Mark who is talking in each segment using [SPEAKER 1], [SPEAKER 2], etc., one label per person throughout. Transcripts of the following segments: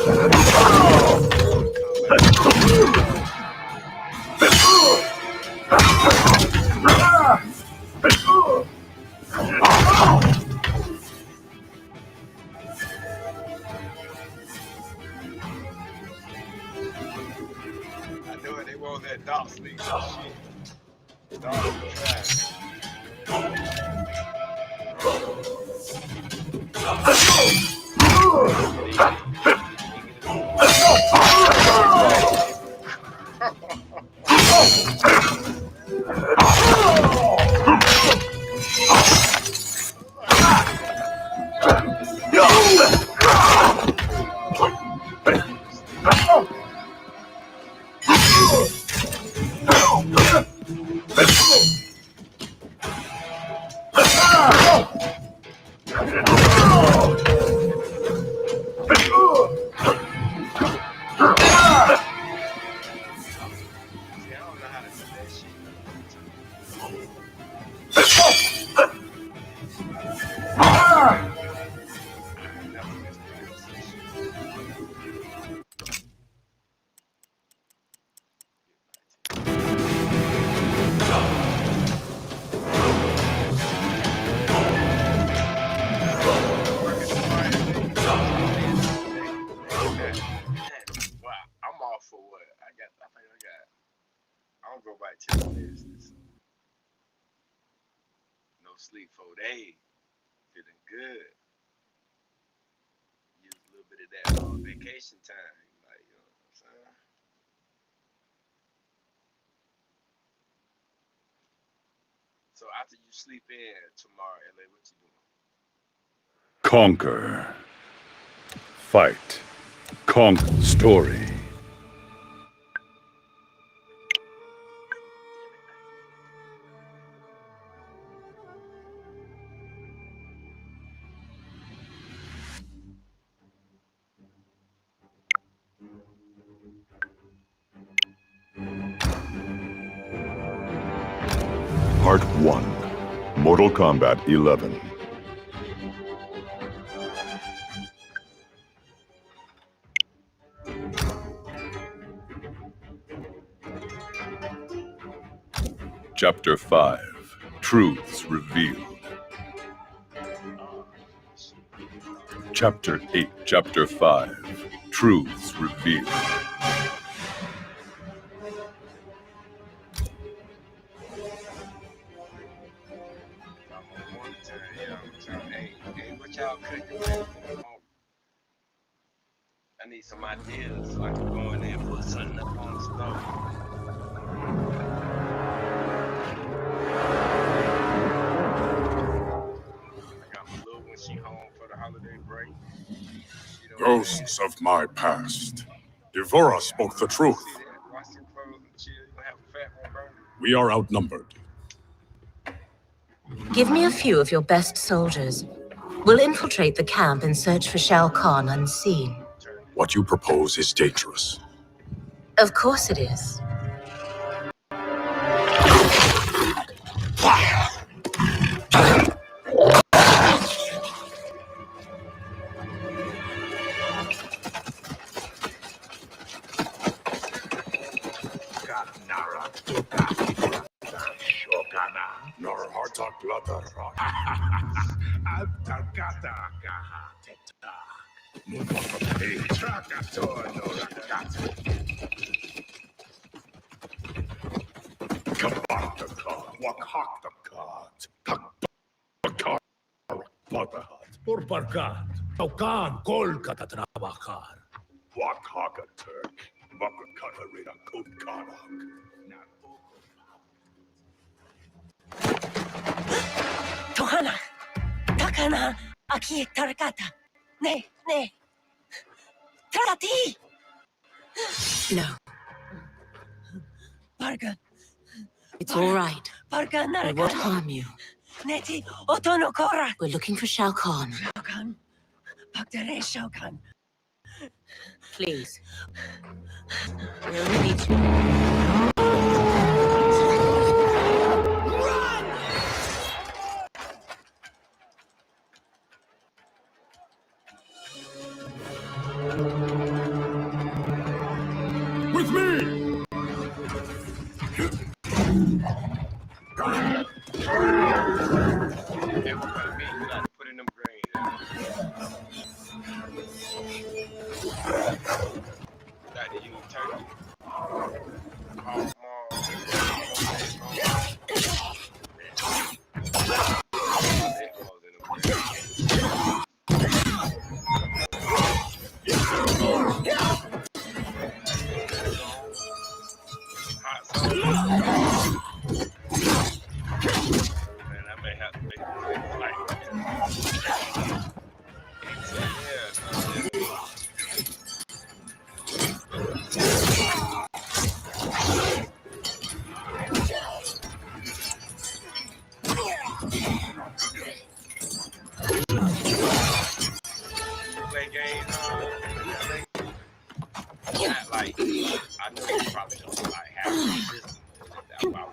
[SPEAKER 1] I knew it. They won't let Doc sleep. Shit. Doc be trash. Get in. He get his little See, I don't know how to do that shit. I never missed the shit. Working tomorrow today. Wow, I'm off for what? I don't go back to the business. No sleep for days. Feeling good. Use a little bit of that vacation time. Like, you know what I'm saying? So after you sleep in tomorrow, LA, what you doing?
[SPEAKER 2] Conquer. Fight. Conquer. Story.
[SPEAKER 3] Part 1. Mortal Kombat 11.
[SPEAKER 2] Chapter 5. Truths Revealed. Chapter 8. Chapter 5. Truths Revealed.
[SPEAKER 1] I'm on time, yeah. I'm trying. Hey, what y'all cooking, man? I'm hungry. I need some ideas so I can go in there and put something up on the stove. I got my little one, she home for the holiday break. She don't
[SPEAKER 4] Ghosts of my past. Devora spoke the truth.
[SPEAKER 1] see that. Wash your clothes and chill. You gonna have a fat one, bro?
[SPEAKER 4] We are outnumbered.
[SPEAKER 5] Give me a few of your best soldiers. We'll infiltrate the camp and search for Shao Kahn unseen.
[SPEAKER 4] What you propose is dangerous.
[SPEAKER 5] Of course it is.
[SPEAKER 6] Por parkat, Taukan Kolkata trabajar.
[SPEAKER 4] Wakhaka Turk. Wakakata Reda Kotkanak.
[SPEAKER 5] Tohana, Takana, Aki Tarakata. Ne. Tarati! No.
[SPEAKER 7] Parga.
[SPEAKER 5] It's all right.
[SPEAKER 7] Parga
[SPEAKER 5] We won't harm you.
[SPEAKER 7] Neti Otono Kora.
[SPEAKER 5] We're looking for Shao Kahn.
[SPEAKER 7] Shao Kahn. Pakdare Shao Kahn.
[SPEAKER 5] Please. We only need you. Run!
[SPEAKER 4] with me!
[SPEAKER 1] Everybody, me, you gotta put in them green. Got to use turkey. Hog maul. Hot sauce. Man, I may have to make this like play games, not like I know you probably don't like have this. That's why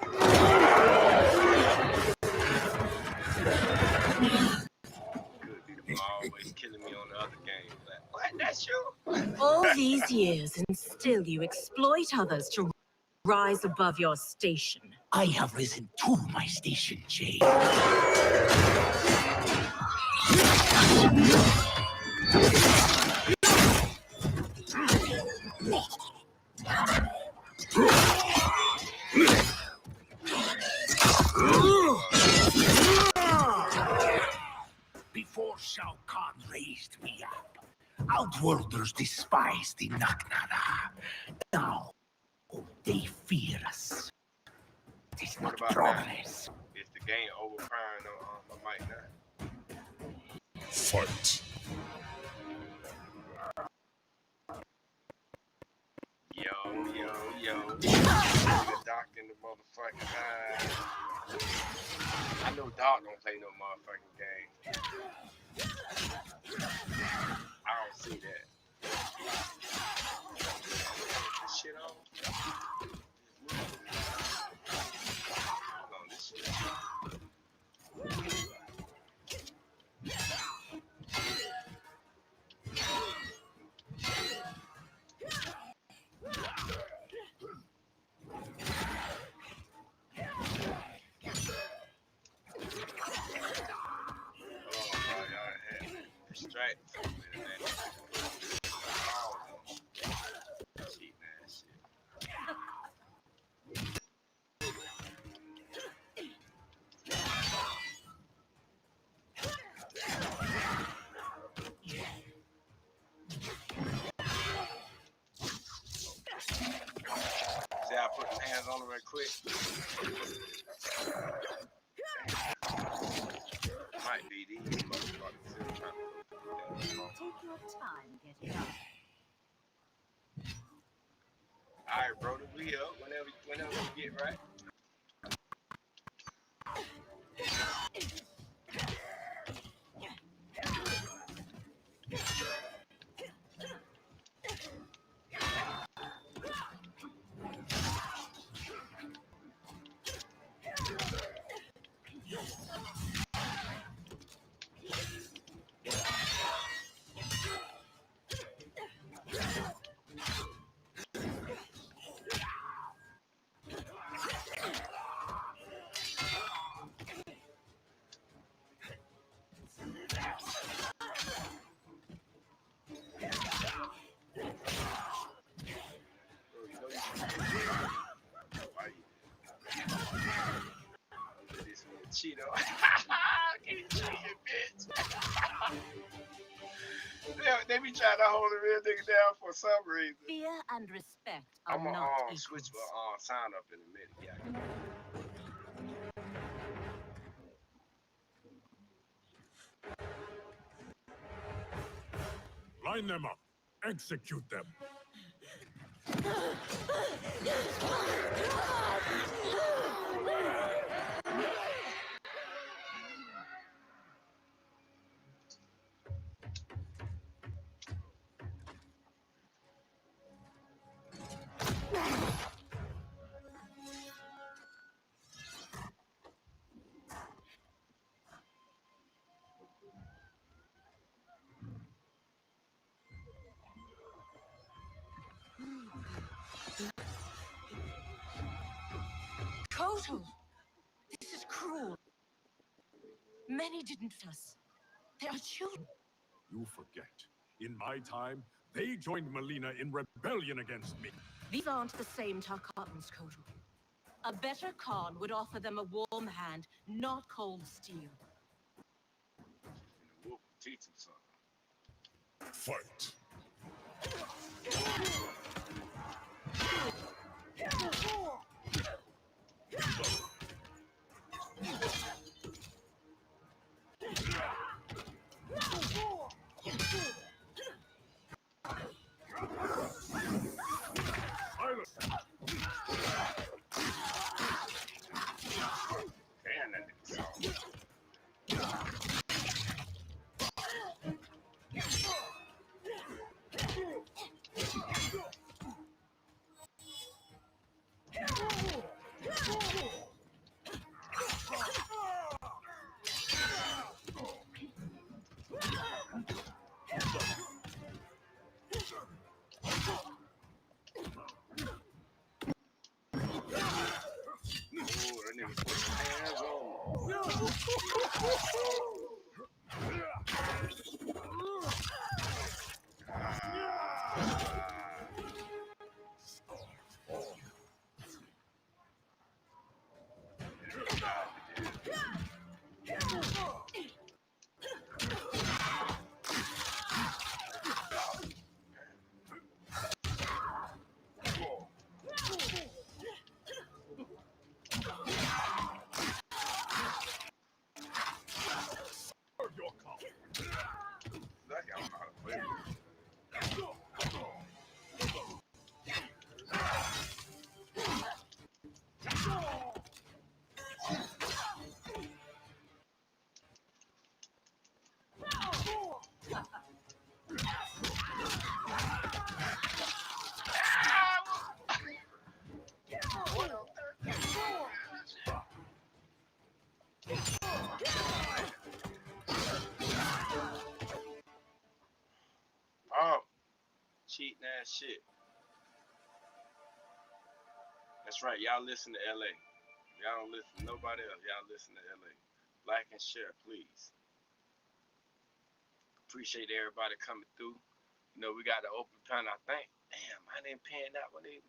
[SPEAKER 1] could be them always killing me on the other game. Like, what? That's you?
[SPEAKER 5] All these years, and still you exploit others to rise above your station.
[SPEAKER 6] I have risen to my station, Jay. Before Shao Kahn raised me up, Outworlders despised the Naknada. Now, they fear us. It is
[SPEAKER 1] What
[SPEAKER 6] not
[SPEAKER 1] about
[SPEAKER 6] progress.
[SPEAKER 1] that? Is the game overpowering on my mic now?
[SPEAKER 4] Fight.
[SPEAKER 1] Yo. Nigga Doc in the motherfucking I know Doc don't play no motherfucking game. I don't see that. This shit on? Hold on, this shit. Distract. Cheap ass shit. See, I put my hands on it real quick. Might be these motherfuckers.
[SPEAKER 5] Take your time getting up.
[SPEAKER 1] Alright, bro, we up whenever you get right. Cheeto. Can't cheat it, bitch. they be trying to hold a real nigga down for some reason.
[SPEAKER 5] Fear and respect are
[SPEAKER 1] I'm gonna
[SPEAKER 5] not
[SPEAKER 1] switch
[SPEAKER 5] equals.
[SPEAKER 1] my sound up in a minute. Yeah.
[SPEAKER 4] Line them up. Execute them.
[SPEAKER 5] Kotal, this is cruel. Many didn't us. They are children.
[SPEAKER 4] You forget. In my time, they joined Melina in rebellion against me.
[SPEAKER 5] These aren't the same Tarkatans, Kotal. A better Khan would offer them a warm hand, not cold steel.
[SPEAKER 1] And the wolf will teach him something.
[SPEAKER 4] Fight.
[SPEAKER 1] Damn, that nigga soft. Ooh, that nigga put his hands on me. Like, I don't know how to play this. Oh, cheating ass shit. That's right. Y'all listen to LA. Y'all don't listen to nobody else. Y'all listen to LA. Like and share, please. Appreciate everybody coming through. You know, we got the open panel, I think. Damn, I didn't pan that one either.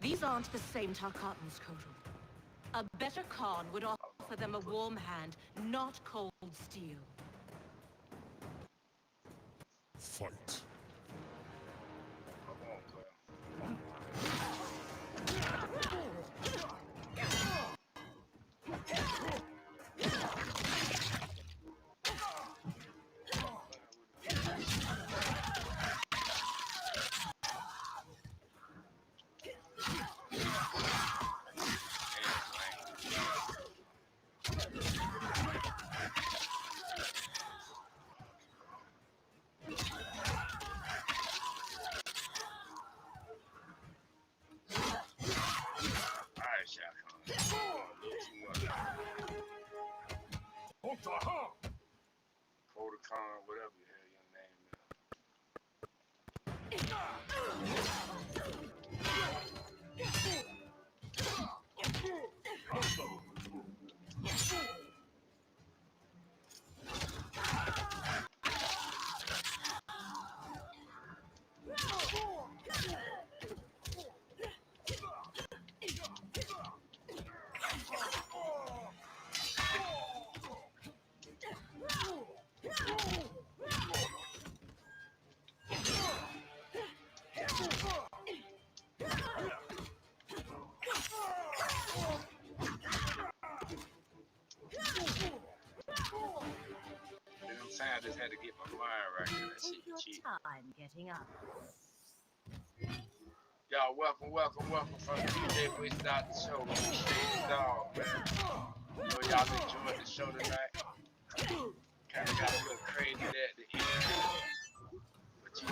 [SPEAKER 5] These aren't the same Tarkatans, Kotal. A better Khan would offer them a warm hand, not cold steel.
[SPEAKER 4] Fight.
[SPEAKER 1] Come on, Clem. Alright, Shaq Khan. A little too much. Coda Khan, whatever the hell your name is. You know what I'm saying? I just had to get my mind right. That shit
[SPEAKER 5] Take your
[SPEAKER 1] cheap.
[SPEAKER 5] time getting up.
[SPEAKER 1] Y'all, welcome from the DJ Wasted Out the Show. Appreciate the dog, man. You know y'all enjoyed the show tonight. Kind of got a little crazy there at the end, but you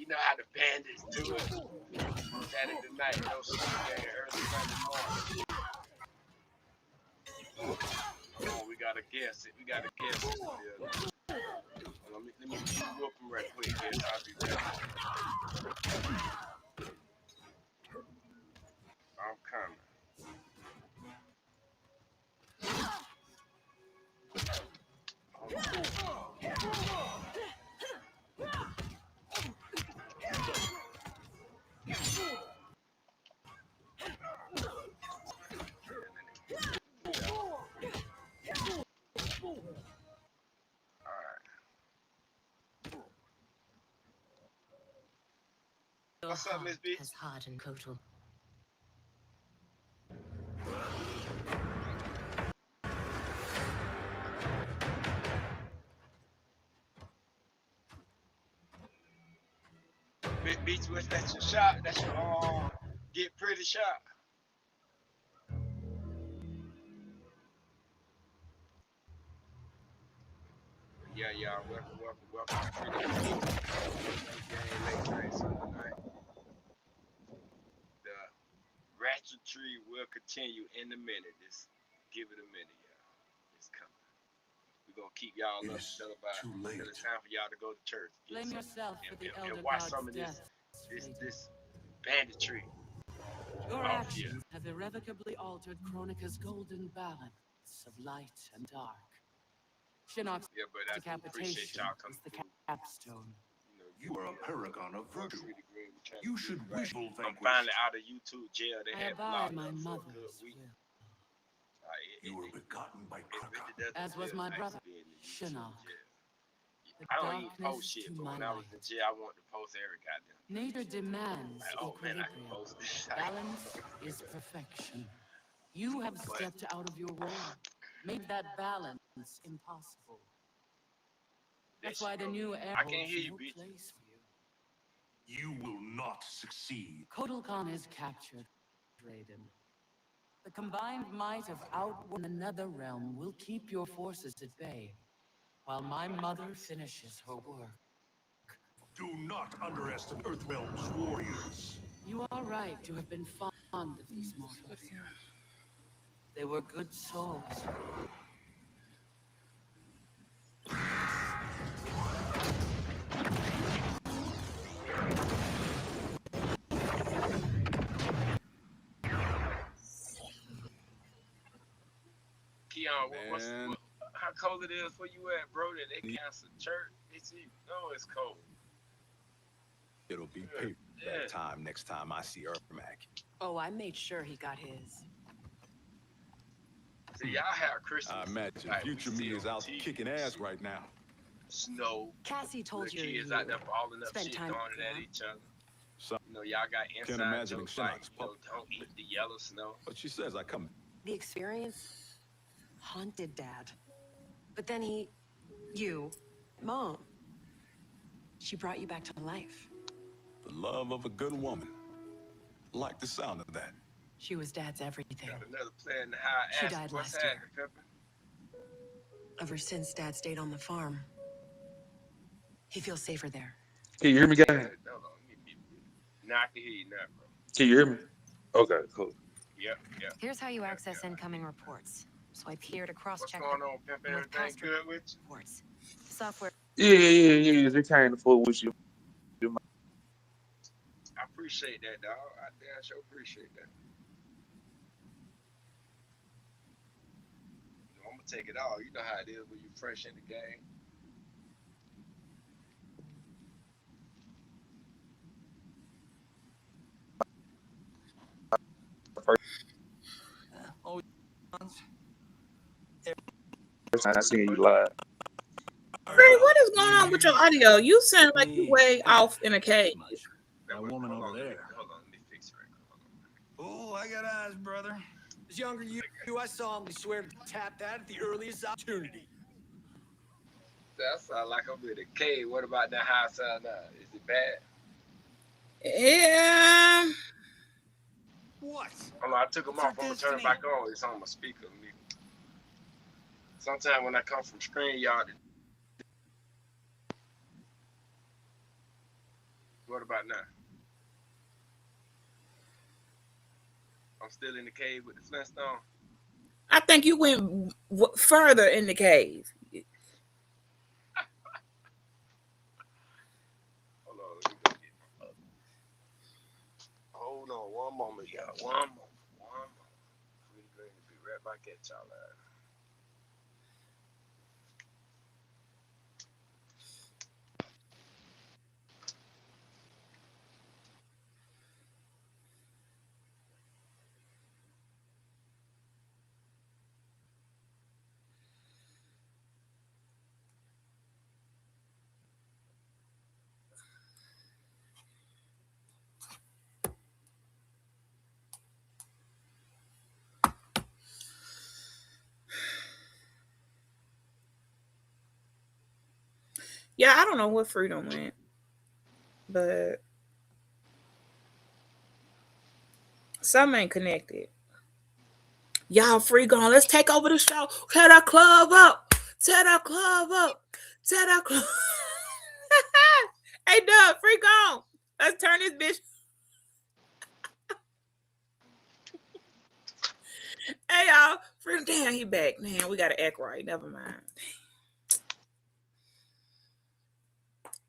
[SPEAKER 1] know how the bandits do it. Saturday night, no sleep, early Sunday morning. Come on, we gotta guess it. Yeah. Let me whoop him right quick. Yes, I'll be ready. I'm coming. What's up, Miss B?
[SPEAKER 5] has hardened, Kotal.
[SPEAKER 1] Big Beach, what's that's your shot? That's your get pretty shot. Yeah, y'all. Welcome to Freedom. Game late night Sunday night. The ratchetry will continue in a minute. Just give it a minute, y'all. It's coming. We're gonna keep y'all
[SPEAKER 6] It
[SPEAKER 1] up
[SPEAKER 6] is
[SPEAKER 1] until about
[SPEAKER 6] too late.
[SPEAKER 1] until it's time for y'all to go to church.
[SPEAKER 5] Blame yourself for the
[SPEAKER 1] And
[SPEAKER 5] Elder
[SPEAKER 1] watch
[SPEAKER 5] God's
[SPEAKER 1] some of
[SPEAKER 5] death.
[SPEAKER 1] this banditry.
[SPEAKER 8] Your
[SPEAKER 1] Oh yeah.
[SPEAKER 8] actions have irrevocably altered Kronika's golden balance of light and dark. Shinnok's
[SPEAKER 1] Yeah, but I do appreciate
[SPEAKER 8] decapitation
[SPEAKER 1] y'all coming
[SPEAKER 8] is the
[SPEAKER 1] through.
[SPEAKER 8] capstone.
[SPEAKER 6] You are a paragon of virtue. You should
[SPEAKER 1] Right.
[SPEAKER 6] wish full
[SPEAKER 1] I'm
[SPEAKER 6] vanquish.
[SPEAKER 1] finally out of YouTube jail. They
[SPEAKER 8] I
[SPEAKER 1] had me
[SPEAKER 8] abide
[SPEAKER 1] locked
[SPEAKER 8] my
[SPEAKER 1] up for a
[SPEAKER 8] mother's
[SPEAKER 1] good week.
[SPEAKER 8] will.
[SPEAKER 6] You were begotten by
[SPEAKER 1] It really
[SPEAKER 6] Kraka.
[SPEAKER 1] doesn't
[SPEAKER 8] As was
[SPEAKER 1] feel
[SPEAKER 8] my
[SPEAKER 1] nice
[SPEAKER 8] brother,
[SPEAKER 1] being in YouTube
[SPEAKER 8] Shinnok.
[SPEAKER 1] jail.
[SPEAKER 8] The
[SPEAKER 1] I don't even
[SPEAKER 8] darkness
[SPEAKER 1] post shit,
[SPEAKER 8] to
[SPEAKER 1] but
[SPEAKER 8] my
[SPEAKER 1] when I was in
[SPEAKER 8] light.
[SPEAKER 1] jail, I wanted to post every goddamn thing.
[SPEAKER 8] Nature demands
[SPEAKER 1] Like, oh man, I can
[SPEAKER 8] equilibrium.
[SPEAKER 1] post this.
[SPEAKER 8] Balance is perfection. You have
[SPEAKER 1] But
[SPEAKER 8] stepped out of your role, made that balance impossible. That's why the new era
[SPEAKER 1] I can't
[SPEAKER 8] holds
[SPEAKER 1] hear you,
[SPEAKER 8] no
[SPEAKER 1] bitch.
[SPEAKER 8] place for you.
[SPEAKER 6] You will not succeed.
[SPEAKER 8] Kotal Khan is captured, Raiden. The combined might of Outworld and another realm will keep your forces at bay, while my mother finishes her work.
[SPEAKER 6] Do not underestimate Earthrealm's warriors.
[SPEAKER 8] You are right to have been fond of these mortals. They were good souls.
[SPEAKER 1] Keon, how cold it is where you at, bro? That they canceled church. It's you know it's cold.
[SPEAKER 9] It'll be payback time next time I see Ermac.
[SPEAKER 7] Oh, I made sure he got his.
[SPEAKER 1] See, y'all have Christmas.
[SPEAKER 9] I imagine
[SPEAKER 1] like we
[SPEAKER 9] future me
[SPEAKER 1] see
[SPEAKER 9] is
[SPEAKER 1] on
[SPEAKER 9] out
[SPEAKER 1] TV
[SPEAKER 9] kicking
[SPEAKER 1] and
[SPEAKER 9] ass
[SPEAKER 1] shit.
[SPEAKER 9] right now.
[SPEAKER 1] Snow.
[SPEAKER 7] Cassie told
[SPEAKER 1] Little
[SPEAKER 7] you
[SPEAKER 1] kids
[SPEAKER 7] you
[SPEAKER 1] out there balling up
[SPEAKER 7] spent
[SPEAKER 1] shit,
[SPEAKER 7] time
[SPEAKER 1] throwing it at
[SPEAKER 7] with
[SPEAKER 1] each other.
[SPEAKER 9] So,
[SPEAKER 1] You know, y'all got
[SPEAKER 9] can't
[SPEAKER 1] inside
[SPEAKER 9] imagine
[SPEAKER 1] jokes like,
[SPEAKER 9] Shinnok's
[SPEAKER 1] don't eat the yellow snow.
[SPEAKER 9] but she says I come.
[SPEAKER 7] the experience haunted Dad. But then Mom, she brought you back to life.
[SPEAKER 9] The love of a good woman. Like the sound of that.
[SPEAKER 7] She was Dad's everything.
[SPEAKER 1] Got another player in the high
[SPEAKER 7] She
[SPEAKER 1] ass.
[SPEAKER 7] died
[SPEAKER 1] What's
[SPEAKER 7] last year.
[SPEAKER 1] happening, Pepper?
[SPEAKER 7] Ever since Dad stayed on the farm, he feels safer there.
[SPEAKER 10] Can you hear me, guys?
[SPEAKER 1] Hold on, let me. Now I can hear you now, bro.
[SPEAKER 10] Can you hear me? Okay, cool.
[SPEAKER 1] Yep.
[SPEAKER 11] Here's how you access incoming reports. Swipe here to
[SPEAKER 1] What's
[SPEAKER 11] cross-check
[SPEAKER 1] going on, Pepper?
[SPEAKER 11] with
[SPEAKER 1] Everything
[SPEAKER 11] past
[SPEAKER 1] good with you?
[SPEAKER 11] reports. Software.
[SPEAKER 10] Yeah. They kind of full with you.
[SPEAKER 1] I appreciate that, dog. I damn sure appreciate that. You know, I'm gonna take it all. You know how it is when you fresh in the game.
[SPEAKER 10] First time I seen you live.
[SPEAKER 12] Ray, what is going on with your audio? You sound like you way off in a cave.
[SPEAKER 1] That woman over there. Hold on, let me fix it right quick.
[SPEAKER 13] Oh, I got eyes, brother. This younger you, I saw him. We swear to tap that at the earliest opportunity.
[SPEAKER 1] That sound like I'm in a cave. What about that high sound now? Is it bad?
[SPEAKER 12] Yeah.
[SPEAKER 13] What?
[SPEAKER 1] Hold on, I took them off. I'm gonna turn it back on. It's on my speaker. Sometimes when I come from StreamYard, what about now? I'm still in the cave with the Flintstone.
[SPEAKER 12] I think you went further in the cave.
[SPEAKER 1] Hold on, let me go get my other. Hold on, one moment, y'all. One moment. We're going to be right back at y'all.
[SPEAKER 12] Yeah, I don't know what Freedom went, but something ain't connected. Y'all free gone. Let's take over the show. Tear that club up. Tear that club up. Tear that club. Hey, Doug, free gone. Let's turn this bitch. Hey, y'all. Freedom. Damn, he back. Man, we got to act right. Never mind.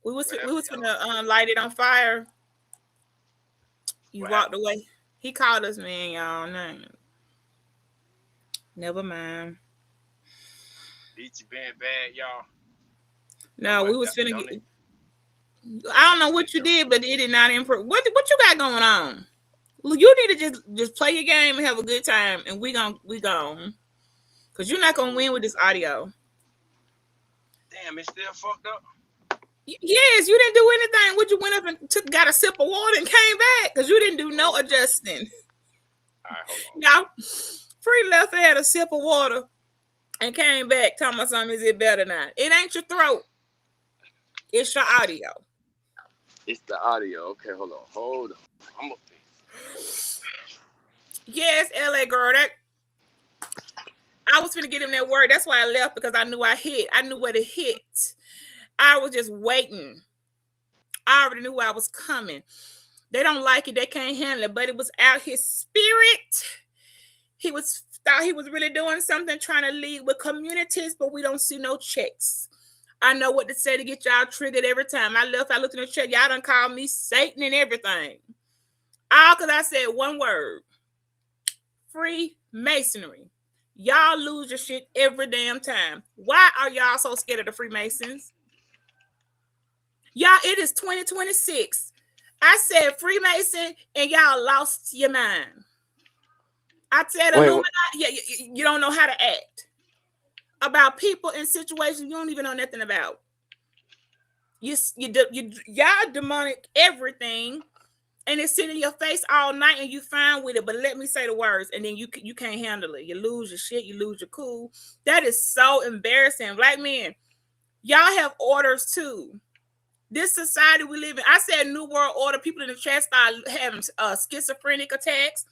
[SPEAKER 12] We was gonna light it on fire. You walked away. He called us, man, y'all. No. Never mind.
[SPEAKER 1] Beats being bad, y'all.
[SPEAKER 12] No, we was finna get. I don't know what you did, but it did not improve. What you got going on? You need to just play your game and have a good time, and we gone. Cause you're not gonna win with this audio.
[SPEAKER 1] Damn, it's still fucked up.
[SPEAKER 12] Yes, you didn't do anything. What you went up and got a sip of water and came back because you didn't do no adjusting.
[SPEAKER 1] All right, hold on.
[SPEAKER 12] Y'all, Free left had a sip of water and came back talking about something. Is it better now? It ain't your throat. It's your audio.
[SPEAKER 1] It's the audio. Okay, hold on. I'm up there.
[SPEAKER 12] Yes, LA girl. I was finna get him that word. That's why I left, because I knew I hit. I knew where to hit. I was just waiting. I already knew I was coming. They don't like it. They can't handle it. But it was out his spirit. He thought he was really doing something, trying to lead with communities, but we don't see no checks. I know what to say to get y'all triggered every time. I looked in the chat. Y'all done called me Satan and everything. All because I said one word. Freemasonry. Y'all lose your shit every damn time. Why are y'all so scared of the Freemasons? Y'all, it is 2026. I said Freemason and y'all lost your mind. I said Illuminati. Yeah, you don't know how to act about people in situations you don't even know nothing about. Y'all demonic everything, and it's sitting in your face all night, and you fine with it. But let me say the words, and then you can't handle it. You lose your shit. You lose your cool. That is so embarrassing. Black men, y'all have orders too. This society we live in. I said New World Order. People in the chat start having schizophrenic attacks,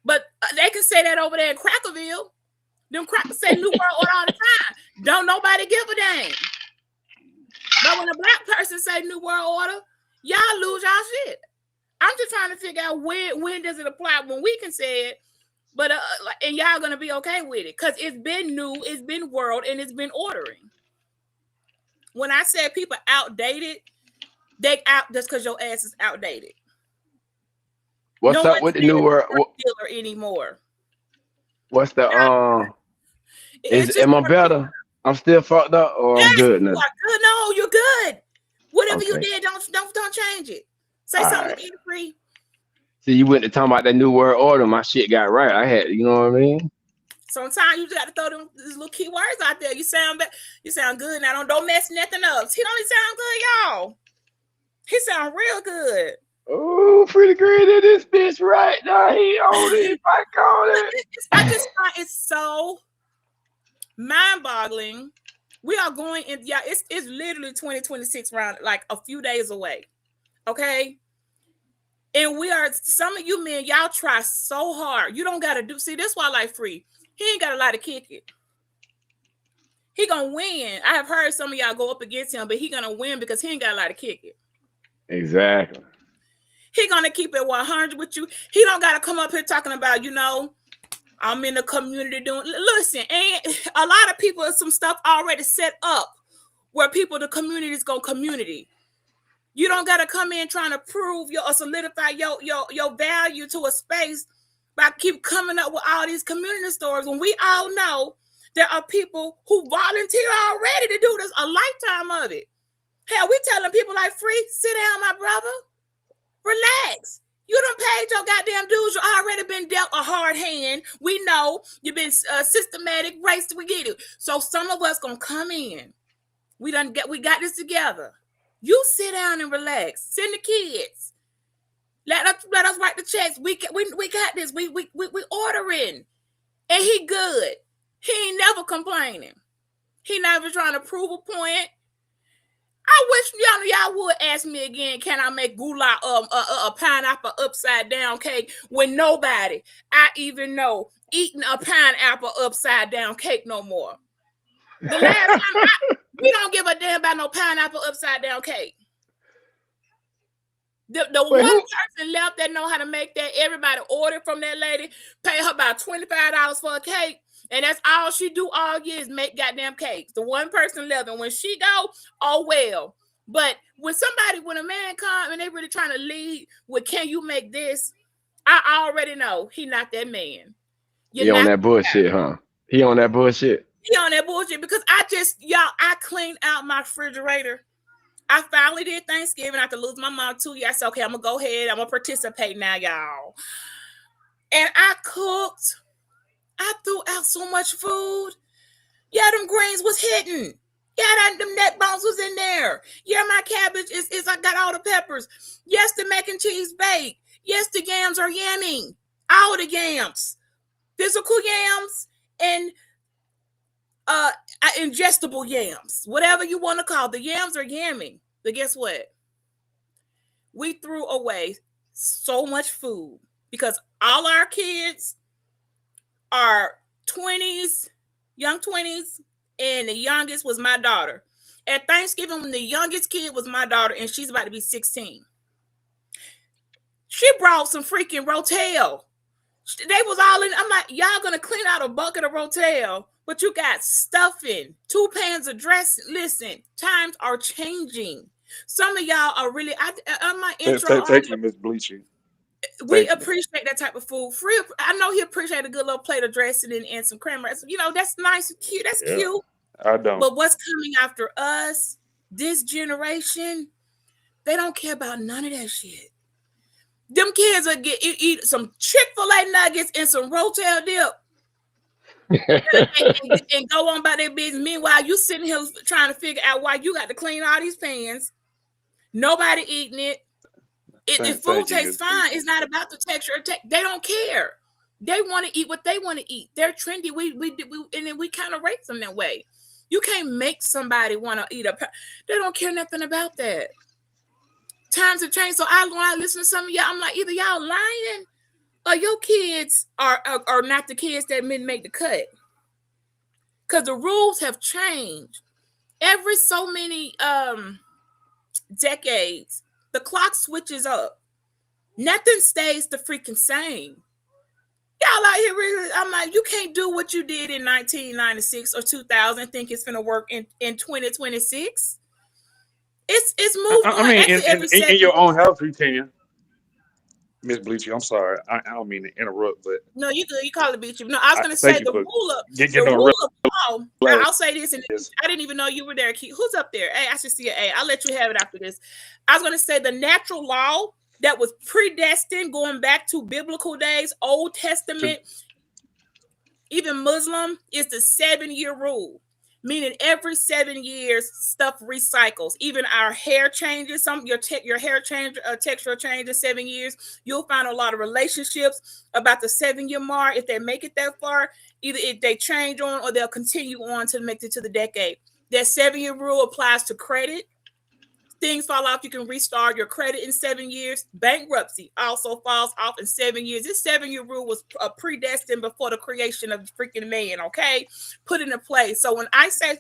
[SPEAKER 12] but they can say that over there in Crackerville. Them crackers say New World Order all the time. Don't nobody give a damn. But when a black person say New World Order, y'all lose y'all shit. I'm just trying to figure out when does it apply, when we can say it, but and y'all gonna be okay with it, because it's been new, it's been world, and it's been ordering. When I said people outdated, they out just because your ass is outdated.
[SPEAKER 14] What's up with the New World
[SPEAKER 12] anymore?
[SPEAKER 14] What's the am I better? I'm still fucked up, or I'm good now?
[SPEAKER 12] No, you're good. Whatever you did, don't change it. Say something again, Free.
[SPEAKER 14] See, you went to talking about that New World Order. My shit got right. I had, you know what I mean?
[SPEAKER 12] Sometimes you just got to throw these little key words out there. You sound good. Now don't mess nothing up. He don't sound good, y'all. He sound real good.
[SPEAKER 14] Oh, pretty great in this bitch right now. He on it. I call it.
[SPEAKER 12] I just find it's so mind-boggling. We are going in. Yeah, it's literally 2026 round, like a few days away. Okay. And we are, some of you men, y'all try so hard. You don't got to do, see, this why I like Free. He ain't got a lot to kick it. He gonna win. I have heard some of y'all go up against him, but he gonna win because he ain't got a lot to kick it.
[SPEAKER 14] Exactly.
[SPEAKER 12] He gonna keep it 100 with you. He don't got to come up here talking about, I'm in the community doing, listen, and a lot of people, some stuff already set up where the community is gonna community. You don't got to come in trying to prove or solidify your value to a space by keep coming up with all these community stories when we all know there are people who volunteer already to do this, a lifetime of it. Hell, we telling people like Free, sit down, my brother. Relax. You done paid your goddamn dues. You already been dealt a hard hand. We know you've been systematic, raced. We get it. So some of us gonna come in. We got this together. You sit down and relax. Send the kids. Let us write the checks. We got this. We ordering, and he good. He ain't never complaining. He never trying to prove a point. I wish y'all would ask me again, can I make goulash a pineapple upside down cake when nobody I even know eating a pineapple upside down cake no more. The last time we don't give a damn about no pineapple upside down cake. The one person left that know how to make that, everybody ordered from that lady, pay her about $25 for a cake, and that's all she do all year is make goddamn cakes. The one person left, and when she go, oh well. But when a man come and they really trying to lead with, can you make this? I already know he not that man.
[SPEAKER 14] He on that bullshit, huh? He on that bullshit.
[SPEAKER 12] He on that bullshit because I cleaned out my refrigerator. I finally did Thanksgiving after losing my mom 2 years. I said, okay, I'm going to go ahead. I'm going to participate now, y'all. And I cooked. I threw out so much food. Yeah, them greens was hitting. Yeah, them neck bones was in there. Yeah, my cabbage is I got all the peppers. Yes, the mac and cheese baked. Yes, the yams are yamming. All the yams. Physical yams and ingestible yams. Whatever you want to call the yams are yamming. But guess what? We threw away so much food because all our kids are 20s, young 20s, and the youngest was my daughter. At Thanksgiving, when the youngest kid was my daughter, and she's about to be 16, she brought some freaking Rotel. They was all in. I'm like, y'all gonna clean out a bucket of Rotel, but you got stuffing, 2 pans of dressing. Listen, times are changing. Some of y'all are really. On my intro,
[SPEAKER 10] Thank you, Miss Bleachy.
[SPEAKER 12] We appreciate that type of food. I know he appreciate a good little plate of dressing and some cranberry. You know, that's nice and cute. That's cute.
[SPEAKER 10] I don't.
[SPEAKER 12] But what's coming after us, this generation, they don't care about none of that shit. Them kids will eat some Chick-fil-A nuggets and some Rotel dip. and go on about their business. Meanwhile, you sitting here trying to figure out why you got to clean all these pans. Nobody eating it. The food tastes fine. It's not about the texture. They don't care. They want to eat what they want to eat. They're trendy. And then we kind of raise them that way. You can't make somebody want to eat they don't care nothing about that. Times have changed. So when I listen to some of y'all, I'm like, either y'all lying or your kids are not the kids that make the cut. Because the rules have changed. Every so many decades, the clock switches up. Nothing stays the freaking same. Y'all out here, I'm like, you can't do what you did in 1996 or 2000 think it's going to work in 2026. It's moved on.
[SPEAKER 10] I mean, in your own house, you can. Miss Bleachy, I'm sorry. I don't mean to interrupt, but
[SPEAKER 12] no, you good. You call it Bleachy. No, I was going to say the rule of law. I'll say this, and I didn't even know you were there. Who's up there? Hey, I should see it. Hey, I'll let you have it after this. I was going to say the natural law that was predestined going back to biblical days, Old Testament, even Muslim, is the 7-year rule. Meaning every 7 years, stuff recycles. Even our hair changes. Your hair change, texture changes 7 years. You'll find a lot of relationships about the 7-year mark. If they make it that far, either if they change on or they'll continue on to make it to the decade. That 7-year rule applies to credit. Things fall off, you can restart your credit in 7 years. Bankruptcy also falls off in 7 years. This 7-year rule was predestined before the creation of freaking man, okay? Put into place. So when I say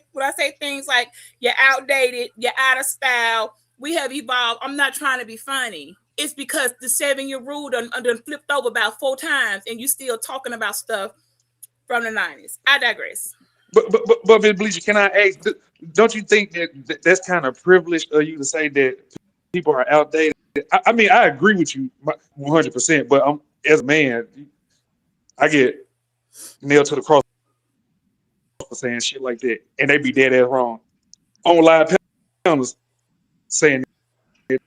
[SPEAKER 12] things like you're outdated, you're out of style, we have evolved, I'm not trying to be funny. It's because the 7-year rule done flipped over about 4 times and you still talking about stuff from the 90s. I digress.
[SPEAKER 10] But Ms. Bleacher, can I ask, don't you think that that's kind of privileged of you to say that people are outdated? I mean, I agree with you 100%, but as a man, I get nailed to the cross for saying shit like that, and they be dead ass wrong. On live panels saying that.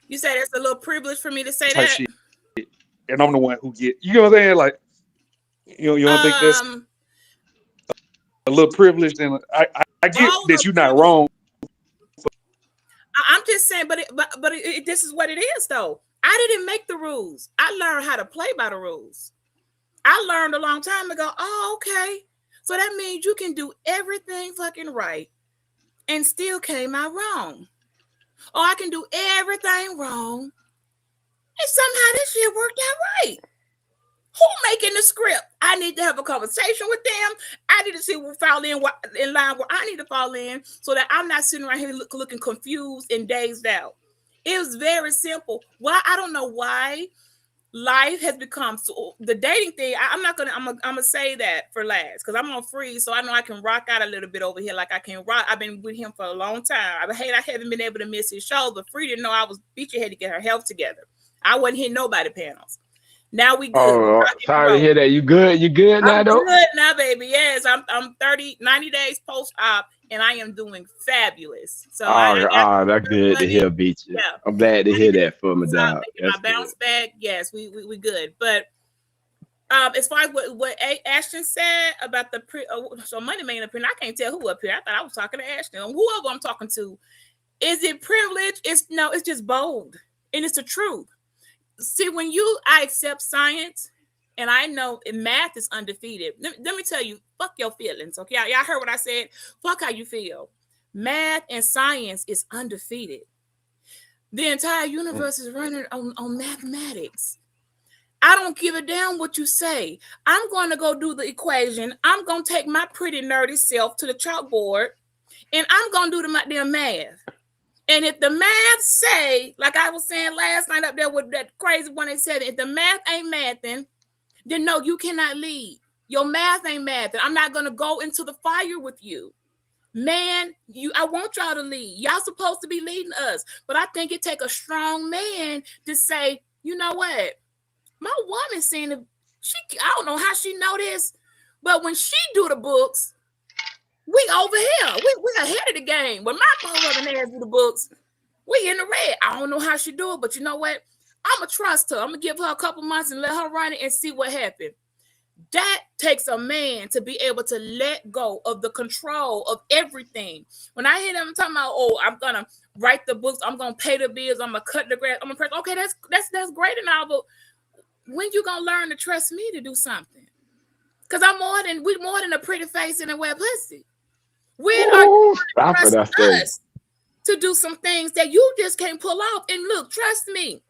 [SPEAKER 12] You say that's a little privilege for me to say that?
[SPEAKER 10] Shit. And I'm the one who get, you know what I'm saying? Like, you don't think that's a little privileged, and I get that you're not wrong.
[SPEAKER 12] I'm just saying, but this is what it is, though. I didn't make the rules. I learned how to play by the rules. I learned a long time ago. Oh, okay. So that means you can do everything fucking right and still came out wrong. or I can do everything wrong, and somehow this shit worked out right. Who making the script? I need to have a conversation with them. I need to see who fall in line where I need to fall in, so that I'm not sitting around here looking confused and dazed out. It was very simple. Why? I don't know why life has become so. The dating thing. I'm gonna say that for last, because I'm on Free, so I know I can rock out a little bit over here, like I can rock. I've been with him for a long time. I haven't been able to miss his show, but Free didn't know I was Beachy had to get her health together. I wasn't hitting nobody panels. Now we good.
[SPEAKER 14] Oh, sorry to hear that. You good? You good now, though?
[SPEAKER 12] I'm good now, baby. Yes, I'm 90 days post-op, and I am doing fabulous. So
[SPEAKER 14] that's good to hear, Beach. Yeah. I'm glad to hear that for my dog.
[SPEAKER 12] My bounce back. Yes, we good. But as far as what Ashton said about the so Money Maine up here, I can't tell who up here. I thought I was talking to Ashton. Whoever I'm talking to, is it privilege? It's just bold, and it's the truth. See, when I accept science, and I know math is undefeated. Let me tell you, fuck your feelings, okay? Y'all heard what I said? Fuck how you feel. Math and science is undefeated. The entire universe is running on mathematics. I don't give a damn what you say. I'm going to go do the equation. I'm going to take my pretty nerdy self to the chalkboard, and I'm going to do the damn math. And if the math say, like I was saying last night up there with that crazy one, they said, if the math ain't mathing, then no, you cannot lead. Your math ain't mathing. I'm not going to go into the fire with you. Man, I want y'all to lead. Y'all supposed to be leading us. But I think it take a strong man to say, you know what? My woman saying, I don't know how she know this, but when she do the books, we over here. We ahead of the game. When my mother ass do the books, we in the red. I don't know how she do it, but you know what? I'm going to trust her. I'm going to give her a couple months and let her run it and see what happens. That takes a man to be able to let go of the control of everything. When I hear them talking about, oh, I'm going to write the books, I'm going to pay the bills, I'm going to cut the grass, I'm going to press. Okay, that's great and all, but when you going to learn to trust me to do something? Because we're more than a pretty face and a wet pussy. When are you going to trust us to do some things that you just can't pull off? And look, trust me,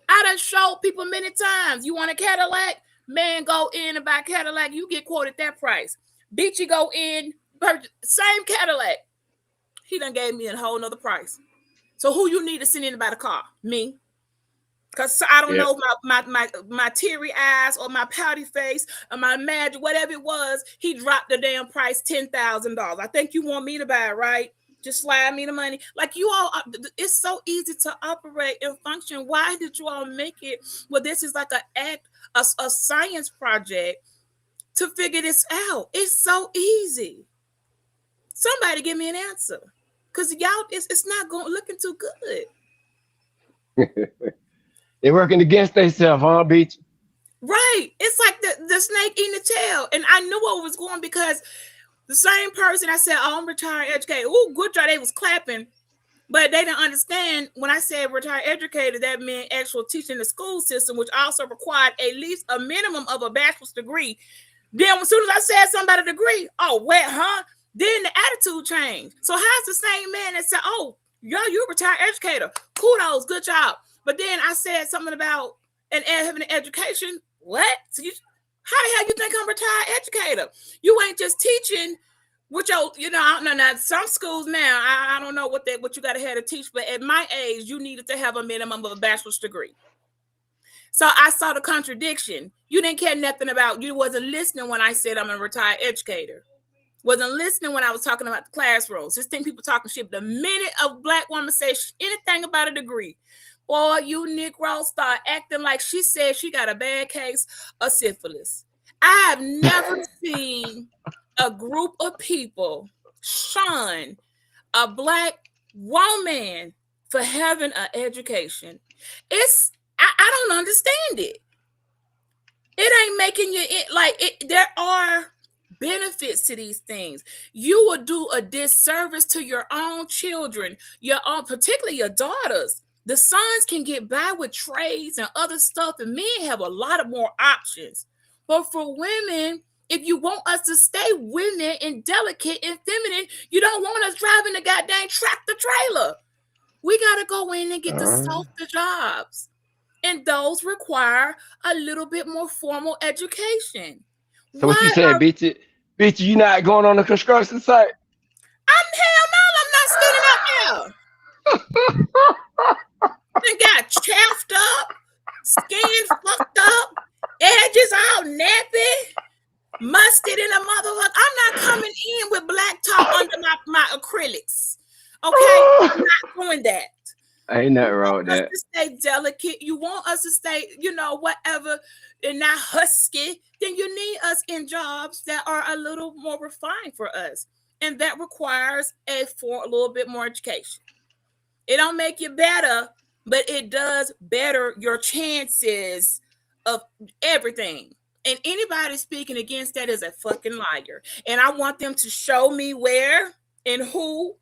[SPEAKER 12] I done showed people many times. You want a Cadillac? Man, go in and buy Cadillac. You get quoted that price. Beachy go in, same Cadillac. He done gave me a whole nother price. So who you need to send in to buy the car? Me. Because I don't know my teary eyes or my pouty face or my magic, whatever it was, he dropped the damn price $10,000. I think you want me to buy it, right? Just slide me the money. Like you all, it's so easy to operate and function. Why did you all make it? Well, this is like a science project to figure this out. It's so easy. Somebody give me an answer. Because y'all, it's not looking too good.
[SPEAKER 14] They're working against themselves, huh, Beach?
[SPEAKER 12] Right. It's like the snake eating the tail. And I knew what was going because the same person I said, oh, I'm retired educator. Oh, good job. They was clapping. But they didn't understand when I said retired educator, that meant actual teaching in the school system, which also required at least a minimum of a bachelor's degree. Then as soon as I said something about a degree, oh, well, huh? Then the attitude changed. So how's the same man that said, oh, you're a retired educator. Kudos, good job. But then I said something about having an education. What? So how the hell you think I'm a retired educator? You ain't just teaching with your, I don't know. Now, some schools now, I don't know what you got to have to teach, but at my age, you needed to have a minimum of a bachelor's degree. So I saw the contradiction. You didn't care nothing about, you wasn't listening when I said I'm a retired educator. Wasn't listening when I was talking about the classrooms. Just think people talking shit. The minute a black woman says anything about a degree, boy, you Negro start acting like she said she got a bad case of syphilis. I have never seen a group of people shun a black woman for having an education. I don't understand it. It ain't making you there are benefits to these things. You will do a disservice to your own children, particularly your daughters. The sons can get by with trades and other stuff, and men have a lot of more options. But for women, if you want us to stay women and delicate and feminine, you don't want us driving the goddamn tractor trailer. We got to go in and get the softer jobs. And those require a little bit more formal education.
[SPEAKER 14] So what you saying, bitch? Bitch, you not going on the construction site?
[SPEAKER 12] Hell no, I'm not standing out there. They got chaffed up, skin fucked up, edges all nappy, musted in a motherfucker. I'm not coming in with black top under my acrylics. Okay, I'm not doing that.
[SPEAKER 14] Ain't nothing wrong with that.
[SPEAKER 12] You want us to stay delicate. You want us to stay, whatever, and not husky. Then you need us in jobs that are a little more refined for us, and that requires a little bit more education. It don't make you better, but it does better your chances of everything. And anybody speaking against that is a fucking liar. And I want them to show me where and who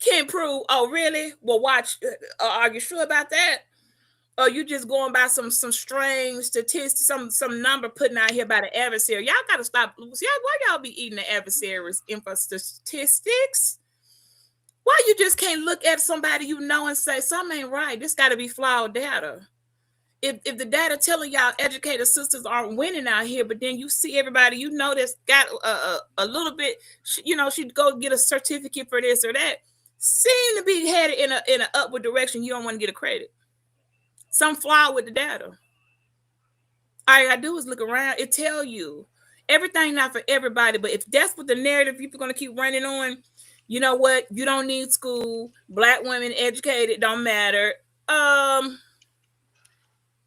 [SPEAKER 12] can prove. Oh, really? Well, watch. Are you sure about that? Or you just going by some strange statistics, some number putting out here by the adversary? Y'all gotta stop. See, why y'all be eating the adversaries' info statistics? Why you just can't look at somebody and say something ain't right? This got to be flawed data. If the data telling y'all educated sisters aren't winning out here, but then you see everybody that's got a little bit, she'd go get a certificate for this or that, seem to be headed in an upward direction. You don't want to get a credit. Some flaw with the data. All you gotta do is look around. It tell you everything not for everybody, but if that's what the narrative people are gonna keep running on, you know what? You don't need school. Black women educated don't matter.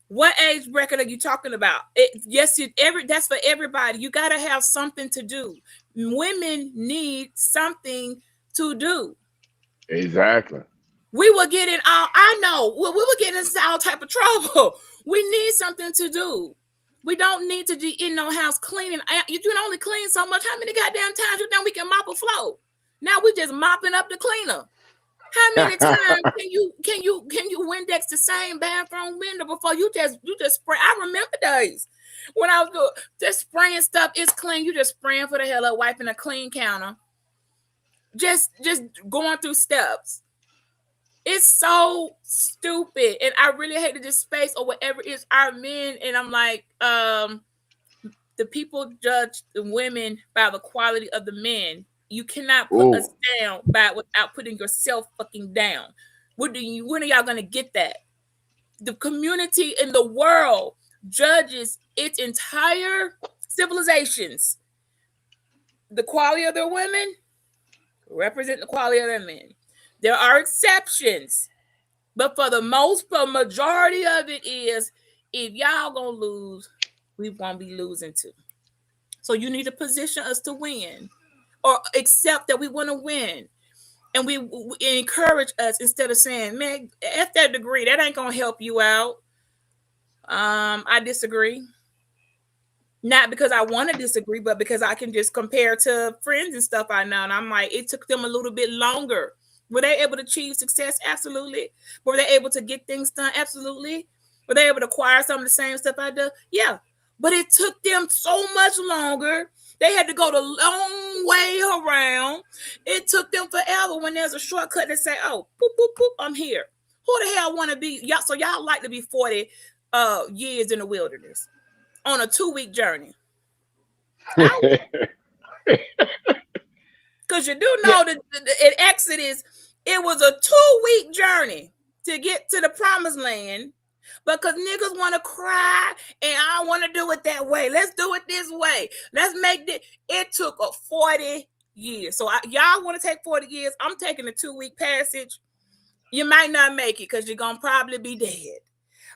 [SPEAKER 12] What age bracket are you talking about? That's for everybody. You gotta have something to do. Women need something to do.
[SPEAKER 14] Exactly.
[SPEAKER 12] We were getting we were getting into all type of trouble. We need something to do. We don't need to be in no house cleaning. You can only clean so much. How many goddamn times you think we can mop a floor? Now we just mopping up the cleaner. How many times can you Windex the same bathroom window before you just spray? I remember days when I was just spraying stuff. It's clean. You just spraying for the hell of wiping a clean counter. Just going through steps. It's so stupid, and I really hated this space or whatever it is. Our men, and I'm like, the people judge the women by the quality of the men. You cannot put us down without putting yourself fucking down. When are y'all gonna get that? The community in the world judges its entire civilizations. The quality of their women represent the quality of their men. There are exceptions, but for the majority of it is, if y'all gonna lose, we won't be losing too. So you need to position us to win, or accept that we want to win, and we encourage us instead of saying, "Man, F that degree, that ain't gonna help you out." I disagree. Not because I want to disagree, but because I can just compare to friends and stuff I know, and I'm like, it took them a little bit longer. Were they able to achieve success? Absolutely. Were they able to get things done? Absolutely. Were they able to acquire some of the same stuff I do? Yeah. But it took them so much longer. They had to go the long way around. It took them forever when there's a shortcut that say, oh, boop, boop, boop, I'm here. Who the hell want to be? Y'all, so y'all like to be 40 years in the wilderness on a 2-week journey. Because you do know that in Exodus, it was a 2-week journey to get to the promised land, because niggas want to cry and I don't want to do it that way. Let's do it this way. Let's make it. It took 40 years. So y'all want to take 40 years? I'm taking a 2-week passage. You might not make it because you're going to probably be dead.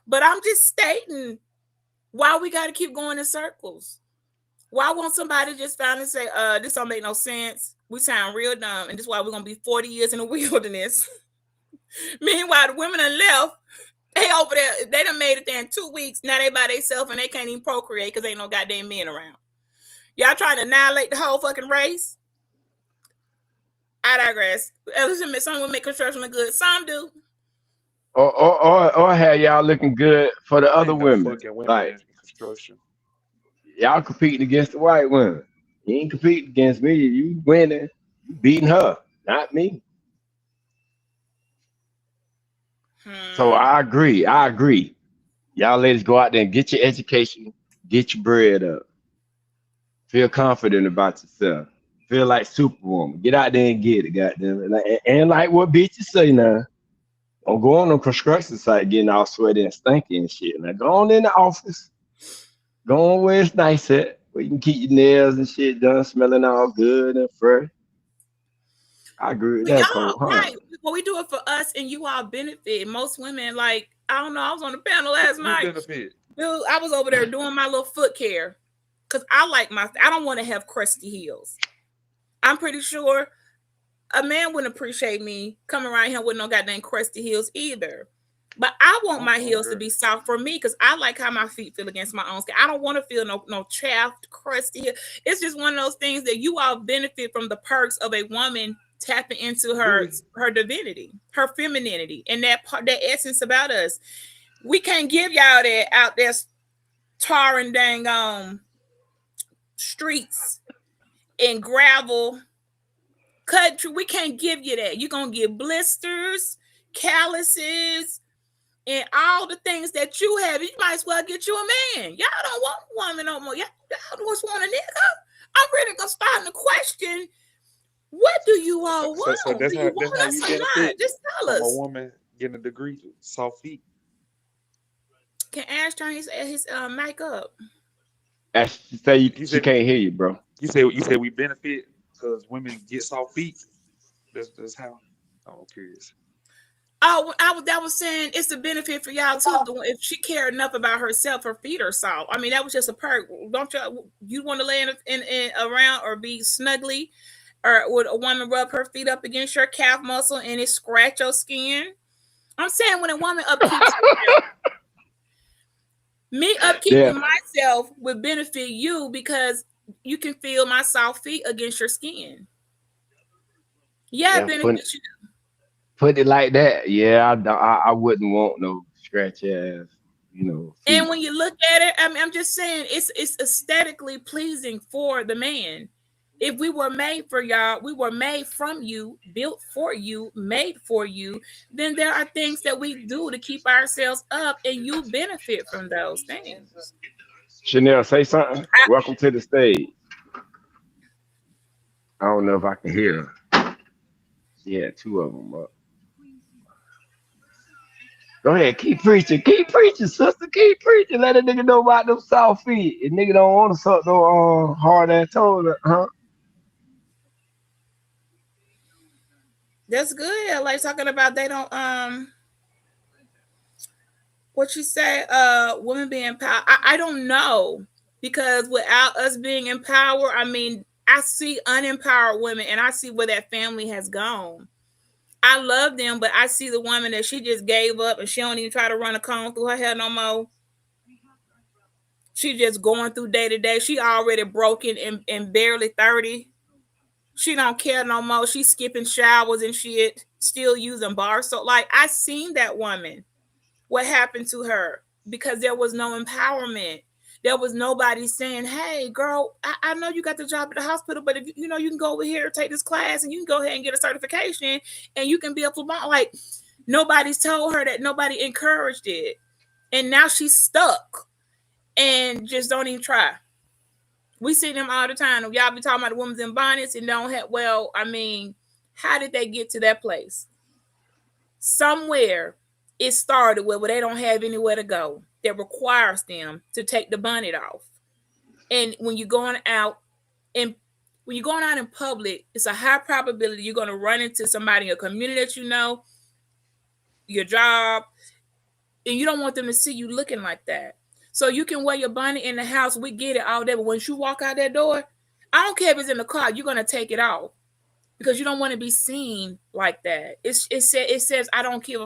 [SPEAKER 12] But I'm just stating why we got to keep going in circles. Why won't somebody just finally say, this don't make no sense? We sound real dumb, and this is why we're going to be 40 years in the wilderness. Meanwhile, the women are left. They over there. They done made it there in 2 weeks. Now they by themselves, and they can't even procreate because ain't no goddamn men around. Y'all trying to annihilate the whole fucking race? I digress. Some women make construction look good. Some do.
[SPEAKER 14] Or have y'all looking good for the other women. Like,
[SPEAKER 10] construction.
[SPEAKER 14] Y'all competing against the white women. You ain't competing against me. You winning. You beating her, not me. So I agree. Y'all ladies go out there and get your education, get your bread up. Feel confident about yourself. Feel like Superwoman. Get out there and get it, goddamn it. And like what bitches say now. Don't go on the construction site getting all sweaty and stinky and shit. Now go on in the office. Go on where it's nice at. Where you can keep your nails and shit done, smelling all good and fresh. I agree with that, Cole.
[SPEAKER 12] Right. Well, we do it for us and you all benefit. Most women, like, I don't know, I was on the panel last night.
[SPEAKER 10] Benefit.
[SPEAKER 12] Dude, I was over there doing my little foot care. Because I don't want to have crusty heels. I'm pretty sure a man wouldn't appreciate me coming around here with no goddamn crusty heels either. But I want my heels to be soft for me because I like how my feet feel against my own skin. I don't want to feel no chapped, crusty heel. It's just one of those things that you all benefit from the perks of a woman tapping into her divinity, her femininity, and that essence about us. We can't give y'all that out there tarring dang streets and gravel country. We can't give you that. You're gonna get blisters, calluses, and all the things that you have. You might as well get you a man. Y'all don't want a woman no more. Y'all just want a nigga. I'm really gonna start to question, what do you all want?
[SPEAKER 10] So that's how you benefit.
[SPEAKER 12] Just tell us.
[SPEAKER 10] A woman getting a degree, soft feet.
[SPEAKER 12] Can Ash turn his mic up?
[SPEAKER 14] Ash, she can't hear you, bro.
[SPEAKER 10] You say we benefit because women get soft feet. That's how. I'm curious.
[SPEAKER 12] Oh, that was saying it's a benefit for y'all too. If she cared enough about herself, her feet are soft. I mean, that was just a perk. Don't you want to lay in around or be snuggly, or would a woman rub her feet up against your calf muscle and it scratch your skin? I'm saying when a woman upkeeps me upkeeping myself would benefit you because you can feel my soft feet against your skin. Yeah, benefit you.
[SPEAKER 14] Put it like that. Yeah, I wouldn't want no scratch ass, feet.
[SPEAKER 12] And when you look at it, I mean, I'm just saying it's aesthetically pleasing for the man. If we were made for y'all, we were made from you, built for you, made for you, then there are things that we do to keep ourselves up, and you benefit from those things.
[SPEAKER 14] Chanel, say something. Welcome to the stage. I don't know if I can hear her. Yeah, two of them up. Go ahead, keep preaching, sister, keep preaching. Let a nigga know about them soft feet. If nigga don't want to suck no hard ass toes, huh?
[SPEAKER 12] That's good. Like talking about they don't what you say, women being empowered. I don't know, because without us being empowered, I mean, I see unempowered women and I see where that family has gone. I love them, but I see the woman that she just gave up and she don't even try to run a comb through her hair no more. She just going through day to day. She already broken and barely 30. She don't care no more. She's skipping showers and shit, still using bar soap. Like, I seen that woman. What happened to her? Because there was no empowerment. There was nobody saying, hey, girl, I know you got the job at the hospital, but if you know, you can go over here, take this class, and you can go ahead and get a certification, and you can be a phlebotomist. Like, nobody's told her that. Nobody encouraged it. And now she's stuck and just don't even try. We see them all the time. Y'all be talking about the women in bonnets and don't have, well, I mean, how did they get to that place? Somewhere it started where they don't have anywhere to go that requires them to take the bonnet off. And when you're going out in public, it's a high probability you're going to run into somebody in a community that you know, your job, and you don't want them to see you looking like that. So you can wear your bonnet in the house. We get it all day. But once you walk out that door, I don't care if it's in the car, you're going to take it off because you don't want to be seen like that. It says, I don't care.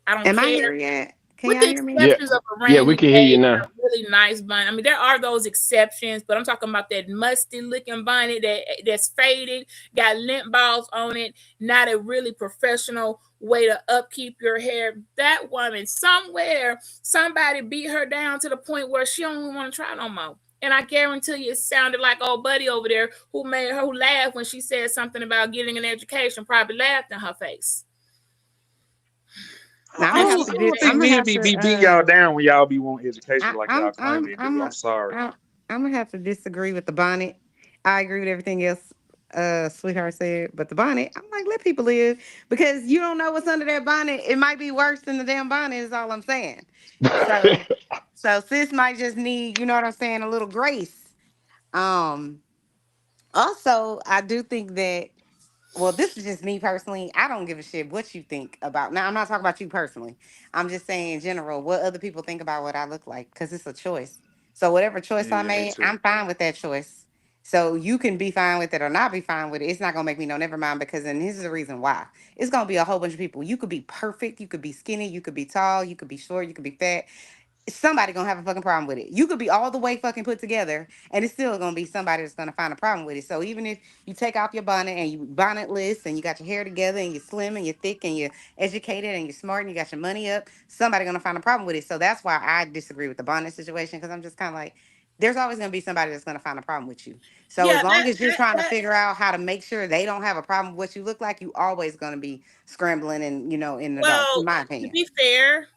[SPEAKER 12] I don't care.
[SPEAKER 15] Am I here yet? Can
[SPEAKER 12] With
[SPEAKER 15] y'all
[SPEAKER 12] the
[SPEAKER 15] hear me?
[SPEAKER 12] exceptions of a
[SPEAKER 14] Yeah, we can hear you now.
[SPEAKER 12] Really nice bonnet. I mean, there are those exceptions, but I'm talking about that musty looking bonnet that's faded, got lint balls on it, not a really professional way to upkeep your hair. That woman, somewhere, somebody beat her down to the point where she don't even want to try no more. And I guarantee you it sounded like old buddy over there who laughed when she said something about getting an education, probably laughed in her face.
[SPEAKER 15] Now,
[SPEAKER 10] I
[SPEAKER 15] I'm gonna have
[SPEAKER 10] don't,
[SPEAKER 15] to
[SPEAKER 10] I don't
[SPEAKER 15] get.
[SPEAKER 10] think
[SPEAKER 15] I'm gonna
[SPEAKER 10] men
[SPEAKER 15] have
[SPEAKER 10] be
[SPEAKER 15] to.
[SPEAKER 10] beating y'all down when y'all be wanting education
[SPEAKER 15] I,
[SPEAKER 10] like y'all claim they do.
[SPEAKER 15] I'm
[SPEAKER 10] I'm sorry.
[SPEAKER 15] I'm gonna have to disagree with the bonnet. I agree with everything else, sweetheart said, but the bonnet, I'm like, let people live because you don't know what's under that bonnet. It might be worse than the damn bonnet. Is all I'm saying. So, so sis might just need, you know what I'm saying, a little grace. Um. Also, I do think that. Well, this is just me personally. I don't give a shit what you think about. Now, I'm not talking about you personally. I'm just saying in general what other people think about what I look like because it's a choice. So whatever choice I
[SPEAKER 10] Yeah, me
[SPEAKER 15] made,
[SPEAKER 10] too.
[SPEAKER 15] I'm fine with that choice. So you can be fine with it or not be fine with it. It's not gonna make me no never mind because and here's the reason why. It's gonna be a whole bunch of people. You could be perfect, you could be skinny, you could be tall, you could be short, you could be fat. Somebody gonna have a fucking problem with it. You could be all the way fucking put together, and it's still gonna be somebody that's gonna find a problem with it. So even if you take off your bonnet and you bonnetless and you got your hair together and you're slim and you're thick and you're educated and you're smart and you got your money up, somebody gonna find a problem with it. So that's why I disagree with the bonnet situation because I'm just kind of like, there's always gonna be somebody that's gonna find a problem with you. So as
[SPEAKER 12] Yeah,
[SPEAKER 15] long as you're trying to
[SPEAKER 12] that
[SPEAKER 15] figure out how to make sure they don't have a problem with what you look like, you always gonna be scrambling and in the dark, in
[SPEAKER 12] well,
[SPEAKER 15] my
[SPEAKER 12] to
[SPEAKER 15] opinion.
[SPEAKER 12] be fair,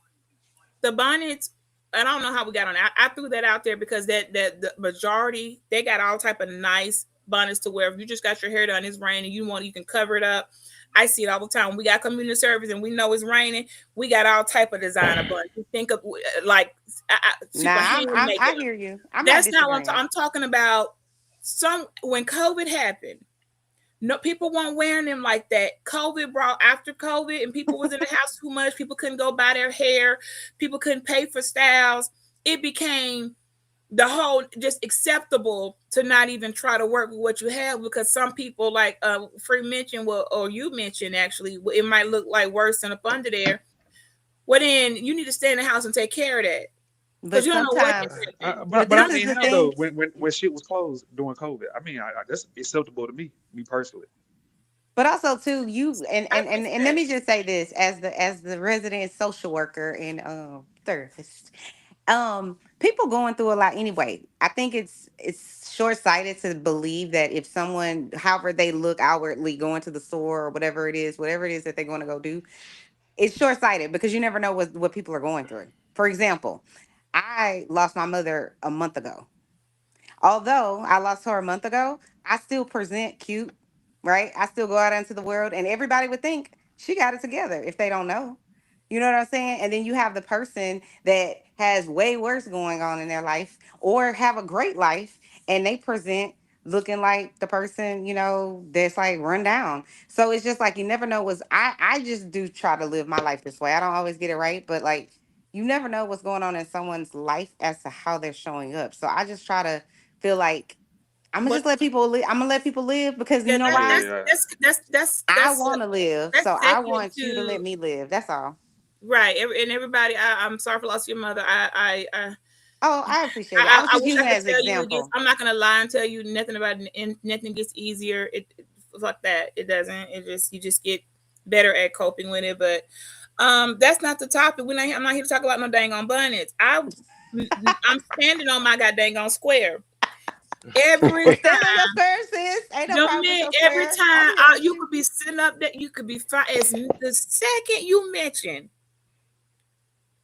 [SPEAKER 12] the bonnets. I don't know how we got on that. I threw that out there because that the majority they got all type of nice bonnets to wear. If you just got your hair done, it's raining, you can cover it up. I see it all the time. We got community service and we know it's raining. We got all type of designer bonnets. You think of like super
[SPEAKER 15] Nah,
[SPEAKER 12] hand
[SPEAKER 15] I
[SPEAKER 12] makeup.
[SPEAKER 15] hear you. I'm not
[SPEAKER 12] That's not what
[SPEAKER 15] disagreeing.
[SPEAKER 12] I'm talking about. When COVID happened. No, people weren't wearing them like that. COVID brought after COVID, and people was in the house too much. People couldn't go buy their hair. People couldn't pay for styles. It became the whole just acceptable to not even try to work with what you have because some people like Free mentioned, well, or you mentioned actually, it might look like worse than up under there. Well, then you need to stay in the house and take care of that because
[SPEAKER 15] But
[SPEAKER 12] you don't know what
[SPEAKER 15] sometimes,
[SPEAKER 12] you're missing.
[SPEAKER 15] but
[SPEAKER 10] But I
[SPEAKER 15] this is
[SPEAKER 10] mean,
[SPEAKER 15] the
[SPEAKER 10] hell though,
[SPEAKER 15] thing.
[SPEAKER 10] when shit was closed during COVID, I mean, that's acceptable to me personally.
[SPEAKER 15] But also too, you
[SPEAKER 12] I
[SPEAKER 15] and let me just say this as the resident social worker and therapist. People going through a lot anyway. I think it's short sighted to believe that if someone, however they look outwardly, going to the store or whatever it is that they're going to go do, it's short sighted because you never know what people are going through. For example, I lost my mother a month ago. Although I lost her a month ago, I still present cute, right? I still go out into the world, and everybody would think she got it together if they don't know. You know what I'm saying? And then you have the person that has way worse going on in their life or have a great life, and they present looking like the person, that's like run down. So it's just like you never know I just do try to live my life this way. I don't always get it right, but like you never know what's going on in someone's life as to how they're showing up. So I just try to feel like I'm gonna
[SPEAKER 12] What
[SPEAKER 15] just let people live. I'm gonna let people live because you
[SPEAKER 12] yeah,
[SPEAKER 15] know
[SPEAKER 12] that,
[SPEAKER 15] why?
[SPEAKER 10] Yeah,
[SPEAKER 15] I want to live,
[SPEAKER 12] that's
[SPEAKER 15] so I
[SPEAKER 12] second
[SPEAKER 15] want you to
[SPEAKER 12] to
[SPEAKER 15] let me live. That's all.
[SPEAKER 12] right. And everybody, I'm sorry for loss of your mother.
[SPEAKER 15] Oh, I appreciate it. I was
[SPEAKER 12] I
[SPEAKER 15] just
[SPEAKER 12] wish I
[SPEAKER 15] using it
[SPEAKER 12] could
[SPEAKER 15] as an
[SPEAKER 12] tell you it gets.
[SPEAKER 15] example.
[SPEAKER 12] I'm not gonna lie and tell you nothing about it, and nothing gets easier. Fuck that. It doesn't. You just get better at coping with it. But that's not the topic. I'm not here to talk about no dang on bonnets. I'm standing on my goddamn on square every
[SPEAKER 15] Well, stand on your
[SPEAKER 12] time.
[SPEAKER 15] square, sis. Ain't no
[SPEAKER 12] No
[SPEAKER 15] problem with
[SPEAKER 12] man,
[SPEAKER 15] your
[SPEAKER 12] every
[SPEAKER 15] square. I'm
[SPEAKER 12] time
[SPEAKER 15] here with
[SPEAKER 12] you
[SPEAKER 15] you.
[SPEAKER 12] could be sitting up there, you could be fine. As the second you mention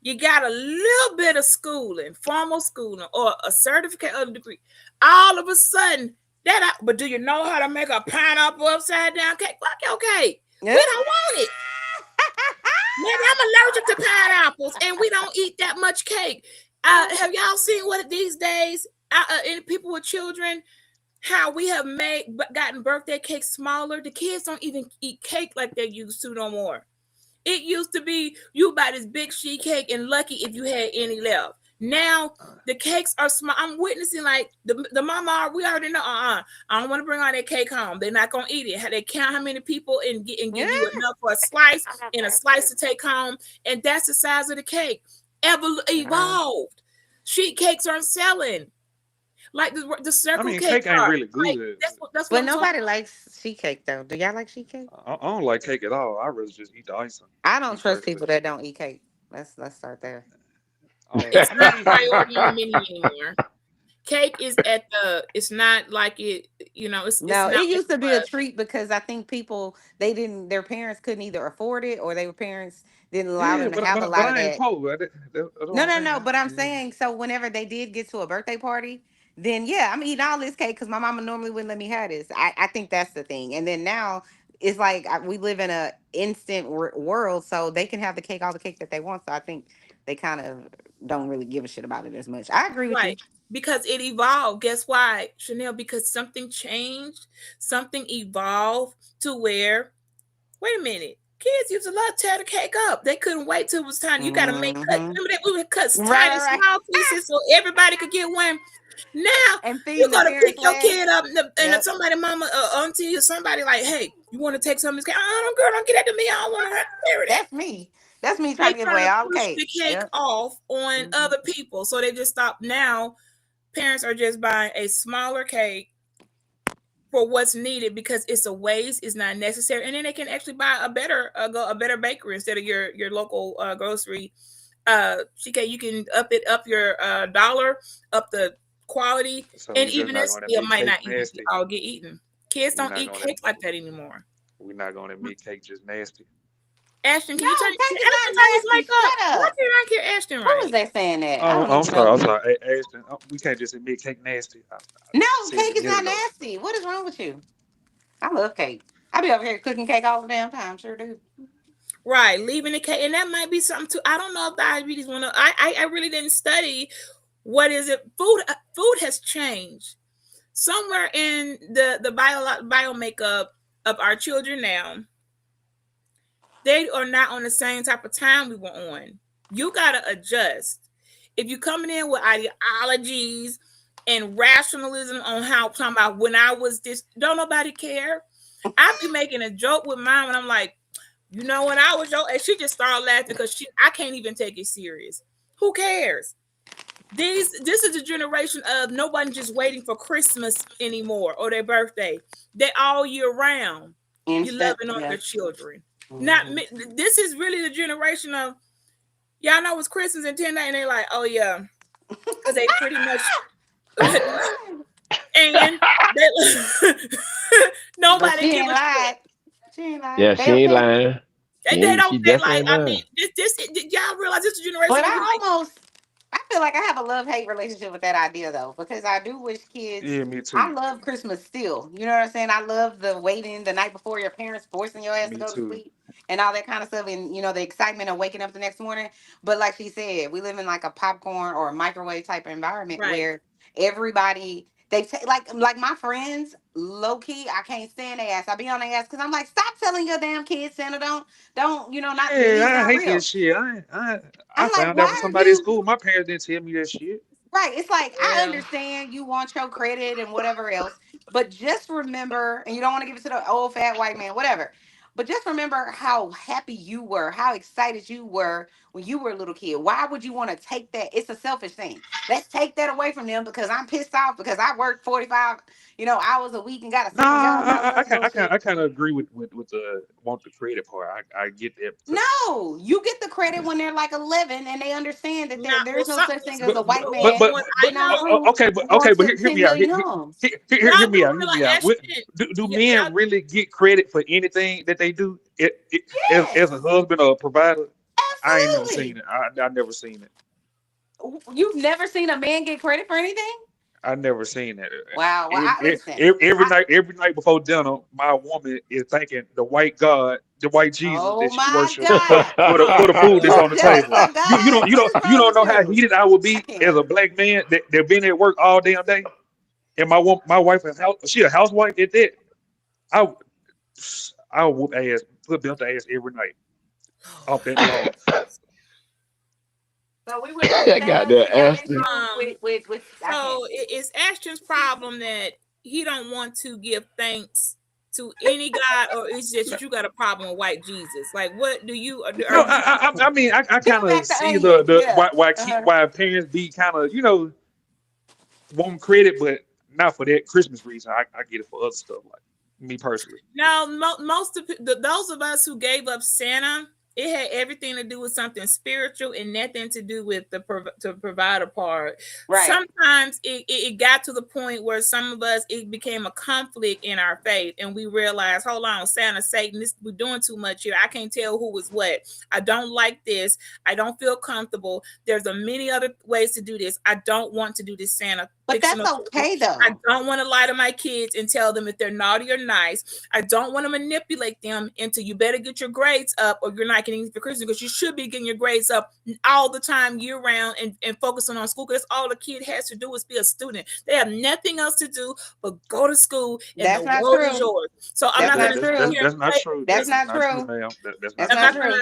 [SPEAKER 12] you got a little bit of schooling, formal schooling, or a certificate or a degree, all of a sudden, but do you know how to make a pineapple upside down cake? Fuck your cake.
[SPEAKER 15] Yeah.
[SPEAKER 12] We don't want it. Maybe I'm allergic to pineapples and we don't eat that much cake. Have y'all seen what these days, and people with children, how we have gotten birthday cakes smaller? The kids don't even eat cake like they used to no more. It used to be you buy this big sheet cake and lucky if you had any left. Now the cakes are small. I'm witnessing like the mama. We already know. I don't want to bring all that cake home. They're not gonna eat it. They count how many people and give you enough for a slice and a slice to take home, and that's the size of the cake. Evolved. Sheet cakes aren't selling like the
[SPEAKER 10] I
[SPEAKER 12] circle
[SPEAKER 10] mean,
[SPEAKER 12] cake
[SPEAKER 10] cake ain't
[SPEAKER 12] are.
[SPEAKER 10] really
[SPEAKER 12] Like
[SPEAKER 10] good.
[SPEAKER 12] that's what
[SPEAKER 15] But
[SPEAKER 12] I'm talking.
[SPEAKER 15] nobody likes sheet cake though. Do y'all like sheet cake?
[SPEAKER 10] I don't like cake at all. I rather just eat the icing.
[SPEAKER 15] I
[SPEAKER 10] Me
[SPEAKER 15] don't trust
[SPEAKER 10] personally.
[SPEAKER 15] people that don't eat cake. Let's start there.
[SPEAKER 12] It's
[SPEAKER 10] I
[SPEAKER 12] not a
[SPEAKER 10] mean,
[SPEAKER 12] priority on the menu anymore. Cake is it's not like it's
[SPEAKER 15] No,
[SPEAKER 12] not
[SPEAKER 15] it
[SPEAKER 12] like
[SPEAKER 15] used
[SPEAKER 12] it
[SPEAKER 15] to be a
[SPEAKER 12] was.
[SPEAKER 15] treat because I think people their parents couldn't either afford it or they were parents didn't allow
[SPEAKER 10] Yeah,
[SPEAKER 15] them to have a
[SPEAKER 10] but
[SPEAKER 15] lot of
[SPEAKER 10] I ain't
[SPEAKER 15] that.
[SPEAKER 10] poor. That's what
[SPEAKER 15] No,
[SPEAKER 10] I'm
[SPEAKER 15] no,
[SPEAKER 10] saying.
[SPEAKER 15] no. But I'm
[SPEAKER 10] Yeah.
[SPEAKER 15] saying, so whenever they did get to a birthday party, then yeah, I'm eating all this cake because my mama normally wouldn't let me have this. I think that's the thing. And then now it's like we live in a instant world, so they can have the cake, all the cake that they want. So I think they kind of don't really give a shit about it as much. I agree with you.
[SPEAKER 12] Right. Because it evolved. Guess why, Chanel? Because something changed, something evolved to where, wait a minute, kids used to love tear the cake up. They couldn't wait till it was time. You got to make cut.
[SPEAKER 15] Hmm.
[SPEAKER 12] Remember that we would cut
[SPEAKER 15] Right,
[SPEAKER 12] tiny,
[SPEAKER 15] right, right.
[SPEAKER 12] small pieces so everybody could get one. Now
[SPEAKER 15] And
[SPEAKER 12] you're
[SPEAKER 15] feeding the
[SPEAKER 12] gonna pick
[SPEAKER 15] parents
[SPEAKER 12] your
[SPEAKER 15] last.
[SPEAKER 12] kid up, and, and
[SPEAKER 15] Yep.
[SPEAKER 12] somebody, mama, auntie, or somebody like, hey, you want to take some of this cake? Oh, no, girl, don't get that to me. I don't want to carry that.
[SPEAKER 15] That's me. That's me trying
[SPEAKER 12] They
[SPEAKER 15] to give
[SPEAKER 12] trying
[SPEAKER 15] away
[SPEAKER 12] to
[SPEAKER 15] all the
[SPEAKER 12] push
[SPEAKER 15] cake.
[SPEAKER 12] the cake
[SPEAKER 15] Yep.
[SPEAKER 12] off on
[SPEAKER 15] Mhm.
[SPEAKER 12] other people, so they just stop. Now parents are just buying a smaller cake for what's needed because it's a waste, it's not necessary, and then they can actually buy a better bakery instead of your local grocery. You can up your dollar, up the quality,
[SPEAKER 10] So
[SPEAKER 12] and
[SPEAKER 10] we just
[SPEAKER 12] even
[SPEAKER 10] not
[SPEAKER 12] that
[SPEAKER 10] gonna
[SPEAKER 12] still
[SPEAKER 10] admit
[SPEAKER 12] might
[SPEAKER 10] cake
[SPEAKER 12] not even
[SPEAKER 10] nasty.
[SPEAKER 12] all get eaten. Kids
[SPEAKER 10] We
[SPEAKER 12] don't
[SPEAKER 10] not
[SPEAKER 12] eat
[SPEAKER 10] gonna
[SPEAKER 12] cake like that anymore.
[SPEAKER 10] we not gonna admit cake just nasty.
[SPEAKER 12] Ashton,
[SPEAKER 15] No,
[SPEAKER 12] can you turn
[SPEAKER 15] cake is
[SPEAKER 12] Ashton,
[SPEAKER 15] not
[SPEAKER 12] turn his mic
[SPEAKER 15] nasty.
[SPEAKER 12] up?
[SPEAKER 15] Shut
[SPEAKER 12] Why
[SPEAKER 15] up.
[SPEAKER 12] can't I hear Ashton
[SPEAKER 15] Who was
[SPEAKER 12] right?
[SPEAKER 15] that saying that? I
[SPEAKER 10] Oh,
[SPEAKER 15] don't even know
[SPEAKER 10] I'm
[SPEAKER 15] you.
[SPEAKER 10] sorry. Hey, Ashton, we can't just admit cake nasty. I
[SPEAKER 15] No,
[SPEAKER 10] said it
[SPEAKER 15] cake
[SPEAKER 10] a
[SPEAKER 15] is
[SPEAKER 10] minute
[SPEAKER 15] not
[SPEAKER 10] ago.
[SPEAKER 15] nasty. What is wrong with you? I love cake. I be over here cooking cake all the damn time. Sure do.
[SPEAKER 12] Right, leaving the cake, and that might be something too. I don't know if diabetes want to. I really didn't study what is it. Food has changed somewhere in the bio makeup of our children now. They are not on the same type of time we were on. You gotta adjust. If you coming in with ideologies and rationalism on how talking about when I was this, don't nobody care. I be making a joke with mom, and I'm like, you know, when I was your age, she just started laughing because I can't even take it serious. Who cares? This is a generation of no one just waiting for Christmas anymore or their birthday. They all year round. You
[SPEAKER 15] Instant.
[SPEAKER 12] loving on
[SPEAKER 15] Yeah.
[SPEAKER 12] their children. Not
[SPEAKER 15] Mhm.
[SPEAKER 12] this is really the generation of y'all know it's Christmas in 10 days, and they're like, oh yeah, because they pretty much and they,
[SPEAKER 15] But
[SPEAKER 12] nobody
[SPEAKER 15] she
[SPEAKER 12] give
[SPEAKER 15] ain't
[SPEAKER 12] a shit.
[SPEAKER 15] lied. She ain't lied.
[SPEAKER 14] Yeah,
[SPEAKER 15] They
[SPEAKER 14] she ain't
[SPEAKER 15] okay.
[SPEAKER 14] lying.
[SPEAKER 12] They don't
[SPEAKER 14] She
[SPEAKER 12] they
[SPEAKER 14] definitely
[SPEAKER 12] like.
[SPEAKER 14] ain't
[SPEAKER 12] I
[SPEAKER 14] lying.
[SPEAKER 12] mean, y'all realize this is a generation
[SPEAKER 15] But
[SPEAKER 12] where you like.
[SPEAKER 15] I feel like I have a love-hate relationship with that idea though, because I do wish kids.
[SPEAKER 10] Yeah, me
[SPEAKER 15] I
[SPEAKER 10] too.
[SPEAKER 15] love Christmas still. You know what I'm saying? I love the waiting the night before, your parents forcing your ass to
[SPEAKER 10] Me
[SPEAKER 15] go to
[SPEAKER 10] too.
[SPEAKER 15] sleep and all that kind of stuff, and the excitement of waking up the next morning. But like she said, we live in like a popcorn or a microwave type of environment
[SPEAKER 12] Right.
[SPEAKER 15] where everybody they take like my friends low key. I can't stand their ass. I be on their ass because I'm like, stop telling your damn kids Santa don't not he's
[SPEAKER 10] Yeah, I
[SPEAKER 15] not
[SPEAKER 10] hate that
[SPEAKER 15] real.
[SPEAKER 10] shit. I
[SPEAKER 15] I'm like,
[SPEAKER 10] found out from
[SPEAKER 15] why are
[SPEAKER 10] somebody at
[SPEAKER 15] you
[SPEAKER 10] school. My parents didn't tell me that shit.
[SPEAKER 15] right? It's like I
[SPEAKER 12] Yeah.
[SPEAKER 15] understand you want your credit and whatever else, but just remember, and you don't want to give it to the old fat white man, whatever. But just remember how happy you were, how excited you were when you were a little kid. Why would you want to take that? It's a selfish thing. Let's take that away from them because I'm pissed off because I worked 45, hours a week and got a
[SPEAKER 10] Nah,
[SPEAKER 15] second job and all this other
[SPEAKER 10] I
[SPEAKER 15] bullshit.
[SPEAKER 10] kind of agree with the want the credit part. I get that because,
[SPEAKER 15] No, you get the credit when they're like 11 and they understand that
[SPEAKER 12] Not
[SPEAKER 15] there
[SPEAKER 12] well,
[SPEAKER 15] is no
[SPEAKER 12] some,
[SPEAKER 15] such thing as
[SPEAKER 10] but
[SPEAKER 15] a white
[SPEAKER 10] but
[SPEAKER 15] man
[SPEAKER 10] but,
[SPEAKER 12] what I
[SPEAKER 15] getting on the
[SPEAKER 12] know.
[SPEAKER 15] roof and going
[SPEAKER 10] okay, but
[SPEAKER 15] to
[SPEAKER 10] hear
[SPEAKER 15] 10
[SPEAKER 10] me out.
[SPEAKER 15] million homes.
[SPEAKER 10] Hear
[SPEAKER 12] Y'all
[SPEAKER 10] me
[SPEAKER 12] do
[SPEAKER 10] out. Hear me
[SPEAKER 12] realize
[SPEAKER 10] out.
[SPEAKER 12] Ashton.
[SPEAKER 10] Do
[SPEAKER 12] Y'all
[SPEAKER 10] men really get credit for anything that they do? As a
[SPEAKER 15] Yes,
[SPEAKER 10] husband or a provider, I ain't never seen
[SPEAKER 15] absolutely.
[SPEAKER 10] it. I never seen it.
[SPEAKER 15] You've never seen a man get credit for anything?
[SPEAKER 10] I never seen it.
[SPEAKER 15] Wow. Well, listen.
[SPEAKER 10] Every night before dinner, my woman is thanking the white God, the white Jesus
[SPEAKER 15] Oh
[SPEAKER 10] that she
[SPEAKER 15] my
[SPEAKER 10] worships
[SPEAKER 15] God.
[SPEAKER 10] for the food that's
[SPEAKER 15] You
[SPEAKER 10] on the
[SPEAKER 15] jealous
[SPEAKER 10] table.
[SPEAKER 15] of God? What is
[SPEAKER 10] You
[SPEAKER 15] wrong
[SPEAKER 10] don't
[SPEAKER 15] with
[SPEAKER 10] know how
[SPEAKER 15] you?
[SPEAKER 10] heated I would
[SPEAKER 15] I
[SPEAKER 10] be as
[SPEAKER 15] can't.
[SPEAKER 10] a black man that been at work all damn day, and my wife she a housewife at that. I would- I would whoop ass, put belt ass every night off that alone.
[SPEAKER 15] So we went from
[SPEAKER 14] I got
[SPEAKER 15] Santa to
[SPEAKER 14] that
[SPEAKER 15] your
[SPEAKER 14] Aston.
[SPEAKER 15] issue with I can't.
[SPEAKER 12] So it's Ashton's problem that he don't want to give thanks to any God, or it's just that you got a problem with white Jesus. Like, what do you? Are
[SPEAKER 10] No,
[SPEAKER 12] you?
[SPEAKER 10] I mean I
[SPEAKER 15] Peel
[SPEAKER 10] kind of
[SPEAKER 15] back the
[SPEAKER 10] see
[SPEAKER 15] onion.
[SPEAKER 10] the
[SPEAKER 15] Yeah. Uh-huh.
[SPEAKER 10] why parents be kind of want credit, but not for that Christmas reason. I get it for other stuff like me personally.
[SPEAKER 12] Now, most of those of us who gave up Santa It had everything to do with something spiritual and nothing to do with the provider part.
[SPEAKER 15] Right.
[SPEAKER 12] Sometimes it got to the point where some of us, it became a conflict in our faith, and we realized, hold on, Santa, Satan, we're doing too much here. I can't tell who is what. I don't like this. I don't feel comfortable. There's a many other ways to do this. I don't want to do this Santa.
[SPEAKER 15] But that's okay though.
[SPEAKER 12] I don't want to lie to my kids and tell them if they're naughty or nice. I don't want to manipulate them into you better get your grades up or you're not getting for Christmas, because you should be getting your grades up all the time year round and focusing on school, because all the kid has to do is be a student. They have nothing else to do but go to school and
[SPEAKER 15] that's
[SPEAKER 12] the
[SPEAKER 15] not
[SPEAKER 12] world
[SPEAKER 15] true.
[SPEAKER 12] is yours. So I'm not going to
[SPEAKER 10] That's not true.
[SPEAKER 15] That's not true.
[SPEAKER 10] That's
[SPEAKER 15] not true.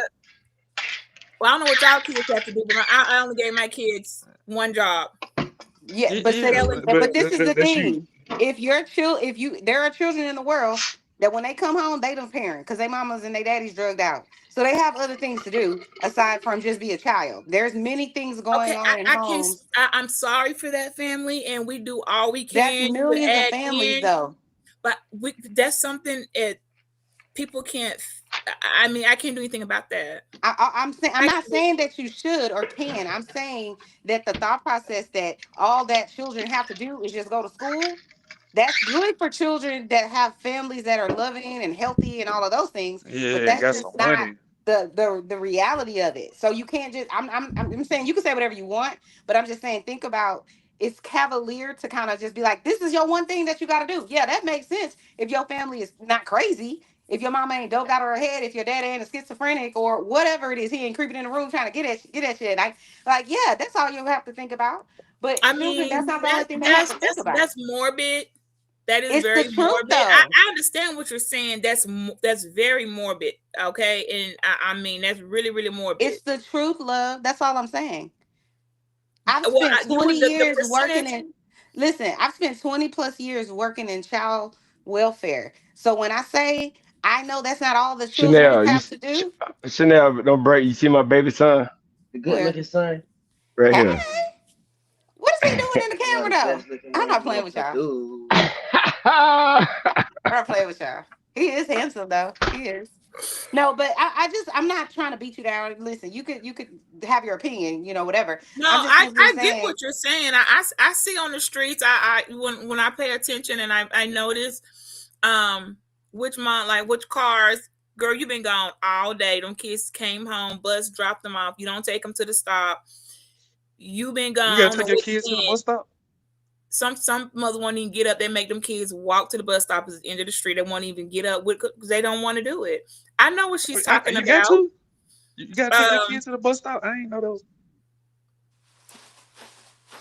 [SPEAKER 12] Well, I don't know what y'all kids have to do, but I only gave my kids one job.
[SPEAKER 15] Yeah, but this is the thing. If there are children in the world that when they come home, they don't parent because their mamas and their daddies drugged out. So they have other things to do aside from just be a child. There's many things going on in homes.
[SPEAKER 12] I'm sorry for that family, and we do all we can.
[SPEAKER 15] That's millions of families, though.
[SPEAKER 12] But that's something people can't. I mean, I can't do anything about that.
[SPEAKER 15] I'm not saying that you should or can. I'm saying that the thought process that all that children have to do is just go to school. That's good for children that have families that are loving and healthy and all of those things.
[SPEAKER 10] Yeah,
[SPEAKER 15] but that's
[SPEAKER 10] got
[SPEAKER 15] just
[SPEAKER 10] some
[SPEAKER 15] not
[SPEAKER 10] money.
[SPEAKER 15] the reality of it. So you can't just. I'm saying you can say whatever you want, but I'm just saying think about. It's cavalier to kind of just be like, this is your one thing that you got to do. Yeah, that makes sense if your family is not crazy. If your mama ain't doped out of her head, if your dad ain't a schizophrenic or whatever it is, he ain't creeping in the room trying to get at shit. Like, yeah, that's all you have to think about. But
[SPEAKER 12] I
[SPEAKER 15] children,
[SPEAKER 12] mean,
[SPEAKER 15] that's not the only thing they have to think about.
[SPEAKER 12] That's morbid. That is
[SPEAKER 15] It's
[SPEAKER 12] very
[SPEAKER 15] the truth,
[SPEAKER 12] morbid.
[SPEAKER 15] though.
[SPEAKER 12] I understand what you're saying. That's very morbid. Okay, and I mean that's really, really morbid.
[SPEAKER 15] It's the truth, love. That's all I'm saying. I've spent 20 years working in. Listen, I've spent 20 plus years working in child welfare. So when I say I know that's not all the children have to do.
[SPEAKER 14] Chanel, don't break. You see my baby son, the good looking son, right here.
[SPEAKER 15] What is he doing in the camera though? I'm not playing with y'all. I'm not playing with y'all. He is handsome though. He is. No, but I'm not trying to beat you down. Listen, you could have your opinion, whatever.
[SPEAKER 12] No, I get what you're saying. I see on the streets. When I pay attention and I notice, which cars. Girl, you've been gone all day. Them kids came home, bus dropped them off. You don't take them to the stop. You've been gone.
[SPEAKER 10] You gotta take your kids to the bus stop.
[SPEAKER 12] Some mother won't even get up. They make them kids walk to the bus stop at the end of the street. They won't even get up because they don't want to do it. I know what she's talking about.
[SPEAKER 10] You got to take your kids to the bus stop. I ain't know those.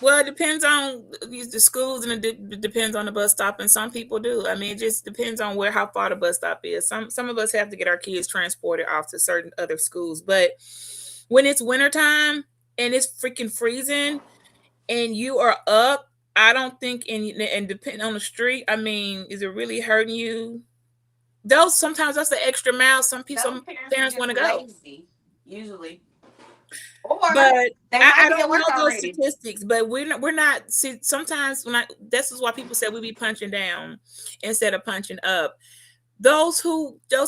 [SPEAKER 12] Well, it depends on the schools and it depends on the bus stop. And some people do. I mean, it just depends on how far the bus stop is. Some of us have to get our kids transported off to certain other schools. But when it's wintertime and it's freaking freezing and you are up, I don't think, and depending on the street, I mean, is it really hurting you? Sometimes that's the extra mile some parents want to go.
[SPEAKER 15] Lazy, usually.
[SPEAKER 12] But I don't know those statistics, but we're not. See, sometimes this is why people say we be punching down instead of punching up. Those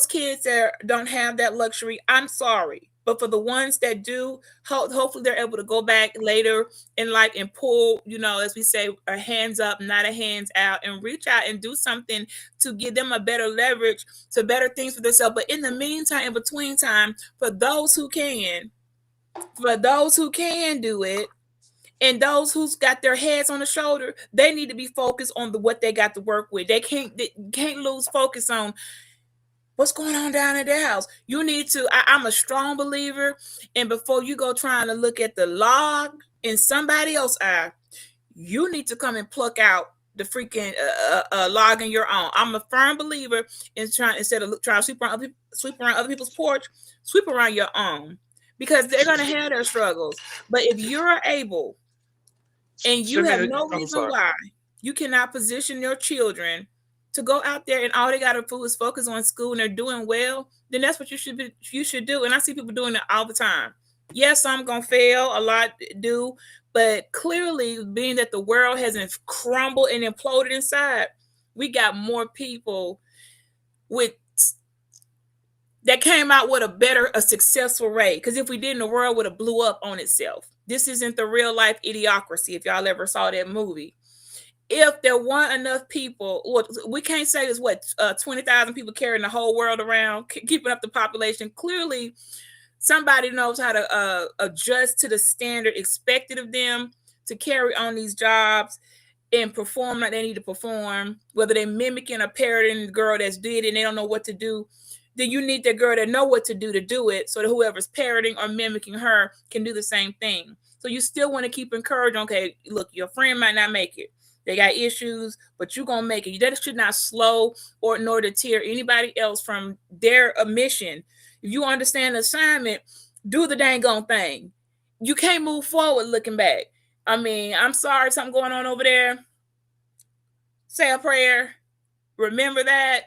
[SPEAKER 12] kids that don't have that luxury, I'm sorry. But for the ones that do, hopefully they're able to go back later in life and pull, as we say, a hands up, not a hands out, and reach out and do something to give them a better leverage to better things for themselves. But in the meantime, in between time, for those who can do it, and those who's got their heads on the shoulder, they need to be focused on what they got to work with. They can't lose focus on what's going on down at their house. You need to, I'm a strong believer, and before you go trying to look at the log in somebody else's eye, you need to come and pluck out the freaking log in your own. I'm a firm believer in instead of trying to sweep around other people's porch, sweep around your own, because they're going to have their struggles. But if you're able, and you have no reason why you cannot position your children to go out there and all they got to do is focus on school and they're doing well, then that's what you should do. And I see people doing it all the time. Yes, some gonna fail, a lot do, but clearly, being that the world hasn't crumbled and imploded inside, we got more people with that came out with a successful raid. Because if we didn't, the world would have blew up on itself. This isn't the real life Idiocracy, if y'all ever saw that movie. If there weren't enough people, we can't say there's 20,000 people carrying the whole world around, keeping up the population. Clearly, somebody knows how to adjust to the standard expected of them to carry on these jobs and perform like they need to perform, whether they're mimicking or parodying the girl that's did it and they don't know what to do. Then you need that girl that know what to do it, so that whoever's parodying or mimicking her can do the same thing. So you still want to keep encouraging, okay, look, your friend might not make it. They got issues, but you're going to make it. That should not slow or nor deter anybody else from their mission. If you understand the assignment, do the dang on thing. You can't move forward looking back. I mean, I'm sorry, something going on over there. Say a prayer. Remember that.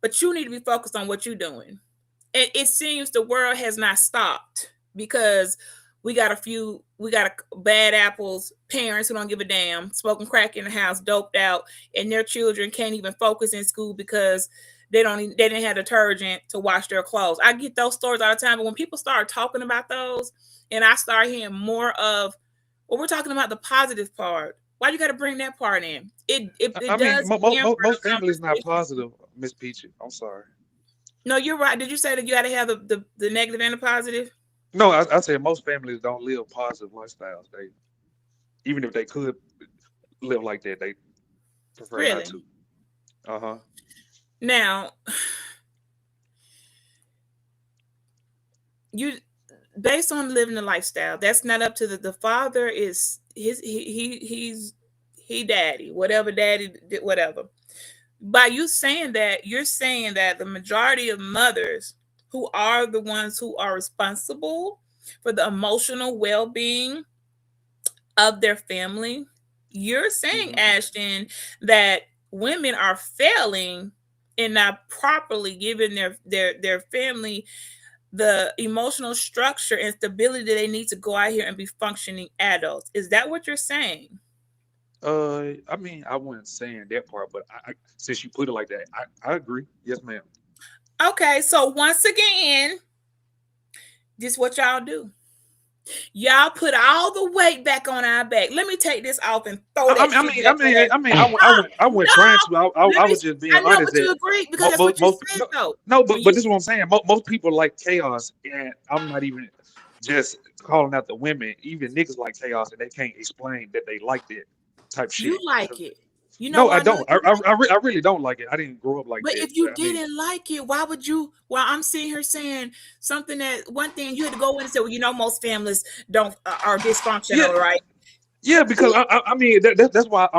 [SPEAKER 12] But you need to be focused on what you're doing. And it seems the world has not stopped because we got bad apples, parents who don't give a damn, smoking crack in the house, doped out, and their children can't even focus in school because they didn't have detergent to wash their clothes. I get those stories all the time, but when people start talking about those, and I start hearing more of, well, we're talking about the positive part. Why you got to bring that part in?
[SPEAKER 10] Most families not positive, Miss Peachy. I'm sorry.
[SPEAKER 12] No, you're right. Did you say that you got to have the negative and the positive?
[SPEAKER 10] No, I said most families don't live positive lifestyles. They, even if they could live like that, they prefer not to.
[SPEAKER 12] Now, you based on living the lifestyle, that's not up to the father. Is he's daddy, whatever daddy did, whatever. By you saying that, you're saying that the majority of mothers who are the ones who are responsible for the emotional well-being of their family, you're saying, Ashton, that women are failing in not properly giving their family the emotional structure and stability that they need to go out here and be functioning adults. Is that what you're saying?
[SPEAKER 10] I mean, I wasn't saying that part, but I since you put it like that, I agree. Yes, ma'am.
[SPEAKER 12] Okay, so once again, this is what y'all do. Y'all put all the weight back on our back. Let me take this off and throw that.
[SPEAKER 10] I wasn't trying to. I was just being honest.
[SPEAKER 12] But you agree because that's what you said, though.
[SPEAKER 10] No, but this is what I'm saying. Most people like chaos, and I'm not even just calling out the women. Even niggas like chaos, and they can't explain that they like that type shit.
[SPEAKER 12] You like it. You know,
[SPEAKER 10] no, I don't. I really don't like it. I didn't grow up like that.
[SPEAKER 12] But if you didn't like it, why would you? Well, I'm sitting here saying something that one thing you had to go in and say, well, you know, most families are dysfunctional, right?
[SPEAKER 10] Yeah, because I mean that's why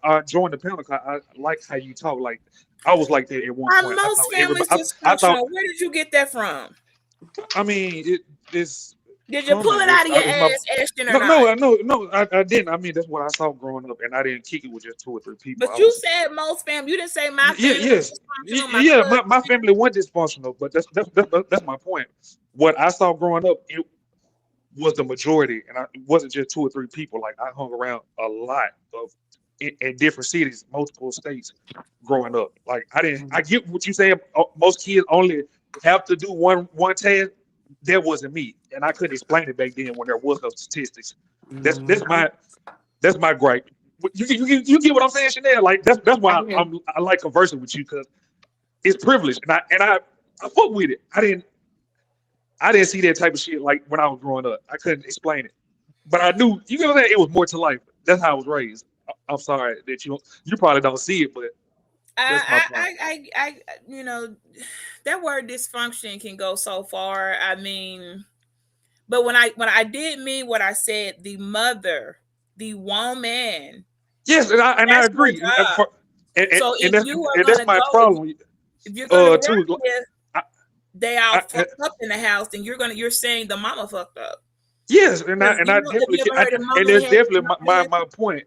[SPEAKER 10] I joined the panel. I like how you talk. Like I was like that at one point.
[SPEAKER 12] Are most families dysfunctional? Where did you get that from?
[SPEAKER 10] I mean, it's.
[SPEAKER 12] Did you pull it out of your ass, Ashton, or not?
[SPEAKER 10] No, I didn't. I mean, that's what I saw growing up, and I didn't kick it with just 2 or 3 people.
[SPEAKER 12] But you said most family. You didn't say my family.
[SPEAKER 10] My family wasn't dysfunctional, but that's my point. What I saw growing up, it was the majority, and it wasn't just 2 or 3 people. Like I hung around a lot of in different cities, multiple states, growing up. Like I didn't. I get what you saying. Most kids only have to do one task. That wasn't me, and I couldn't explain it back then when there was no statistics. That's my gripe. You get what I'm saying, Chanel? Like that's why I like conversing with you, because it's privilege, and I fuck with it. I didn't see that type of shit like when I was growing up. I couldn't explain it, but I knew, you know what I'm saying, it was more to life. That's how I was raised. I'm sorry that you probably don't see it, but
[SPEAKER 12] I you know, that word dysfunction can go so far. I mean, but when I did mean what I said, the mother, the woman.
[SPEAKER 10] Yes, and I agree. So if that's my problem.
[SPEAKER 12] If you're going to work with, they all fucked up in the house, and you're saying the mama fucked up.
[SPEAKER 10] Yes, and that's definitely my point.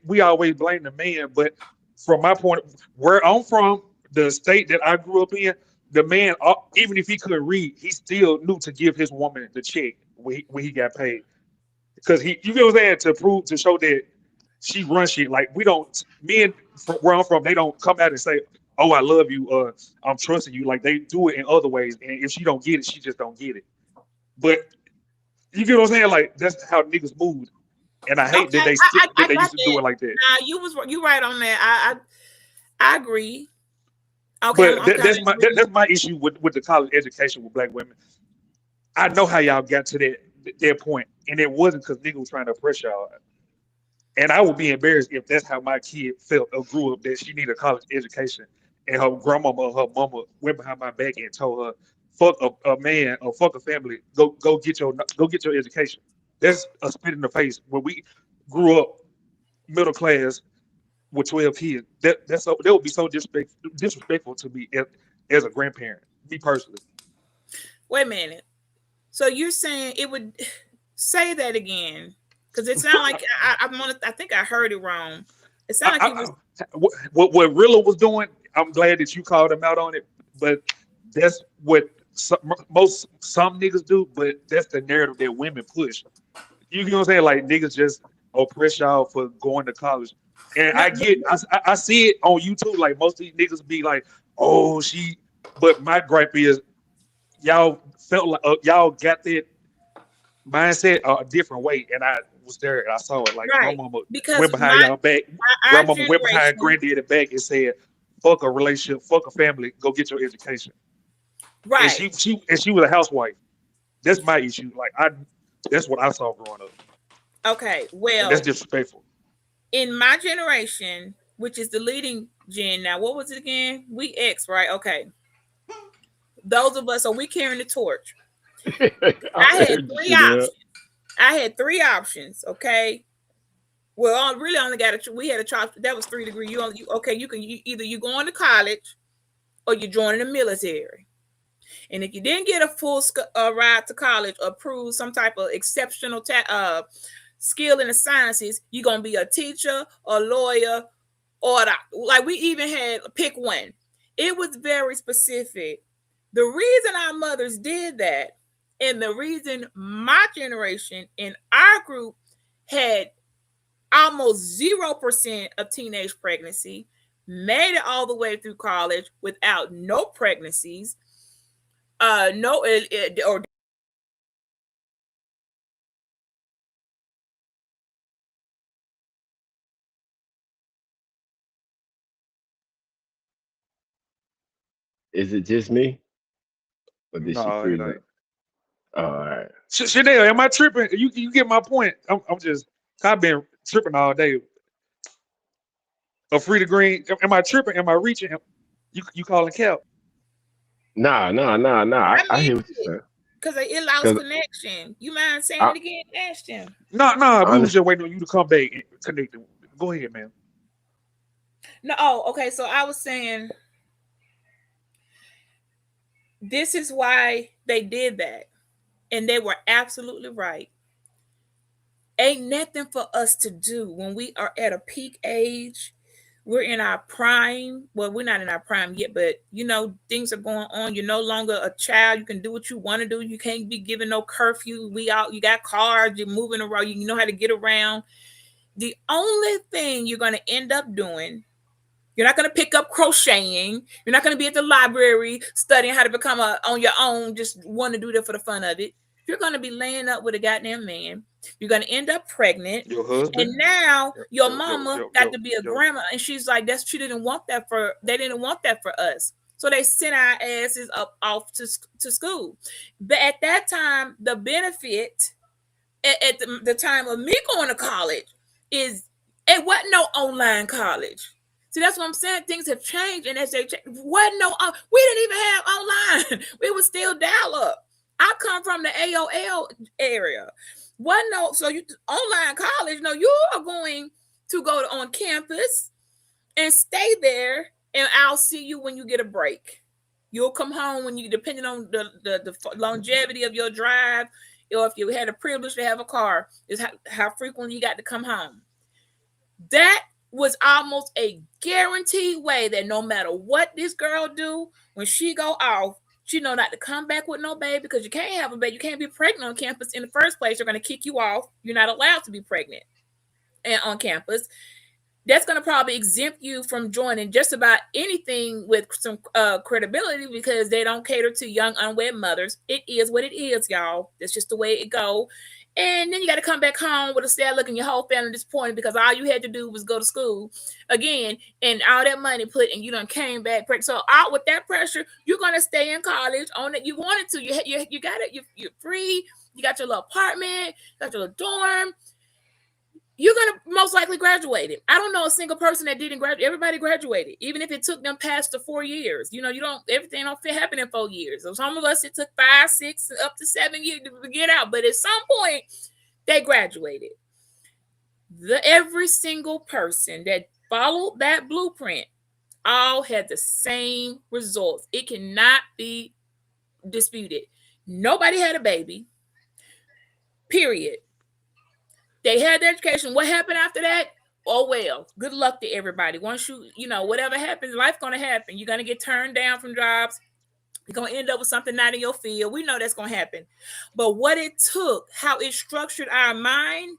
[SPEAKER 10] We always blame the man, but from my point, where I'm from, the state that I grew up in, the man, even if he couldn't read, he still knew to give his woman the check when he got paid. Because you know what I'm saying, to show that she runs shit. Like we don't, men from where I'm from, they don't come out and say, oh, I love you, I'm trusting you. Like they do it in other ways, and if she don't get it, she just don't get it. But you get what I'm saying? Like that's how niggas move, and I hate that
[SPEAKER 12] Okay,
[SPEAKER 10] that
[SPEAKER 12] I
[SPEAKER 10] they
[SPEAKER 12] got
[SPEAKER 10] used to do
[SPEAKER 12] that.
[SPEAKER 10] it like that.
[SPEAKER 12] Nah, you right on that. I agree. Okay,
[SPEAKER 10] But
[SPEAKER 12] I'm kind of
[SPEAKER 10] that's
[SPEAKER 12] agree.
[SPEAKER 10] my issue with the college education with black women. I know how y'all got to that point, and it wasn't because niggas was trying to oppress y'all. And I would be embarrassed if that's how my kid felt or grew up, that she needed a college education, and her grandmama or her mama went behind my back and told her, "Fuck a man or fuck a family. Go get your education." That's a spit in the face. When we grew up middle class with 12 kids, that would be so disrespectful to me as a grandparent. Me personally.
[SPEAKER 12] Wait a minute. So you're saying it would say that again? Because it sounded like I think I heard it wrong. It sounded like it was
[SPEAKER 10] What Rilla was doing, I'm glad that you called him out on it. But that's what some niggas do. But that's the narrative that women push. You know what I'm saying? Like niggas just oppress y'all for going to college. And
[SPEAKER 12] no,
[SPEAKER 10] I see it on YouTube. Like most of these niggas be like, oh she. But my gripe is y'all felt like y'all got that mindset a different way, and I was there and I saw it. Like
[SPEAKER 12] right.
[SPEAKER 10] grandmama
[SPEAKER 12] Because
[SPEAKER 10] went behind y'all back,
[SPEAKER 12] our
[SPEAKER 10] grandmama went behind
[SPEAKER 12] generation,
[SPEAKER 10] granddaddy back and said, "Fuck a relationship, fuck a family, go get your education." And
[SPEAKER 12] right?
[SPEAKER 10] she was a housewife. That's my issue. That's what I saw growing up,
[SPEAKER 12] Okay,
[SPEAKER 10] and that's
[SPEAKER 12] well,
[SPEAKER 10] disrespectful.
[SPEAKER 12] in my generation, which is the leading gen now, what was it again? We X, right? Okay, those of us, so we carrying the torch.
[SPEAKER 14] I
[SPEAKER 12] I had
[SPEAKER 14] heard you
[SPEAKER 12] three
[SPEAKER 14] shit up.
[SPEAKER 12] options. I had three options. Okay. Well, I really only got we had a choice. That was 3 degree. Okay. Either you going to college or you joining the military. And if you didn't get a full ride to college or prove some type of exceptional skill in the sciences, you're gonna be a teacher, a lawyer, or like we even had pick one. It was very specific. The reason our mothers did that, and the reason my generation in our group had almost 0% of teenage pregnancy, made it all the way through college without no pregnancies, no, or
[SPEAKER 14] Is it just me? Or did she
[SPEAKER 10] No, it
[SPEAKER 14] freeze up?
[SPEAKER 10] ain't.
[SPEAKER 14] All right.
[SPEAKER 10] Chanel, am I tripping? You get my point. I'm just I've been tripping all day. A free to green. Am I tripping? Am I reaching? You calling cap?
[SPEAKER 14] Nah.
[SPEAKER 12] I
[SPEAKER 14] I
[SPEAKER 12] mean
[SPEAKER 14] hear what you're saying.
[SPEAKER 12] because it lost
[SPEAKER 14] Cause
[SPEAKER 12] connection. You mind saying
[SPEAKER 14] I
[SPEAKER 12] it again, Ashton?
[SPEAKER 10] No. We was
[SPEAKER 14] honest,
[SPEAKER 10] just waiting on you to come back and connect. Go ahead, man.
[SPEAKER 12] No, oh, okay. So I was saying this is why they did that. And they were absolutely right. Ain't nothing for us to do when we are at a peak age. We're in our prime. Well, we're not in our prime yet, but things are going on. You're no longer a child. You can do what you want to do. You can't be given no curfew. You got cars, you're moving around, you know how to get around. The only thing you're going to end up doing, you're not going to pick up crocheting. You're not going to be at the library studying how to become on your own, just want to do that for the fun of it. You're going to be laying up with a goddamn man. You're going to end up pregnant.
[SPEAKER 10] Your
[SPEAKER 12] And
[SPEAKER 10] husband?
[SPEAKER 12] now your
[SPEAKER 10] Yo, yo,
[SPEAKER 12] mama
[SPEAKER 10] yo,
[SPEAKER 12] got
[SPEAKER 10] yo,
[SPEAKER 12] to be a
[SPEAKER 10] yo.
[SPEAKER 12] grandma. And she's like, they didn't want that for us. So they sent our asses up off to school. But at that time, the benefit at the time of me going to college is it wasn't no online college. See, that's what I'm saying. Things have changed, and as they change, wasn't no. We didn't even have online. We was still dial up. I come from the AOL area. Wasn't no. So you online college? No, you are going to go on campus and stay there, and I'll see you when you get a break. You'll come home when you, depending on the longevity of your drive, or if you had a privilege to have a car, is how frequently you got to come home. That was almost a guaranteed way that no matter what this girl do, when she go off, she know not to come back with no baby, because you can't have a baby. You can't be pregnant on campus in the first place. They're going to kick you off. You're not allowed to be pregnant and on campus. that's going to probably exempt you from joining just about anything with some credibility, because they don't cater to young unwed mothers. It is what it is, y'all. That's just the way it go. And then you got to come back home with a sad look, and your whole family disappointed because all you had to do was go to school again, and all that money put, and you done came back. So out with that pressure, you're going to stay in college on it. You wanted to. You got it. You're free. You got your little apartment. You got your little dorm. You're going to most likely graduate it. I don't know a single person that didn't graduate. Everybody graduated, even if it took them past the 4 years. You don't, everything don't fit happen in 4 years. So some of us, it took 5, 6, up to 7 years to get out. But at some point, they graduated. Every single person that followed that blueprint all had the same results. It cannot be disputed. Nobody had a baby, period. They had their education. What happened after that? Oh, well, good luck to everybody. Once whatever happens, life's going to happen. You're going to get turned down from jobs. You're going to end up with something not in your field. We know that's going to happen. But what it took, how it structured our mind,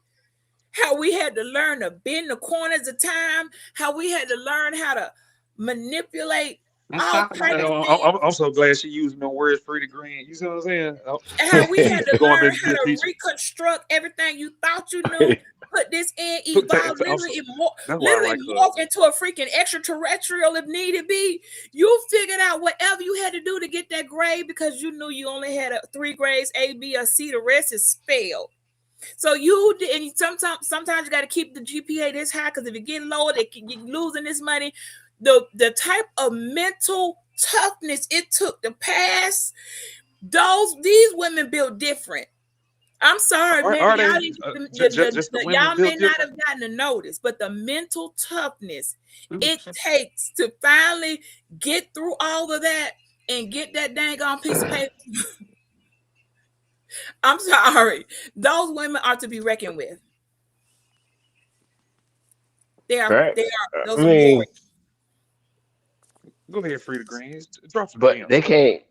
[SPEAKER 12] how we had to learn to bend the corners of time, how we had to learn how to manipulate all types of things.
[SPEAKER 10] I'm so glad she used no words free to green. You see what I'm saying?
[SPEAKER 12] How we had to learn how to reconstruct everything you thought you knew, put this in, evolve, literally morph into a freaking extraterrestrial if needed be. You figured out whatever you had to do to get that grade because you knew you only had 3 grades, A, B, or C. The rest is spelled. So you did, and sometimes you got to keep the GPA this high, because if it get lower, you're losing this money. The type of mental toughness it took to pass these women built different. I'm sorry, y'all may not have gotten a notice, but the mental toughness it takes to finally get through all of that and get that dang on piece of paper. I'm sorry. Those women are to be reckoned with. They are. Those are warriors.
[SPEAKER 10] Go ahead, free the greens. Drop some
[SPEAKER 14] but they can't.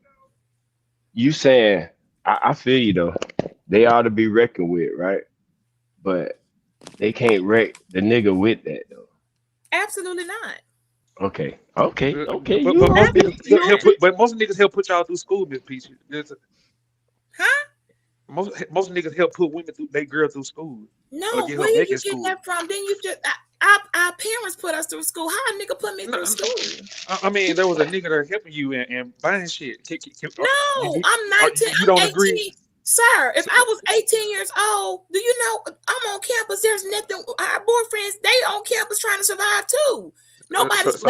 [SPEAKER 14] You saying I feel you though. They ought to be reckoned with, right? But they can't wreck the nigga with that though.
[SPEAKER 12] Absolutely not.
[SPEAKER 14] Okay.
[SPEAKER 10] But most niggas help put y'all through school, Miss Peach.
[SPEAKER 12] Huh?
[SPEAKER 10] Most niggas help put women through their girl through school.
[SPEAKER 12] No, where you get that from? Then you just our parents put us through school. How a nigga put me through school?
[SPEAKER 10] I mean, there was a nigga there helping you and buying shit.
[SPEAKER 12] No, I'm 19.
[SPEAKER 10] You don't
[SPEAKER 12] 18.
[SPEAKER 10] agree?
[SPEAKER 12] Sir, if I was 18 years old, do you know I'm on campus? There's nothing. Our boyfriends, they on campus trying to survive too. Nobody's
[SPEAKER 10] so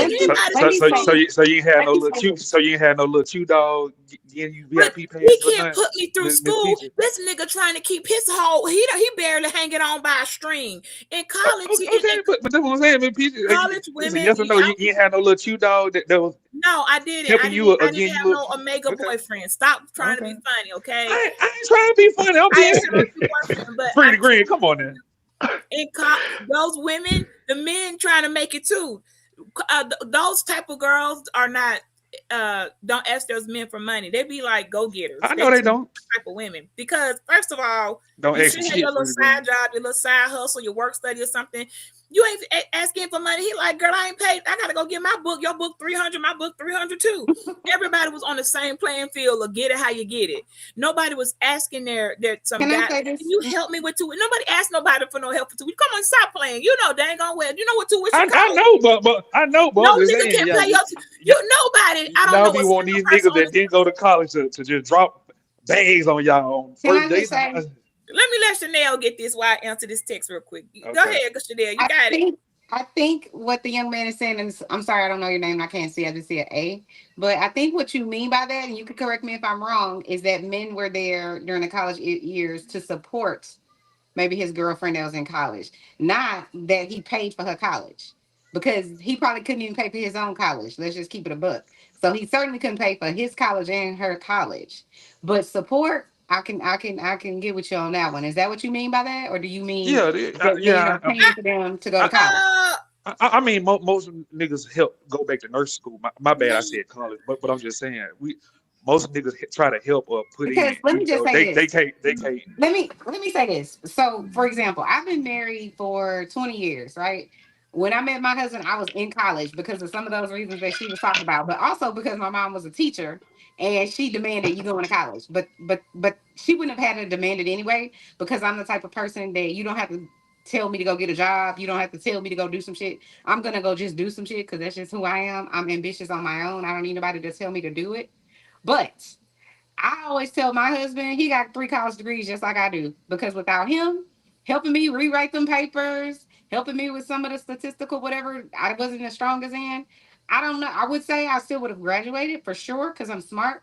[SPEAKER 10] you ain't had no little chew dog getting you VIP pass.
[SPEAKER 12] He can't put me through school. This nigga trying to keep his whole he barely hanging on by a string. In college,
[SPEAKER 10] but that's what I'm saying, man.
[SPEAKER 12] College women.
[SPEAKER 10] Yes or no? You ain't had no little chew dog that was.
[SPEAKER 12] No, I didn't. I didn't have no Omega boyfriend. Stop trying to be funny, okay?
[SPEAKER 10] I ain't trying to be funny. I'm being free to green. Come on now.
[SPEAKER 12] In those women, the men trying to make it too. Those type of girls are not don't ask those men for money. They be like go-getters.
[SPEAKER 10] I know they don't.
[SPEAKER 12] Type of women, because first of all,
[SPEAKER 10] don't
[SPEAKER 12] you
[SPEAKER 10] ask
[SPEAKER 12] should have your little side job, your little side hustle, your work study or something. You ain't asking for money. He like, girl, I ain't paid. I gotta go get my book. Your book 300, my book 300 too. Everybody was on the same playing field of get it how you get it. Nobody was asking their some guy. Can you help me with tuition? Nobody asked nobody for no help for tuition. Come on, stop playing. You know dang on well. You know what tuition costs.
[SPEAKER 10] I know, but
[SPEAKER 12] no nigga can pay your nobody. I don't know.
[SPEAKER 10] Y'all be want these niggas that didn't go to college to just drop bags on y'all on first days.
[SPEAKER 12] Let me let Chanel get this while I answer this text real quick. Okay. Go ahead, Chanel. You got it.
[SPEAKER 15] I think what the young man is saying, and I'm sorry, I don't know your name. I can't see. I just see an A. But I think what you mean by that, and you can correct me if I'm wrong, is that men were there during the college years to support maybe his girlfriend that was in college. Not that he paid for her college. Because he probably couldn't even pay for his own college. Let's just keep it a buck. So he certainly couldn't pay for his college and her college. But support, I can get with you on that one. Is that what you mean by that, or do you mean paying for them to go to college?
[SPEAKER 10] I mean, most niggas help go back to nursing school. My bad, I said college, but I'm just saying most niggas try to help or put in.
[SPEAKER 15] Let me just say
[SPEAKER 10] this. They can't.
[SPEAKER 15] Let me say this. So, for example, I've been married for 20 years, right? When I met my husband, I was in college because of some of those reasons that she was talking about, but also because my mom was a teacher and she demanded you going to college. But she wouldn't have had to demand it anyway because I'm the type of person that you don't have to tell me to go get a job. You don't have to tell me to go do some shit. I'm gonna go just do some shit because that's just who I am. I'm ambitious on my own. I don't need nobody to tell me to do it. But I always tell my husband he got 3 college degrees just like I do because without him helping me rewrite them papers, helping me with some of the statistical whatever I wasn't as strong as in, I don't know. I would say I still would have graduated for sure because I'm smart,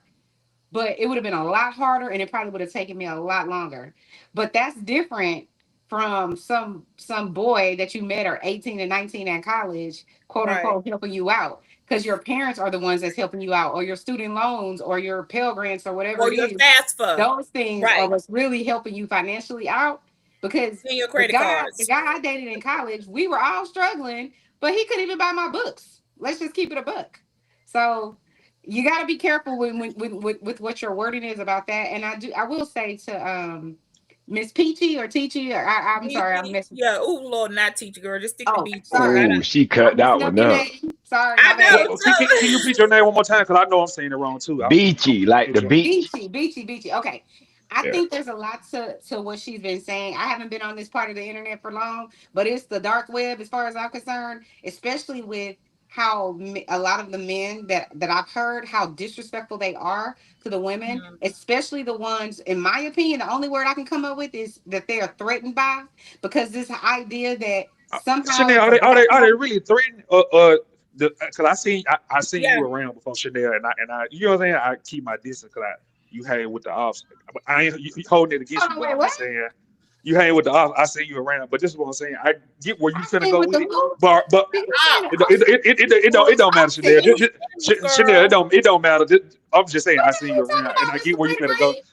[SPEAKER 15] but it would have been a lot harder and it probably would have taken me a lot longer. But that's different from some boy that you met or 18 and 19 at college, quote
[SPEAKER 12] Right.
[SPEAKER 15] unquote, helping you out. Because your parents are the ones that's helping you out, or your student loans, or your Pell Grants, or whatever
[SPEAKER 12] Or
[SPEAKER 15] it
[SPEAKER 12] your
[SPEAKER 15] is.
[SPEAKER 12] FAFSA.
[SPEAKER 15] Those things are
[SPEAKER 12] Right.
[SPEAKER 15] what's really helping you financially out. Because
[SPEAKER 12] And your
[SPEAKER 15] the
[SPEAKER 12] credit
[SPEAKER 15] guy, the
[SPEAKER 12] cards.
[SPEAKER 15] guy I dated in college, we were all struggling, but he couldn't even buy my books. Let's just keep it a buck. So you got to be careful with what your wording is about that. And I will say to Miss Peachy or Teachy, or I'm sorry, I'm messing.
[SPEAKER 12] Yeah. Oh Lord, not teacher girl. Just stick to
[SPEAKER 15] Oh,
[SPEAKER 12] BT.
[SPEAKER 15] sorry,
[SPEAKER 14] Oh, she
[SPEAKER 15] I'm
[SPEAKER 14] cut that
[SPEAKER 15] messing up
[SPEAKER 14] one
[SPEAKER 15] your
[SPEAKER 14] up.
[SPEAKER 15] name. Sorry,
[SPEAKER 12] I
[SPEAKER 15] my bad.
[SPEAKER 12] know.
[SPEAKER 10] Can you repeat your name one more time? Because I know I'm saying it wrong too.
[SPEAKER 14] Beachy, like the beach.
[SPEAKER 15] Beachy. Okay. I
[SPEAKER 10] Yeah.
[SPEAKER 15] think there's a lot to what she's been saying. I haven't been on this part of the internet for long, but it's the dark web as far as I'm concerned, especially with how a lot of the men that I've heard how disrespectful they are to the women, especially the ones, in my opinion, the only word I can come up with is that they are threatened by, because this idea that somehow
[SPEAKER 10] Chanel,
[SPEAKER 15] if a black
[SPEAKER 10] are they
[SPEAKER 15] woman,
[SPEAKER 10] really threatening? Because I seen
[SPEAKER 12] Yeah.
[SPEAKER 10] you around before, Chanel, and I you know what I'm saying. I keep my distance because you hang with the ops. I ain't you holding it against you,
[SPEAKER 15] oh
[SPEAKER 10] but
[SPEAKER 15] wait,
[SPEAKER 10] I'm
[SPEAKER 15] what?
[SPEAKER 10] just saying you hang with the ops. I see you around, but this is what I'm saying. I get where you
[SPEAKER 15] I
[SPEAKER 10] finna
[SPEAKER 15] hang
[SPEAKER 10] go
[SPEAKER 15] with
[SPEAKER 10] with
[SPEAKER 15] the
[SPEAKER 10] it,
[SPEAKER 15] who?
[SPEAKER 10] but
[SPEAKER 15] You saying the
[SPEAKER 10] it don't matter, Chanel.
[SPEAKER 12] It was animals,
[SPEAKER 10] Chanel,
[SPEAKER 12] girl.
[SPEAKER 10] it don't matter. I'm just saying
[SPEAKER 15] what
[SPEAKER 10] I
[SPEAKER 15] are
[SPEAKER 10] see
[SPEAKER 15] you
[SPEAKER 10] you
[SPEAKER 15] talking
[SPEAKER 10] around, and I
[SPEAKER 15] about,
[SPEAKER 10] get
[SPEAKER 15] Mr.
[SPEAKER 10] where you
[SPEAKER 15] Pretty
[SPEAKER 10] finna go.
[SPEAKER 15] Green?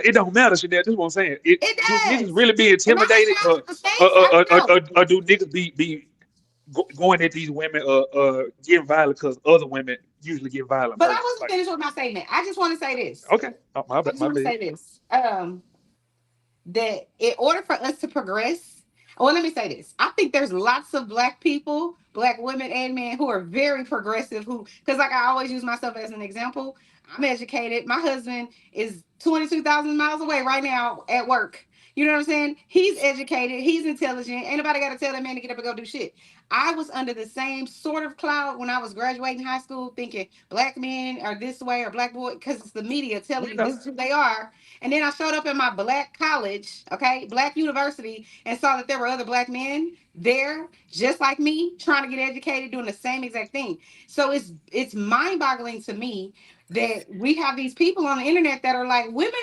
[SPEAKER 10] It don't matter, Chanel. This is what I'm saying.
[SPEAKER 15] It
[SPEAKER 10] Do niggas
[SPEAKER 15] does.
[SPEAKER 10] really be
[SPEAKER 15] Am I in
[SPEAKER 10] intimidated,
[SPEAKER 15] the United States? I don't know.
[SPEAKER 10] or do niggas be going at these women getting violent because other women usually get violent
[SPEAKER 15] But I
[SPEAKER 10] first.
[SPEAKER 15] wasn't
[SPEAKER 10] Like,
[SPEAKER 15] finished with my statement. I just want to say this.
[SPEAKER 10] okay, my
[SPEAKER 15] I
[SPEAKER 10] bad,
[SPEAKER 15] just
[SPEAKER 10] my
[SPEAKER 15] want to
[SPEAKER 10] bad.
[SPEAKER 15] say this. That in order for us to progress, well, let me say this. I think there's lots of black people, black women and men who are very progressive, who, because like I always use myself as an example. I'm educated. My husband is 22,000 miles away right now at work. You know what I'm saying? He's educated. He's intelligent. Ain't nobody got to tell that man to get up and go do shit. I was under the same sort of cloud when I was graduating high school, thinking black men are this way or black boy, because it's the media telling
[SPEAKER 10] We
[SPEAKER 15] you this
[SPEAKER 10] know.
[SPEAKER 15] is who they are. And then I showed up in my black college, okay, black university, and saw that there were other black men there, just like me, trying to get educated, doing the same exact thing. So it's mind-boggling to me that we have these people on the internet that are like, women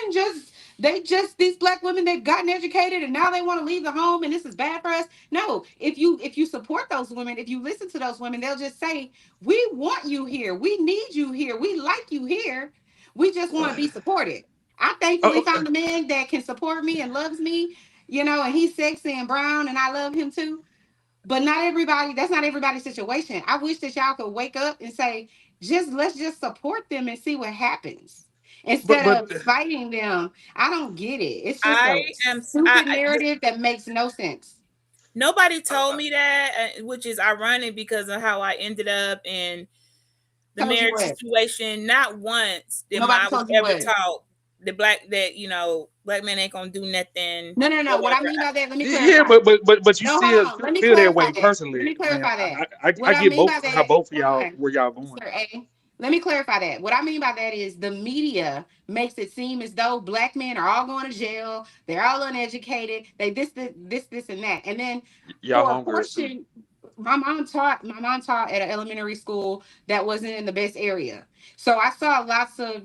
[SPEAKER 15] these black women, they've gotten educated and now they want to leave the home and this is bad for us. No, if you support those women, if you listen to those women, they'll just say, we want you here, we need you here, we like you here, we just want to be supported. I thankfully
[SPEAKER 10] Oh,
[SPEAKER 15] found a man that can support me and loves me, and he's sexy and brown and I love him too. But that's not everybody's situation. I wish that y'all could wake up and say, let's just support them and see what happens.
[SPEAKER 10] but
[SPEAKER 15] Instead of fighting them. I don't get it. It's just
[SPEAKER 12] I
[SPEAKER 15] a
[SPEAKER 12] am.
[SPEAKER 15] stupid narrative that makes no sense.
[SPEAKER 12] Nobody told me that, which is ironic because of how I ended up in the
[SPEAKER 15] Told you
[SPEAKER 12] marriage
[SPEAKER 15] what?
[SPEAKER 12] situation. Not once did
[SPEAKER 15] Nobody
[SPEAKER 12] mom was
[SPEAKER 15] told you
[SPEAKER 12] ever
[SPEAKER 15] what?
[SPEAKER 12] taught the black black man ain't gonna do nothing.
[SPEAKER 15] No. What I
[SPEAKER 12] Whatever.
[SPEAKER 15] mean by that, let me
[SPEAKER 10] yeah,
[SPEAKER 15] clarify.
[SPEAKER 10] but you
[SPEAKER 15] No,
[SPEAKER 10] still
[SPEAKER 15] hold on. Let me
[SPEAKER 10] feel that
[SPEAKER 15] clarify
[SPEAKER 10] way
[SPEAKER 15] that. Let
[SPEAKER 10] personally,
[SPEAKER 15] me
[SPEAKER 10] man.
[SPEAKER 15] clarify that.
[SPEAKER 10] I
[SPEAKER 15] What I
[SPEAKER 10] get
[SPEAKER 15] mean
[SPEAKER 10] both
[SPEAKER 15] by
[SPEAKER 10] how
[SPEAKER 15] that,
[SPEAKER 10] both of
[SPEAKER 15] hold
[SPEAKER 10] y'all
[SPEAKER 15] on,
[SPEAKER 10] where y'all going.
[SPEAKER 15] Mr. A. Let me clarify that. What I mean by that is the media makes it seem as though black men are all going to jail. They're all uneducated. They this, and that. And then
[SPEAKER 10] Y'all
[SPEAKER 15] for a
[SPEAKER 10] homegirls too.
[SPEAKER 15] portion, my mom taught at an elementary school that wasn't in the best area. So I saw lots of,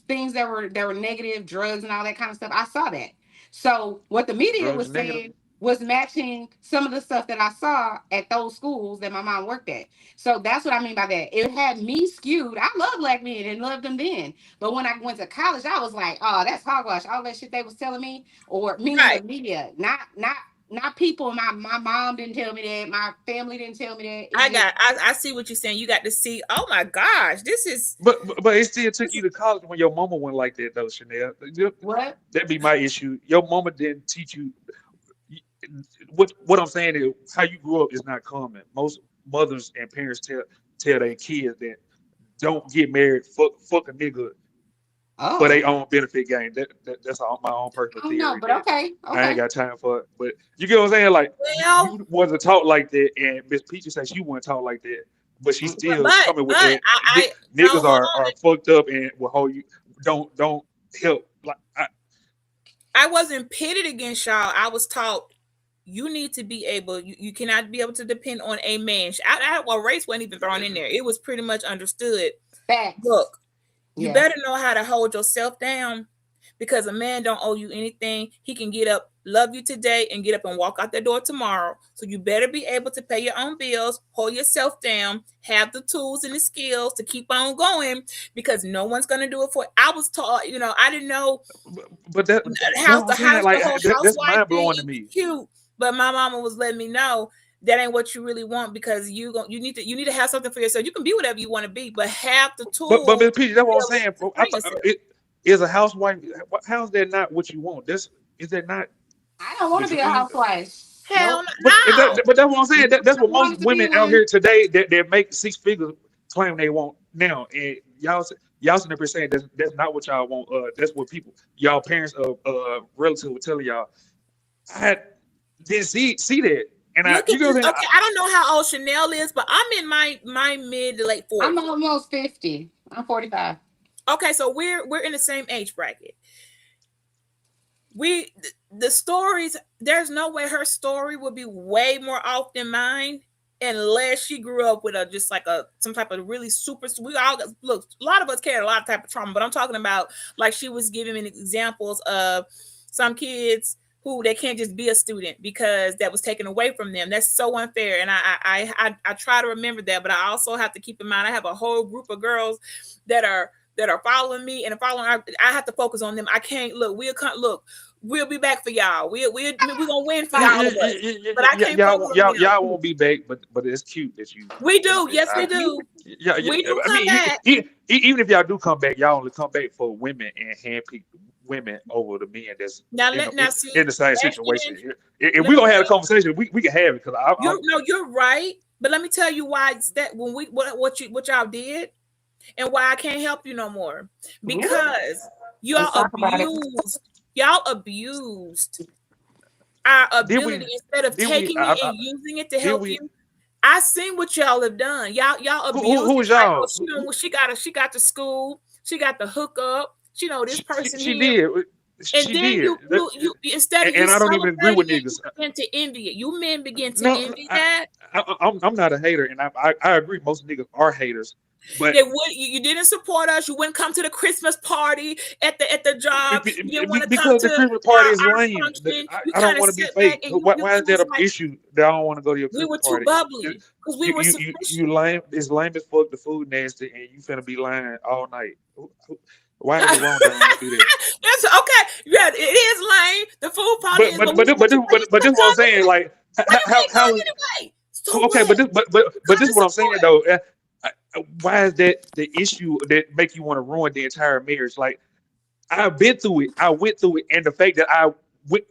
[SPEAKER 15] things that were negative, drugs and all that kind of stuff. I saw that. So what the media
[SPEAKER 10] Drugs
[SPEAKER 15] was
[SPEAKER 10] and negative.
[SPEAKER 15] saying was matching some of the stuff that I saw at those schools that my mom worked at. So that's what I mean by that. It had me skewed. I love black men and loved them then. But when I went to college, I was like, oh, that's hogwash. All that shit they was telling me, or meaning the
[SPEAKER 12] Right.
[SPEAKER 15] media, not people. My mom didn't tell me that. My family didn't tell me that. It just
[SPEAKER 12] I see what you're saying. You got to see. Oh my gosh, this is
[SPEAKER 10] But it still took you to college when your mama went like that though, Chanel.
[SPEAKER 15] what?
[SPEAKER 10] That'd be my issue. Your mama didn't teach you. what I'm saying is how you grew up is not common. Most mothers and parents tell their kids that don't get married, fuck a nigga for
[SPEAKER 15] Oh.
[SPEAKER 10] their own benefit gain. That's all my own personal
[SPEAKER 15] Oh no,
[SPEAKER 10] theory.
[SPEAKER 15] but
[SPEAKER 10] And
[SPEAKER 15] okay,
[SPEAKER 10] I ain't
[SPEAKER 15] okay.
[SPEAKER 10] got time for it. But you get what I'm saying? Like
[SPEAKER 12] Well,
[SPEAKER 10] you wasn't taught like that, and Miss Peaches said she wasn't taught like that, but she's still coming with
[SPEAKER 12] but
[SPEAKER 10] that.
[SPEAKER 12] I no,
[SPEAKER 10] Niggas
[SPEAKER 12] hold
[SPEAKER 10] are
[SPEAKER 12] on.
[SPEAKER 10] fucked up and will hold you. Don't help. Like
[SPEAKER 12] I wasn't pitted against y'all. I was taught you need to be able, you cannot be able to depend on a man. Well, race wasn't even thrown in there. It was pretty much understood.
[SPEAKER 15] Facts.
[SPEAKER 12] Look, you
[SPEAKER 15] Yeah.
[SPEAKER 12] better know how to hold yourself down because a man don't owe you anything. He can get up, love you today, and get up and walk out the door tomorrow. So you better be able to pay your own bills, hold yourself down, have the tools and the skills to keep on going because no one's gonna do it for you. I was taught, I didn't know
[SPEAKER 10] but that's what I'm saying. Like
[SPEAKER 12] the whole
[SPEAKER 10] that's
[SPEAKER 12] housewife
[SPEAKER 10] mind
[SPEAKER 12] thing
[SPEAKER 10] blowing to
[SPEAKER 12] is
[SPEAKER 10] me.
[SPEAKER 12] cute, but my mama was letting me know that ain't what you really want because you need to have something for yourself. You can be whatever you want to be, but have the tools.
[SPEAKER 10] But Miss Peach, that's what I'm
[SPEAKER 12] to be
[SPEAKER 10] saying.
[SPEAKER 12] able to
[SPEAKER 10] I
[SPEAKER 12] sustain yourself.
[SPEAKER 10] it is a housewife. How's that not what you want? Is that not
[SPEAKER 15] I don't want
[SPEAKER 10] the
[SPEAKER 15] to be a
[SPEAKER 10] dream?
[SPEAKER 15] housewife.
[SPEAKER 12] Hell
[SPEAKER 10] But
[SPEAKER 12] no.
[SPEAKER 10] but that's what I'm saying. That's
[SPEAKER 15] I
[SPEAKER 10] what most
[SPEAKER 15] wanted to be
[SPEAKER 10] women out
[SPEAKER 15] one.
[SPEAKER 10] here today that make 6 figures claim they want now. And y'all sitting there saying that's not what y'all want. That's what y'all parents relative were telling y'all. I didn't see that. And
[SPEAKER 12] Look
[SPEAKER 10] you
[SPEAKER 12] at
[SPEAKER 10] know
[SPEAKER 12] this.
[SPEAKER 10] what I'm
[SPEAKER 12] Okay, I don't know how old Chanel is, but I'm in my mid to late 40s.
[SPEAKER 15] I'm almost 50. I'm 45.
[SPEAKER 12] Okay, so we're in the same age bracket. The stories, there's no way her story would be way more off than mine unless she grew up with some type of really super. We all look, a lot of us carry a lot of type of trauma, but I'm talking about like she was giving me examples of some kids who they can't just be a student because that was taken away from them. That's so unfair, and I try to remember that, but I also have to keep in mind I have a whole group of girls that are following me and following. I have to focus on them. I can't look. We'll be back for y'all. We're gonna win for all of us. But I can't focus on them.
[SPEAKER 10] y'all won't be back, but it's cute that you.
[SPEAKER 12] We do. Yes, we do.
[SPEAKER 10] Yeah,
[SPEAKER 12] We do
[SPEAKER 10] I
[SPEAKER 12] come
[SPEAKER 10] mean,
[SPEAKER 12] back.
[SPEAKER 10] even if y'all do come back, y'all only come back for women and handpick women over the men that's in the same situation. If we gonna have a conversation, we can have it because
[SPEAKER 12] you're right. But let me tell you why it's that when what y'all did and why I can't help you no more because y'all abused our ability instead of taking it and using it to help you. I seen what y'all have done. Y'all abused.
[SPEAKER 10] Who was y'all?
[SPEAKER 12] She got to school. She got the hookup. She know this person
[SPEAKER 10] She
[SPEAKER 12] here.
[SPEAKER 10] did.
[SPEAKER 12] And then you instead of
[SPEAKER 10] and I don't even agree with
[SPEAKER 12] celebrating it,
[SPEAKER 10] niggas.
[SPEAKER 12] you begin to envy it. You men begin to envy that.
[SPEAKER 10] I'm not a hater, and I agree. Most niggas are haters, but
[SPEAKER 12] you didn't support us. You wouldn't come to the Christmas party at the job. You didn't want to come
[SPEAKER 10] because
[SPEAKER 12] to
[SPEAKER 10] the Christmas party is
[SPEAKER 12] our
[SPEAKER 10] lame.
[SPEAKER 12] function.
[SPEAKER 10] I don't want to be fake. Why is that an issue that I don't want to go to your Christmas
[SPEAKER 12] we were
[SPEAKER 10] party?
[SPEAKER 12] too bubbly because we were sufficient.
[SPEAKER 10] You lame. It's lame as fuck. The food nasty, and you finna be lying all night. Why is it wrong that I want to do that?
[SPEAKER 12] That's okay. Yeah, it is lame. The food party is.
[SPEAKER 10] But this is what I'm saying. Like how
[SPEAKER 12] anyway? So
[SPEAKER 10] okay,
[SPEAKER 12] what?
[SPEAKER 10] but this is what I'm saying though. Why is that the issue that make you want to ruin the entire marriage? Like I've been through it. I went through it, and the fact that I went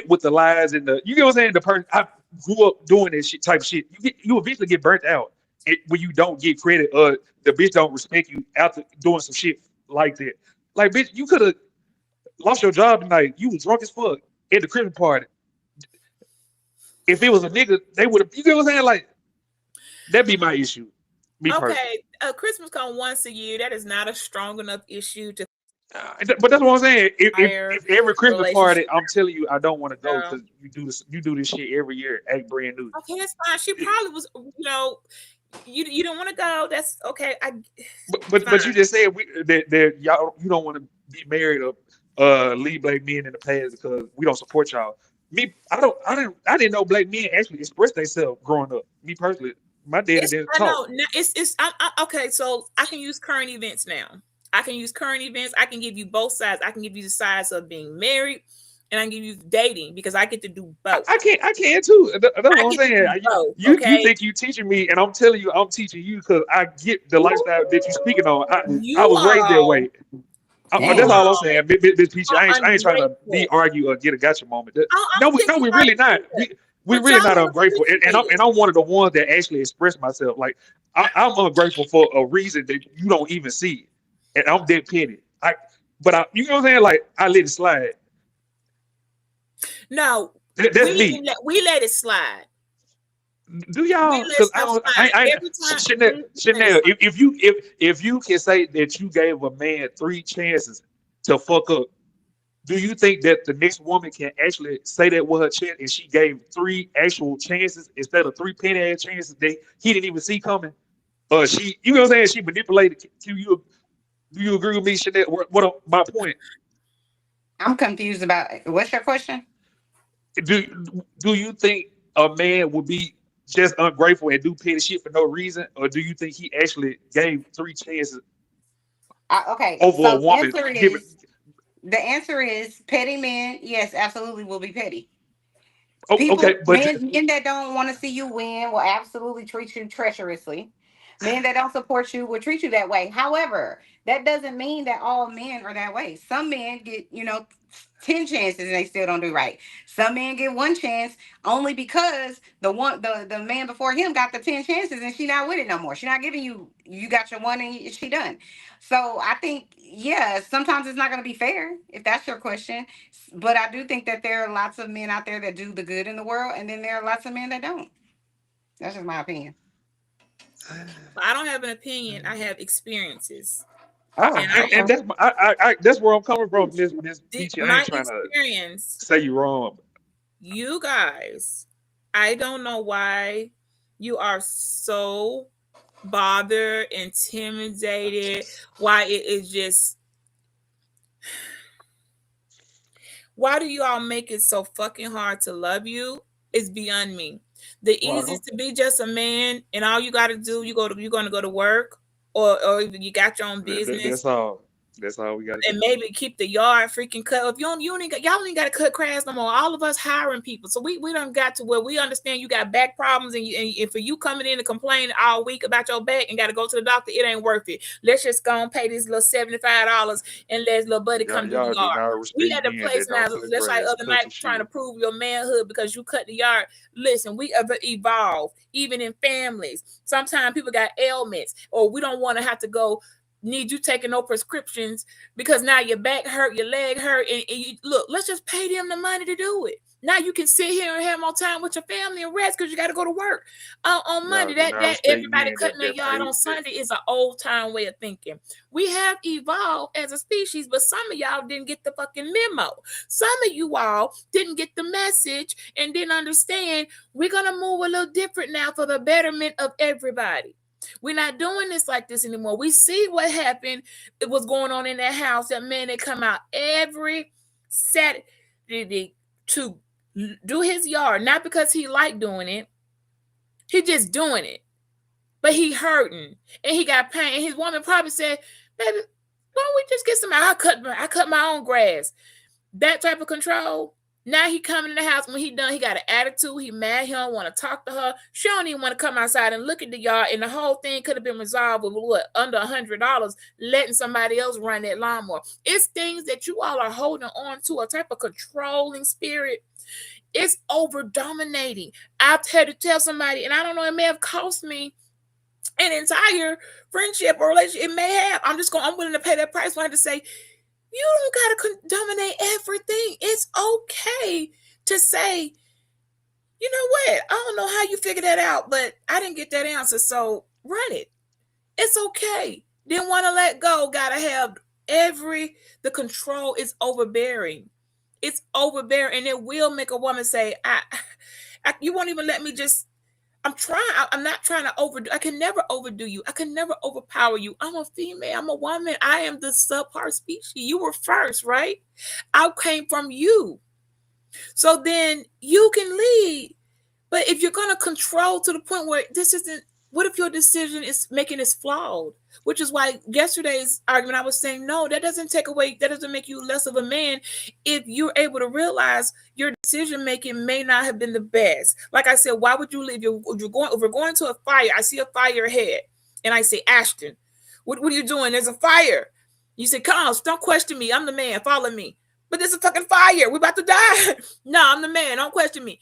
[SPEAKER 10] with the lies and you know what I'm saying. The person I grew up doing this shit type of shit. You eventually get burnt out when you don't get credit or the bitch don't respect you after doing some shit like that. Like bitch, you could have lost your job tonight. You was drunk as fuck at the Christmas party. If it was a nigga, they would have. You know what I'm saying? Like that'd be my issue.
[SPEAKER 12] Okay, Christmas come once a year. That is not a strong enough issue to.
[SPEAKER 10] But that's what I'm saying. If every Christmas party, I'm telling you, I don't want to go because you do this shit every year, act brand new.
[SPEAKER 12] Okay, that's fine. She probably was, you don't want to go. That's okay.
[SPEAKER 10] But you just said that y'all you don't want to be married or leave black men in the past because we don't support y'all. I didn't know black men actually express themselves growing up. Me personally, my daddy didn't talk.
[SPEAKER 12] Okay. So I can use current events now. I can use current events. I can give you both sides. I can give you the sides of being married, and I can give you dating because I get to do both.
[SPEAKER 10] I can too. That's what I'm saying. You think you teaching me, and I'm telling you, I'm teaching you because I get the lifestyle that you're speaking on. I was raised that way. That's all I'm
[SPEAKER 12] Wrong.
[SPEAKER 10] saying, Miss Peach. I ain't trying to be
[SPEAKER 12] Ungrateful.
[SPEAKER 10] argue or get a gotcha moment.
[SPEAKER 12] I
[SPEAKER 10] No,
[SPEAKER 12] don't think
[SPEAKER 10] we
[SPEAKER 12] you are
[SPEAKER 10] really not.
[SPEAKER 12] either.
[SPEAKER 10] We
[SPEAKER 12] But
[SPEAKER 10] really
[SPEAKER 12] y'all
[SPEAKER 10] not
[SPEAKER 12] don't
[SPEAKER 10] ungrateful, and
[SPEAKER 12] appreciate it.
[SPEAKER 10] I'm one of the ones that actually express myself. Like I'm ungrateful for a reason that you don't even see, and I'm dead petty. You know what I'm saying? Like I let it slide.
[SPEAKER 12] No,
[SPEAKER 10] That's me.
[SPEAKER 12] we let it slide.
[SPEAKER 10] Do
[SPEAKER 12] We
[SPEAKER 10] y'all?
[SPEAKER 12] let
[SPEAKER 10] Because
[SPEAKER 12] stuff slide every time.
[SPEAKER 10] Chanel, if you can say that you gave a man 3 chances to fuck up, do you think that the next woman can actually say that with her chest and she gave 3 actual chances instead of 3 penny ass chances that he didn't even see coming? You know what I'm saying? She manipulated. Do you agree with me, Chanel? My point?
[SPEAKER 15] I'm confused about what's your question?
[SPEAKER 10] Do you think a man would be just ungrateful and do petty shit for no reason, or do you think he actually gave 3 chances
[SPEAKER 15] Okay,
[SPEAKER 10] over a
[SPEAKER 15] so
[SPEAKER 10] woman?
[SPEAKER 15] the answer is petty men, yes, absolutely will be petty.
[SPEAKER 10] Okay, but
[SPEAKER 15] Men that don't want to see you win will absolutely treat you treacherously. Men that don't support you will treat you that way. However, that doesn't mean that all men are that way. Some men get, 10 chances and they still don't do right. Some men get 1 chance only because the man before him got the 10 chances and she not with it no more. She not giving you got your one and she done. So I think, yeah, sometimes it's not going to be fair if that's your question. But I do think that there are lots of men out there that do the good in the world, and then there are lots of men that don't. That's just my opinion.
[SPEAKER 12] I don't have an opinion. I have experiences.
[SPEAKER 10] And that's where I'm coming from, Miss Peachy. I
[SPEAKER 12] My
[SPEAKER 10] ain't trying to
[SPEAKER 12] experience,
[SPEAKER 10] say you wrong.
[SPEAKER 12] you guys, I don't know why you are so bothered, intimidated, why it is just, why do you all make it so fucking hard to love you? It's beyond me. The easiest to be just a man, and all you got to do, you're going to go to work, or you got your own business.
[SPEAKER 10] That's all. That's all we got to do.
[SPEAKER 12] And maybe keep the yard freaking cut. If y'all ain't got to cut grass no more. All of us hiring people, so we done got to where we understand you got back problems, and for you coming in and complaining all week about your back and got to go to the doctor, it ain't worth it. Let's just go and pay this little $75 and let little buddy come do the
[SPEAKER 10] Y'all do
[SPEAKER 12] yard.
[SPEAKER 10] not
[SPEAKER 12] We
[SPEAKER 10] respect
[SPEAKER 12] at the
[SPEAKER 10] men
[SPEAKER 12] place
[SPEAKER 10] that
[SPEAKER 12] now.
[SPEAKER 10] don't cut
[SPEAKER 12] That's like
[SPEAKER 10] grass,
[SPEAKER 12] other
[SPEAKER 10] cut
[SPEAKER 12] night
[SPEAKER 10] the
[SPEAKER 12] trying to
[SPEAKER 10] shit.
[SPEAKER 12] prove your manhood because you cut the yard. Listen, we ever evolve, even in families. Sometimes people got ailments, or we don't want to have to go. Need you taking no prescriptions because now your back hurt, your leg hurt, and you look, let's just pay them the money to do it. Now you can sit here and have more time with your family and rest because you got to go to work on Monday.
[SPEAKER 10] Y'all do not
[SPEAKER 12] That
[SPEAKER 10] respect
[SPEAKER 12] everybody
[SPEAKER 10] men
[SPEAKER 12] cutting their
[SPEAKER 10] that
[SPEAKER 12] yard
[SPEAKER 10] pay.
[SPEAKER 12] on Sunday is an old time way of thinking. We have evolved as a species, but some of y'all didn't get the fucking memo. Some of you all didn't get the message and didn't understand. We're gonna move a little different now for the betterment of everybody. We're not doing this like this anymore. We see what happened. It was going on in that house. That man, they come out every Saturday to do his yard, not because he liked doing it. He just doing it, but he hurting and he got pain. And his woman probably said, "Baby, why don't we just get some? I cut my own grass." That type of control. Now he coming in the house. When he done, he got an attitude. He mad. He don't want to talk to her. She don't even want to come outside and look at the yard. And the whole thing could have been resolved with what, under $100, letting somebody else run that lawnmower. It's things that you all are holding on to, a type of controlling spirit. It's over dominating. I've had to tell somebody, and I don't know, it may have cost me an entire friendship or relationship. It may have. I'm willing to pay that price. I had to say, you don't gotta dominate everything. It's okay to say, you know what? I don't know how you figured that out, but I didn't get that answer, so run it. It's okay. Didn't want to let go. Gotta have the control is overbearing. It's overbearing, and it will make a woman say, you won't even let me just. I'm not trying to overdo. I can never overdo you. I can never overpower you. I'm a female. I'm a woman. I am the subpart species. You were first, right? I came from you. So then you can lead. But if you're going to control to the point where this isn't, what if your decision is making this flawed? Which is why yesterday's argument, I was saying, no, that doesn't make you less of a man if you're able to realize your decision making may not have been the best. Like I said, why would you leave? If we're going to a fire, I see a fire ahead, and I say, Ashton, what are you doing? There's a fire. You said, come on, don't question me. I'm the man. Follow me. But this is fucking fire. We're about to die. No, I'm the man. Don't question me.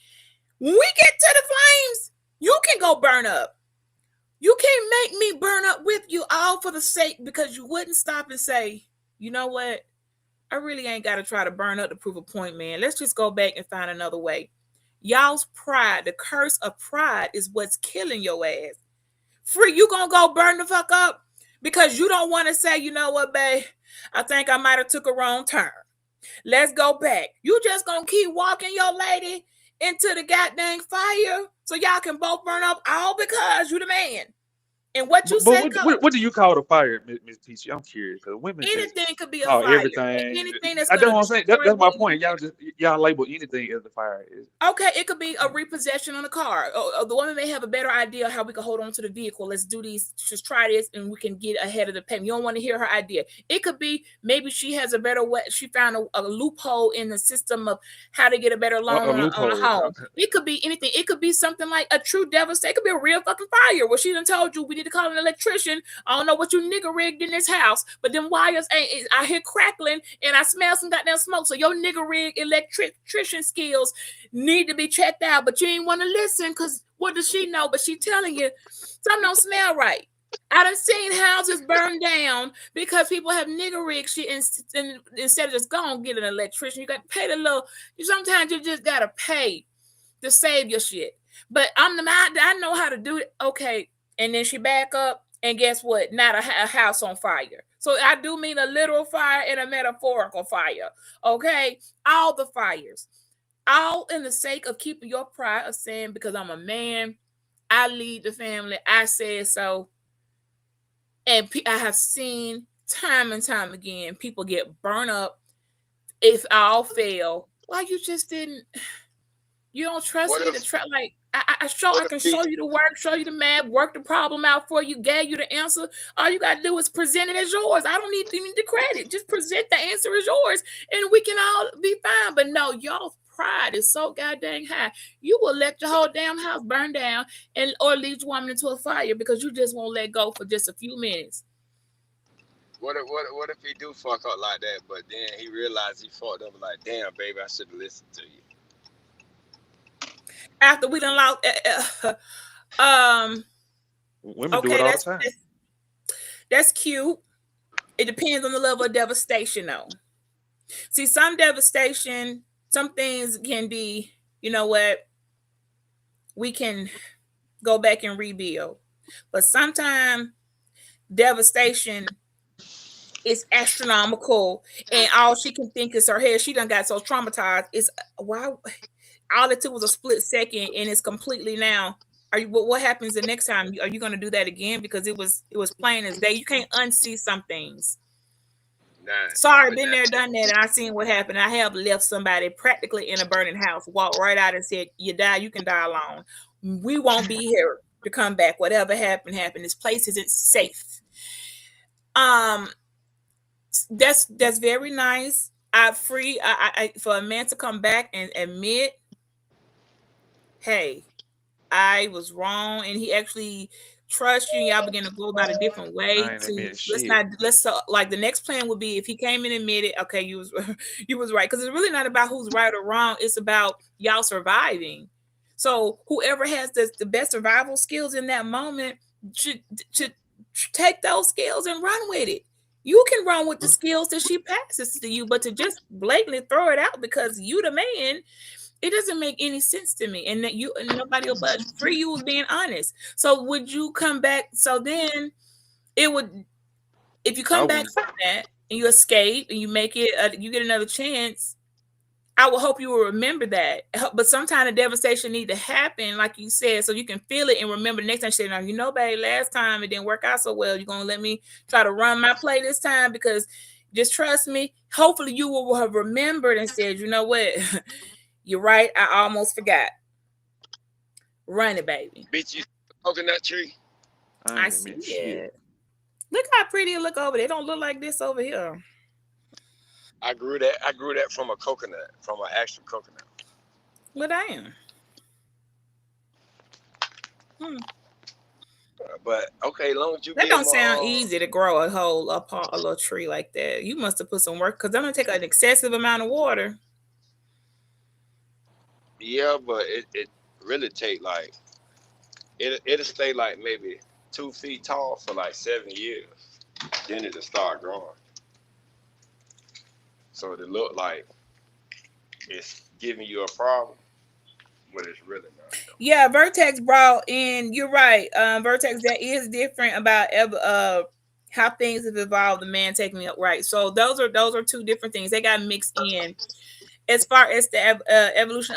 [SPEAKER 12] When we get to the flames, you can go burn up. You can't make me burn up with you all for the sake because you wouldn't stop and say, you know what? I really ain't got to try to burn up to prove a point, man. Let's just go back and find another way. Y'all's pride, the curse of pride is what's killing your ass. Free, you gonna go burn the fuck up because you don't want to say, you know what, babe? I think I might have took a wrong turn. Let's go back. You just gonna keep walking your lady into the goddamn fire so y'all can both burn up all because you the man. And what you say,
[SPEAKER 10] what do you call the fire, Miss Peachy? I'm curious because women
[SPEAKER 12] anything could be a
[SPEAKER 10] call
[SPEAKER 12] fire.
[SPEAKER 10] Everything.
[SPEAKER 12] Anything that's
[SPEAKER 10] I don't
[SPEAKER 12] gonna
[SPEAKER 10] want to say that's my point. Y'all label anything as the fire.
[SPEAKER 12] Okay, it could be a repossession on a car. The woman may have a better idea how we can hold on to the vehicle. Let's do these. Just try this, and we can get ahead of the payment. You don't want to hear her idea. It could be maybe she has a better way. She found a loophole in the system of how to get a better loan on a home. Okay. It could be anything. It could be something like a true devastation. It could be a real fucking fire where she done told you we need to call an electrician. I don't know what you nigga rigged in this house, but them wires ain't. I hear crackling and I smell some goddamn smoke. So your nigga rig electrician skills need to be checked out, but you ain't want to listen because what does she know? But she telling you something don't smell right. I done seen houses burn down because people have nigger rig shit instead of just go and get an electrician. You got to pay the little. Sometimes you just gotta pay to save your shit. But I know how to do it. Okay, and then she back up, and guess what? Not a house on fire. So I do mean a literal fire and a metaphorical fire. Okay, all the fires. All in the sake of keeping your pride of saying, because I'm a man, I lead the family, I said so. And I have seen time and time again, people get burned up if all fail. Why you just didn't, you don't trust me to try, like, I can show you the work, show you the math, work the problem out for you, gave you the answer. All you got to do is present it as yours. I don't need the credit. Just present the answer as yours and we can all be fine. But no, y'all pride is so goddamn high. You will let your whole damn house burn down or lead your woman into a fire because you just won't let go for just a few minutes.
[SPEAKER 14] What if he do fuck up like that, but then he realized he fucked up, like, damn, baby, I should have listened to you.
[SPEAKER 12] After we done lost,
[SPEAKER 10] women do it all the time.
[SPEAKER 12] That's cute. It depends on the level of devastation, though. See, some devastation, some things can be, you know what, we can go back and rebuild. But sometimes devastation is astronomical, and all she can think is her head. She done got so traumatized. It's why. All it took was a split second, and it's completely now. What happens the next time? Are you going to do that again? Because it was plain as day. You can't unsee some things.
[SPEAKER 14] Nah,
[SPEAKER 12] sorry, been there, done that, and I seen what happened. I have left somebody practically in a burning house, walked right out and said, "You die, you can die alone. We won't be here to come back. Whatever happened, happened. This place isn't safe." That's very nice. I for a man to come back and admit, hey, I was wrong, and he actually trust you, and y'all begin to go about a different way. Let's like the next plan would be if he came in and admitted, okay, you was right, because it's really not about who's right or wrong. It's about y'all surviving. So whoever has the best survival skills in that moment should take those skills and run with it. You can run with the skills that she passes to you, but to just blatantly throw it out because you the man, it doesn't make any sense to me. And that you and nobody else but Free, you was being honest. So would you come back? So then it would, if you come back from that and you escape and you make it, you get another chance, I will hope you will remember that. But sometimes the devastation need to happen, like you said, so you can feel it and remember the next time you say, now, you know, babe, last time it didn't work out so well. You're going to let me try to run my play this time because just trust me. Hopefully you will have remembered and said, you know what? You're right. I almost forgot. Run it, baby.
[SPEAKER 14] Bitch, you coconut tree.
[SPEAKER 12] I see it. Look how pretty it look over there. It don't look like this over here.
[SPEAKER 14] I grew that from a coconut, from an actual coconut.
[SPEAKER 12] Well, damn.
[SPEAKER 14] But okay, as long as you
[SPEAKER 12] That
[SPEAKER 14] give
[SPEAKER 12] don't
[SPEAKER 14] them
[SPEAKER 12] sound easy to grow a little tree like that. You must have put some work because that don't take an excessive amount of water.
[SPEAKER 14] yeah, but it really take like it'll stay like maybe 2 feet tall for like 7 years. Then it'll start growing. So it look like it's giving you a problem, but it's really not.
[SPEAKER 12] Yeah, Vertex brought in. You're right. Vertex, that is different about how things have evolved. The man taking it right. So those are two different things. They got mixed in. As far as the evolution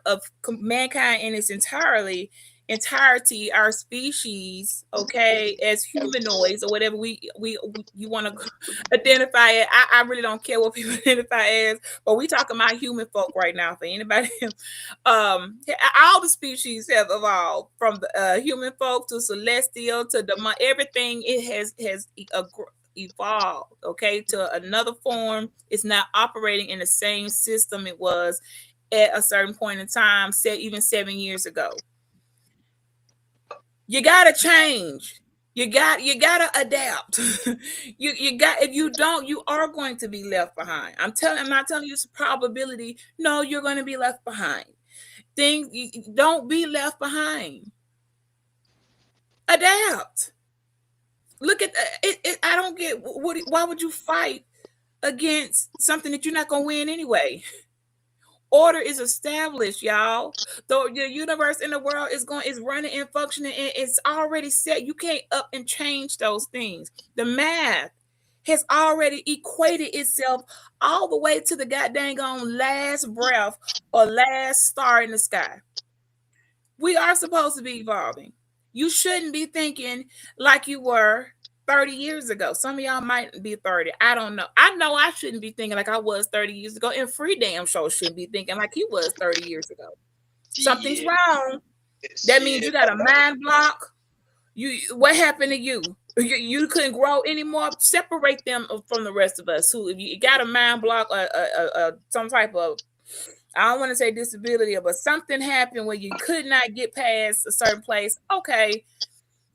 [SPEAKER 12] of mankind in its entirety, our species, okay, as humanoids or whatever you want to identify it. I really don't care what people identify as, but we talking about human folk right now. For anybody, all the species have evolved from the human folk to celestial to everything. It has evolved, okay, to another form. It's not operating in the same system it was at a certain point in time, say even 7 years ago. You gotta change. You gotta adapt. If you don't, you are going to be left behind. I'm not telling you it's a probability. No, you're going to be left behind. Don't be left behind. Adapt. Look at it. I don't get why would you fight against something that you're not gonna win anyway? Order is established, y'all. The universe in the world is running and functioning, and it's already set. You can't up and change those things. The math has already equated itself all the way to the goddamn last breath or last star in the sky. We are supposed to be evolving. You shouldn't be thinking like you were 30 years ago. Some of y'all might be 30. I don't know. I know I shouldn't be thinking like I was 30 years ago. And Free damn sure shouldn't be thinking like he was 30 years ago. Something's wrong. That means you got a mind block. What happened to you? You couldn't grow anymore. Separate them from the rest of us. Who, if you got a mind block or some type of, I don't want to say disability, but something happened where you could not get past a certain place. Okay,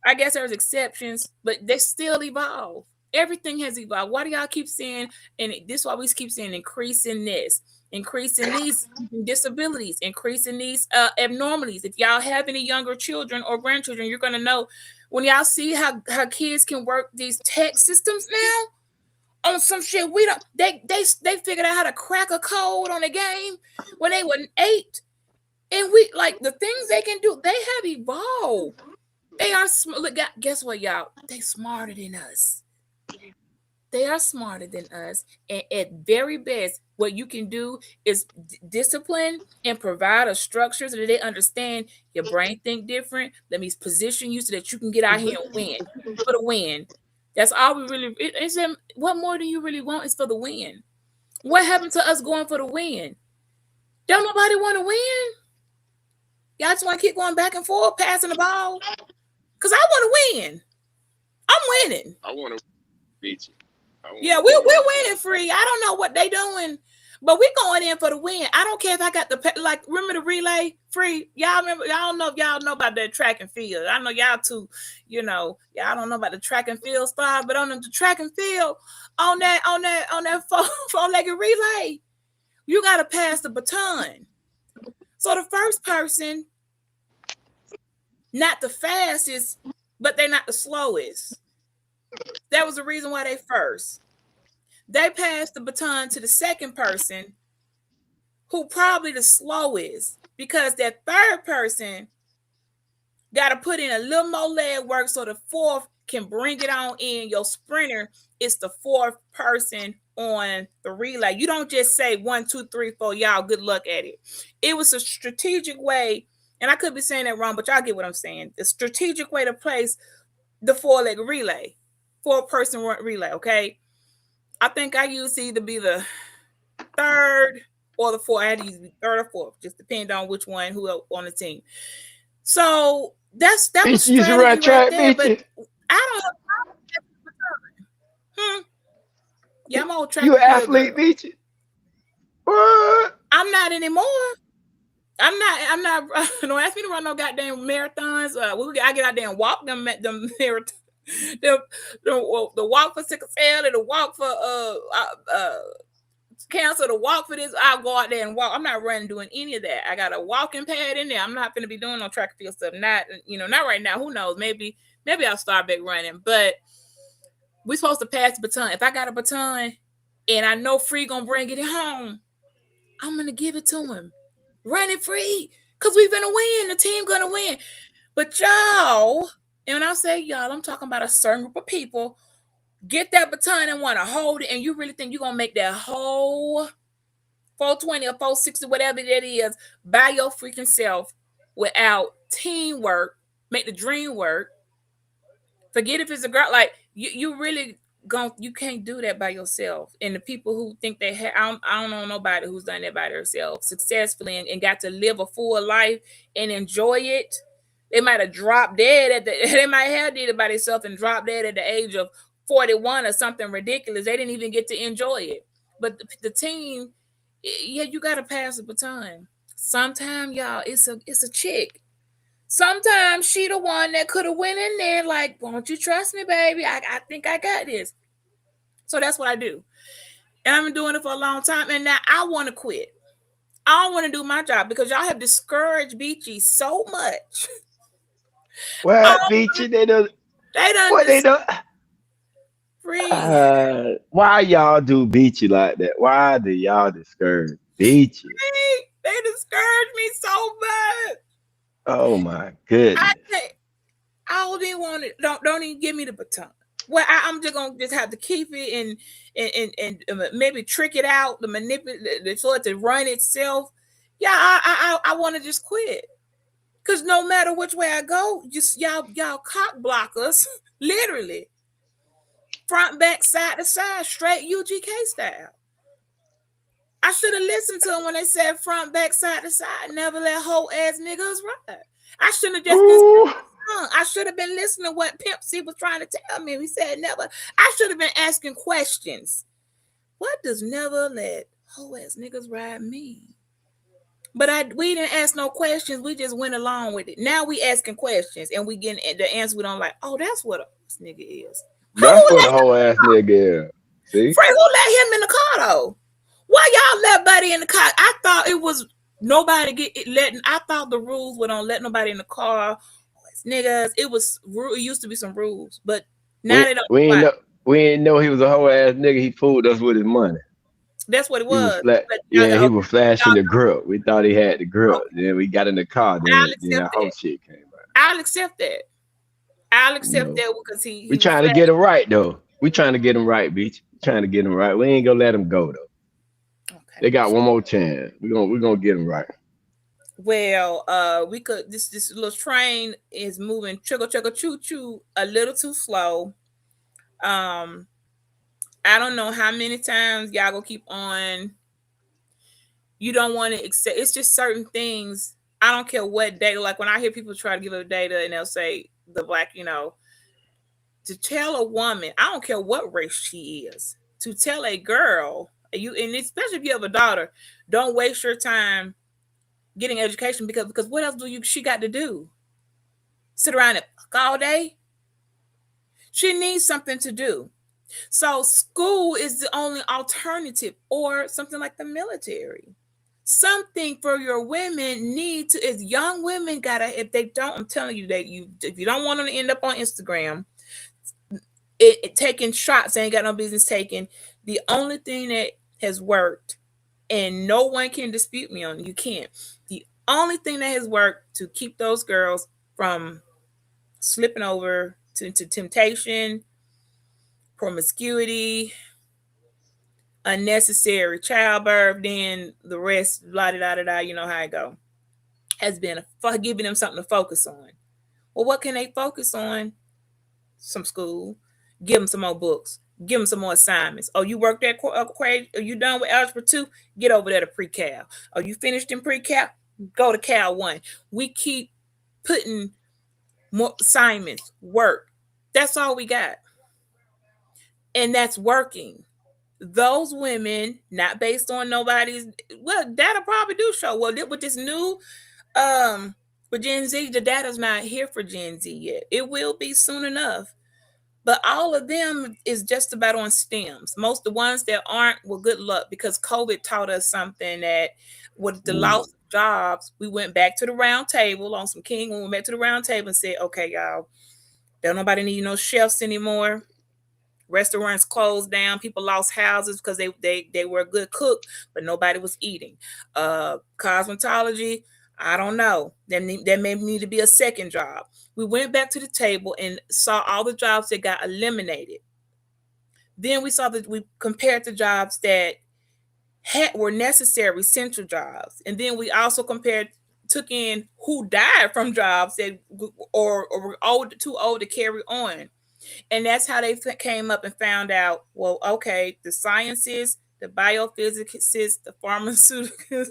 [SPEAKER 12] I guess there's exceptions, but they still evolve. Everything has evolved. Why do y'all keep saying, and this is why we keep saying increasing these disabilities, increasing these abnormalities. If y'all have any younger children or grandchildren, you're gonna know when y'all see how kids can work these tech systems now. On some shit we don't, they figured out how to crack a code on a game when they were 8, and we like the things they can do. They have evolved. They are look. Guess what, y'all? They smarter than us. They are smarter than us, and at very best, what you can do is discipline and provide a structure so that they understand your brain think different. Let me position you so that you can get out here and win for the win. That's all we really. What more do you really want is for the win? What happened to us going for the win? Don't nobody want to win. Y'all just want to keep going back and forth, passing the ball. Cause I want to win. I'm winning.
[SPEAKER 14] I want to beat you.
[SPEAKER 12] Yeah, we're winning, Free. I don't know what they doing, but we going in for the win. I don't care if I got the remember the relay, Free. Y'all remember? Y'all don't know if y'all know about that track and field. I know y'all too. Y'all don't know about the track and field style, but on the track and field, on that four-legged relay, you got to pass the baton. So the first person, not the fastest, but they're not the slowest. That was the reason why they first. They passed the baton to the second person, who probably the slowest, because that third person got to put in a little more leg work so the fourth can bring it on in. Your sprinter is the fourth person on the relay. You don't just say 1, 2, 3, 4, y'all, good luck at it. It was a strategic way, and I could be saying that wrong, but y'all get what I'm saying. The strategic way to place the 4-leg relay, 4-person relay, okay? I think I used to either be the third or the fourth. I had to use the third or fourth, just depend on which one, who on the team. So that was strategy right there, but I don't know. Yeah, I'm old track.
[SPEAKER 14] You an athlete, beat you? What?
[SPEAKER 12] I'm not anymore. I'm not. Don't ask me to run no goddamn marathons. I get out there and walk them marathon, the walk for sickle cell and the walk for cancer, the walk for this. I'll go out there and walk. I'm not running doing any of that. I got a walking pad in there. I'm not gonna be doing no track and field stuff. Not right now. Who knows? Maybe I'll start back running. But we're supposed to pass the baton. If I got a baton and I know Free gonna bring it home, I'm gonna give it to him. Run it Free. Cause we're gonna win. The team gonna win. But y'all, and when I say y'all, I'm talking about a certain group of people, get that baton and want to hold it, and you really think you're gonna make that whole 420 or 460, whatever that is, by your freaking self without teamwork, make the dream work. Forget if it's a girl, like you really you can't do that by yourself. And the people who think they have, I don't know nobody who's done that by themselves successfully and got to live a full life and enjoy it. They might have dropped dead they might have did it by themselves and dropped dead at the age of 41 or something ridiculous. They didn't even get to enjoy it. But the team, yeah, you got to pass the baton. Sometimes, y'all, it's a chick. Sometimes she the one that could have went in there like, won't you trust me, baby? I think I got this. So that's what I do. And I've been doing it for a long time. And now I want to quit. I don't want to do my job because y'all have discouraged Beachy so much.
[SPEAKER 14] Well, Beachy, they done. What they done? Why y'all do Beachy like that? Why do y'all discourage Beachy?
[SPEAKER 12] They discouraged me so much.
[SPEAKER 14] Oh my goodness!
[SPEAKER 12] I don't even want it. Don't even give me the baton. Well, I'm just gonna have to keep it and maybe trick it out, the manipulate, so it to run itself. Yeah, I want to just quit. Cause no matter which way I go, just y'all cock blockers, literally, front, back, side to side, straight UGK style. I should have listened to them when they said front, back, side to side. Never let whole ass niggas ride. I shouldn't have just listened to the song. I should have been listening to what Pimp C was trying to tell me. He said never. I should have been asking questions. What does never let whole ass niggas ride mean? But we didn't ask no questions. We just went along with it. Now we asking questions and we getting the answer we don't like. Oh, that's what this nigga is.
[SPEAKER 14] That's what a whole ass nigga is. See?
[SPEAKER 12] Free, who let him in the car though? Why y'all let Buddy in the car? I thought it was nobody letting. I thought the rules were don't let nobody in the car. Niggas, it used to be some rules, but now they don't.
[SPEAKER 14] We didn't know he was a whole ass nigga. He fooled us with his money.
[SPEAKER 12] That's what it was.
[SPEAKER 14] He was flashing the grip. We thought he had the grip. Then we got in the car. Then that whole shit came out.
[SPEAKER 12] I'll accept that. I'll accept that because he.
[SPEAKER 14] We trying to get him right though. We trying to get him right, bitch. Trying to get him right. We ain't gonna let him go though. Okay. They got one more chance. We're gonna get him right.
[SPEAKER 12] Well, we could. This little train is moving chugga chugga choo choo a little too slow. I don't know how many times y'all gonna keep on. You don't want to accept. It's just certain things. I don't care what data. Like when I hear people try to give up data and they'll say the black, to tell a woman, I don't care what race she is, to tell a girl, and especially if you have a daughter, don't waste your time getting education because what else she got to do? Sit around and all day? She needs something to do. So school is the only alternative, or something like the military. Something for your women need to, as young women gotta, if they don't, I'm telling you that if you don't want them to end up on Instagram, it taking shots ain't got no business taking. The only thing that has worked, and no one can dispute me on, you can't. The only thing that has worked to keep those girls from slipping over into temptation, promiscuity, unnecessary childbirth, then the rest, blah, da, da, da, you know how it go, has been giving them something to focus on. Well, what can they focus on? Some school. Give them some more books. Give them some more assignments. Oh, you worked that grade? Are you done with Algebra 2? Get over there to pre-cal. Oh, you finished in pre-cal? Go to Cal 1. We keep putting more assignments, work. That's all we got. And that's working. those women, not based on nobody's, well, data probably do show. Well, with this new, for Gen Z, the data's not here for Gen Z yet. It will be soon enough. But all of them is just about on stems. Most the ones that aren't, well, good luck, because COVID taught us something that with the loss of jobs, we went back to the round table on some king. We went back to the round table and said, okay, y'all, don't nobody need no chefs anymore. Restaurants closed down. People lost houses because they were a good cook, but nobody was eating. Cosmetology, I don't know. There may need to be a second job. We went back to the table and saw all the jobs that got eliminated. Then we saw that we compared the jobs that were necessary, central jobs, and then we also took in who died from jobs that or were too old to carry on. And that's how they came up and found out, well, okay, the sciences, the biophysicists, the pharmaceuticals.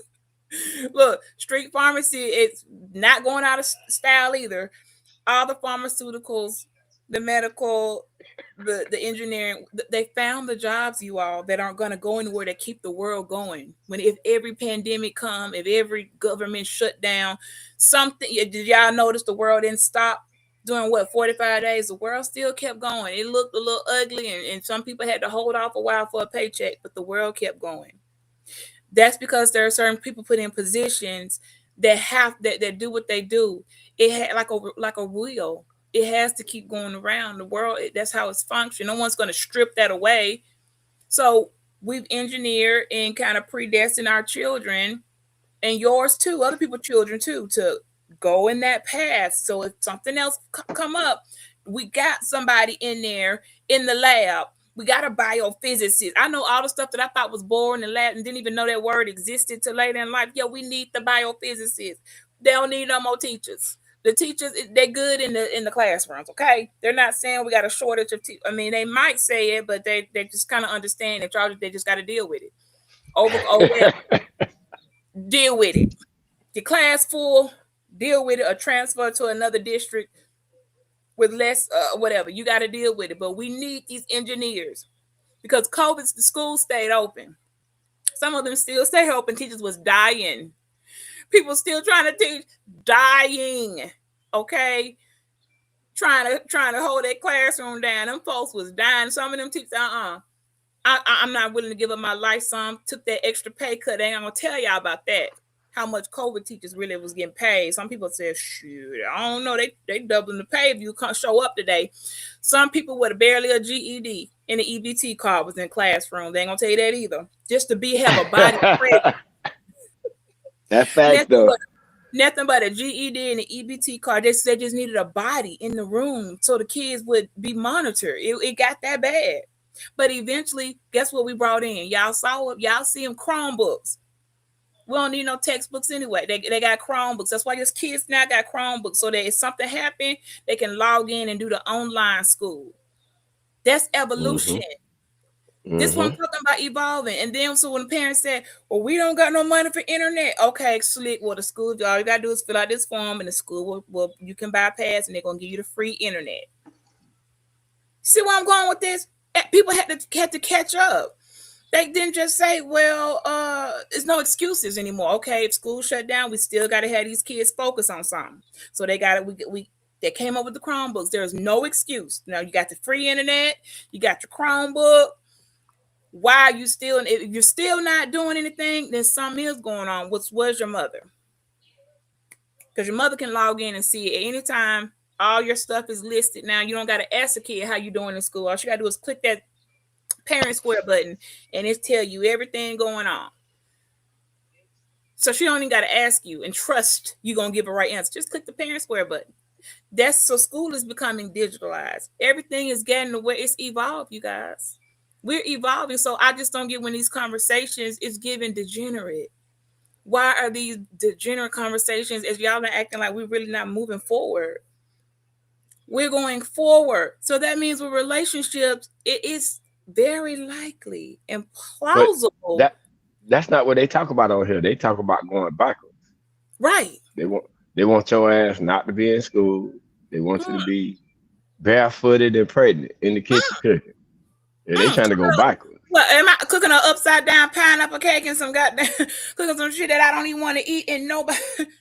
[SPEAKER 12] Look, street pharmacy, it's not going out of style either. All the pharmaceuticals, the medical, the engineering, they found the jobs, you all, that aren't going to go anywhere, that keep the world going. If every pandemic come, if every government shut down, something, did y'all notice the world didn't stop? During 45 days, the world still kept going. It looked a little ugly, and some people had to hold off a while for a paycheck, but the world kept going. That's because there are certain people put in positions that do what they do. It had like a wheel. It has to keep going around the world. That's how it's functioning. No one's going to strip that away. So we've engineered and kind of predestined our children, and yours too, other people's children too, to go in that path. So if something else come up, we got somebody in there in the lab. We got a biophysicist. I know all the stuff that I thought was boring in lab and didn't even know that word existed till later in life. Yeah, we need the biophysicist. They don't need no more teachers. The teachers, they're good in the classrooms, okay? They're not saying we got a shortage of teachers. I mean, they might say it, but they just kind of understand that they just got to deal with it. Deal with it. The class full, deal with it, or transfer to another district with less whatever. You got to deal with it. But we need these engineers because COVID, the schools stayed open. Some of them still stay open. Teachers was dying. People still trying to teach, dying. Okay, trying to hold that classroom down. Them folks was dying. Some of them teachers, I'm not willing to give up my life. Some took that extra pay cut. Ain't gonna tell y'all about that. How much COVID teachers really was getting paid. Some people said, shoot, I don't know. They doubling the pay if you can't show up today. Some people with barely a GED and an EBT card was in classroom. They ain't gonna tell you that either. Just to have a body present.
[SPEAKER 14] That's fact though.
[SPEAKER 12] Nothing but a GED and an EBT card. They said just needed a body in the room so the kids would be monitored. It got that bad. But eventually, guess what we brought in? Y'all saw it. Y'all see them Chromebooks. We don't need no textbooks anyway. They got Chromebooks. That's why these kids now got Chromebooks, so that if something happened, they can log in and do the online school. That's evolution. Mm-hmm. This is what I'm talking about, evolving. And then so when the parents said, well, we don't got no money for internet. Okay, slick. Well, the school, all you got to do is fill out this form and the school will you can bypass and they're going to give you the free internet. See where I'm going with this? People had to catch up. They didn't just say, well, there's no excuses anymore. Okay, if school shut down, we still got to have these kids focus on something. So they came up with the Chromebooks. There's no excuse. Now you got the free internet, you got your Chromebook. Why are you still, if you're still not doing anything, then something is going on. Where's your mother? Because your mother can log in and see it anytime. All your stuff is listed. Now you don't got to ask a kid how you doing in school. All you got to do is click that parent square button and it tell you everything going on. So she don't even got to ask you and trust you gonna give a right answer. Just click the parent square button. So school is becoming digitalized. Everything is getting away. It's evolved, you guys. We're evolving. So I just don't get when these conversations is given degenerate. Why are these degenerate conversations as y'all are acting like we're really not moving forward? We're going forward. So that means with relationships, it is very likely and plausible.
[SPEAKER 14] That's not what they talk about on here. They talk about going backwards.
[SPEAKER 12] Right.
[SPEAKER 14] They want your ass not to be in school. They want you to be barefooted and pregnant in the kitchen cooking. Yeah, they trying to go backwards.
[SPEAKER 12] Well, am I cooking an upside down pineapple cake and some goddamn cooking some shit that I don't even want to eat and nobody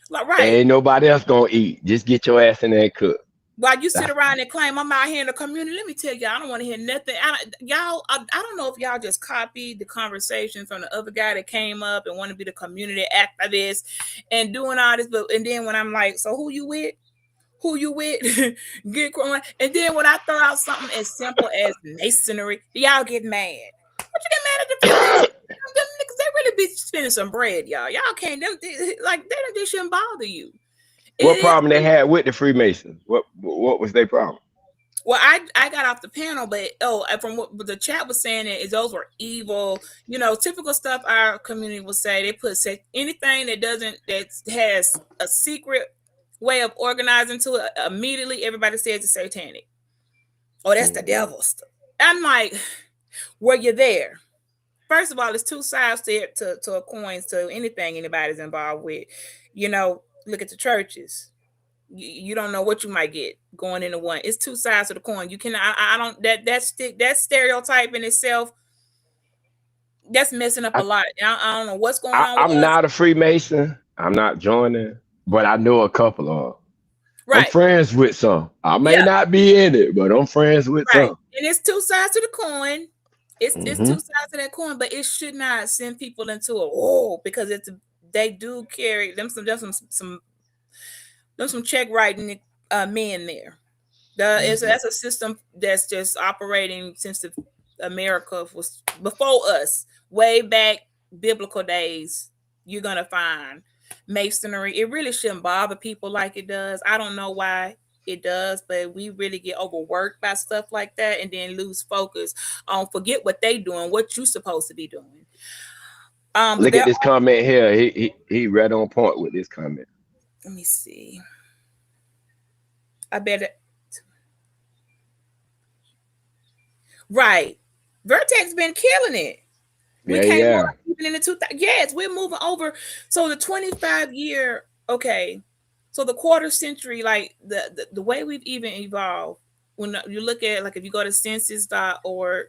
[SPEAKER 12] like right?
[SPEAKER 14] Ain't nobody else gonna eat. Just get your ass in there and cook.
[SPEAKER 12] While you sit
[SPEAKER 14] That's
[SPEAKER 12] around and claim I'm out here in the community, let me tell y'all, I don't want to hear nothing. I don't know if y'all just copied the conversation from the other guy that came up and want to be the community activist and doing all this, but and then when I'm like, so who you with? Who you with? Get going. And then when I throw out something as simple as masonry, y'all get mad. What you get mad at the Freemasons? Them niggas, they really be spending some bread, y'all. Y'all can't they shouldn't bother you.
[SPEAKER 14] what problem they had with the Freemasons? What was their problem?
[SPEAKER 12] Well, I got off the panel, but from what the chat was saying is those were evil, typical stuff our community will say. They put anything that has a secret way of organizing to it, immediately everybody says it's satanic. Oh, that's the devil stuff. I'm like, were you there? First of all, it's two sides to a coin, to anything anybody's involved with. Look at the churches. You don't know what you might get going into one. It's two sides of the coin. You can I don't that stereotype in itself, that's messing up a lot. I don't know what's going on with
[SPEAKER 14] I'm
[SPEAKER 12] us.
[SPEAKER 14] not a Freemason. I'm not joining, but I know a couple of.
[SPEAKER 12] Right.
[SPEAKER 14] I'm friends with some. I may not be in it, but I'm friends with some.
[SPEAKER 12] And it's two sides to the coin. It's two sides of that coin, but it should not send people into because they do carry them some check writing men there. That's a system that's just operating since America was before us, way back biblical days. You're gonna find masonry. It really shouldn't bother people like it does. I don't know why it does, but we really get overworked by stuff like that and then lose focus on forget what they doing, what you supposed to be doing.
[SPEAKER 14] Look at this comment here. He right on point with this comment.
[SPEAKER 12] Let me see. I bet it. Right. Vertex been killing it. We came on even in the 2000s. Yes, we're moving over. So the 25-year, okay. So the quarter century, like the way we've even evolved, when you look at, like, if you go to census.org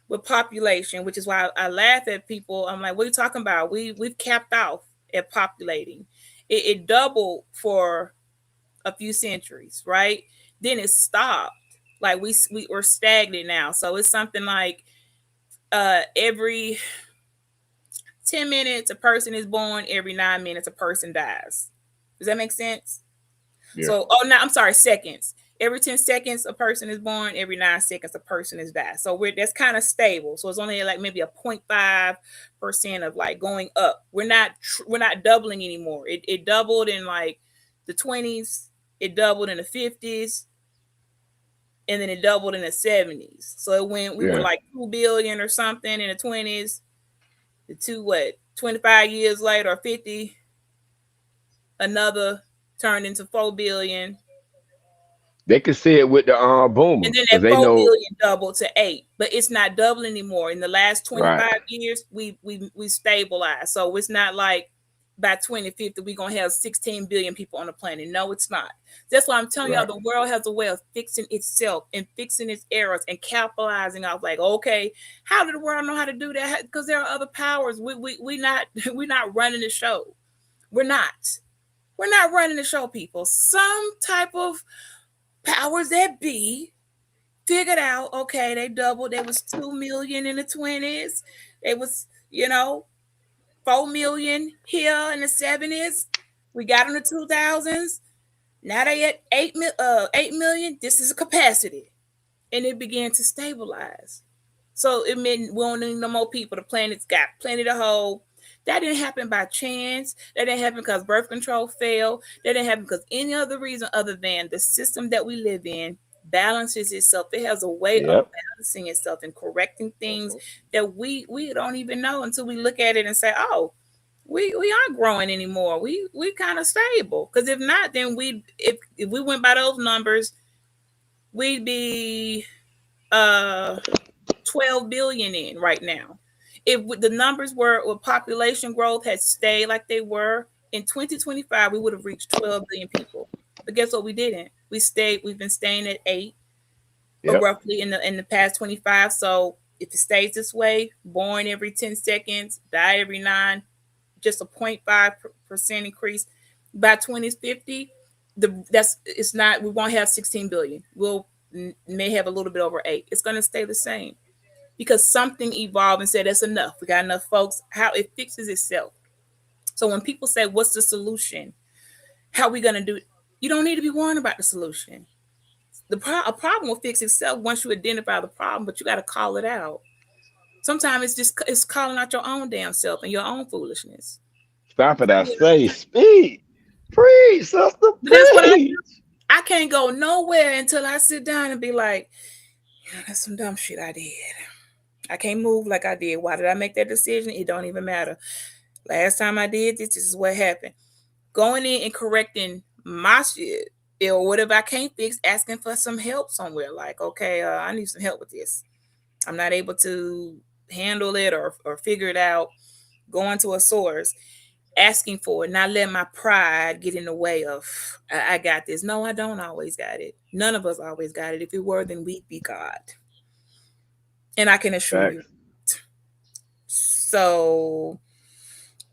[SPEAKER 12] with population, which is why I laugh at people. I'm like, what are you talking about? We've capped off at populating. It doubled for a few centuries, right? Then it stopped. Like we're stagnant now. So it's something like every 10 minutes a person is born, every 9 minutes a person dies. Does that make sense? Yeah. So I'm sorry, seconds. Every 10 seconds a person is born, every 9 seconds a person is died. So that's kind of stable. So it's only like maybe a 0.5% of like going up. We're not doubling anymore. It doubled in like the 20s, it doubled in the 50s, and then it doubled in the 70s. So we were like 2 billion or something in the 20s. 25 years later, or 50, another turned into 4 billion.
[SPEAKER 14] They could see it with the boomers.
[SPEAKER 12] And then that 4 billion doubled to 8, but it's not doubling anymore. In the last 25 years, we stabilized. So it's not like by 2050 we're gonna have 16 billion people on the planet. No, it's not. That's why I'm telling y'all, the world has a way of fixing itself and fixing its errors and capitalizing off. Like, okay, how did the world know how to do that? Because there are other powers. We're not running the show. We're not running the show, people. Some type of powers that be figured out, okay, they doubled. There was 2 million in the 20s. It was, 4 million here in the 70s. We got in the 2000s. Now they at 8 million. This is a capacity. And it began to stabilize. So it meant we don't need no more people. The planet's got plenty to hold. That didn't happen by chance. That didn't happen because birth control failed. That didn't happen because any other reason other than the system that we live in balances itself. It has a way of balancing itself and correcting things that we don't even know until we look at it and say, oh, we aren't growing anymore. We kind of stable. Because if not, then if we went by those numbers, we'd be 12 billion in right now. If the numbers were population growth had stayed like they were in 2025, we would have reached 12 billion people. But guess what? We didn't. We've been staying at 8, roughly in the past 25. So if it stays this way, born every 10 seconds, die every 9, just a 0.5% increase by 2050, it's not, we won't have 16 billion. We'll may have a little bit over 8. It's going to stay the same because something evolved and said that's enough. We got enough folks. How it fixes itself. So when people say, what's the solution? How are we going to do it? You don't need to be worrying about the solution. A problem will fix itself once you identify the problem, but you got to call it out. Sometimes it's calling out your own damn self and your own foolishness.
[SPEAKER 14] Stop it! I say, speak, preach, sister,
[SPEAKER 12] That's what
[SPEAKER 14] preach.
[SPEAKER 12] I can't go nowhere until I sit down and be like, yeah, that's some dumb shit I did. I can't move like I did. Why did I make that decision? It don't even matter. Last time I did this is what happened. Going in and correcting my shit or whatever I can't fix, asking for some help somewhere. Like, okay, I need some help with this. I'm not able to handle it or figure it out. Going to a source, asking for it, not letting my pride get in the way of, I got this. No, I don't always got it. None of us always got it. If it were, then we'd be God. And I can assure you. So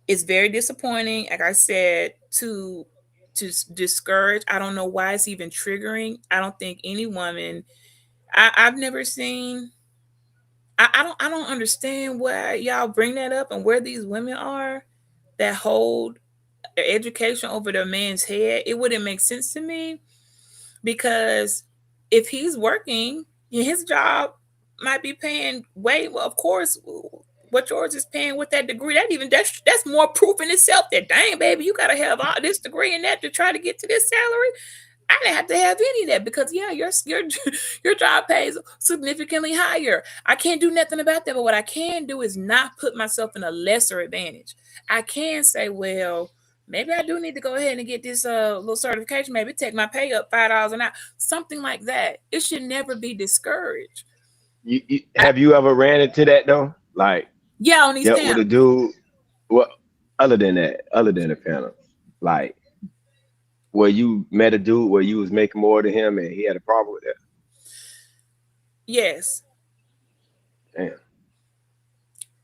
[SPEAKER 12] it's very disappointing, like I said, to discourage. I don't know why it's even triggering. I don't think any woman, I've never seen, I don't understand why y'all bring that up and where these women are that hold their education over their man's head. It wouldn't make sense to me because if he's working, his job might be paying way, well, of course, what yours is paying with that degree, that's more proof in itself that, dang, baby, you got to have all this degree and that to try to get to this salary. I didn't have to have any of that because, yeah, your job pays significantly higher. I can't do nothing about that, but what I can do is not put myself in a lesser advantage. I can say, well, maybe I do need to go ahead and get this little certification. Maybe take my pay up $5 an hour, something like that. It should never be discouraged.
[SPEAKER 14] Have you ever ran into that though? Like,
[SPEAKER 12] yeah, on these panels.
[SPEAKER 14] With a dude. What other than the panel, like, where you met a dude where you was making more than him and he had a problem with that?
[SPEAKER 12] Yes.
[SPEAKER 14] Damn.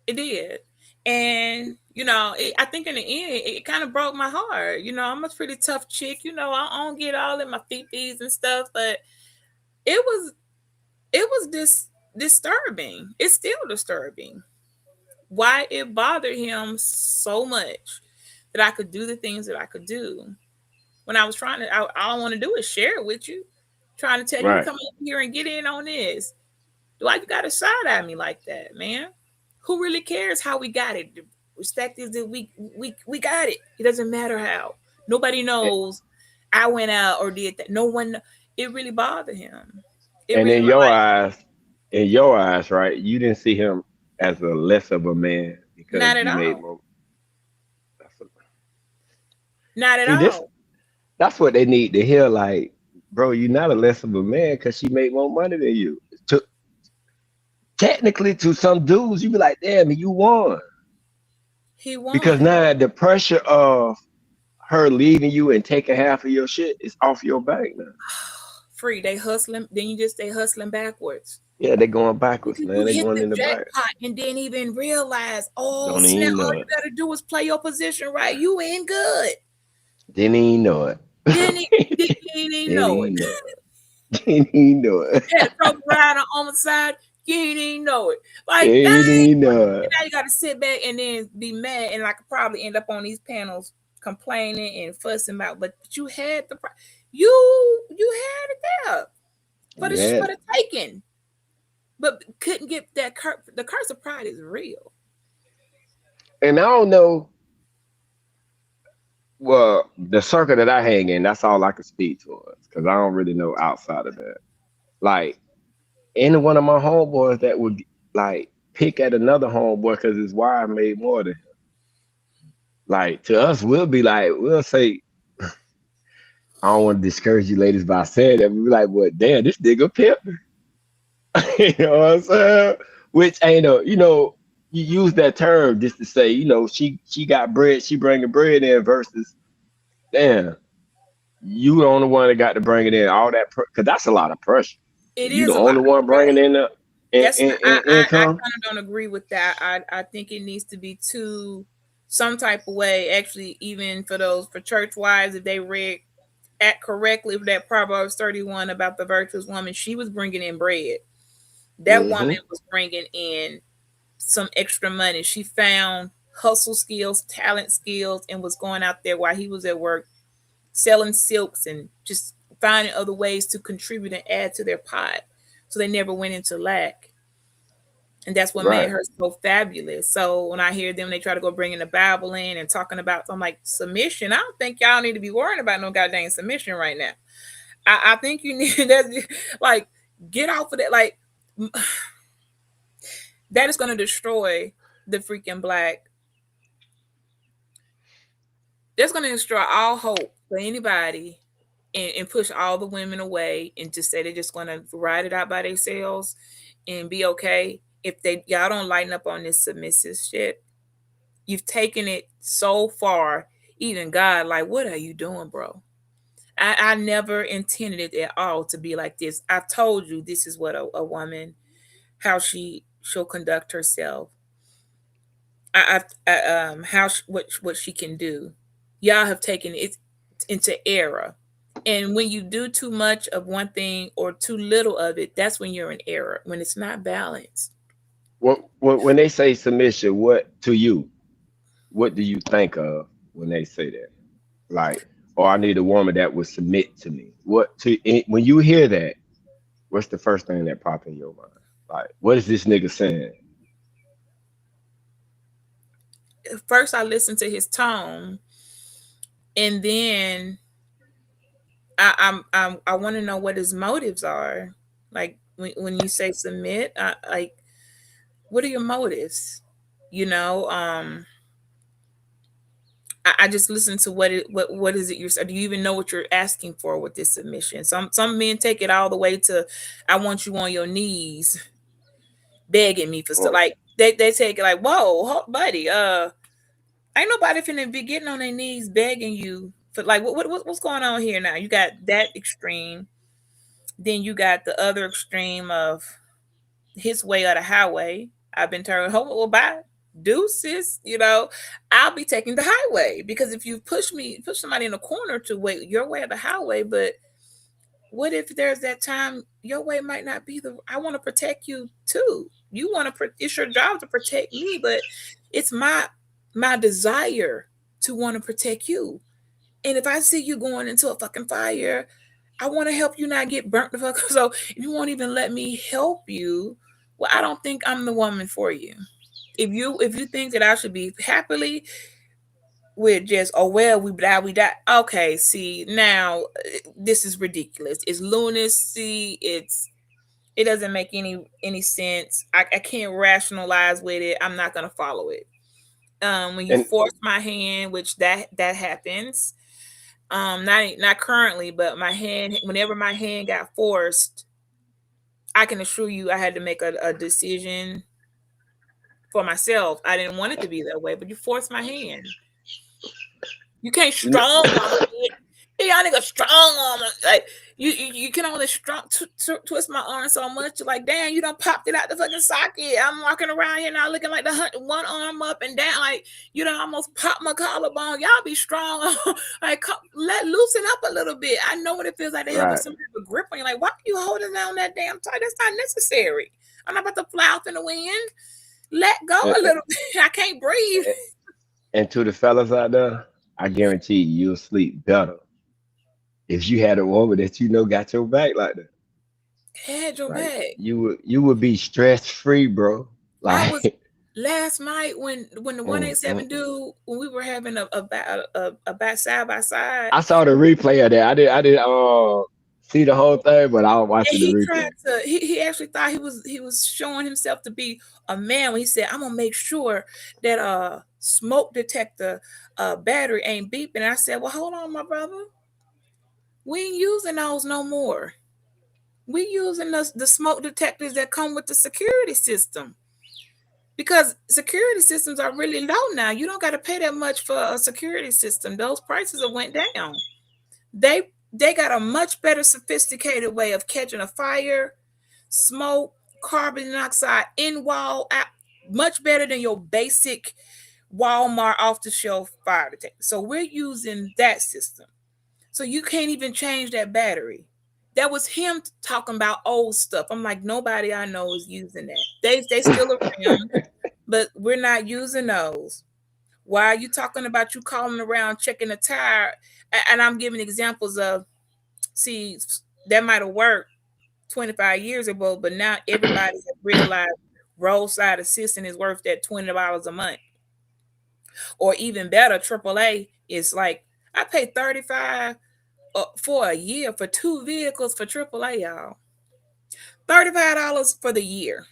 [SPEAKER 12] It did. And, I think in the end, it kind of broke my heart. I'm a pretty tough chick. I don't get all in my feet and stuff, but it was disturbing. It's still disturbing. Why it bothered him so much that I could do the things that I could do. When I was trying to, all I want to do is share it with you. Trying to tell you to come up here and get in on this. Why you got to side at me like that, man? Who really cares how we got it? The respect is that we got it. It doesn't matter how. Nobody knows I went out or did that. No one. It really bothered him.
[SPEAKER 14] And really, in your eyes, right? You didn't see him as a less of a man because
[SPEAKER 12] not at
[SPEAKER 14] you
[SPEAKER 12] all.
[SPEAKER 14] Made more.
[SPEAKER 12] Not at all.
[SPEAKER 14] That's what they need to hear. Like, bro, you're not a less of a man because she made more money than you. Technically, to some dudes, you be like, damn, you won.
[SPEAKER 12] He won.
[SPEAKER 14] Because now the pressure of her leaving you and taking half of your shit is off your back now.
[SPEAKER 12] Free. They hustling. Then you just stay hustling backwards.
[SPEAKER 14] Yeah, they're going backwards, man. They're going in the back.
[SPEAKER 12] And didn't even realize, snap, all you gotta do is play your position right. You ain't good.
[SPEAKER 14] Didn't even know it.
[SPEAKER 12] Didn't even know it.
[SPEAKER 14] Didn't even know it.
[SPEAKER 12] Yeah, the rider on the side, you ain't even know it. Like,
[SPEAKER 14] didn't even know it.
[SPEAKER 12] Now you gotta sit back and then be mad, and I could probably end up on these panels complaining and fussing about, but you had you had it there for the taking. But couldn't get that the curse of pride is real.
[SPEAKER 14] And I don't know. Well, the circle that I hang in, that's all I can speak towards because I don't really know outside of that. Like, any one of my homeboys that would like pick at another homeboy because his wife made more than him. Like, to us, we'll say, I don't want to discourage you ladies by saying that. We'll be like, well, damn, this nigga pimping. You know what I'm saying? Which ain't you use that term just to say, she got bread, she bringing bread in versus, damn, you the only one that got to bring it in. All that, because that's a lot of pressure.
[SPEAKER 12] It
[SPEAKER 14] you
[SPEAKER 12] is
[SPEAKER 14] the only one bringing in
[SPEAKER 12] That's not, I kind
[SPEAKER 14] income.
[SPEAKER 12] of don't agree with that. I think it needs to be some type of way. Actually, even for church wives, if they read correctly for that Proverbs 31 about the virtuous woman, she was bringing in bread. That woman was bringing in some extra money. She found hustle skills, talent skills, and was going out there while he was at work selling silks and just finding other ways to contribute and add to their pot, so they never went into lack. And that's what made
[SPEAKER 14] Right.
[SPEAKER 12] her so fabulous. So when I hear them, they try to go bringing the Bible in and talking about, I'm like, submission. I don't think y'all need to be worrying about no goddamn submission right now. I think you need that, like, get off of that. Like, that is going to destroy the freaking black. That's going to destroy all hope for anybody and push all the women away and just say they're just going to ride it out by themselves and be okay. If y'all don't lighten up on this submissive shit, you've taken it so far. Even God, like, what are you doing, bro? I never intended it at all to be like this. I've told you this is what a woman, how she'll conduct herself. What she can do. Y'all have taken it into error. And when you do too much of one thing or too little of it, that's when you're in error, when it's not balanced.
[SPEAKER 14] When they say submission, what to you? What do you think of when they say that? Like, oh, I need a woman that would submit to me. When you hear that, what's the first thing that pop in your mind? Like, what is this nigga saying?
[SPEAKER 12] First, I listen to his tone, and then I want to know what his motives are. Like when you say submit, like, what are your motives? You know, I just listen to what is it you're. Do you even know what you're asking for with this submission? Some men take it all the way to, I want you on your knees, begging me for stuff. Like they take it like, whoa, buddy, ain't nobody finna be getting on their knees begging you for, like, what's going on here now? You got that extreme, then you got the other extreme of his way or the highway. I've been told, oh, well, bye, deuces. You know, I'll be taking the highway, because if you push somebody in a corner to wait your way or the highway, but what if there's that time your way might not be I want to protect you too. You want to, it's your job to protect me, but it's my desire to want to protect you. And if I see you going into a fucking fire, I want to help you not get burnt the fuck. So if you won't even let me help you, well, I don't think I'm the woman for you. If you think that I should be happily with just, oh well, we die. Okay, see, now this is ridiculous. It's lunacy. It doesn't make any sense. I can't rationalize with it. I'm not gonna follow it. When you force my hand, which that happens. Not currently, but my hand, whenever my hand got forced, I can assure you I had to make a decision for myself. I didn't want it to be that way, but you forced my hand. You can't strong arm it. Y'all nigga strong arm, like you can only twist my arm so much. You're like, damn, you done popped it out the fucking socket. I'm walking around here now looking like the one arm up and down, like you done almost popped my collarbone. Y'all be strong, like loosen up a little bit. I know what it feels like to have some type of grip on you. Like, why are you holding down that damn tight? That's not necessary. I'm not about to fly off in the wind. Let go a little bit. I can't breathe.
[SPEAKER 14] And to the fellas out there, I guarantee you'll sleep better if you had a woman that you know got your back like that.
[SPEAKER 12] Had your back.
[SPEAKER 14] You would be stress free, bro. Like,
[SPEAKER 12] I was last night when the 187 dude, when we were having a bat side by side.
[SPEAKER 14] I saw the replay of that. I didn't see the whole thing, but I was watching the replay.
[SPEAKER 12] He actually thought he was showing himself to be a man when he said, I'm gonna make sure that smoke detector battery ain't beeping. And I said, well, hold on, my brother. We ain't using those no more. We using the smoke detectors that come with the security system, because security systems are really low now. You don't got to pay that much for a security system. Those prices have went down. They got a much better sophisticated way of catching a fire, smoke, carbon monoxide in wall, much better than your basic Walmart off the shelf fire detector. So we're using that system. So you can't even change that battery. That was him talking about old stuff. I'm like, nobody I know is using that. They still around, but we're not using those. Why are you talking about you calling around checking the tire? And I'm giving examples of, see, that might have worked 25 years ago, but now everybody has realized roadside assistant is worth that $20 a month. Or even better, AAA is like, I paid $35 for a year for 2 vehicles for AAA, y'all. $35 for the year.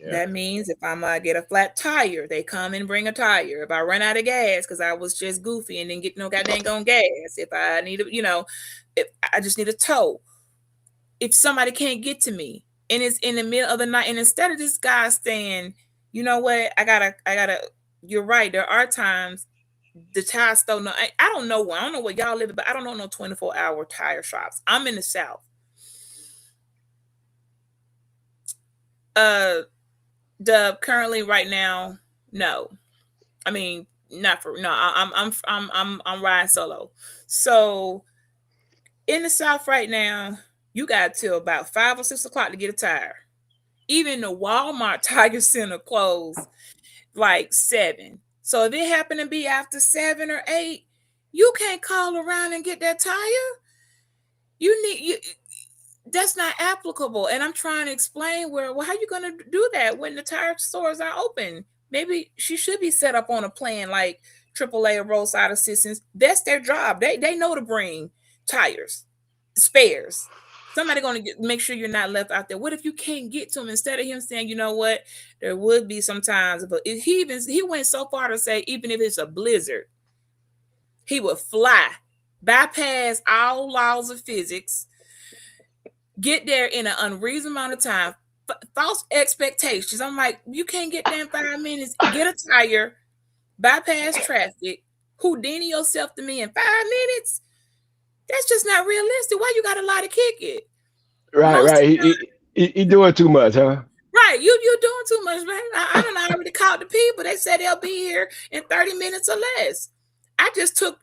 [SPEAKER 12] Yeah. That means if I'm get a flat tire, they come and bring a tire. If I run out of gas because I was just goofy and didn't get no goddamn on gas, if I need if I just need a tow. If somebody can't get to me and it's in the middle of the night, and instead of this guy saying, you know what, I gotta, you're right. There are times the tire store, no, I don't know where y'all live, but I don't know no 24-hour tire shops. I'm in the South. Currently right now, no. I mean, not for no. I'm riding solo. So in the South right now, you got till about 5 or 6 o'clock to get a tire. Even the Walmart tire center closed like 7. So if it happened to be after 7 or 8, you can't call around and get that tire. That's not applicable. And I'm trying to explain how are you going to do that when the tire stores are open? Maybe she should be set up on a plan like AAA or roadside assistance. That's their job. They know to bring tires, spares. Somebody going to make sure you're not left out there. What if you can't get to him? Instead of him saying, you know what, there would be sometimes, but he went so far to say, even if it's a blizzard, he would fly, bypass all laws of physics, get there in an unreasonable amount of time, false expectations. I'm like, you can't get there in 5 minutes, get a tire, bypass traffic, Houdini yourself to me in 5 minutes. That's just not realistic. Why you got to lie to kick it?
[SPEAKER 14] Right. He doing too much, huh?
[SPEAKER 12] Right. You doing too much, man. I don't already called the people. They said they'll be here in 30 minutes or less. I just took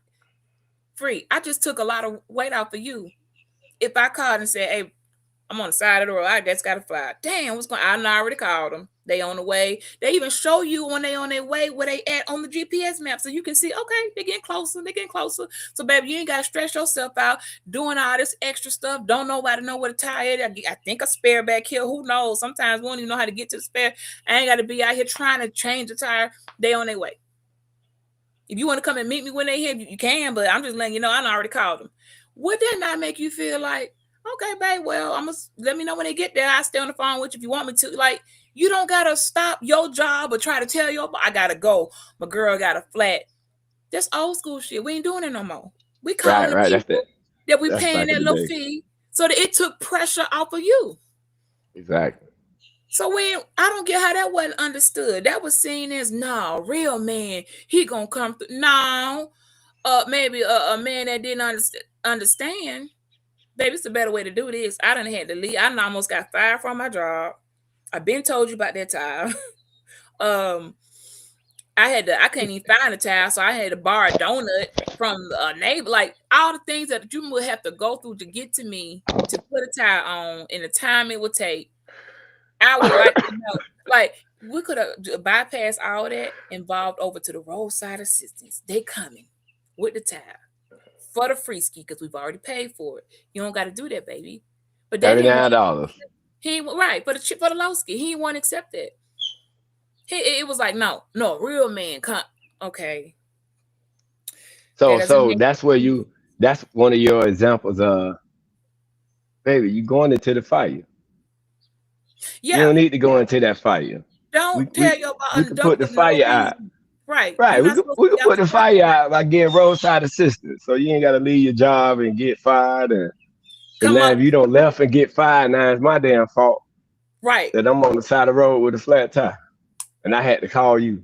[SPEAKER 12] a lot of weight off of you. If I called and said, hey, I'm on the side of the road, I just got to fly. Damn, what's going on? I already called them. They on the way. They even show you when they on their way where they at on the GPS map. So you can see, okay, they're getting closer. So, baby, you ain't got to stress yourself out doing all this extra stuff. Don't nobody know what a tire is. I think a spare back here. Who knows? Sometimes we don't even know how to get to the spare. I ain't got to be out here trying to change the tire. They on their way. If you want to come and meet me when they here, you can, but I'm just letting you know I already called them. Would that not make you feel like, okay, babe, well, let me know when they get there. I'll stay on the phone with you if you want me to. Like, you don't got to stop your job or try to tell I got to go. My girl got a flat. That's old school shit. We ain't doing it no more. We calling the people that we paying that little fee so that it took pressure off of you.
[SPEAKER 14] Exactly.
[SPEAKER 12] So I don't get how that wasn't understood. That was seen as, no, real man, he gonna come through. No, maybe a man that didn't understand. Baby, it's a better way to do this. I done had to leave. I almost got fired from my job. I've been told you about that tile. I couldn't even find a tile, so I had to borrow a donut from a neighbor. Like, all the things that you would have to go through to get to me to put a tile on and the time it would take. I would like to know, like, we could have bypassed all that, involved over to the roadside assistance. They coming with the tile for the free ski because we've already paid for it. You don't got to do that, baby. But
[SPEAKER 14] $39.
[SPEAKER 12] He right for the low ski. He won't accept it. It was like, no, real man. Okay.
[SPEAKER 14] So that's one of your examples of, baby, you going into the fire.
[SPEAKER 12] Yeah.
[SPEAKER 14] You don't need to go into that fire.
[SPEAKER 12] Don't tell your
[SPEAKER 14] we can put the fire out.
[SPEAKER 12] Right.
[SPEAKER 14] We can put the fire out by getting roadside assistance. So you ain't got to leave your job and get fired. And now if you don't left and get fired, now it's my damn fault.
[SPEAKER 12] Right.
[SPEAKER 14] That I'm on the side of the road with a flat tire. And I had to call you.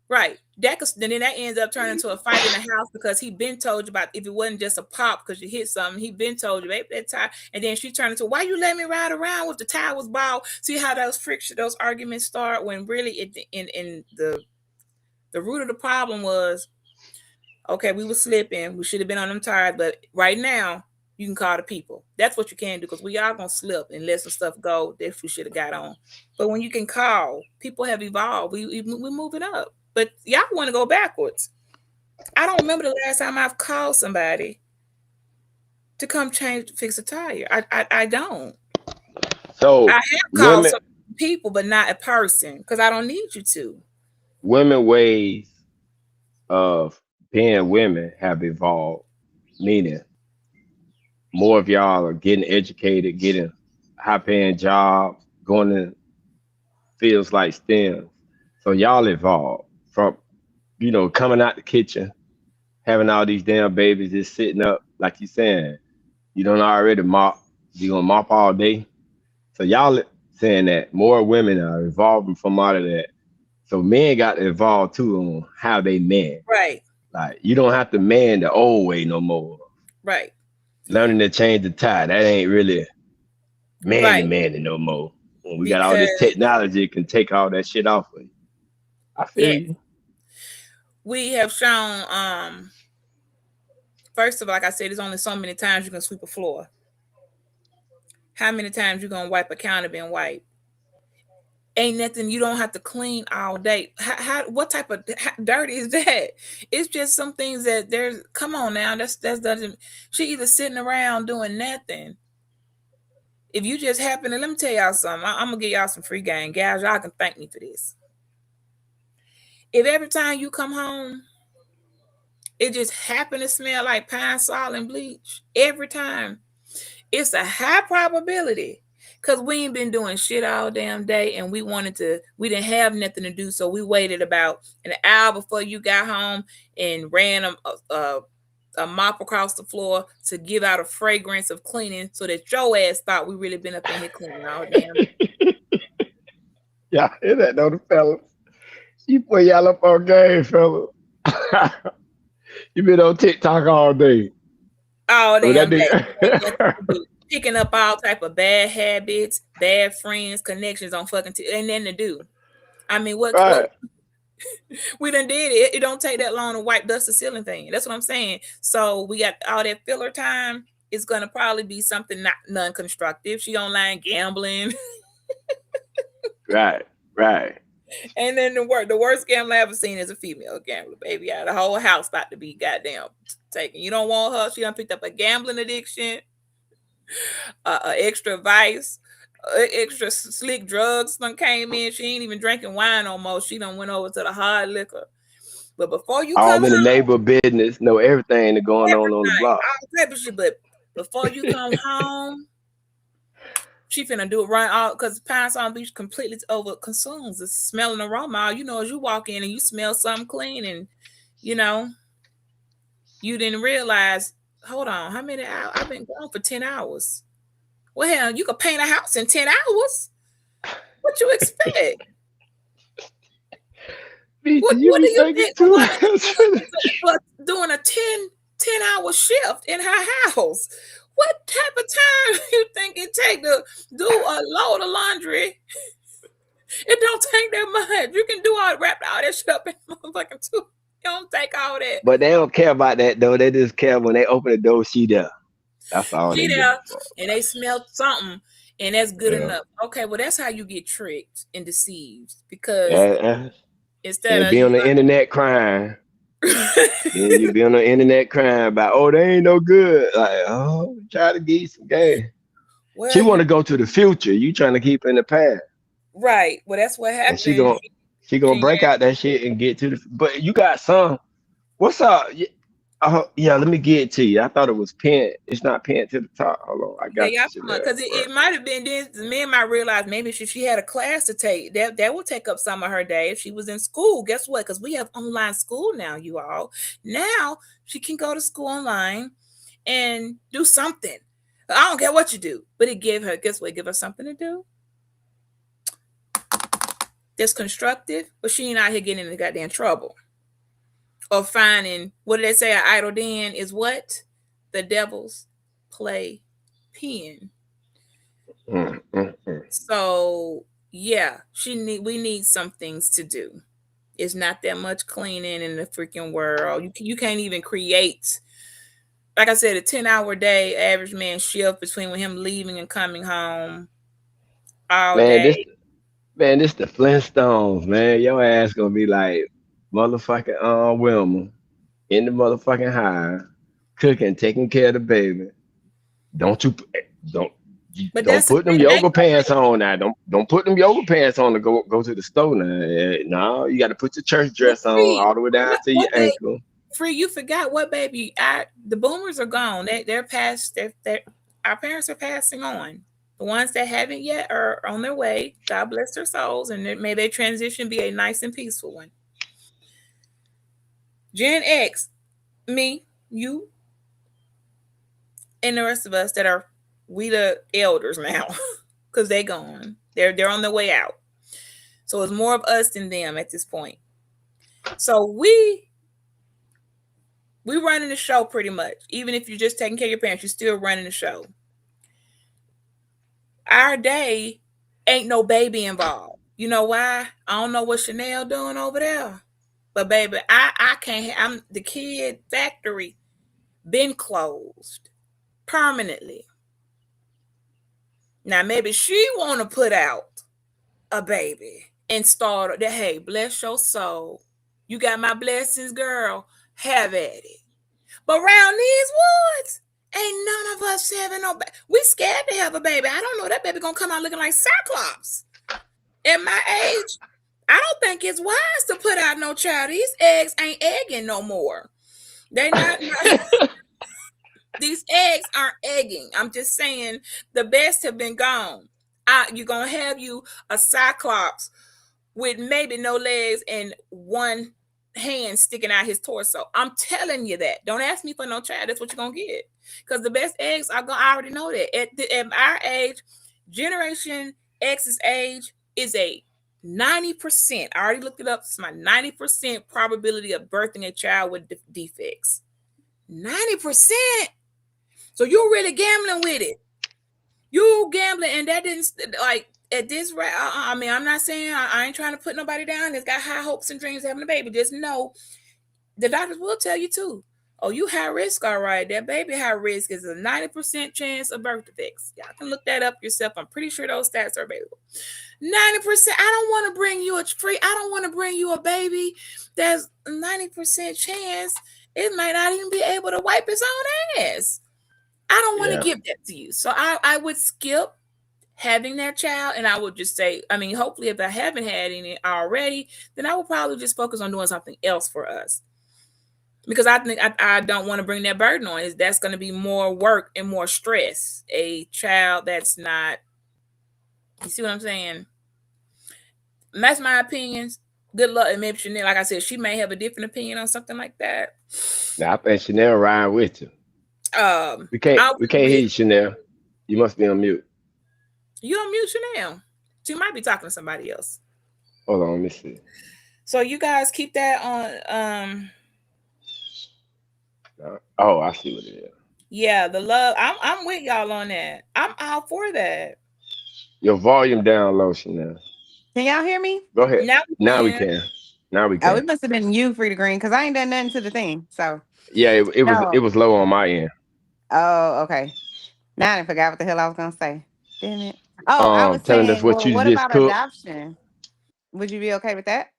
[SPEAKER 12] Right. then that ends up turning into a fight in the house because he been told you about if it wasn't just a pop because you hit something, he been told you, baby, that tire. And then she turned into, why you let me ride around with the tire was bald? See how those arguments start when really in the root of the problem was, okay, we were slipping, we should have been on them tires, but right now you can call the people. That's what you can do because we are gonna slip and let some stuff go that we should have got on. But when you can call, people have evolved. We're moving up. But y'all want to go backwards. I don't remember the last time I've called somebody to come fix a tire. I don't.
[SPEAKER 14] So
[SPEAKER 12] I have called some people, but not a person because I don't need you to.
[SPEAKER 14] Women ways of being women have evolved, meaning more of y'all are getting educated, getting high-paying jobs, going to fields like STEM. So y'all evolved from, coming out the kitchen, having all these damn babies just sitting up, like you saying, you don't already mop, you gonna mop all day. So y'all saying that more women are evolving from out of that. So men got to evolve too on how they man.
[SPEAKER 12] Right.
[SPEAKER 14] Like you don't have to man the old way no more.
[SPEAKER 12] Right.
[SPEAKER 14] Learning to change the tire, that ain't really manning no more. When we got all this technology, it can take all that shit off of you. I feel you.
[SPEAKER 12] We have shown, first of all, like I said, there's only so many times you can sweep a floor. How many times you gonna wipe a counter and wipe? Ain't nothing. You don't have to clean all day. What type of dirty is that? It's just some things that there's. Come on now, that's doesn't. She either sitting around doing nothing. If you just happen to, let me tell y'all something. I'm gonna give y'all some free game, guys. Y'all can thank me for this. If every time you come home, it just happen to smell like pine sol and bleach every time, it's a high probability. Because we ain't been doing shit all damn day and we didn't have nothing to do. So we waited about an hour before you got home and ran a mop across the floor to give out a fragrance of cleaning so that your ass thought we really been up in here cleaning all damn day.
[SPEAKER 14] Yeah, hear that though, the fellas. You put y'all up on game, fellas. You been on TikTok all day.
[SPEAKER 12] All damn day. Picking up all type of bad habits, bad friends, connections on fucking ain't nothing to do. I mean, what we done did it. It don't take that long to wipe dust the ceiling thing. That's what I'm saying. So we got all that filler time. It's gonna probably be something not non-constructive. She online gambling.
[SPEAKER 14] Right.
[SPEAKER 12] And then the worst gambler I ever seen is a female gambler, baby. Yeah, the whole house about to be goddamn taken. You don't want her. She done picked up a gambling addiction. Extra vice, extra slick drugs done came in. She ain't even drinking wine no more. She done went over to the hard liquor. But before you
[SPEAKER 14] all
[SPEAKER 12] come
[SPEAKER 14] in the
[SPEAKER 12] home,
[SPEAKER 14] neighbor business, know everything that's going on the block.
[SPEAKER 12] All type of shit. But before you come home, she finna do it right out because Pine Sol Beach completely over consumes the smell and aroma. You know, as you walk in and you smell something clean, and you didn't realize. Hold on, how many hours? I've been gone for 10 hours. Well, hell, you could paint a house in 10 hours. What you expect? What do you think for doing a 10-hour shift in her house? What type of time you think it take to do a load of laundry? It don't take that much. You can wrap all that shit up in motherfucking 2. You don't take all that.
[SPEAKER 14] But they don't care about that though. They just care when they open the door, she there. That's all
[SPEAKER 12] she
[SPEAKER 14] they
[SPEAKER 12] there,
[SPEAKER 14] do.
[SPEAKER 12] and they smell something, and that's good enough. Okay, well that's how you get tricked and deceived because instead of
[SPEAKER 14] be on the internet crying, then you be on the internet crying about they ain't no good. Like try to get some game. Well, she want to go to the future. You trying to keep in the past.
[SPEAKER 12] Right. Well, that's what happened.
[SPEAKER 14] And she gonna break out that shit and get to the. But you got some. What's up? Yeah, let me get it to you. I thought it was pinned. It's not pinned to the top. Hold on, I got you.
[SPEAKER 12] Because it might have been. Then the men might realize maybe she had a class to take. That would take up some of her day if she was in school. Guess what? Because we have online school now, you all. Now she can go to school online and do something. I don't care what you do, but it gave her. Guess what? Give her something to do. That's constructive, but she ain't out here getting into goddamn trouble. or finding, what did they say, an idle den is what? The devil's play pen. So yeah, we need some things to do. It's not that much cleaning in the freaking world. You can't even create, like I said, a 10-hour day average man shift between him leaving and coming home all
[SPEAKER 14] Man,
[SPEAKER 12] day.
[SPEAKER 14] this the Flintstones, man. Your ass gonna be like motherfucking Wilma in the motherfucking hive, cooking, taking care of the baby. Don't you don't
[SPEAKER 12] But
[SPEAKER 14] don't
[SPEAKER 12] that's the
[SPEAKER 14] put them
[SPEAKER 12] thing. Ain't
[SPEAKER 14] yoga pants
[SPEAKER 12] nobody,
[SPEAKER 14] on now. Don't put them yoga pants on to go to the store now. No, you got to put your church
[SPEAKER 12] but
[SPEAKER 14] dress on
[SPEAKER 12] Free,
[SPEAKER 14] all the way down to your
[SPEAKER 12] what baby?
[SPEAKER 14] ankle.
[SPEAKER 12] Free, you forgot what baby? The boomers are gone. They're past. Our parents are passing on. The ones that haven't yet are on their way. God bless their souls, and may their transition be a nice and peaceful one. Gen X, me, you, and the rest of us that are we the elders now, because they gone. They're on their way out. So it's more of us than them at this point. So we running the show pretty much. Even if you're just taking care of your parents, you're still running the show. Our day ain't no baby involved. You know why? I don't know what Chanel doing over there. But baby, I can't. I'm the kid factory been closed permanently. Now maybe she want to put out a baby and start that. Hey, bless your soul. You got my blessings, girl. Have at it. But around these woods, ain't none of us having no baby. We scared to have a baby. I don't know, that baby gonna come out looking like Cyclops. At my age, I don't think it's wise to put out no child. These eggs ain't egging no more. They not these eggs aren't egging. I'm just saying the best have been gone. You're gonna have you a Cyclops with maybe no legs and one hand sticking out his torso. I'm telling you that. Don't ask me for no child. That's what you're gonna get. Because the best eggs are gonna. I already know that. At our age, Generation X's age is a 90%. I already looked it up. It's my 90% probability of birthing a child with defects. 90%. So you're really gambling with it. You gambling, and that didn't like at this rate. I mean, I'm not saying I ain't trying to put nobody down that's got high hopes and dreams of having a baby. Just know the doctors will tell you too. Oh, you high risk, all right. That baby high risk is a 90% chance of birth defects. Y'all can look that up yourself. I'm pretty sure those stats are available. 90%. I don't want to bring you I don't want to bring you a baby that's 90% chance it might not even be able to wipe its own ass. I don't want to give that to you. So I would skip having that child, and I would just say, I mean, hopefully if I haven't had any already, then I would probably just focus on doing something else for us. Because I think I don't want to bring that burden on. That's going to be more work and more stress. A child that's not, you see what I'm saying? And that's my opinions. Good luck. And maybe Chanel, like I said, she may have a different opinion on something like that.
[SPEAKER 14] Now I think Chanel ride with you. We can't hear you, Chanel. You must be on mute.
[SPEAKER 12] You on mute, Chanel. She might be talking to somebody else.
[SPEAKER 14] Hold on, let me see.
[SPEAKER 12] So you guys keep that on.
[SPEAKER 14] Oh, I see what it is.
[SPEAKER 12] Yeah, the love. I'm with y'all on that. I'm all for that.
[SPEAKER 14] Your volume down low, Chanel.
[SPEAKER 15] Can y'all hear me?
[SPEAKER 14] Go ahead. Now we
[SPEAKER 15] can.
[SPEAKER 14] can. Now we can.
[SPEAKER 15] Oh, it must have been you, Free to Green, because I ain't done nothing to the thing. So
[SPEAKER 14] yeah, it was low on my end.
[SPEAKER 15] Oh, okay. Now I forgot what the hell I was gonna say. Damn it. Oh, I was
[SPEAKER 14] telling
[SPEAKER 15] saying,
[SPEAKER 14] us what you
[SPEAKER 15] what
[SPEAKER 14] just
[SPEAKER 15] about
[SPEAKER 14] cooked.
[SPEAKER 15] adoption? Would you be okay with that?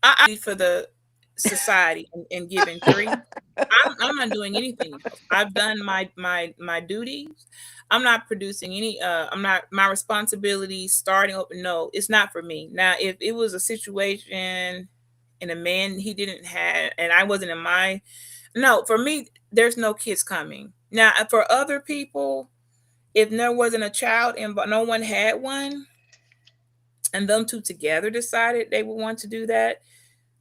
[SPEAKER 12] I for the society and giving 3. I'm not doing anything else. I've done my duties. I'm not producing any. I'm not my responsibility starting up. No, it's not for me. Now, if it was a situation and a man he didn't have, and I wasn't in my, no, for me, there's no kids coming. Now, for other people, if there wasn't a child and no one had one, and them two together decided they would want to do that,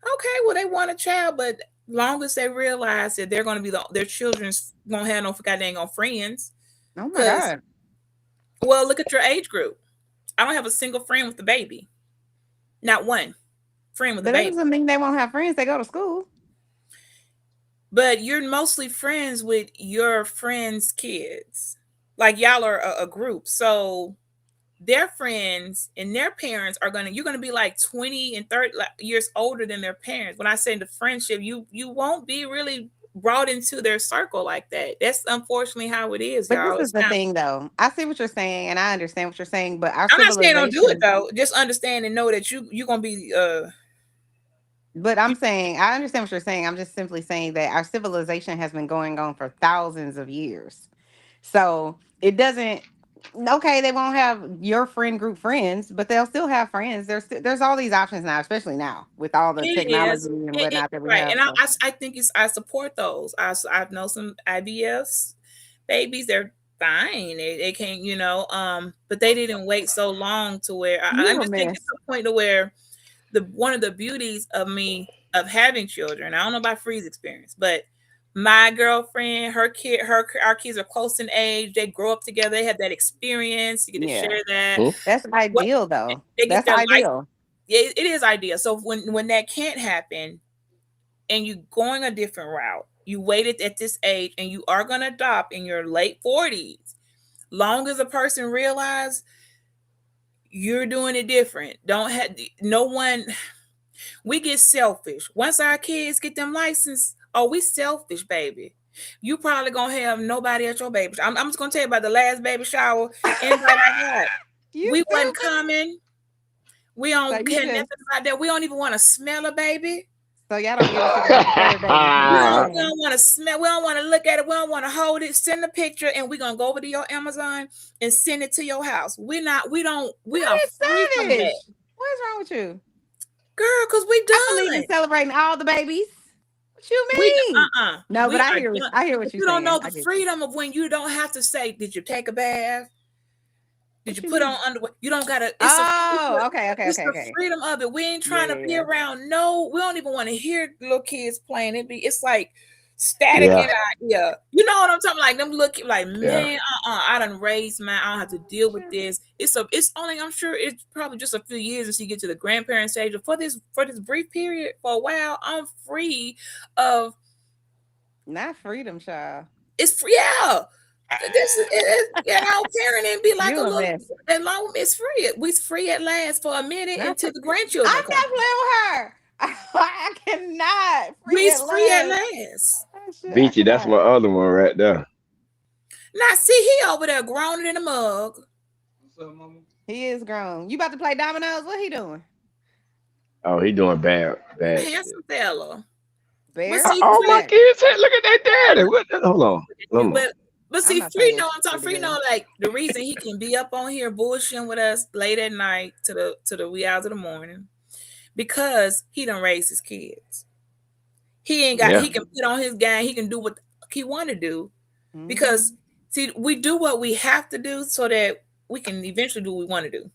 [SPEAKER 12] okay, well, they want a child, but long as they realize that they're going to be their children's going to have no goddamn friends.
[SPEAKER 15] Oh my God.
[SPEAKER 12] Well, look at your age group. I don't have a single friend with a baby. Not one. friend with a
[SPEAKER 15] But that
[SPEAKER 12] baby.
[SPEAKER 15] doesn't mean they won't have friends. They go to school.
[SPEAKER 12] But you're mostly friends with your friends' kids. Like y'all are a group. So their friends and their parents are you're gonna be like 20 and 30 years older than their parents. When I say the friendship, you won't be really brought into their circle like that. That's unfortunately how it is,
[SPEAKER 15] But this
[SPEAKER 12] y'all.
[SPEAKER 15] is
[SPEAKER 12] It's
[SPEAKER 15] the
[SPEAKER 12] kind of,
[SPEAKER 15] thing, though. I see what you're saying, and I understand what you're saying. But our
[SPEAKER 12] I'm not saying don't do it
[SPEAKER 15] civilization.
[SPEAKER 12] though. Just understand and know that you're gonna be
[SPEAKER 15] But I'm saying I understand what you're saying. I'm just simply saying that our civilization has been going on for thousands of years. So it doesn't. Okay, they won't have your friend group friends, but they'll still have friends. There's all these options now, especially now with all the
[SPEAKER 12] it
[SPEAKER 15] technology
[SPEAKER 12] is
[SPEAKER 15] and whatnot that we
[SPEAKER 12] right.
[SPEAKER 15] have.
[SPEAKER 12] And
[SPEAKER 15] So
[SPEAKER 12] I think I support those. I know some IVFs babies, they're fine. They can't, but they didn't wait so long to where I'm
[SPEAKER 15] you a
[SPEAKER 12] just thinking to
[SPEAKER 15] mess.
[SPEAKER 12] the point to where one of the beauties of having children. I don't know about Free's experience, but my girlfriend, our kids are close in age. They grow up together. They have that experience. You get to
[SPEAKER 15] Yeah,
[SPEAKER 12] share that.
[SPEAKER 15] that's
[SPEAKER 12] What
[SPEAKER 15] ideal, though.
[SPEAKER 12] they get
[SPEAKER 15] That's
[SPEAKER 12] their life.
[SPEAKER 15] ideal.
[SPEAKER 12] Yeah, it is ideal. So when that can't happen, and you going a different route, you waited at this age, and you are going to adopt in your late 40s. Long as a person realize you're doing it different, don't have no one. We get selfish. Once our kids get them license, oh, we selfish, baby. You probably gonna have nobody at your baby. I'm just gonna tell you about the last baby shower invite I had.
[SPEAKER 15] You
[SPEAKER 12] We wasn't
[SPEAKER 15] stupid.
[SPEAKER 12] coming. We
[SPEAKER 15] So
[SPEAKER 12] don't
[SPEAKER 15] you
[SPEAKER 12] care
[SPEAKER 15] just
[SPEAKER 12] nothing about that. We don't even want to smell a baby.
[SPEAKER 15] so y'all don't give a shit about the third baby. Is what you're
[SPEAKER 12] We
[SPEAKER 15] saying.
[SPEAKER 12] don't want to smell. We don't want to look at it. We don't want to hold it. Send a picture, and we're gonna go over to your Amazon and send it to your house. We not. We don't. We
[SPEAKER 15] That
[SPEAKER 12] are
[SPEAKER 15] is
[SPEAKER 12] free from that,
[SPEAKER 15] savage. What's wrong with you?
[SPEAKER 12] girl. Cause we
[SPEAKER 15] I believe
[SPEAKER 12] done.
[SPEAKER 15] in celebrating all the babies. What you
[SPEAKER 12] We
[SPEAKER 15] mean? No, but
[SPEAKER 12] we
[SPEAKER 15] I
[SPEAKER 12] are
[SPEAKER 15] hear
[SPEAKER 12] done.
[SPEAKER 15] I hear
[SPEAKER 12] But
[SPEAKER 15] what you're
[SPEAKER 12] you don't know
[SPEAKER 15] saying.
[SPEAKER 12] the
[SPEAKER 15] I get you.
[SPEAKER 12] freedom of when you don't have to say, "Did you take a bath? Did
[SPEAKER 15] What
[SPEAKER 12] you
[SPEAKER 15] you
[SPEAKER 12] put on
[SPEAKER 15] mean?
[SPEAKER 12] underwear?" You don't gotta.
[SPEAKER 15] Oh, okay, okay,
[SPEAKER 12] It's
[SPEAKER 15] okay,
[SPEAKER 12] the
[SPEAKER 15] okay.
[SPEAKER 12] freedom of it. We ain't
[SPEAKER 15] Yeah,
[SPEAKER 12] trying to
[SPEAKER 15] yeah,
[SPEAKER 12] be
[SPEAKER 15] yeah.
[SPEAKER 12] around. No, we don't even want to hear little kids playing. It's like static
[SPEAKER 14] Yeah,
[SPEAKER 12] in our ear. You know what I'm talking? Like them look like,
[SPEAKER 14] yeah.
[SPEAKER 12] man, I done raised man. I don't have to deal with this. It's only, I'm sure it's probably just a few years until you get to the grandparent stage. But for this brief period, for a while, I'm free of.
[SPEAKER 15] Not freedom, child.
[SPEAKER 12] It's free, yeah. Parenting be like
[SPEAKER 15] You
[SPEAKER 12] a
[SPEAKER 15] a
[SPEAKER 12] little.
[SPEAKER 15] mess.
[SPEAKER 12] As long it's free, we free at last for a minute
[SPEAKER 15] Not
[SPEAKER 12] until
[SPEAKER 15] free.
[SPEAKER 12] the grandchildren
[SPEAKER 15] I'm
[SPEAKER 12] come.
[SPEAKER 15] not playing with her. I cannot free
[SPEAKER 12] We
[SPEAKER 15] at
[SPEAKER 12] free at
[SPEAKER 15] last.
[SPEAKER 12] last.
[SPEAKER 15] Oh, shit, I
[SPEAKER 14] Beachy, that's
[SPEAKER 15] cannot.
[SPEAKER 14] my other one right there.
[SPEAKER 12] Now see, he over there groaning in the mug.
[SPEAKER 15] He is grown. You about to play dominoes? What he doing?
[SPEAKER 14] Oh, he doing bad,
[SPEAKER 12] He a
[SPEAKER 14] bad shit.
[SPEAKER 12] handsome fella. But
[SPEAKER 15] Bear?
[SPEAKER 12] see,
[SPEAKER 14] Oh,
[SPEAKER 15] What's
[SPEAKER 14] my
[SPEAKER 12] free.
[SPEAKER 15] that?
[SPEAKER 14] kids, hey, look at that
[SPEAKER 12] I
[SPEAKER 14] daddy. What? Hold on, hold on.
[SPEAKER 12] but
[SPEAKER 15] I'm
[SPEAKER 12] see,
[SPEAKER 15] not playing
[SPEAKER 12] free.
[SPEAKER 15] that
[SPEAKER 12] No,
[SPEAKER 15] shit
[SPEAKER 12] I'm talking
[SPEAKER 15] with
[SPEAKER 12] free.
[SPEAKER 15] him.
[SPEAKER 12] No, like the reason he can be up on here bullshitting with us late at night to the wee hours of the morning because he done raised his kids. He ain't got.
[SPEAKER 14] Yeah,
[SPEAKER 12] He can put on his game. He can do what he want to do because
[SPEAKER 15] Mhm.
[SPEAKER 12] see, we do what we have to do so that we can eventually do what we want to do.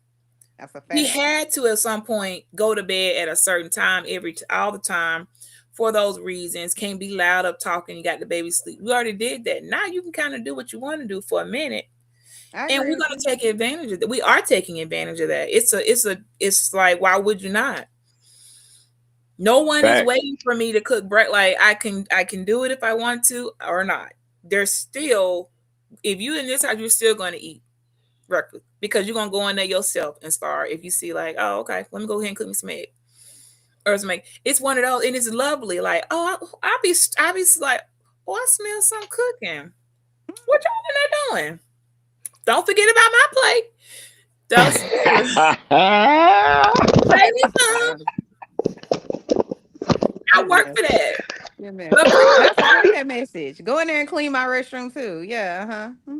[SPEAKER 15] That's a
[SPEAKER 12] He
[SPEAKER 15] fact.
[SPEAKER 12] had to at some point go to bed at a certain time all the time for those reasons. Can't be loud up talking. You got the baby sleep. We already did that. Now you can kind of do what you want to do for a minute,
[SPEAKER 15] I
[SPEAKER 12] and
[SPEAKER 15] agree
[SPEAKER 12] we're
[SPEAKER 15] with
[SPEAKER 12] gonna
[SPEAKER 15] you.
[SPEAKER 12] take advantage of that. We are taking advantage of that. It's like, why would you not? No one is
[SPEAKER 14] facts.
[SPEAKER 12] waiting for me to cook bread. Like I can do it if I want to or not. There's still, if you in this house, you're still going to eat breakfast because you're gonna go in there yourself and start. If you see like, oh, okay, let me go ahead and cook me some egg or some egg. It's one of those, and it's lovely. Like, oh, I'll be like, oh, I smell some cooking. What y'all in there doing? Don't forget about my plate. Don't save me some. I
[SPEAKER 15] You
[SPEAKER 12] work
[SPEAKER 15] mess.
[SPEAKER 12] for that.
[SPEAKER 15] You mess.
[SPEAKER 12] But
[SPEAKER 15] That's I like that message. Go in there and clean my restroom too. Yeah, uh-huh.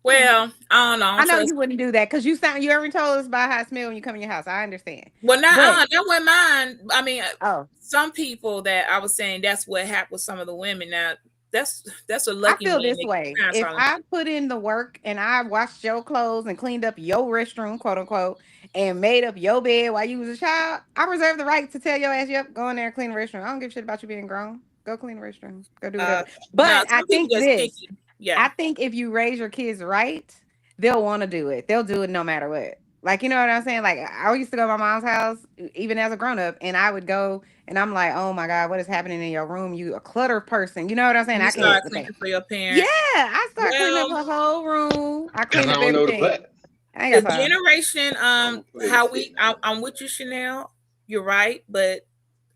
[SPEAKER 12] well, I don't know. I
[SPEAKER 15] I
[SPEAKER 12] don't
[SPEAKER 15] know
[SPEAKER 12] trust.
[SPEAKER 15] you wouldn't do that because you already told us about how it smells when you come in your house. I understand.
[SPEAKER 12] Well, not
[SPEAKER 15] But
[SPEAKER 12] that wasn't mine. I mean,
[SPEAKER 15] oh,
[SPEAKER 12] some people that I was saying that's what happened with some of the women. Now that's a
[SPEAKER 15] I
[SPEAKER 12] lucky
[SPEAKER 15] feel
[SPEAKER 12] man.
[SPEAKER 15] this
[SPEAKER 12] They
[SPEAKER 15] way.
[SPEAKER 12] found
[SPEAKER 15] If
[SPEAKER 12] something.
[SPEAKER 15] I put in the work and I washed your clothes and cleaned up your restroom, quote unquote, and made up your bed while you was a child, I reserve the right to tell your ass, yep, go in there and clean the restroom. I don't give a shit about you being grown. Go clean the restroom. Go do
[SPEAKER 12] Uh,
[SPEAKER 15] whatever.
[SPEAKER 12] now
[SPEAKER 15] But I
[SPEAKER 12] some people
[SPEAKER 15] think
[SPEAKER 12] just
[SPEAKER 15] this.
[SPEAKER 12] picky. Yeah.
[SPEAKER 15] I think if you raise your kids right, they'll want to do it. They'll do it no matter what. Like, you know what I'm saying? Like, I used to go to my mom's house, even as a grown up, and I would go and I'm like, oh my God, what is happening in your room? You a clutter person. You know what I'm saying?
[SPEAKER 12] You
[SPEAKER 15] I
[SPEAKER 12] start
[SPEAKER 15] can't with that.
[SPEAKER 12] cleaning for your
[SPEAKER 15] Yeah,
[SPEAKER 12] parents.
[SPEAKER 15] I start cleaning up
[SPEAKER 12] Well,
[SPEAKER 15] her whole room. I
[SPEAKER 14] Cause
[SPEAKER 15] clean
[SPEAKER 14] I
[SPEAKER 15] up
[SPEAKER 14] don't know the
[SPEAKER 15] everything.
[SPEAKER 14] button.
[SPEAKER 15] I ain't
[SPEAKER 12] the
[SPEAKER 15] got time.
[SPEAKER 12] generation,
[SPEAKER 14] I'm playing
[SPEAKER 12] how
[SPEAKER 14] shit.
[SPEAKER 12] I'm with you, Chanel. You're right, but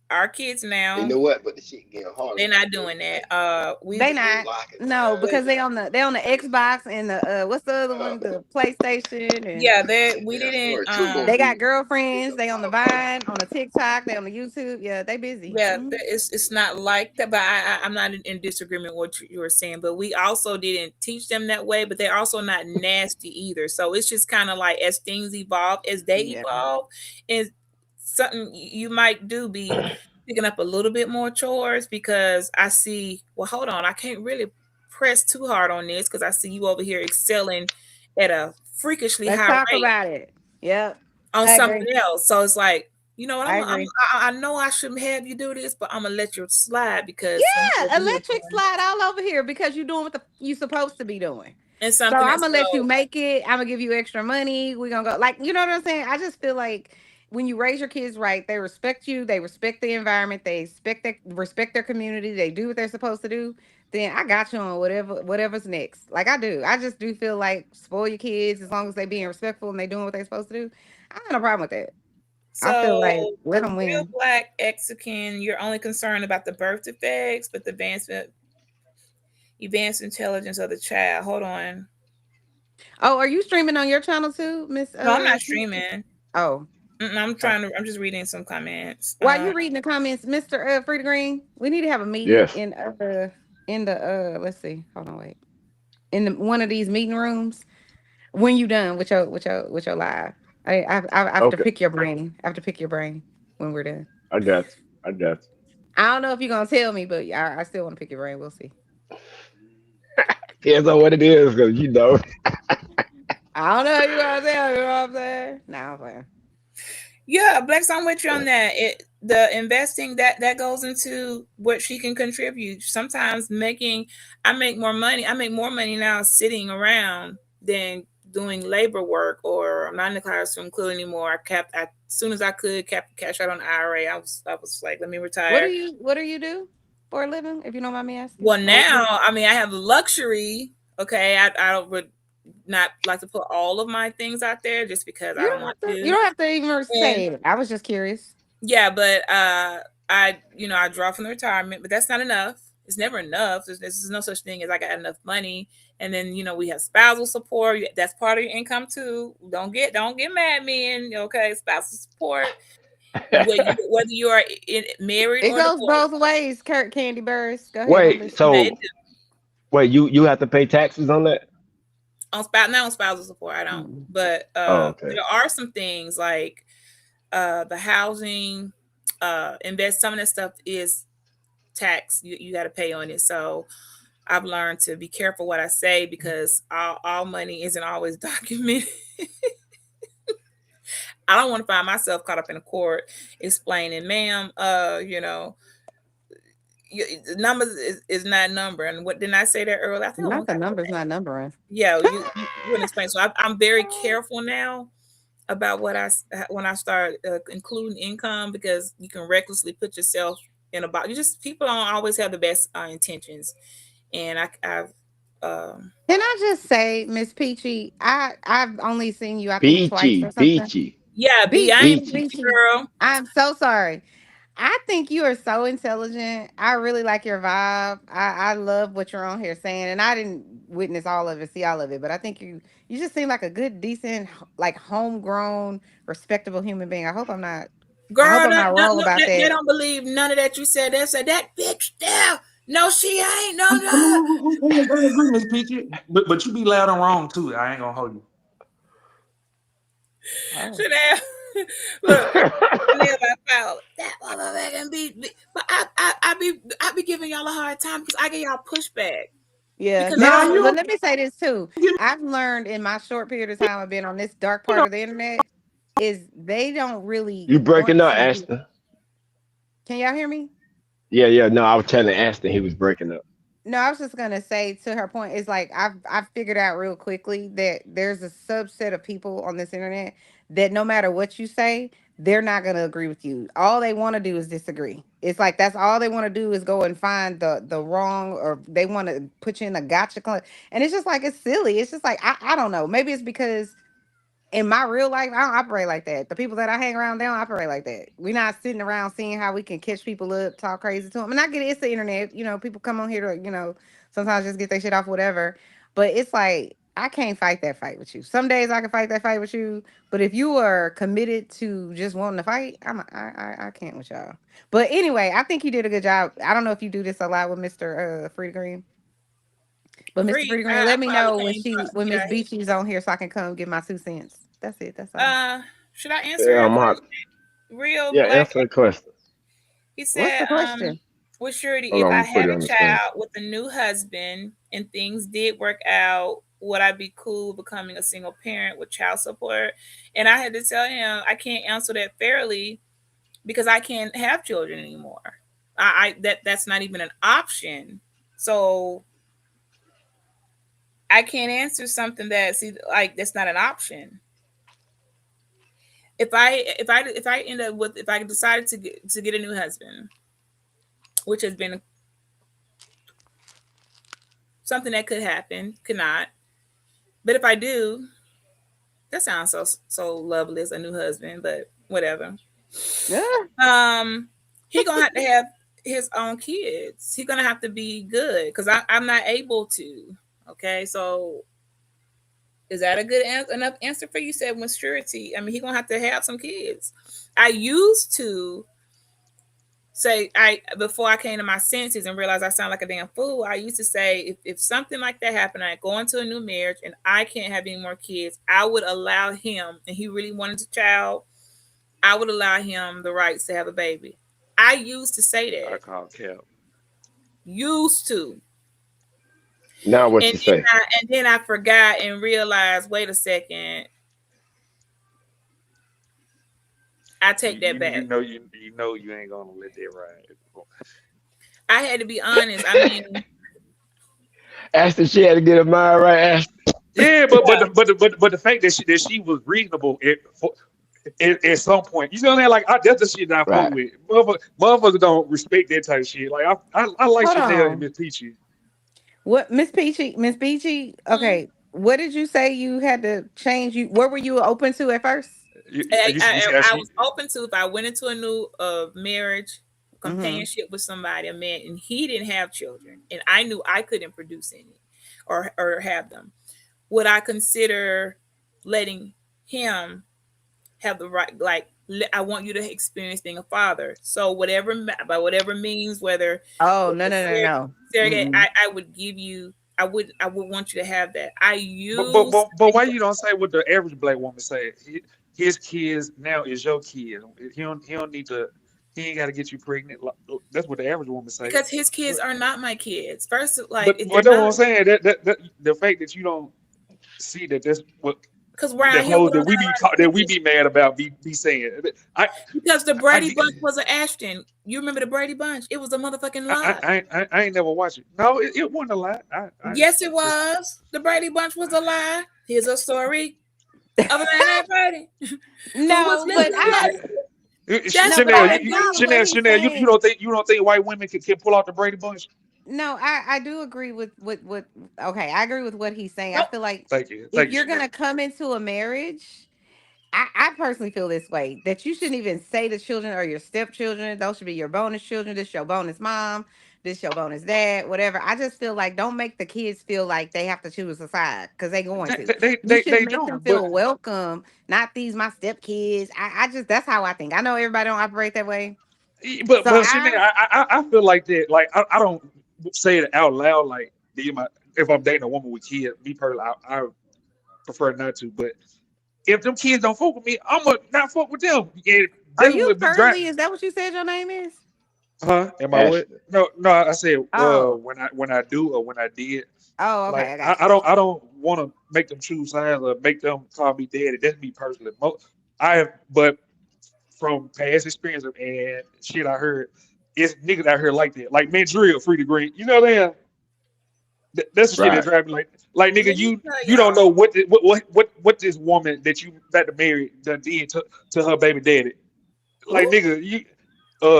[SPEAKER 12] our kids
[SPEAKER 14] You
[SPEAKER 12] now,
[SPEAKER 14] know what? But the shit getting harder.
[SPEAKER 12] they're not doing that. We
[SPEAKER 15] They not. No,
[SPEAKER 12] but
[SPEAKER 15] because they on the Xbox and the what's the other one? The PlayStation and
[SPEAKER 12] yeah, that we
[SPEAKER 14] Damn
[SPEAKER 12] didn't.
[SPEAKER 14] story. Two gonna
[SPEAKER 15] they
[SPEAKER 14] be.
[SPEAKER 15] got girlfriends. They on the Vine, on the TikTok. They on the YouTube. Yeah, they busy.
[SPEAKER 12] Yeah,
[SPEAKER 15] Mhm.
[SPEAKER 12] it's not like that. But I'm not in disagreement with what you were saying. But we also didn't teach them that way. But they're also not nasty either. So it's just kind of like as things evolve, as they
[SPEAKER 15] Yeah.
[SPEAKER 12] evolve, and something you might do be picking up a little bit more chores because I see. Well, hold on, I can't really press too hard on this because I see you over here excelling at a freakishly
[SPEAKER 15] Let's
[SPEAKER 12] high
[SPEAKER 15] talk
[SPEAKER 12] rate
[SPEAKER 15] about it. Yep.
[SPEAKER 12] on
[SPEAKER 15] I agree.
[SPEAKER 12] something else. So it's like, you know what?
[SPEAKER 15] I agree.
[SPEAKER 12] I know I shouldn't have you do this, but I'm gonna let you slide because you
[SPEAKER 15] Yeah,
[SPEAKER 12] over here
[SPEAKER 15] electric
[SPEAKER 12] doing
[SPEAKER 15] slide all over here because you're doing what you supposed to be doing.
[SPEAKER 12] and
[SPEAKER 15] So
[SPEAKER 12] something
[SPEAKER 15] I'm
[SPEAKER 12] else.
[SPEAKER 15] gonna let you make it. I'm gonna give you extra money. We're gonna go like you know what I'm saying. I just feel like when you raise your kids right, they respect you. They respect the environment. They respect their community. They do what they're supposed to do. Then I got you on whatever's next. Like I do. I just do feel like spoil your kids as long as they being respectful and they doing what they're supposed to do. I have no problem with that. I feel like
[SPEAKER 12] So
[SPEAKER 15] let
[SPEAKER 12] the
[SPEAKER 15] them
[SPEAKER 12] real
[SPEAKER 15] win.
[SPEAKER 12] black Mexican, you're only concerned about the birth defects, but the advanced intelligence of the child. Hold on.
[SPEAKER 15] Oh, are you streaming on your channel too, Miss
[SPEAKER 12] No, I'm not
[SPEAKER 15] Peachy?
[SPEAKER 12] streaming.
[SPEAKER 15] Oh.
[SPEAKER 12] I'm just reading some comments.
[SPEAKER 15] While you reading the comments, Mr. Frida Green, we need to have a meeting
[SPEAKER 14] Yes.
[SPEAKER 15] in the let's see. Hold on, wait. In one of these meeting rooms when you done with your live. I have to
[SPEAKER 14] Okay.
[SPEAKER 15] pick your brain. I have to pick your brain when we're done.
[SPEAKER 14] I got you. I got you.
[SPEAKER 15] I don't know if you're gonna tell me, but I still want to pick your brain. We'll see.
[SPEAKER 14] Depends on what it is, cause you know.
[SPEAKER 15] I don't know if you're gonna tell me, you know what I'm saying? Nah, I'm playing.
[SPEAKER 12] Yeah, Blex, I'm with you on that. The investing that goes into what she can contribute. Sometimes I make more money. I make more money now sitting around than doing labor work, or I'm not in the classroom club anymore. As soon as I could kept cash out on the IRA. I was like, let me retire.
[SPEAKER 15] What do you do for a living, if you don't mind me asking?
[SPEAKER 12] Well, now I mean I have the luxury. Okay, I would not like to put all of my things out there just because I don't want
[SPEAKER 15] You
[SPEAKER 12] to.
[SPEAKER 15] don't have to even
[SPEAKER 12] And
[SPEAKER 15] say it. I was just curious.
[SPEAKER 12] yeah, but I draw from the retirement, but that's not enough. It's never enough. There's no such thing as I got enough money. And then we have spousal support. That's part of your income too. Don't get mad, men. Okay, spousal support. Whether you are married
[SPEAKER 15] It
[SPEAKER 12] or
[SPEAKER 15] goes
[SPEAKER 12] divorced,
[SPEAKER 15] both ways, Kurt Candy Burrs. Go ahead, I'm
[SPEAKER 14] Wait.
[SPEAKER 15] listening.
[SPEAKER 12] they
[SPEAKER 14] So wait. You have to pay taxes on that?
[SPEAKER 12] not on spousal support. I don't.
[SPEAKER 15] Mm.
[SPEAKER 12] But
[SPEAKER 14] Oh, okay.
[SPEAKER 12] there are some things like the housing, invest. Some of that stuff is tax. You got to pay on it. So I've learned to be careful what I say because all money isn't always documented. I don't want to find myself caught up in a court explaining, ma'am, the numbers is not number. And what didn't I say that earlier? I think I
[SPEAKER 15] Not
[SPEAKER 12] want
[SPEAKER 15] the
[SPEAKER 12] that.
[SPEAKER 15] numbers, not numbering.
[SPEAKER 12] Yeah, you wouldn't explain. So I'm very careful now about when I start including income because you can recklessly put yourself in a box. People don't always have the best intentions, and I've
[SPEAKER 15] Can I just say, Miss Peachy, I've only seen you, I think, twice
[SPEAKER 14] Peachy,
[SPEAKER 15] or something.
[SPEAKER 14] peachy,
[SPEAKER 12] yeah, I
[SPEAKER 15] Beachy,
[SPEAKER 12] am
[SPEAKER 14] peachy.
[SPEAKER 12] peachy
[SPEAKER 15] Beachy.
[SPEAKER 12] girl.
[SPEAKER 15] I'm so sorry. I think you are so intelligent. I really like your vibe. I love what you're on here saying, and I didn't witness all of it, see all of it, but I think you just seem like a good, decent, like homegrown, respectable human being. I hope
[SPEAKER 12] Girl,
[SPEAKER 15] I'm not wrong about
[SPEAKER 12] they
[SPEAKER 15] that.
[SPEAKER 12] don't believe none of that you said. They said that bitch there. No, she ain't. No, no.
[SPEAKER 10] I agree, Miss Peachy. But you be loud and wrong too. I ain't gonna hold you.
[SPEAKER 15] Oh.
[SPEAKER 12] Chanel, look, Chanel, I found that motherfucking beat. But I be giving y'all a hard time because I get y'all pushback
[SPEAKER 15] Yeah.
[SPEAKER 12] because I
[SPEAKER 10] Nah,
[SPEAKER 12] don't.
[SPEAKER 10] you
[SPEAKER 15] Now, but
[SPEAKER 10] don't
[SPEAKER 15] let me say this too.
[SPEAKER 10] give
[SPEAKER 15] I've learned in my short period of time I've been on this dark
[SPEAKER 10] me
[SPEAKER 15] part of the internet is they don't really
[SPEAKER 14] You breaking
[SPEAKER 15] want
[SPEAKER 14] up,
[SPEAKER 15] to.
[SPEAKER 14] Ashton?
[SPEAKER 15] Can y'all hear me?
[SPEAKER 14] Yeah, yeah. No, I was telling Ashton he was breaking up.
[SPEAKER 15] No, I was just gonna say to her point is like I've figured out real quickly that there's a subset of people on this internet that no matter what you say, they're not going to agree with you. All they want to do is disagree. It's like that's all they want to do is go and find the wrong, or they want to put you in a gotcha. And it's just like, it's silly. It's just like, I don't know. Maybe it's because in my real life, I don't operate like that. The people that I hang around, they don't operate like that. We're not sitting around seeing how we can catch people up, talk crazy to them. And I get it, it's the internet. You know, people come on here to, sometimes just get their shit off, whatever. But it's like, I can't fight that fight with you. Some days I can fight that fight with you. But if you are committed to just wanting to fight, I can't with y'all. But anyway, I think you did a good job. I don't know if you do this a lot with Mr. Free Green. But Mr.
[SPEAKER 12] Free,
[SPEAKER 15] Pretty Green,
[SPEAKER 12] I
[SPEAKER 15] let me
[SPEAKER 12] probably
[SPEAKER 15] know
[SPEAKER 12] can't.
[SPEAKER 15] when Miss
[SPEAKER 12] Yeah.
[SPEAKER 15] Beachy's on here so I can come give my 2 cents. That's it. That's all.
[SPEAKER 12] Should I answer
[SPEAKER 14] Yeah,
[SPEAKER 12] your
[SPEAKER 14] I'm hot.
[SPEAKER 12] question? Real
[SPEAKER 14] Yeah,
[SPEAKER 12] black.
[SPEAKER 14] answer the question.
[SPEAKER 12] He
[SPEAKER 15] What's
[SPEAKER 12] said,
[SPEAKER 15] the question?
[SPEAKER 12] with surety,
[SPEAKER 14] Hold
[SPEAKER 12] if
[SPEAKER 14] on, I'm
[SPEAKER 12] I
[SPEAKER 14] gonna put
[SPEAKER 12] had
[SPEAKER 14] it
[SPEAKER 12] a
[SPEAKER 14] on the screen.
[SPEAKER 12] child with a new husband and things did work out, would I be cool becoming a single parent with child support? And I had to tell him I can't answer that fairly because I can't have children anymore. That's not even an option. So I can't answer something that's like that's not an option. If I end up with if I decided to get a new husband, which has been something that could happen, could not. But if I do, that sounds so lovely as a new husband, but whatever. He gonna have to have his own kids. He gonna have to be good because I'm not able to. Okay, so is that a good enough answer for you? Said with surety. I mean, he gonna have to have some kids. I used to say before I came to my senses and realized I sound like a damn fool. I used to say if something like that happened, I go into a new marriage and I can't have any more kids, I would allow him, and he really wanted a child, I would allow him the rights to have a baby. I used to say
[SPEAKER 10] I
[SPEAKER 12] that.
[SPEAKER 10] call Cap.
[SPEAKER 12] Used to.
[SPEAKER 14] Now what
[SPEAKER 12] And
[SPEAKER 14] you say?
[SPEAKER 12] then I forgot and realized, wait a second, I take that back.
[SPEAKER 10] You know you ain't gonna let that ride.
[SPEAKER 12] I had to be honest. I mean,
[SPEAKER 14] Ashton, she had to get her mind right. Ashton.
[SPEAKER 10] Yeah, but the fact that she was reasonable at some point, you know what I'm saying? Like that's the shit that I fuck
[SPEAKER 14] Right.
[SPEAKER 10] with. Motherfuckers don't respect that type of shit. Like I like
[SPEAKER 15] Hold
[SPEAKER 10] Chanel and
[SPEAKER 15] on.
[SPEAKER 10] Miss Peachy.
[SPEAKER 15] What Miss Peachy? Miss Peachy? Okay. What did you say you had to change? What were you open to at first?
[SPEAKER 10] You see how
[SPEAKER 12] I
[SPEAKER 10] she?
[SPEAKER 12] was open to if I went into a new marriage,
[SPEAKER 15] Mm-hmm.
[SPEAKER 12] companionship with somebody, a man, and he didn't have children, and I knew I couldn't produce any or have them. Would I consider letting him have the right? Like, I want you to experience being a father. So whatever by whatever means, whether
[SPEAKER 15] Oh,
[SPEAKER 12] it's
[SPEAKER 15] no,
[SPEAKER 12] a
[SPEAKER 15] no, no, no.
[SPEAKER 12] surrogate,
[SPEAKER 15] Mm-mm.
[SPEAKER 12] I would give you. I would want you to have that. I
[SPEAKER 10] But but
[SPEAKER 12] use
[SPEAKER 10] but, but why you don't say what the average black woman say? His kids now is your kid. He don't need to. He ain't got to get you pregnant. That's what the average woman say.
[SPEAKER 12] because his kids are not my kids. First, like
[SPEAKER 10] But
[SPEAKER 12] if they're
[SPEAKER 10] but that's what
[SPEAKER 12] not,
[SPEAKER 10] I'm saying. That the fact that you don't see that that's what
[SPEAKER 12] because
[SPEAKER 10] the
[SPEAKER 12] around here we
[SPEAKER 10] hoes that
[SPEAKER 12] don't
[SPEAKER 10] we
[SPEAKER 12] got
[SPEAKER 10] be
[SPEAKER 12] a lot of
[SPEAKER 10] that we
[SPEAKER 12] kids.
[SPEAKER 10] be mad about be saying.
[SPEAKER 12] Because the
[SPEAKER 10] I
[SPEAKER 12] Brady
[SPEAKER 10] get.
[SPEAKER 12] Bunch was an Ashton. You remember the Brady Bunch? It was a motherfucking lie.
[SPEAKER 10] I ain't never watched it. No, it wasn't a lie.
[SPEAKER 12] Yes, it
[SPEAKER 10] Just
[SPEAKER 12] was. The Brady Bunch was a lie. Here's a story of a man named Brady who was
[SPEAKER 15] No,
[SPEAKER 12] living
[SPEAKER 15] but
[SPEAKER 12] in
[SPEAKER 15] I
[SPEAKER 12] love. That's
[SPEAKER 15] no, but
[SPEAKER 12] what
[SPEAKER 10] Chanel,
[SPEAKER 15] I
[SPEAKER 12] they
[SPEAKER 15] agree with
[SPEAKER 12] got.
[SPEAKER 15] what he's
[SPEAKER 10] Chanel,
[SPEAKER 15] saying.
[SPEAKER 10] you don't think white women can pull off the Brady Bunch?
[SPEAKER 15] No, I do agree with what okay, I agree with what he's saying. I
[SPEAKER 12] Nope.
[SPEAKER 15] feel like
[SPEAKER 10] Thank
[SPEAKER 15] if
[SPEAKER 10] you,
[SPEAKER 15] you're
[SPEAKER 10] Chanel.
[SPEAKER 15] gonna come into a marriage, I personally feel this way that you shouldn't even say the children are your stepchildren. Those should be your bonus children. This your bonus mom. This your bonus dad. Whatever. I just feel like don't make the kids feel like they have to choose a side because they going to. You should
[SPEAKER 10] They
[SPEAKER 15] make them
[SPEAKER 10] don't, but
[SPEAKER 15] feel welcome. Not these my stepkids. I just that's how I think. I know everybody don't operate that way. So
[SPEAKER 10] Chanel,
[SPEAKER 15] I
[SPEAKER 10] I feel like that. Like I don't say it out loud. Like if I'm dating a woman with kids, me personally, I prefer not to. But if them kids don't fuck with me, I'm gonna not fuck with them. And
[SPEAKER 15] are
[SPEAKER 10] that's
[SPEAKER 15] you
[SPEAKER 10] what be
[SPEAKER 15] Pearly?
[SPEAKER 10] driving.
[SPEAKER 15] Is that what you said your name is?
[SPEAKER 10] Huh? Am I what?
[SPEAKER 14] Ashton.
[SPEAKER 10] No. I said
[SPEAKER 15] Oh.
[SPEAKER 10] when I do or when I did.
[SPEAKER 15] Oh, okay,
[SPEAKER 10] Like
[SPEAKER 15] I got you.
[SPEAKER 10] I don't want to make them choose sides or make them call me daddy. That's me personally. But from past experience and shit I heard, it's niggas out here like that. Like man, drill free to green. You know what I'm saying? That's the shit that
[SPEAKER 14] Right.
[SPEAKER 10] drives me like nigga,
[SPEAKER 12] Let me
[SPEAKER 10] you
[SPEAKER 12] tell
[SPEAKER 10] you don't
[SPEAKER 12] y'all.
[SPEAKER 10] know what this woman that you about to marry done did to her baby daddy. Like
[SPEAKER 12] Ooh,
[SPEAKER 10] nigga, you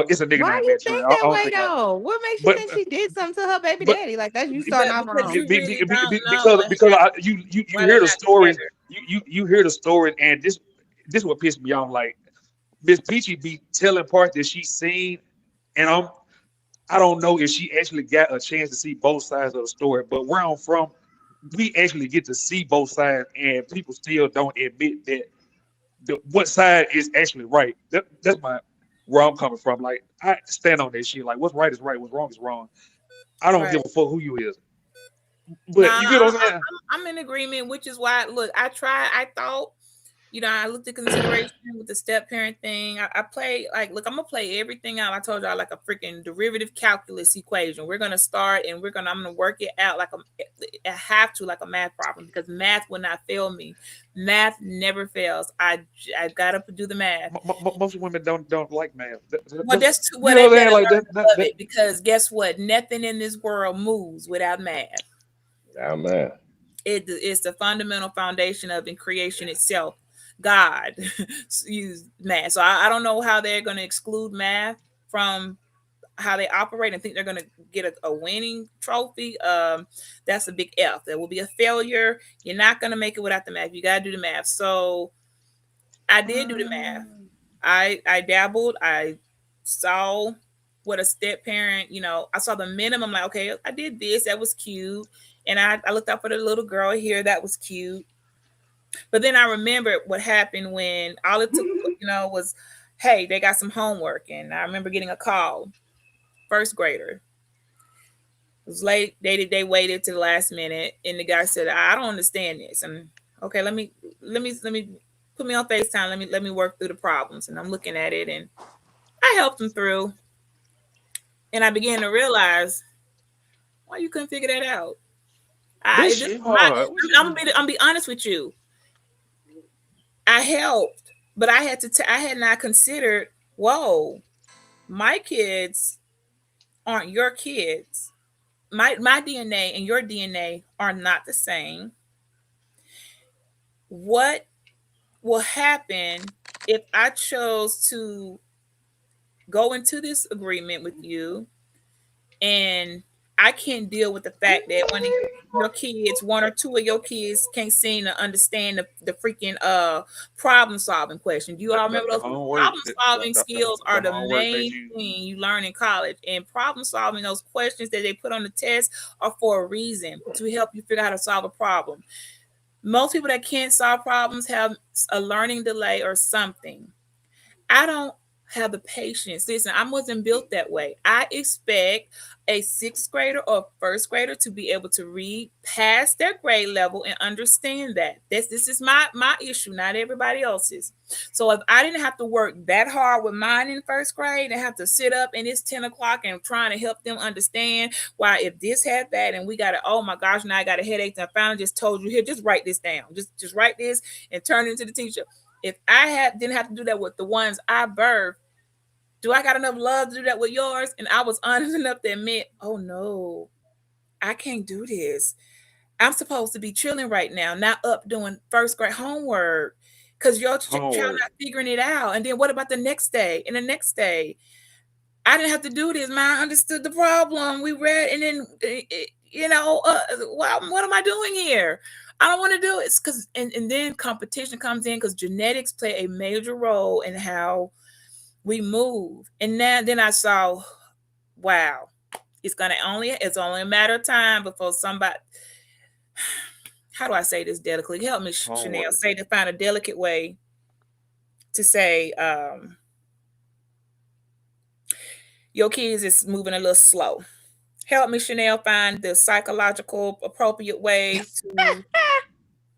[SPEAKER 10] it's a nigga
[SPEAKER 15] Why
[SPEAKER 10] named
[SPEAKER 15] you
[SPEAKER 10] Metroid.
[SPEAKER 15] think
[SPEAKER 10] I
[SPEAKER 15] that
[SPEAKER 10] don't
[SPEAKER 15] way
[SPEAKER 10] think I
[SPEAKER 15] though? What makes you
[SPEAKER 10] but
[SPEAKER 15] think she did something to her baby
[SPEAKER 10] but
[SPEAKER 15] daddy? Like that's you starting off
[SPEAKER 12] because
[SPEAKER 15] wrong.
[SPEAKER 12] you really don't know what
[SPEAKER 10] because
[SPEAKER 12] happened,
[SPEAKER 10] you
[SPEAKER 12] why
[SPEAKER 10] hear
[SPEAKER 12] they're
[SPEAKER 10] the
[SPEAKER 12] not
[SPEAKER 10] stories,
[SPEAKER 12] together.
[SPEAKER 10] you hear the stories, and this what pissed me off. Like Miss Peachy be telling parts that she seen, and I don't know if she actually got a chance to see both sides of the story. But where I'm from, we actually get to see both sides, and people still don't admit that what side is actually right. That's my where I'm coming from. Like I stand on that shit. Like what's right is right, what's wrong is wrong. I don't
[SPEAKER 12] Right.
[SPEAKER 10] give a fuck who you is. But
[SPEAKER 12] Nah,
[SPEAKER 10] you get what I'm saying?
[SPEAKER 12] I'm in agreement, which is why look, I thought, I looked at consideration with the step parent thing. I play like, look, I'm gonna play everything out. I told y'all like a freaking derivative calculus equation. We're gonna start and I'm gonna work it out like I have to like a math problem because math will not fail me. Math never fails. I gotta do the math.
[SPEAKER 10] Most women don't like math.
[SPEAKER 12] Well, that's
[SPEAKER 10] You
[SPEAKER 12] what
[SPEAKER 10] know
[SPEAKER 12] they
[SPEAKER 10] what I'm saying?
[SPEAKER 12] better
[SPEAKER 10] Like
[SPEAKER 12] learn to love it because guess what? Nothing in this world moves without math.
[SPEAKER 14] Yeah, man.
[SPEAKER 12] It's the fundamental foundation of in creation itself. God used math. So I don't know how they're going to exclude math from how they operate and think they're going to get a winning trophy. That's a big F. There will be a failure. You're not going to make it without the math. You got to do the math. So I did do the math. I dabbled. I saw what a step parent, I saw the minimum, like, okay, I did this, that was cute. And I looked out for the little girl here, that was cute. But then I remembered what happened when all it took, was, hey, they got some homework. And I remember getting a call, first grader. It was late. They waited to the last minute, and the guy said, I don't understand this. And okay, let me put me on FaceTime. Let me work through the problems. And I'm looking at it, and I helped him through. And I began to realize why you couldn't figure that out.
[SPEAKER 10] this shit hard.
[SPEAKER 12] I'm gonna be honest with you. I helped, but I had not considered. Whoa, my kids aren't your kids. My DNA and your DNA are not the same. What will happen if I chose to go into this agreement with you and I can't deal with the fact that one of your kids, one or two of your kids, can't seem to understand the freaking problem solving question. Do you all remember
[SPEAKER 10] The
[SPEAKER 12] those
[SPEAKER 10] homework,
[SPEAKER 12] problem solving skills
[SPEAKER 10] the
[SPEAKER 12] are the
[SPEAKER 10] homework made
[SPEAKER 12] main
[SPEAKER 10] you.
[SPEAKER 12] thing you learn in college? And problem solving, those questions that they put on the test, are for a reason to help you figure out how to solve a problem. Most people that can't solve problems have a learning delay or something. I don't have the patience. Listen, I wasn't built that way. I expect a sixth grader or first grader to be able to read past their grade level and understand that. This is my issue, not everybody else's. So if I didn't have to work that hard with mine in first grade and have to sit up and it's 10 o'clock and trying to help them understand why if this had that and we got to, oh my gosh, now I got a headache and I finally just told you here, just write this down. Just write this and turn it into the teacher. If I didn't have to do that with the ones I birthed, do I got enough love to do that with yours? And I was honest enough to admit, oh no, I can't do this. I'm supposed to be chilling right now, not up doing first grade homework because your child
[SPEAKER 10] Homework.
[SPEAKER 12] not figuring it out. And then what about the next day and the next day? I didn't have to do this, man. I understood the problem. We read, and then what am I doing here? I don't want to do it because, and then competition comes in because genetics play a major role in how we move. And then I saw, wow, it's only a matter of time before somebody. How do I say this delicately? Help me, Chanel. Find a delicate way to say, your kids is moving a little slow. Help me, Chanel, find the psychological appropriate way to.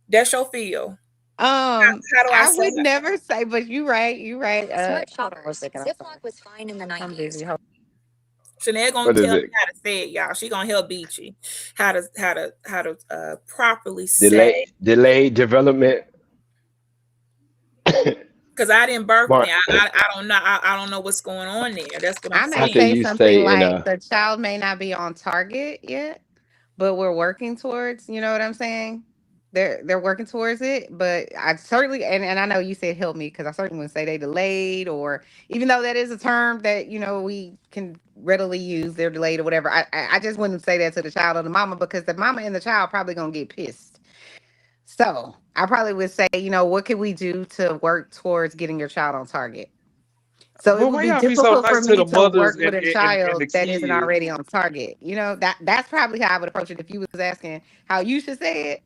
[SPEAKER 12] That's your feel. How do I
[SPEAKER 15] I
[SPEAKER 12] say
[SPEAKER 15] would
[SPEAKER 12] that?
[SPEAKER 15] never say, but you're right. You're right. Hold on one second.
[SPEAKER 11] Ziploc was fine in the 90s.
[SPEAKER 15] I'm busy.
[SPEAKER 12] Chanel gonna
[SPEAKER 14] What is
[SPEAKER 12] tell me
[SPEAKER 14] it?
[SPEAKER 12] how to say it, y'all. She gonna help beat you. How to properly say.
[SPEAKER 14] Delayed development.
[SPEAKER 12] Because I didn't birth
[SPEAKER 14] Mark,
[SPEAKER 12] me. I don't know. I don't know what's going on there. That's what I'm
[SPEAKER 15] I may
[SPEAKER 14] how
[SPEAKER 12] saying.
[SPEAKER 14] can
[SPEAKER 15] say
[SPEAKER 14] you
[SPEAKER 15] something
[SPEAKER 14] say in
[SPEAKER 15] like
[SPEAKER 14] a
[SPEAKER 15] the child may not be on target yet, but we're working towards, you know what I'm saying? They're working towards it, but I certainly and I know you said help me because I certainly wouldn't say they delayed, or even though that is a term that we can readily use, they're delayed or whatever. I just wouldn't say that to the child or the mama, because the mama and the child probably gonna get pissed. So I probably would say, what can we do to work towards getting your child on target? So it
[SPEAKER 10] But
[SPEAKER 15] would
[SPEAKER 10] why
[SPEAKER 15] be
[SPEAKER 10] y'all be so
[SPEAKER 15] difficult for
[SPEAKER 10] nice to
[SPEAKER 15] me
[SPEAKER 10] the
[SPEAKER 15] to
[SPEAKER 10] mothers
[SPEAKER 15] work with
[SPEAKER 10] and
[SPEAKER 15] a
[SPEAKER 10] and the
[SPEAKER 15] child that isn't
[SPEAKER 10] kids?
[SPEAKER 15] already on target. That's probably how I would approach it. If you was asking how you should say it,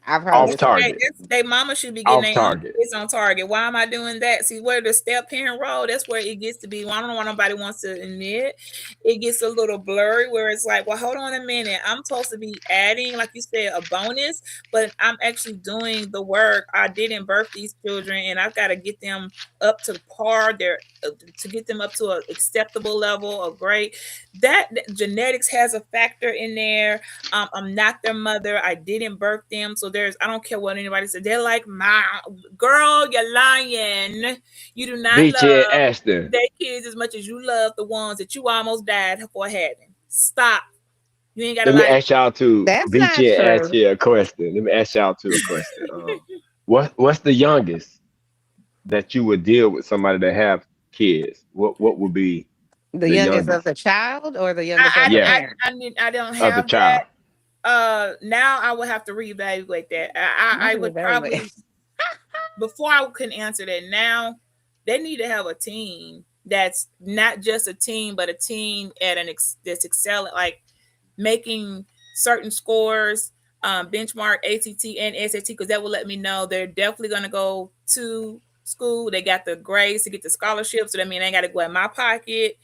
[SPEAKER 15] I probably
[SPEAKER 14] Off
[SPEAKER 15] would say,
[SPEAKER 14] target.
[SPEAKER 12] They mama should be getting
[SPEAKER 14] Off
[SPEAKER 12] their own
[SPEAKER 14] target.
[SPEAKER 12] kids on target. Why am I doing that? See, where the step parent role, that's where it gets to be. Well, I don't know why nobody wants to admit. It gets a little blurry where it's like, well, hold on a minute. I'm supposed to be adding, like you said, a bonus, but I'm actually doing the work. I didn't birth these children, and I've got to get them up to par. To get them up to an acceptable level of grade. That genetics has a factor in there. I'm not their mother. I didn't birth them. So I don't care what anybody said. They're like, my girl, you're lying. You do not
[SPEAKER 14] Beat you
[SPEAKER 12] love
[SPEAKER 14] Ashton.
[SPEAKER 12] their kids as much as you love the ones that you almost died for having. Stop. You ain't got to
[SPEAKER 14] Let me
[SPEAKER 12] lie.
[SPEAKER 14] ask y'all to
[SPEAKER 15] that's
[SPEAKER 14] beat
[SPEAKER 15] not
[SPEAKER 14] you and ask
[SPEAKER 15] true.
[SPEAKER 14] you a question. Let me ask y'all to a question. What's the youngest that you would deal with somebody that have kids? What would be
[SPEAKER 15] The
[SPEAKER 14] the
[SPEAKER 15] youngest of
[SPEAKER 14] youngest?
[SPEAKER 15] the child or the youngest of the
[SPEAKER 14] Yeah,
[SPEAKER 15] parent?
[SPEAKER 12] I don't
[SPEAKER 14] of the
[SPEAKER 12] have
[SPEAKER 14] child.
[SPEAKER 12] that. Now I would have to reevaluate that.
[SPEAKER 15] Not
[SPEAKER 12] I would
[SPEAKER 15] evaluate.
[SPEAKER 12] probably, before I can answer that now, they need to have a team that's not just a team, but a team at that's excelling, like making certain scores, benchmark ACT and SAT, because that will let me know they're definitely going to go to school. They got the grades to get the scholarship, so that means they got to go in my pocket.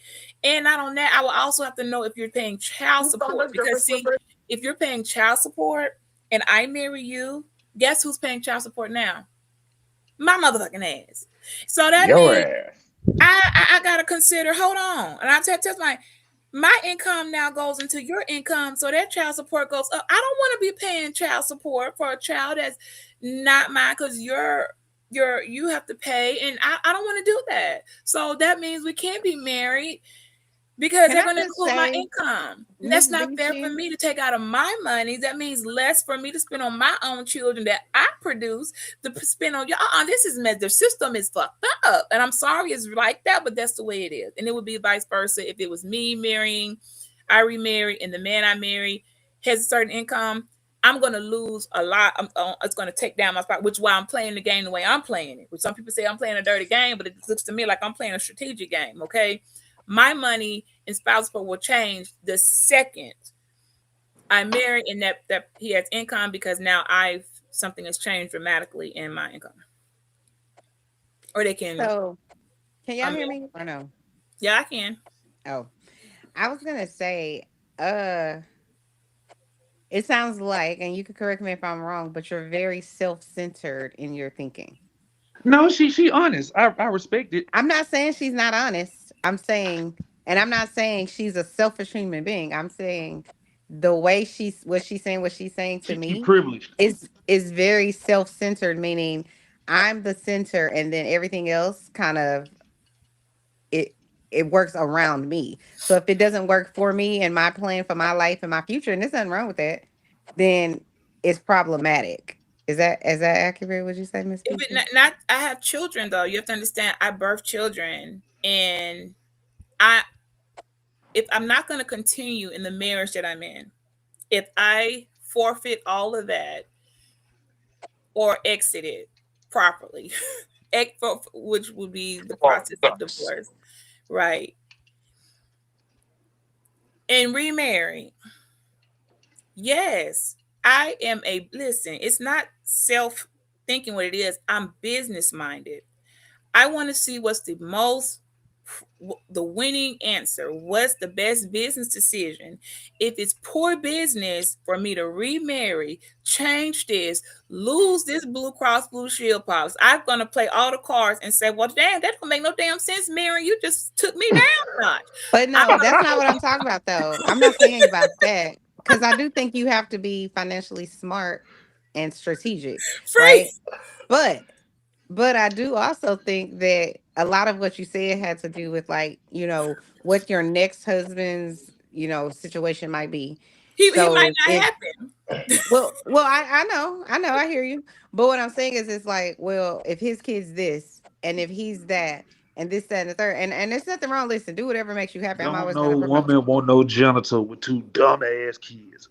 [SPEAKER 12] And not on that, I will also have to know if you're paying child support, because see, if you're paying child support and I marry you, guess who's paying child support now? My motherfucking ass. So that
[SPEAKER 14] Your
[SPEAKER 12] means
[SPEAKER 14] ass.
[SPEAKER 12] I gotta consider. Hold on, and I tell my income now goes into your income, so that child support goes up. I don't want to be paying child support for a child that's not mine, because you have to pay, and I don't want to do that. So that means we can't be married, because
[SPEAKER 15] Can
[SPEAKER 12] they're
[SPEAKER 15] I
[SPEAKER 12] going to
[SPEAKER 15] just
[SPEAKER 12] include my
[SPEAKER 15] say,
[SPEAKER 12] income. And
[SPEAKER 15] Miss
[SPEAKER 12] that's not fair for
[SPEAKER 15] Beachy?
[SPEAKER 12] me to take out of my money. That means less for me to spend on my own children that I produce to spend on your. This is the system is fucked up, and I'm sorry it's like that, but that's the way it is. And it would be vice versa if it was me marrying, I remarry, and the man I marry has a certain income. I'm going to lose a lot. It's going to take down my spot, which is why I'm playing the game the way I'm playing it. Which some people say I'm playing a dirty game, but it looks to me like I'm playing a strategic game. Okay, my money and spouse support will change the second I marry, and that he has income, because now something has changed dramatically in my income. Or they can,
[SPEAKER 15] So, can y'all
[SPEAKER 12] um,
[SPEAKER 15] hear me or no?
[SPEAKER 12] yeah, I can.
[SPEAKER 15] Oh, I was gonna say, uh, it sounds like, and you can correct me if I'm wrong, but you're very self-centered in your thinking.
[SPEAKER 10] No, she honest. I respect it.
[SPEAKER 15] I'm not saying she's not honest. I'm not saying she's a selfish human being. I'm saying the way what she's saying to
[SPEAKER 10] She
[SPEAKER 15] me
[SPEAKER 10] privileged.
[SPEAKER 15] is very self-centered, meaning I'm the center and then everything else kind of it it works around me. So if it doesn't work for me and my plan for my life and my future, and there's nothing wrong with that, then it's problematic. Is that accurate? Would you say, Miss
[SPEAKER 12] If it
[SPEAKER 15] Beatrice?
[SPEAKER 12] not, I have children though. You have to understand. I birth children, and I if I'm not going to continue in the marriage that I'm in, if I forfeit all of that or exit it properly, which would be the process of divorce, right? And remarry. Yes, I am listen, it's not self thinking what it is. I'm business minded. I want to see what's the winning answer. What's the best business decision? If it's poor business for me to remarry, change this, lose this Blue Cross Blue Shield policy, I'm gonna play all the cards and say, well, damn, that don't make no damn sense, Mary. You just took me down a notch.
[SPEAKER 15] But
[SPEAKER 12] I'm
[SPEAKER 15] no,
[SPEAKER 12] gonna
[SPEAKER 15] that's not what I'm talking about though. I'm not saying about that because I do think you have to be financially smart and strategic,
[SPEAKER 12] free.
[SPEAKER 15] right? But I do also think that a lot of what you said had to do with, like, what your next husband's, situation might be.
[SPEAKER 12] He
[SPEAKER 15] So
[SPEAKER 12] might not
[SPEAKER 15] if
[SPEAKER 12] happen.
[SPEAKER 15] I know, I hear you. But what I'm saying is, it's like, well, if his kid's this, and if he's that, and this, that, and the third, and there's nothing wrong. Listen, do whatever makes you happy. I'm
[SPEAKER 10] Don't
[SPEAKER 15] always
[SPEAKER 10] no
[SPEAKER 15] gonna promote
[SPEAKER 10] woman
[SPEAKER 15] you.
[SPEAKER 10] want no genital with two dumb ass kids.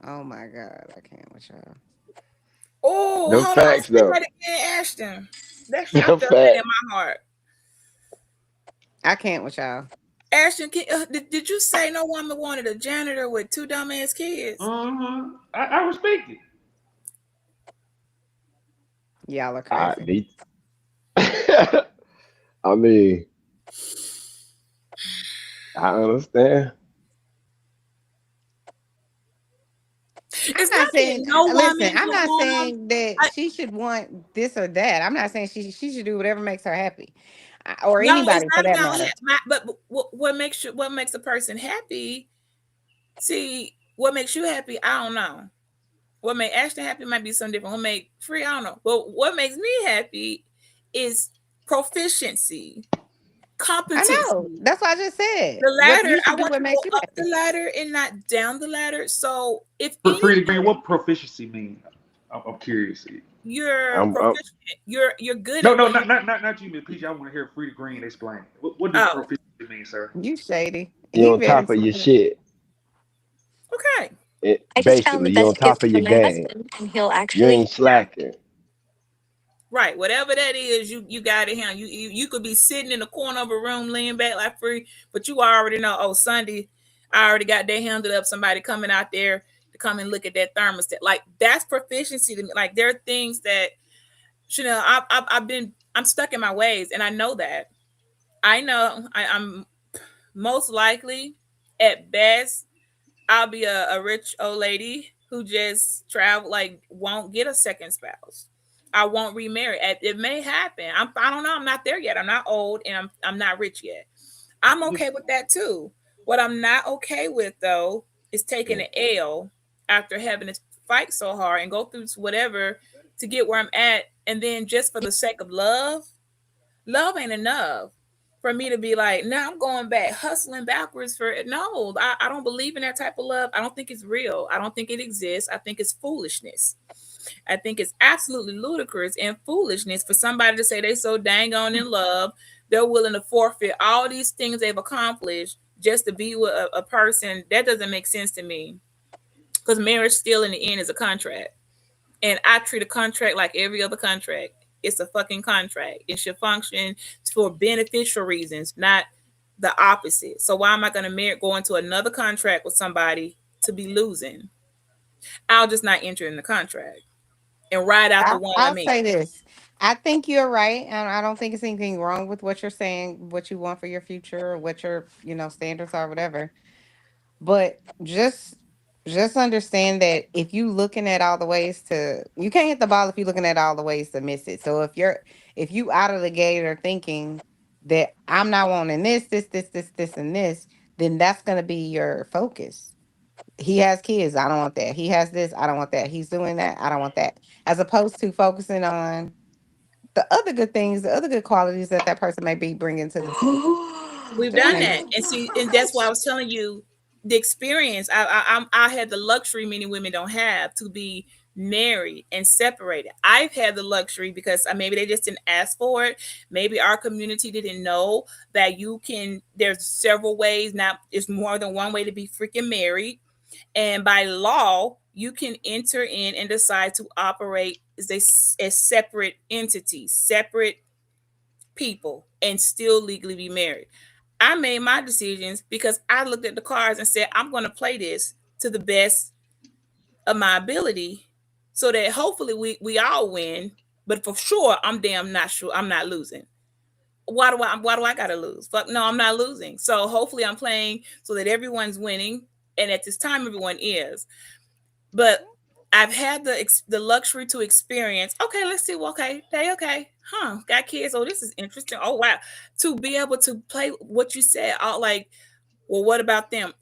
[SPEAKER 15] Oh my God, I can't with y'all.
[SPEAKER 12] Oh,
[SPEAKER 14] No
[SPEAKER 12] hold on.
[SPEAKER 14] facts
[SPEAKER 12] Say
[SPEAKER 14] though.
[SPEAKER 12] that again, Ashton. I
[SPEAKER 14] No
[SPEAKER 12] felt that in
[SPEAKER 14] facts.
[SPEAKER 12] my heart.
[SPEAKER 15] I can't with y'all.
[SPEAKER 12] Ashton, did you say no woman wanted a janitor with two dumbass kids?
[SPEAKER 10] I respect it.
[SPEAKER 15] Y'all are
[SPEAKER 14] I
[SPEAKER 15] crazy.
[SPEAKER 14] need. I mean, I understand.
[SPEAKER 12] It's
[SPEAKER 15] I'm
[SPEAKER 12] not
[SPEAKER 15] not
[SPEAKER 12] that
[SPEAKER 15] saying.
[SPEAKER 12] no
[SPEAKER 15] Listen,
[SPEAKER 12] woman
[SPEAKER 15] I'm
[SPEAKER 12] don't
[SPEAKER 15] not
[SPEAKER 12] want
[SPEAKER 15] saying that
[SPEAKER 12] them.
[SPEAKER 15] she should want this or that. I'm not saying she should do whatever makes her happy, or
[SPEAKER 12] No, it's
[SPEAKER 15] anybody for
[SPEAKER 12] not
[SPEAKER 15] that
[SPEAKER 12] about
[SPEAKER 15] matter.
[SPEAKER 12] but what makes a person happy? See, what makes you happy? I don't know. What make Ashton happy might be something different. What make Free? I don't know. But what makes me happy is proficiency,
[SPEAKER 15] I know.
[SPEAKER 12] competency.
[SPEAKER 15] That's what I just said.
[SPEAKER 12] The
[SPEAKER 15] What
[SPEAKER 12] ladder,
[SPEAKER 15] you
[SPEAKER 12] I
[SPEAKER 15] should do,
[SPEAKER 12] want
[SPEAKER 15] what
[SPEAKER 12] to go
[SPEAKER 15] makes you
[SPEAKER 12] up the
[SPEAKER 15] happy.
[SPEAKER 12] ladder and not down the ladder. So if
[SPEAKER 10] For free degree,
[SPEAKER 12] anything,
[SPEAKER 10] what proficiency mean? I'm curious.
[SPEAKER 12] you're
[SPEAKER 14] I'm
[SPEAKER 12] proficient, you're good
[SPEAKER 10] No,
[SPEAKER 12] at
[SPEAKER 10] no,
[SPEAKER 12] what you
[SPEAKER 10] not you, Miss Peach. I want to hear Free Green explain. What do
[SPEAKER 12] oh,
[SPEAKER 10] proficiency mean, sir?
[SPEAKER 15] You shady.
[SPEAKER 14] you
[SPEAKER 15] He
[SPEAKER 14] on
[SPEAKER 15] very
[SPEAKER 14] top of your
[SPEAKER 15] smart.
[SPEAKER 14] shit.
[SPEAKER 12] okay.
[SPEAKER 11] I just found
[SPEAKER 14] Basically,
[SPEAKER 11] the
[SPEAKER 14] you on
[SPEAKER 11] best gift
[SPEAKER 14] top of
[SPEAKER 11] for
[SPEAKER 14] your
[SPEAKER 11] my
[SPEAKER 14] game.
[SPEAKER 11] husband, and he'll
[SPEAKER 14] You
[SPEAKER 11] actually.
[SPEAKER 14] ain't slacking.
[SPEAKER 12] Right, whatever that is, you got it. Him, you could be sitting in the corner of a room, laying back like Free, but you already know. Oh, Sunday, I already got that handed up. Somebody coming out there to come and look at that thermostat. Like that's proficiency to me. Like there are things that I'm stuck in my ways, and I know that. I know I'm most likely at best I'll be a rich old lady who just travel, like won't get a second spouse. I won't remarry. It may happen. I don't know. I'm not there yet. I'm not old and I'm not rich yet. I'm okay with that too. What I'm not okay with though is taking an L after having to fight so hard and go through whatever to get where I'm at, and then just for the sake of love ain't enough for me to be like, now I'm going back, hustling backwards for it. No, I don't believe in that type of love. I don't think it's real. I don't think it exists. I think it's foolishness. I think it's absolutely ludicrous and foolishness for somebody to say they so dang on in love, they're willing to forfeit all these things they've accomplished just to be with a person. That doesn't make sense to me. Because marriage still in the end is a contract. And I treat a contract like every other contract. It's a fucking contract. It should function for beneficial reasons, not the opposite. So why am I going to go into another contract with somebody to be losing? I'll just not enter in the contract and ride out the one
[SPEAKER 15] I'll
[SPEAKER 12] I'm in.
[SPEAKER 15] say this. I think you're right, and I don't think it's anything wrong with what you're saying, what you want for your future, or what your standards are, whatever. But just understand that if you looking at all the ways to, you can't hit the ball if you're looking at all the ways to miss it. So if you out of the gate are thinking that I'm not wanting this, and this, then that's gonna be your focus. He has kids, I don't want that. He has this, I don't want that. He's doing that, I don't want that. As opposed to focusing on the other good things, the other good qualities that that person may be bringing to
[SPEAKER 12] We've
[SPEAKER 15] the
[SPEAKER 12] done
[SPEAKER 15] table.
[SPEAKER 12] that, and see, and that's why I was telling you the experience. I had the luxury many women don't have to be married and separated. I've had the luxury because maybe they just didn't ask for it. Maybe our community didn't know that you can. There's several ways. Now, it's more than one way to be freaking married, and by law, you can enter in and decide to operate as separate entities, separate people, and still legally be married. I made my decisions because I looked at the cards and said, I'm going to play this to the best of my ability so that hopefully we all win. But for sure, I'm damn not sure I'm not losing. Why do I gotta lose? Fuck no, I'm not losing. So hopefully I'm playing so that everyone's winning. And at this time, everyone is. But I've had the luxury to experience. Okay, let's see. Okay, okay, got kids. Oh, this is interesting. Oh wow, to be able to play what you said. All like, well, what about them?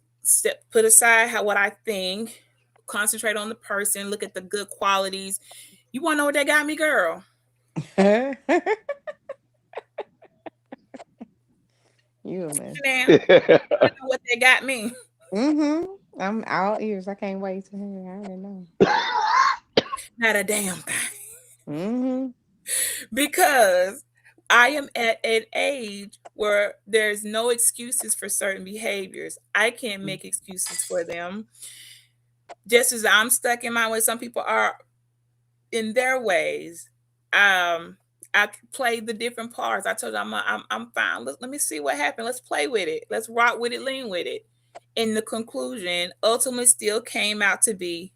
[SPEAKER 12] Put aside what I think. Concentrate on the person. Look at the good qualities. You want to know what they got me, girl?
[SPEAKER 15] You man.
[SPEAKER 12] You know what they got me.
[SPEAKER 15] Mm-hmm. I'm all ears. I can't wait to hear. I already know.
[SPEAKER 12] Not a damn thing.
[SPEAKER 15] Mm-hmm.
[SPEAKER 12] Because I am at an age where there's no excuses for certain behaviors. I can't make excuses for them. Just as I'm stuck in my way, some people are in their ways. I play the different parts. I told you I'm fine. Let me see what happened. Let's play with it. Let's rock with it, lean with it. And the conclusion ultimately still came out to be,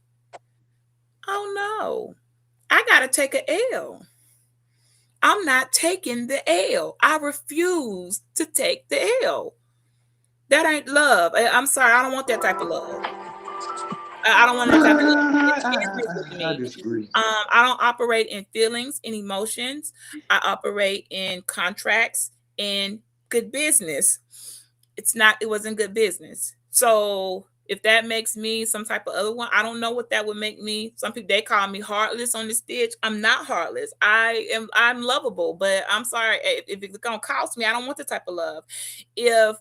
[SPEAKER 12] oh no, I gotta take a L. I'm not taking the L. I refuse to take the L. That ain't love. I'm sorry. I don't want that type of love. I don't want that type of love. It's business with
[SPEAKER 10] I
[SPEAKER 12] me.
[SPEAKER 10] disagree.
[SPEAKER 12] I don't operate in feelings and emotions. I operate in contracts and good business. It wasn't good business. So if that makes me some type of other one, I don't know what that would make me. Some people, they call me heartless on the stage. I'm not heartless. I'm lovable, but I'm sorry if it's gonna cost me. I don't want the type of love. If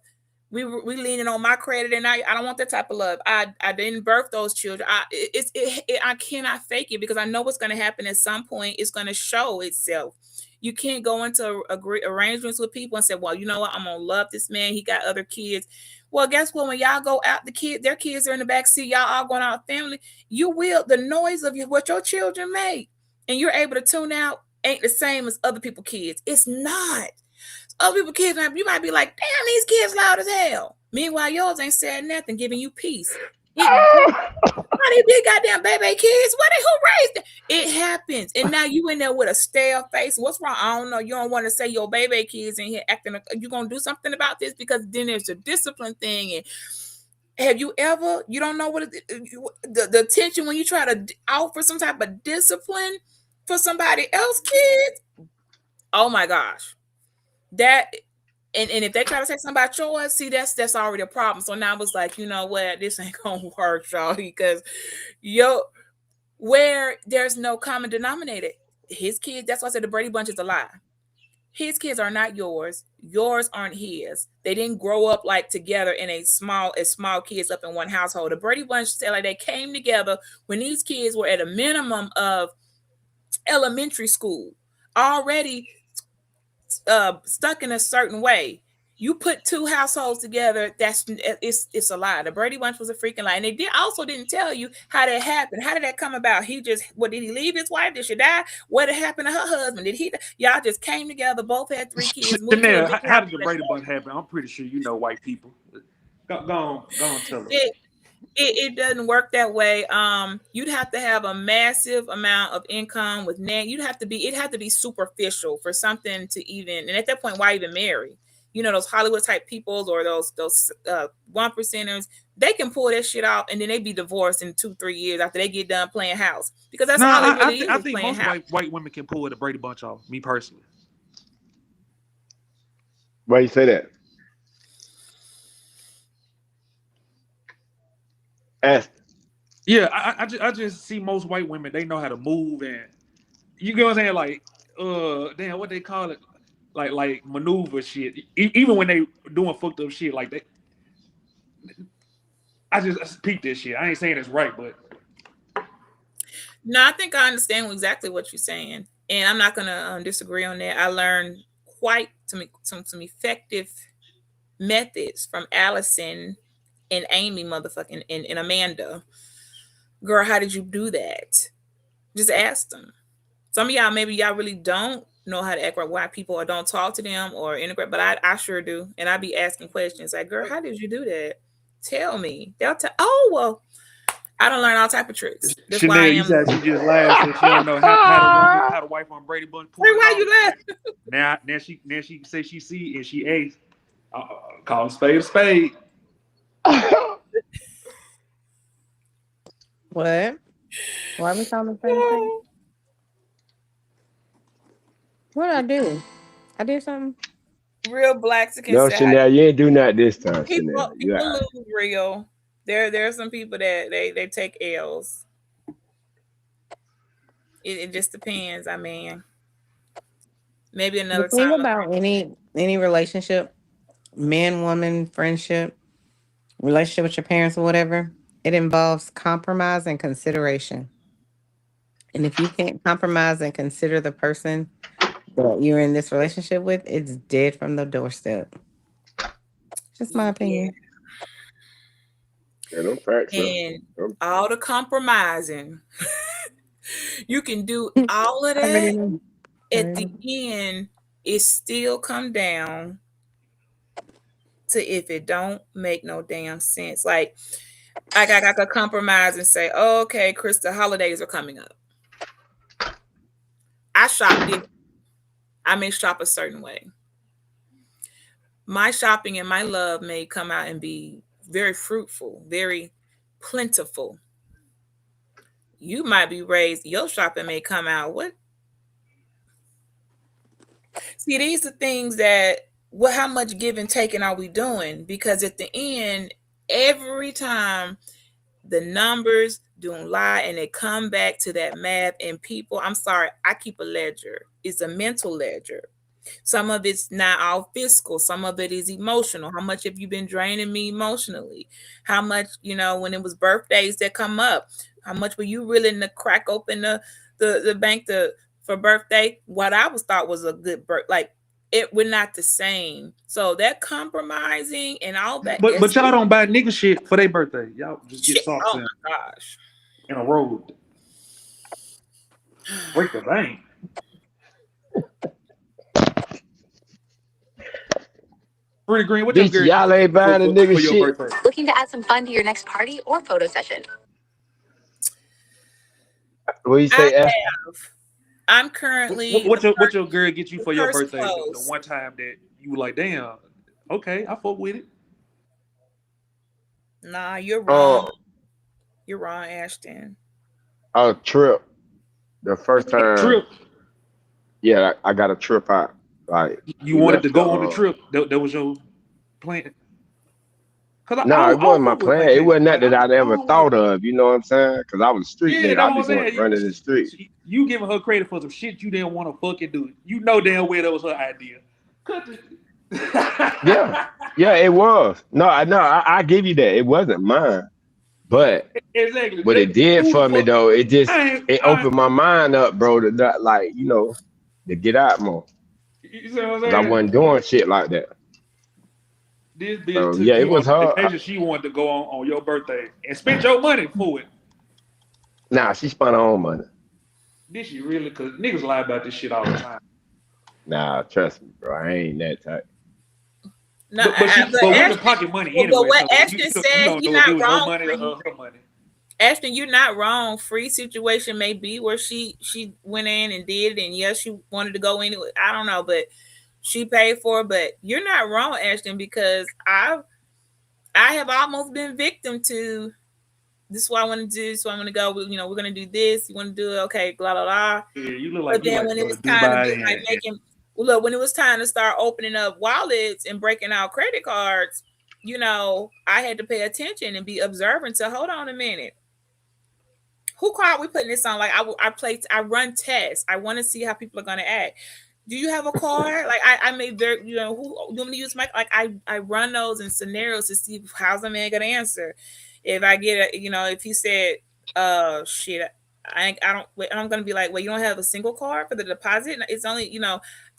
[SPEAKER 12] we leaning on my credit, and I don't want that type of love. I didn't birth those children. I cannot fake it, because I know what's going to happen at some point. It's going to show itself. You can't go into arrangements with people and say, well, you know what, I'm gonna love this man, he got other kids. Well, guess what, when y'all go out, their kids are in the back seat, y'all all going out family, you will, the noise of what your children make, and you're able to tune out, ain't the same as other people's kids. It's not. Other people's kids, you might be like, damn, these kids loud as hell. Meanwhile, yours ain't said nothing, giving you peace. These big goddamn baby kids, who raised them? It happens. And now you in there with a stale face. What's wrong? I don't know. You don't want to say your baby kids in here acting. You gonna do something about this? Because then there's a discipline thing. And have you ever? You don't know what the tension when you try to offer some type of discipline for somebody else's kids. Oh my gosh. That and if they try to say something about yours, see, that's already a problem. So now I was like, you know what, this ain't gonna work, y'all, because where there's no common denominator. His kids, that's why I said the Brady Bunch is a lie. His kids are not yours. Yours aren't his. They didn't grow up like together in as small kids up in one household. The Brady Bunch said like they came together when these kids were at a minimum of elementary school, already stuck in a certain way. You put two households together, it's a lie. The Brady Bunch was a freaking lie. And they didn't tell you how that happened. How did that come about? Did he leave his wife? Did she die? What had happened to her husband? Y'all just came together, both had 3 kids, moved to a big
[SPEAKER 10] how did the Brady Bunch happen? I'm pretty sure you know white people. Go on, tell us.
[SPEAKER 12] It doesn't work that way. You'd have to have a massive amount of income with it'd have to be superficial for something to even, and at that point, why even marry? You know, those Hollywood type peoples or those 1%ers, they can pull that shit off and then they be divorced in 2-3 years after they get done playing house, because that's all it really is.
[SPEAKER 10] I think
[SPEAKER 12] playing
[SPEAKER 10] most
[SPEAKER 12] house.
[SPEAKER 10] white women can pull the Brady Bunch off. Me personally.
[SPEAKER 14] Why you say that? Ask.
[SPEAKER 10] Yeah, I just see most white women, they know how to move, and you get what I'm saying, like damn, what they call it, like maneuver shit. Even when they doing fucked up shit, like I just peep this shit. I ain't saying it's right, but
[SPEAKER 12] no, I think I understand exactly what you're saying, and I'm not gonna disagree on that. I learned quite some effective methods from Allison and Amy, motherfucking, and Amanda. Girl, how did you do that? Just ask them. Some of y'all, maybe y'all really don't know how to act right, why people or don't talk to them or integrate, but I sure do. And I be asking questions like, girl, how did you do that? Tell me. They'll tell, oh, well, I don't learn all type of tricks. That's
[SPEAKER 10] Chanel,
[SPEAKER 12] why I
[SPEAKER 10] you
[SPEAKER 12] am.
[SPEAKER 10] said she just laughed, so she don't know how the wife on Brady Bunch pull it
[SPEAKER 12] Why
[SPEAKER 10] off.
[SPEAKER 12] you laugh?
[SPEAKER 10] Now she say she see and she asked, call a spade.
[SPEAKER 15] What? Why we calling spade? What did I do? I did something.
[SPEAKER 12] Real blacks can
[SPEAKER 14] No,
[SPEAKER 12] say
[SPEAKER 14] Chanel, you ain't do nothing this time,
[SPEAKER 12] people
[SPEAKER 14] Chanel. You
[SPEAKER 12] lose real. There are some people that they take L's. It just depends. I mean, maybe another
[SPEAKER 15] The thing
[SPEAKER 12] time.
[SPEAKER 15] about any relationship, man, woman, friendship, relationship with your parents or whatever, It involves compromise and consideration. And if you can't compromise and consider the person that you're in this relationship with, it's dead from the doorstep. Just my opinion.
[SPEAKER 14] Yeah, no facts.
[SPEAKER 12] And all the compromising, you can do all of
[SPEAKER 15] I already
[SPEAKER 12] that.
[SPEAKER 15] know.
[SPEAKER 12] At the end, it still come down to if it don't make no damn sense. Like I could compromise and say, oh, okay, Chris, the holidays are coming up. I shop different. I may shop a certain way. My shopping and my love may come out and be very fruitful, very plentiful. You might be raised, your shopping may come out. What? See, these are things that, well, how much give and taking are we doing? Because at the end, every time the numbers don't lie and they come back to that math, and people, I'm sorry, I keep a ledger. It's a mental ledger. Some of it's not all fiscal. Some of it is emotional. How much have you been draining me emotionally? How much, when it was birthdays that come up, how much were you willing to crack open the bank for birthday? What I was thought was a good birth, like we're not the same. So that compromising and all that.
[SPEAKER 10] But y'all don't buy nigga shit for their birthday. Y'all just get socks
[SPEAKER 12] oh my gosh.
[SPEAKER 10] in a road. Break the bank. Pretty Green, what
[SPEAKER 14] Bitch, y'all ain't buying a nigga shit.
[SPEAKER 11] Looking to add some fun to your next party or photo session?
[SPEAKER 14] What you say?
[SPEAKER 12] I'm currently.
[SPEAKER 10] What your girl get you for your birthday? The one time that you were like, damn, okay, I fuck with it.
[SPEAKER 12] Nah, you're wrong. You're wrong, Ashton.
[SPEAKER 14] A trip. The first time.
[SPEAKER 10] Trip.
[SPEAKER 14] Yeah, I got a trip out. Like
[SPEAKER 10] you wanted to go on the trip. That was your plan.
[SPEAKER 14] No, it wasn't my plan. It wasn't that I'd ever thought of. You know what I'm saying? Because I was a street nigga. I just want to run in the street.
[SPEAKER 10] You giving her credit for some shit you didn't want to fucking do. You know damn well that was her idea.
[SPEAKER 14] Yeah, it was. No, I give you that. It wasn't mine. But
[SPEAKER 10] exactly.
[SPEAKER 14] What it did for me though, it opened my mind up, bro, to not, like, to get out more.
[SPEAKER 10] You see what I'm
[SPEAKER 14] 'Cause
[SPEAKER 10] saying?
[SPEAKER 14] I wasn't doing shit like that.
[SPEAKER 10] This bitch took
[SPEAKER 14] it
[SPEAKER 10] you
[SPEAKER 14] was
[SPEAKER 10] on
[SPEAKER 14] hard.
[SPEAKER 10] vacation she wanted to go on your birthday and spend your money for it.
[SPEAKER 14] Nah, she spent her own money.
[SPEAKER 10] Did she really? Because niggas lie about this shit all the time.
[SPEAKER 14] Nah, trust me, bro. I ain't that type.
[SPEAKER 12] No,
[SPEAKER 10] but women pocket money anyway.
[SPEAKER 12] But what
[SPEAKER 10] so
[SPEAKER 12] Ashton said, you're not wrong.
[SPEAKER 10] Money or her money.
[SPEAKER 12] Ashton, you're not wrong. Free situation may be where she went in and did it, and yes, she wanted to go in. I don't know, but she paid for it. But you're not wrong, Ashton, because I have almost been victim to this. Is what I want to do. This is what I'm going to go. We're going to do this. You want to do it? Okay, blah blah blah.
[SPEAKER 10] Yeah, you look like.
[SPEAKER 12] But then when it was time to be making, when it was time to start opening up wallets and breaking out credit cards, I had to pay attention and be observant. So hold on a minute. Who card we putting this on? Like I run tests. I want to see how people are gonna act. Do you have a card? Like I made very, who do you want me to use my, like I run those in scenarios to see how's the man gonna answer. If I get if he said, shit, I'm gonna be like, well, you don't have a single card for the deposit. It's only,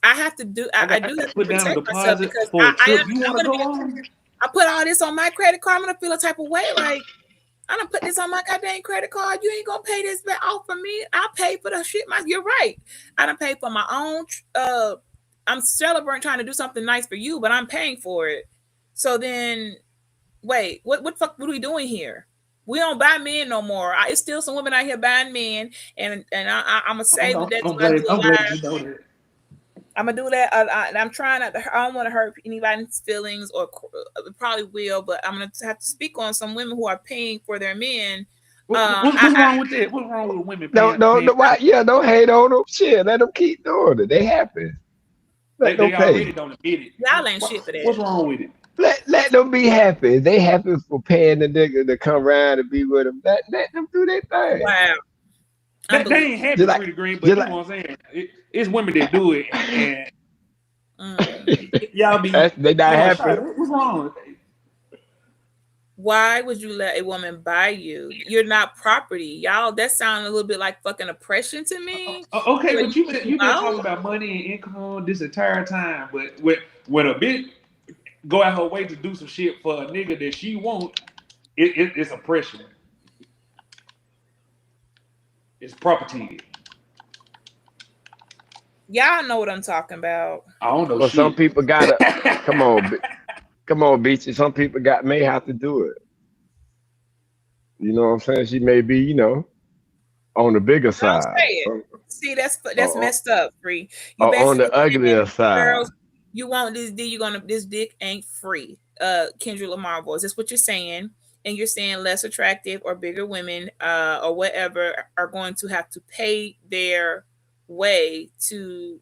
[SPEAKER 12] I have to do, I do have to
[SPEAKER 10] put down a
[SPEAKER 12] protect myself
[SPEAKER 10] deposit
[SPEAKER 12] because
[SPEAKER 10] for a trip you want to go on.
[SPEAKER 12] I put all this on my credit card. I'm gonna feel a type of way like, I don't put this on my goddamn credit card. You ain't gonna pay this back off for me. I'll pay for the shit. You're right. I don't pay for my own. I'm celebrating trying to do something nice for you, but I'm paying for it. So then, wait, what fuck? What are we doing here? We don't buy men no more. It's still some women out here buying men, and I'm gonna say that that's what I do. I'm gonna do that. I'm trying not to. I don't want to hurt anybody's feelings, or probably will, but I'm gonna have to speak on some women who are paying for their men.
[SPEAKER 10] What's wrong with that? What's wrong with women?
[SPEAKER 14] Don't hate on them. Shit, let them keep doing it. They happy.
[SPEAKER 10] They already don't admit it.
[SPEAKER 12] Y'all ain't shit for that.
[SPEAKER 10] What's wrong with it?
[SPEAKER 14] Let them be happy. They happy for paying the nigga to come around and be with them. Let them do their thing.
[SPEAKER 12] Wow.
[SPEAKER 10] They ain't happy, Pretty Green, but you know what I'm saying? It's women that do it, and y'all be
[SPEAKER 14] they not happy.
[SPEAKER 10] What's wrong with that?
[SPEAKER 12] Why would you let a woman buy you? You're not property, y'all. That sounds a little bit like fucking oppression to me.
[SPEAKER 10] Okay,
[SPEAKER 12] Where
[SPEAKER 10] but
[SPEAKER 12] you
[SPEAKER 10] you've been
[SPEAKER 12] know?
[SPEAKER 10] talking about money and income this entire time. But when a bitch go out her way to do some shit for a nigga that she want, it's oppression. It's property.
[SPEAKER 12] Y'all know what I'm talking about.
[SPEAKER 10] I don't know
[SPEAKER 14] Well, some
[SPEAKER 10] shit.
[SPEAKER 14] people gotta come on, come on, Beachy. Some people may have to do it. You know what I'm saying? She may be, on the bigger
[SPEAKER 12] Don't
[SPEAKER 14] side,
[SPEAKER 12] say it. See, that's
[SPEAKER 14] or,
[SPEAKER 12] messed up, Free. You
[SPEAKER 14] or on
[SPEAKER 12] basically
[SPEAKER 14] the
[SPEAKER 12] saying
[SPEAKER 14] uglier side.
[SPEAKER 12] girls, you want this dick, this dick ain't free. Kendrick Lamar voice. That's what you're saying. And you're saying less attractive or bigger women, or whatever, are going to have to pay their way to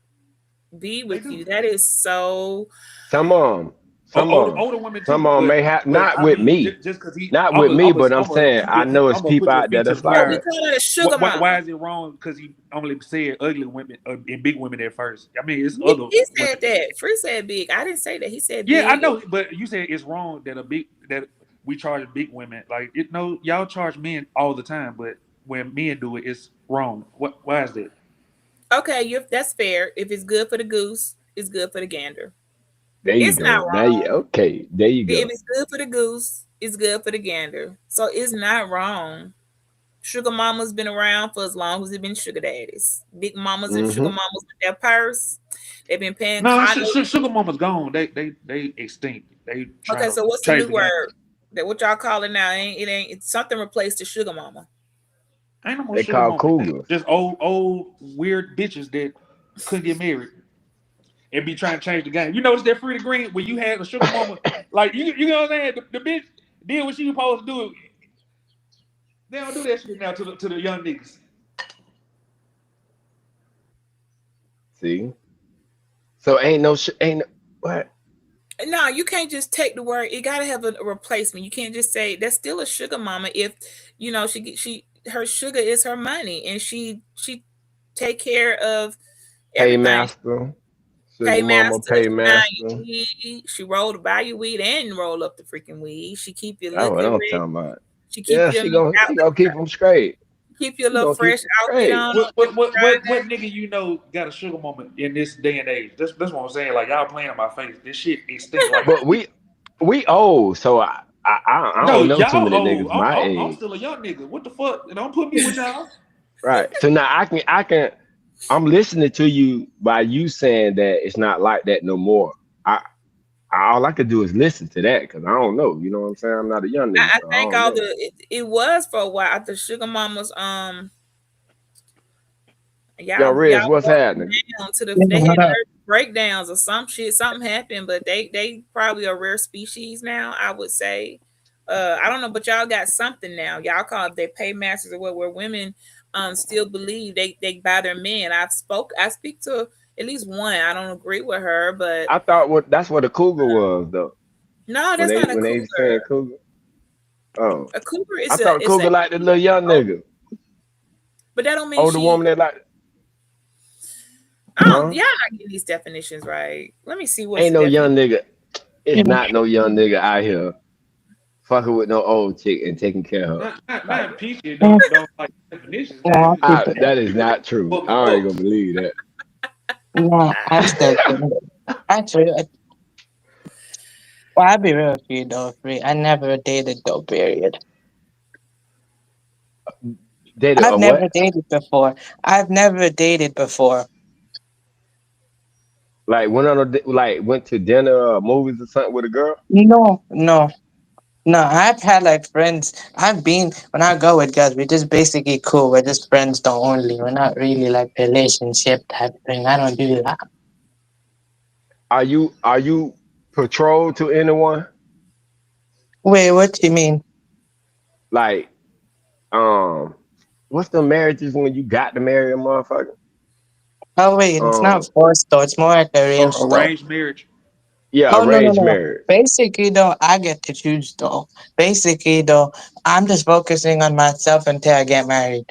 [SPEAKER 12] be
[SPEAKER 10] They
[SPEAKER 12] with
[SPEAKER 10] do.
[SPEAKER 12] you. That is so
[SPEAKER 14] Some of them,
[SPEAKER 10] Older women
[SPEAKER 14] some
[SPEAKER 10] too,
[SPEAKER 14] of them may have
[SPEAKER 10] but
[SPEAKER 14] not
[SPEAKER 10] I
[SPEAKER 14] with
[SPEAKER 10] mean,
[SPEAKER 14] me,
[SPEAKER 10] just because
[SPEAKER 14] not with me, but I'm saying I know it's
[SPEAKER 10] I'm gonna
[SPEAKER 14] people
[SPEAKER 10] put your
[SPEAKER 14] out there
[SPEAKER 10] feet to the
[SPEAKER 14] that's like
[SPEAKER 12] oh, we
[SPEAKER 10] fire.
[SPEAKER 14] that.
[SPEAKER 12] call it a sugar mama.
[SPEAKER 10] Why is it wrong? Because he only said ugly women and big women at first. I mean, it's
[SPEAKER 12] He,
[SPEAKER 10] other
[SPEAKER 12] he
[SPEAKER 10] women.
[SPEAKER 12] said that. Free said big. I didn't say that. He said
[SPEAKER 10] Yeah, I
[SPEAKER 12] big.
[SPEAKER 10] know, but you said it's wrong that we charge big women. Like no, y'all charge men all the time, but when men do it, it's wrong. Why is that?
[SPEAKER 12] Okay, that's fair. If it's good for the goose, it's good for the gander.
[SPEAKER 14] There you
[SPEAKER 12] It's not
[SPEAKER 14] go.
[SPEAKER 12] wrong.
[SPEAKER 14] Okay. There you
[SPEAKER 12] If
[SPEAKER 14] go.
[SPEAKER 12] it's good for the goose, it's good for the gander. So it's not wrong. Sugar mama's been around for as long as they've been sugar daddies. Big mamas and sugar
[SPEAKER 14] Hmm.
[SPEAKER 12] mamas with their purse. They've been paying
[SPEAKER 10] No,
[SPEAKER 12] condos.
[SPEAKER 10] sugar mama's gone. They extinct. They trying
[SPEAKER 12] Okay,
[SPEAKER 10] to
[SPEAKER 12] so what's the
[SPEAKER 10] change
[SPEAKER 12] new
[SPEAKER 10] the game.
[SPEAKER 12] word? That what y'all call it now? It's something replaced the sugar mama.
[SPEAKER 10] Ain't no more
[SPEAKER 14] They
[SPEAKER 10] sugar
[SPEAKER 14] call
[SPEAKER 10] mama.
[SPEAKER 14] cougars.
[SPEAKER 10] Just old weird bitches that couldn't get married and be trying to change the game. You notice that Free the Green when you had a sugar mama, like you know what I'm saying? The bitch did what she was supposed to do. They don't do that shit now to the young niggas.
[SPEAKER 14] See, so ain't what?
[SPEAKER 12] No, you can't just take the word. You gotta have a replacement. You can't just say that's still a sugar mama if she her sugar is her money and she take care of everything.
[SPEAKER 14] Paymaster, sugar mama,
[SPEAKER 12] Paymaster, she buy you
[SPEAKER 14] paymaster.
[SPEAKER 12] weed. She buy you weed and roll up the freaking weed. She keep you
[SPEAKER 14] That's what
[SPEAKER 12] looking
[SPEAKER 14] I'm
[SPEAKER 12] ready.
[SPEAKER 14] talking about.
[SPEAKER 12] She keep
[SPEAKER 14] Yeah,
[SPEAKER 12] your
[SPEAKER 14] she
[SPEAKER 12] little
[SPEAKER 14] gonna she
[SPEAKER 12] outfit,
[SPEAKER 14] gonna keep them straight.
[SPEAKER 12] keep your
[SPEAKER 14] She
[SPEAKER 12] little
[SPEAKER 14] gonna keep
[SPEAKER 12] fresh
[SPEAKER 14] them
[SPEAKER 12] outfit
[SPEAKER 14] straight.
[SPEAKER 12] on
[SPEAKER 10] What
[SPEAKER 12] every Friday.
[SPEAKER 10] nigga you know got a sugar mama in this day and age? That's what I'm saying. Like y'all playing in my face. This shit extinct like
[SPEAKER 14] But we old, so I
[SPEAKER 10] no,
[SPEAKER 14] don't know too
[SPEAKER 10] y'all
[SPEAKER 14] many
[SPEAKER 10] old.
[SPEAKER 14] niggas my
[SPEAKER 10] I'm
[SPEAKER 14] age.
[SPEAKER 10] still a young nigga. What the fuck? Don't put me with y'all.
[SPEAKER 14] Right. So now I'm listening to you by you saying that it's not like that no more. All I could do is listen to that because I don't know. You know what I'm saying? I'm not a young nigga,
[SPEAKER 12] I
[SPEAKER 14] so I
[SPEAKER 12] think
[SPEAKER 14] don't know.
[SPEAKER 12] it was for a while after sugar mamas
[SPEAKER 14] Yo, Riz,
[SPEAKER 12] y'all
[SPEAKER 14] what's
[SPEAKER 12] broke them
[SPEAKER 14] happening?
[SPEAKER 12] down to
[SPEAKER 16] Yeah,
[SPEAKER 12] they had
[SPEAKER 16] what up?
[SPEAKER 12] nervous breakdowns or some shit. Something happened, but they probably a rare species now, I would say. I don't know, but y'all got something now. Y'all call it they pay masters or what where women still believe they buy their men. I speak to at least one. I don't agree with her, but
[SPEAKER 14] I thought that's what a cougar was though.
[SPEAKER 12] no,
[SPEAKER 14] When
[SPEAKER 12] that's
[SPEAKER 14] they
[SPEAKER 12] not a
[SPEAKER 14] when they saying
[SPEAKER 12] cougar.
[SPEAKER 14] cougar. Oh,
[SPEAKER 12] A cougar
[SPEAKER 14] I
[SPEAKER 12] is
[SPEAKER 14] thought
[SPEAKER 12] it's a
[SPEAKER 14] cougar like the little young nigga.
[SPEAKER 12] but that don't mean
[SPEAKER 14] Older
[SPEAKER 12] she
[SPEAKER 14] woman that like,
[SPEAKER 12] I don't
[SPEAKER 14] huh?
[SPEAKER 12] y'all not getting these definitions right. Let me see what's
[SPEAKER 14] Ain't
[SPEAKER 12] the
[SPEAKER 14] no
[SPEAKER 12] definition.
[SPEAKER 14] young nigga. It's
[SPEAKER 16] Yeah.
[SPEAKER 14] not no young nigga out here fucking with no old chick and taking care of her like
[SPEAKER 10] Not
[SPEAKER 14] that.
[SPEAKER 10] peachy.
[SPEAKER 16] Yeah,
[SPEAKER 10] Don't like definitions.
[SPEAKER 16] yeah, I'll keep it.
[SPEAKER 14] That is not true.
[SPEAKER 10] Fuck 'em
[SPEAKER 14] I ain't
[SPEAKER 10] up.
[SPEAKER 14] gonna believe that.
[SPEAKER 16] No, I'm still single. Actually, well, I'll be real with you though, Free. I never dated though, period.
[SPEAKER 14] Dated
[SPEAKER 16] I've
[SPEAKER 14] a
[SPEAKER 16] never
[SPEAKER 14] what?
[SPEAKER 16] dated before. I've never dated before.
[SPEAKER 14] Like went to dinner or movies or something with a girl?
[SPEAKER 16] No, no, no. I've had like friends. I've been when I go with girls, we're just basically cool. We're just friends though only. We're not really like relationship type thing. I don't do that.
[SPEAKER 14] Are you patrol to anyone?
[SPEAKER 16] Wait, what do you mean?
[SPEAKER 14] Like um, what's the marriages when you got to marry a motherfucker?
[SPEAKER 16] Oh wait, it's not
[SPEAKER 14] Um,
[SPEAKER 16] forced though. It's more like arranged though.
[SPEAKER 10] Arranged marriage.
[SPEAKER 14] yeah,
[SPEAKER 16] Oh no no
[SPEAKER 14] arranged
[SPEAKER 16] no.
[SPEAKER 14] marriage.
[SPEAKER 16] Basically though, I get to choose though. Basically though, I'm just focusing on myself until I get married.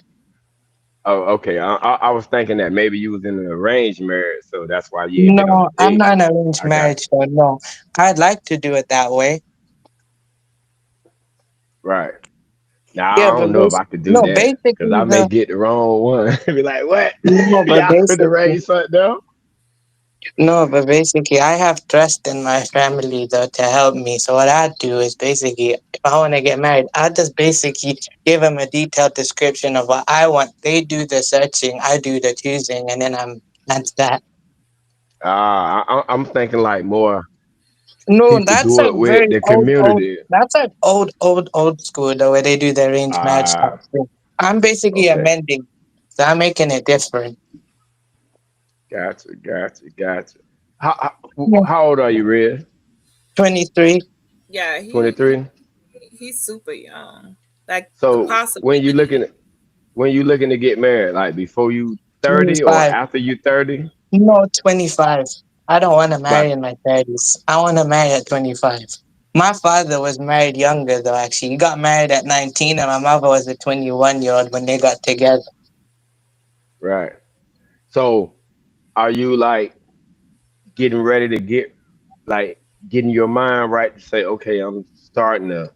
[SPEAKER 14] Oh, okay. I was thinking that maybe you was in an arranged marriage, so that's why you ain't been on
[SPEAKER 16] No,
[SPEAKER 14] the
[SPEAKER 16] I'm
[SPEAKER 14] date.
[SPEAKER 16] not in arranged
[SPEAKER 14] I got
[SPEAKER 16] marriage though. No, I'd like to do it that way.
[SPEAKER 14] Right. Now
[SPEAKER 16] Yeah,
[SPEAKER 14] I
[SPEAKER 16] but
[SPEAKER 14] don't know if I could do
[SPEAKER 16] no,
[SPEAKER 14] that because
[SPEAKER 16] basically
[SPEAKER 14] I may get the wrong one. Be like, what?
[SPEAKER 16] no, but
[SPEAKER 14] Y'all finna
[SPEAKER 16] basically
[SPEAKER 14] raise something down?
[SPEAKER 16] No, but basically, I have trust in my family though to help me. So what I do is basically, if I want to get married, I just basically give them a detailed description of what I want. They do the searching, I do the choosing, and then that's that.
[SPEAKER 14] I'm thinking like more
[SPEAKER 16] No,
[SPEAKER 14] people
[SPEAKER 16] that's
[SPEAKER 14] do
[SPEAKER 16] a
[SPEAKER 14] it with
[SPEAKER 16] very
[SPEAKER 14] the
[SPEAKER 16] old.
[SPEAKER 14] community.
[SPEAKER 16] That's an old school though, where they do the arranged marriage type
[SPEAKER 14] Ah,
[SPEAKER 16] thing. I'm basically
[SPEAKER 14] okay.
[SPEAKER 16] amending, so I'm making it different.
[SPEAKER 14] Gotcha. How,
[SPEAKER 16] Yeah.
[SPEAKER 14] how old are you, Red?
[SPEAKER 16] 23.
[SPEAKER 12] Yeah,
[SPEAKER 14] 23.
[SPEAKER 12] he's super young. Like could
[SPEAKER 14] So
[SPEAKER 12] possibly
[SPEAKER 14] when you looking to get married, like before you 30 or
[SPEAKER 16] 25.
[SPEAKER 14] after you 30?
[SPEAKER 16] No, 25. I don't want to marry
[SPEAKER 14] But
[SPEAKER 16] in my 30s. I want to marry at 25. My father was married younger, though, actually. He got married at 19, and my mother was a 21-year-old when they got together.
[SPEAKER 14] right. So are you like getting ready to get like getting your mind right to say, okay, I'm starting to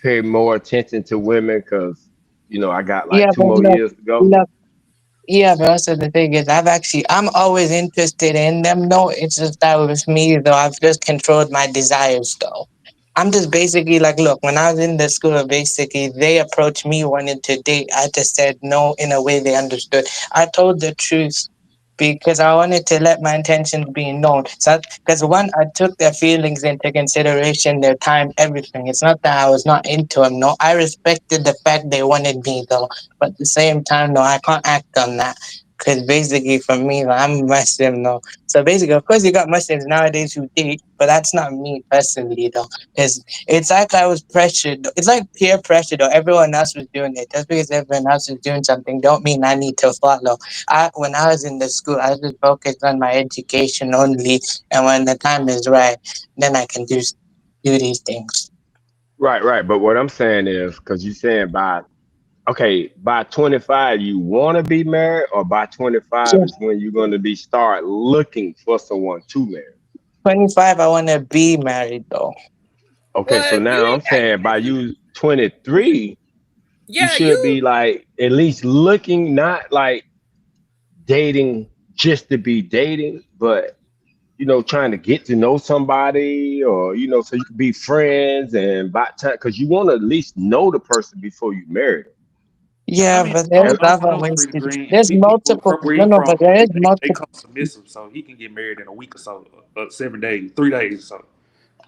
[SPEAKER 14] pay more attention to women because I got like
[SPEAKER 16] Yeah,
[SPEAKER 14] two
[SPEAKER 16] but
[SPEAKER 14] more
[SPEAKER 16] look,
[SPEAKER 14] years to go.
[SPEAKER 16] look, yeah, but also the thing is, I'm always interested in them. No, it's just that with me, though, I've just controlled my desires, though. I'm just basically like, look, when I was in the school, basically, they approached me wanting to date. I just said no in a way they understood. I told the truth because I wanted to let my intentions be known. So, because one, I took their feelings into consideration, their time, everything. It's not that I was not into them. No, I respected the fact they wanted me, though. But at the same time, no, I can't act on that. Because basically, for me, I'm Muslim, no. So basically, of course, you got Muslims nowadays who date, but that's not me personally, though. It's like I was pressured. It's like peer pressure, though. Everyone else was doing it. Just because everyone else is doing something, don't mean I need to follow. When I was in the school, I just focused on my education only, and when the time is right, then I can do these things.
[SPEAKER 14] Right. But what I'm saying is, because you're saying by 25 you want to be married, or by 25
[SPEAKER 16] So
[SPEAKER 14] is when you're going to be start looking for someone to marry.
[SPEAKER 16] 25, I want to be married though.
[SPEAKER 14] Okay, so
[SPEAKER 12] well, you
[SPEAKER 14] now I'm saying by you 23, you
[SPEAKER 12] yeah,
[SPEAKER 14] should be
[SPEAKER 12] you
[SPEAKER 14] like at least looking, not like dating just to be dating, but trying to get to know somebody, or so you can be friends, and by time, because you want to at least know the person before you marry them.
[SPEAKER 10] I
[SPEAKER 16] Yeah,
[SPEAKER 10] mean,
[SPEAKER 16] but
[SPEAKER 10] I
[SPEAKER 16] there's
[SPEAKER 10] don't, I don't
[SPEAKER 16] other
[SPEAKER 10] know,
[SPEAKER 16] ways
[SPEAKER 10] Pretty
[SPEAKER 16] to do.
[SPEAKER 10] Green.
[SPEAKER 16] There's
[SPEAKER 10] People
[SPEAKER 16] multiple.
[SPEAKER 10] from where
[SPEAKER 16] No,
[SPEAKER 10] he
[SPEAKER 16] no, but
[SPEAKER 10] from,
[SPEAKER 16] there is
[SPEAKER 10] they
[SPEAKER 16] multiple.
[SPEAKER 10] come submissive, so he can get married in a week or so, 7 days, 3 days. So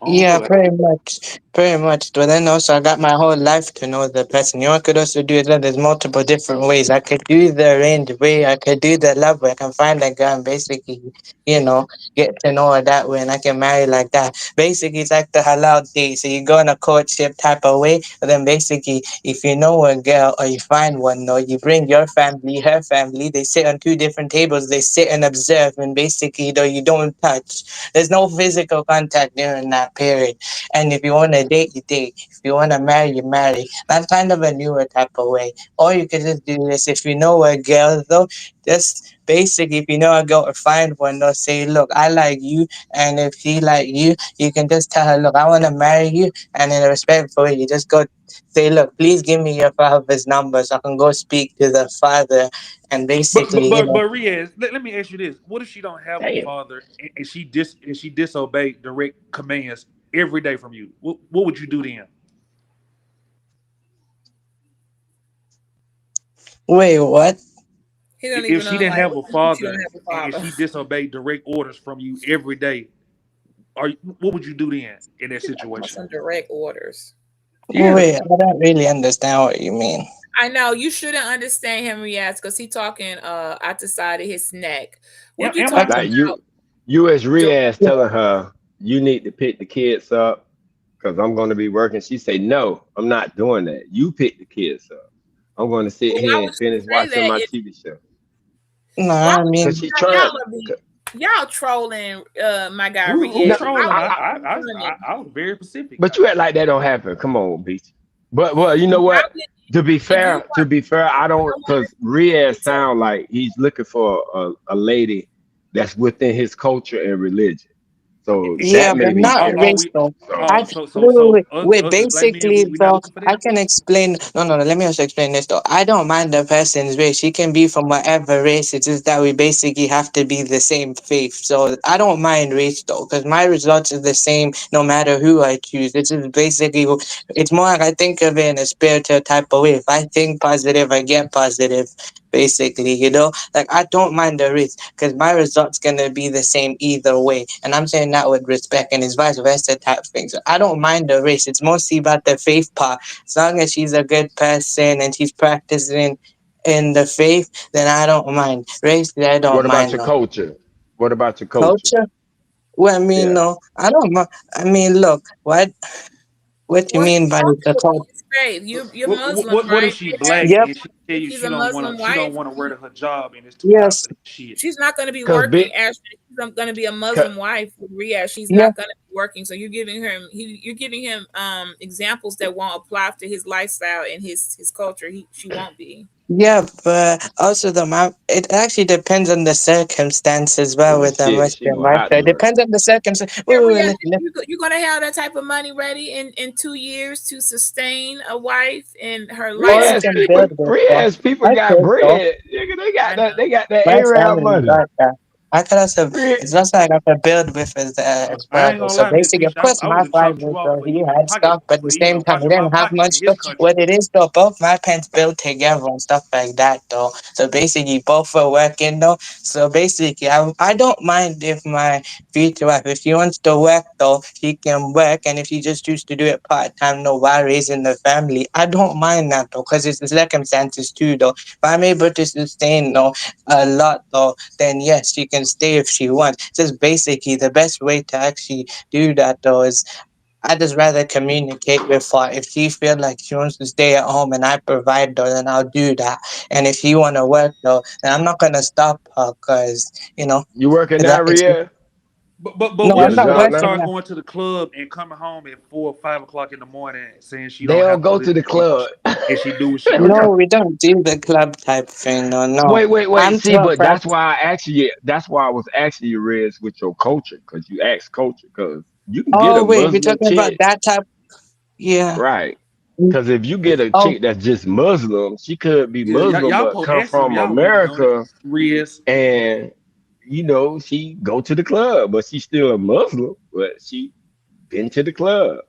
[SPEAKER 10] I don't
[SPEAKER 16] Yeah,
[SPEAKER 10] know.
[SPEAKER 16] pretty much. Pretty much. But then also, I got my whole life to know the person. You know, I could also do it. There's multiple different ways. I could do the arranged way. I could do the love way. I can find a girl and basically, you know, get to know her that way, and I can marry like that. Basically, it's like the halal date. So you go on a courtship type of way. But then basically, if you know a girl or you find one, no, you bring your family, her family. They sit on two different tables. They sit and observe, and basically, though you don't touch. There's no physical contact during that period. And if you want to date, you date. If you want to marry, you marry. That's kind of a newer type of way. Or you could just do this. If you know a girl, though, just basically, if you know a girl or find one, they'll say, look, I like you. And if she like you can just tell her, look, I want to marry you. And in a respectful way, you just go say, look, please give me your father's number so I can go speak to the father. And
[SPEAKER 10] But but
[SPEAKER 16] basically, you
[SPEAKER 10] but,
[SPEAKER 16] know,
[SPEAKER 10] but Riaz, let me ask you this: what if she don't have a
[SPEAKER 14] Damn.
[SPEAKER 10] father, and she disobeyed direct commands every day from you? What would you do then?
[SPEAKER 16] wait, what?
[SPEAKER 12] he don't
[SPEAKER 10] If
[SPEAKER 12] even
[SPEAKER 10] she
[SPEAKER 12] know
[SPEAKER 10] didn't
[SPEAKER 12] like
[SPEAKER 10] have
[SPEAKER 12] what
[SPEAKER 10] a
[SPEAKER 12] you don't
[SPEAKER 10] father,
[SPEAKER 12] have a
[SPEAKER 10] and
[SPEAKER 12] father.
[SPEAKER 10] she disobeyed direct orders from you every day, what would you do then in that
[SPEAKER 12] She talking about
[SPEAKER 10] situation?
[SPEAKER 12] some direct orders.
[SPEAKER 10] Yeah.
[SPEAKER 16] Wait, I don't really understand what you mean.
[SPEAKER 12] I know you shouldn't understand him, Riaz, because he talking out the side of his neck. What you
[SPEAKER 10] Am I?
[SPEAKER 12] talking
[SPEAKER 14] Like
[SPEAKER 12] about?
[SPEAKER 14] you as
[SPEAKER 12] Direct
[SPEAKER 14] Riaz telling her you need to pick the kids up because I'm going to be working. She say, no, I'm not doing that. You pick the kids up. I'm going to sit
[SPEAKER 12] Well, why
[SPEAKER 14] here
[SPEAKER 12] would
[SPEAKER 14] and
[SPEAKER 12] she
[SPEAKER 14] finish
[SPEAKER 12] say
[SPEAKER 14] watching
[SPEAKER 12] that
[SPEAKER 14] my
[SPEAKER 12] if
[SPEAKER 14] TV show.
[SPEAKER 16] No,
[SPEAKER 12] why
[SPEAKER 16] I
[SPEAKER 12] would
[SPEAKER 14] Because
[SPEAKER 16] mean,
[SPEAKER 14] she
[SPEAKER 12] now
[SPEAKER 14] trying.
[SPEAKER 12] y'all are be y'all trolling my guy
[SPEAKER 10] Who's
[SPEAKER 14] No,
[SPEAKER 12] Riaz. Why
[SPEAKER 10] trolling?
[SPEAKER 12] would
[SPEAKER 14] I,
[SPEAKER 12] she
[SPEAKER 14] I,
[SPEAKER 12] be doing it?
[SPEAKER 10] I was very specific.
[SPEAKER 14] but you act like that don't happen. Come on, Beach. But well, you know
[SPEAKER 12] Why
[SPEAKER 14] what?
[SPEAKER 12] would
[SPEAKER 14] To be
[SPEAKER 12] if you
[SPEAKER 14] fair, I don't,
[SPEAKER 12] want
[SPEAKER 14] because Riaz
[SPEAKER 12] to
[SPEAKER 14] sound like he's looking for a lady that's within his culture and religion.
[SPEAKER 3] So
[SPEAKER 16] Yeah,
[SPEAKER 3] that may
[SPEAKER 16] but
[SPEAKER 3] be
[SPEAKER 16] not
[SPEAKER 3] true.
[SPEAKER 16] race though.
[SPEAKER 3] So
[SPEAKER 16] I wait, basically though, I can explain. No. Let me also explain this though. I don't mind the person's race. He can be from whatever race. It's just that we basically have to be the same faith. So I don't mind race though, because my results are the same no matter who I choose. It's just basically, it's more like I think of it in a spiritual type of way. If I think positive, I get positive. Basically, like I don't mind the race because my result's gonna be the same either way. And I'm saying that with respect, and it's vice versa type thing. So I don't mind the race. It's mostly about the faith part. As long as she's a good person and she's practicing in the faith, then I don't mind. Race, I
[SPEAKER 3] what
[SPEAKER 16] don't
[SPEAKER 3] about
[SPEAKER 16] mind
[SPEAKER 3] your
[SPEAKER 16] though.
[SPEAKER 3] culture? What about your culture?
[SPEAKER 16] Culture? Well, I mean,
[SPEAKER 3] Yeah.
[SPEAKER 16] no, I don't mind. I mean, look, what you
[SPEAKER 12] Well, his
[SPEAKER 16] mean by
[SPEAKER 12] culture
[SPEAKER 16] the
[SPEAKER 12] would be
[SPEAKER 16] culture?
[SPEAKER 12] his faith. You're Muslim,
[SPEAKER 10] What if
[SPEAKER 12] right?
[SPEAKER 10] she black
[SPEAKER 16] Yep.
[SPEAKER 10] and she tell
[SPEAKER 12] If
[SPEAKER 10] you
[SPEAKER 12] she's a Muslim
[SPEAKER 10] she don't
[SPEAKER 12] wife,
[SPEAKER 10] want to wear to her job and it's too hot
[SPEAKER 16] Yes.
[SPEAKER 10] for that shit?
[SPEAKER 12] she's not going to be
[SPEAKER 3] Cause
[SPEAKER 12] working.
[SPEAKER 3] big,
[SPEAKER 12] Ashley, she's going to be a
[SPEAKER 3] cause,
[SPEAKER 12] Muslim wife with Riyadh. She's
[SPEAKER 16] Yeah.
[SPEAKER 12] not going to be working. So you're giving him examples that won't apply to his lifestyle and his culture. She won't be.
[SPEAKER 16] Yeah, but also it actually depends on the circumstance as well
[SPEAKER 3] well,
[SPEAKER 16] with the
[SPEAKER 3] she
[SPEAKER 16] Muslim,
[SPEAKER 3] gonna
[SPEAKER 16] right?
[SPEAKER 3] have
[SPEAKER 16] So
[SPEAKER 3] to
[SPEAKER 16] it
[SPEAKER 3] work.
[SPEAKER 16] depends on the circumstance.
[SPEAKER 12] Yeah,
[SPEAKER 16] Wait,
[SPEAKER 12] Riyadh,
[SPEAKER 16] listen.
[SPEAKER 12] you're going to have that type of money ready in 2 years to sustain a wife and her
[SPEAKER 16] Yeah, I
[SPEAKER 3] Rich
[SPEAKER 12] lifestyle.
[SPEAKER 16] can
[SPEAKER 3] people,
[SPEAKER 16] build with though.
[SPEAKER 3] rich people
[SPEAKER 16] I
[SPEAKER 3] got
[SPEAKER 16] could though.
[SPEAKER 3] bread. Nigga, they got
[SPEAKER 12] I know.
[SPEAKER 3] that. They got that
[SPEAKER 16] My
[SPEAKER 3] Arab
[SPEAKER 16] family
[SPEAKER 3] money.
[SPEAKER 16] got that. I could also,
[SPEAKER 3] Rich,
[SPEAKER 16] it's also like I could build with as
[SPEAKER 10] I
[SPEAKER 16] well
[SPEAKER 10] ain't
[SPEAKER 16] though.
[SPEAKER 10] gonna
[SPEAKER 16] So
[SPEAKER 10] lie, Miss
[SPEAKER 16] basically, of
[SPEAKER 10] Keisha,
[SPEAKER 16] course,
[SPEAKER 10] I would
[SPEAKER 16] my
[SPEAKER 10] have chopped
[SPEAKER 16] father,
[SPEAKER 10] you off
[SPEAKER 16] so
[SPEAKER 10] for
[SPEAKER 16] he
[SPEAKER 10] eating
[SPEAKER 16] had stuff, but at
[SPEAKER 10] for
[SPEAKER 16] the
[SPEAKER 10] eating
[SPEAKER 16] same
[SPEAKER 10] a
[SPEAKER 16] time, he
[SPEAKER 10] portion of my
[SPEAKER 16] didn't have
[SPEAKER 10] pocket
[SPEAKER 16] much
[SPEAKER 10] in his
[SPEAKER 16] stuff.
[SPEAKER 10] country.
[SPEAKER 16] What it is though, both my parents built together and stuff like that though. So basically, both were working though. So basically, I don't mind if my future wife, if she wants to work though, she can work, and if she just choose to do it part time, no, while raising the family, I don't mind that though, because it's the circumstances too though. If I'm able to sustain though a lot though, then yes, she can stay if she wants. Just basically the best way to actually do that though is I just rather communicate with her. If she feel like she wants to stay at home and I provide though, then I'll do that. And if she wanna work though, then I'm not gonna stop her because
[SPEAKER 3] you working
[SPEAKER 16] that
[SPEAKER 3] now,
[SPEAKER 16] is
[SPEAKER 3] Rhea?
[SPEAKER 10] But
[SPEAKER 16] no,
[SPEAKER 3] You
[SPEAKER 10] what
[SPEAKER 3] got
[SPEAKER 16] I'm
[SPEAKER 10] if
[SPEAKER 3] a
[SPEAKER 10] she
[SPEAKER 16] not
[SPEAKER 3] job
[SPEAKER 10] wanted to
[SPEAKER 3] now?
[SPEAKER 16] working
[SPEAKER 10] start
[SPEAKER 16] now.
[SPEAKER 10] going to the club and coming home at 4 or 5 o'clock in the morning, saying she
[SPEAKER 3] They
[SPEAKER 10] don't
[SPEAKER 3] don't
[SPEAKER 10] have to
[SPEAKER 3] go
[SPEAKER 10] live
[SPEAKER 3] to the
[SPEAKER 10] no more,
[SPEAKER 3] club.
[SPEAKER 10] and she do what she
[SPEAKER 3] They
[SPEAKER 10] want
[SPEAKER 3] don't
[SPEAKER 10] to
[SPEAKER 3] go.
[SPEAKER 16] No,
[SPEAKER 10] do?
[SPEAKER 16] we don't do the club type thing. No, no.
[SPEAKER 3] Wait.
[SPEAKER 16] I'm
[SPEAKER 3] See,
[SPEAKER 16] to
[SPEAKER 3] but that's
[SPEAKER 16] practice.
[SPEAKER 3] why I asked you. That's why I was asking you, Riz, with your culture, because you asked culture, because you can get
[SPEAKER 16] Oh
[SPEAKER 3] a
[SPEAKER 16] wait, we're
[SPEAKER 3] Muslim
[SPEAKER 16] talking about
[SPEAKER 3] chick,
[SPEAKER 16] that type. Yeah.
[SPEAKER 3] right?
[SPEAKER 16] Mm.
[SPEAKER 3] Because if you get a
[SPEAKER 16] Oh
[SPEAKER 3] chick that's just Muslim, she could be
[SPEAKER 10] Yeah,
[SPEAKER 3] Muslim
[SPEAKER 10] y'all
[SPEAKER 3] but
[SPEAKER 10] po
[SPEAKER 3] come
[SPEAKER 10] ask some of
[SPEAKER 3] from
[SPEAKER 10] y'all women, don't it?
[SPEAKER 3] America,
[SPEAKER 10] Riz.
[SPEAKER 3] and she go to the club, but she's still a Muslim, but she been to the club.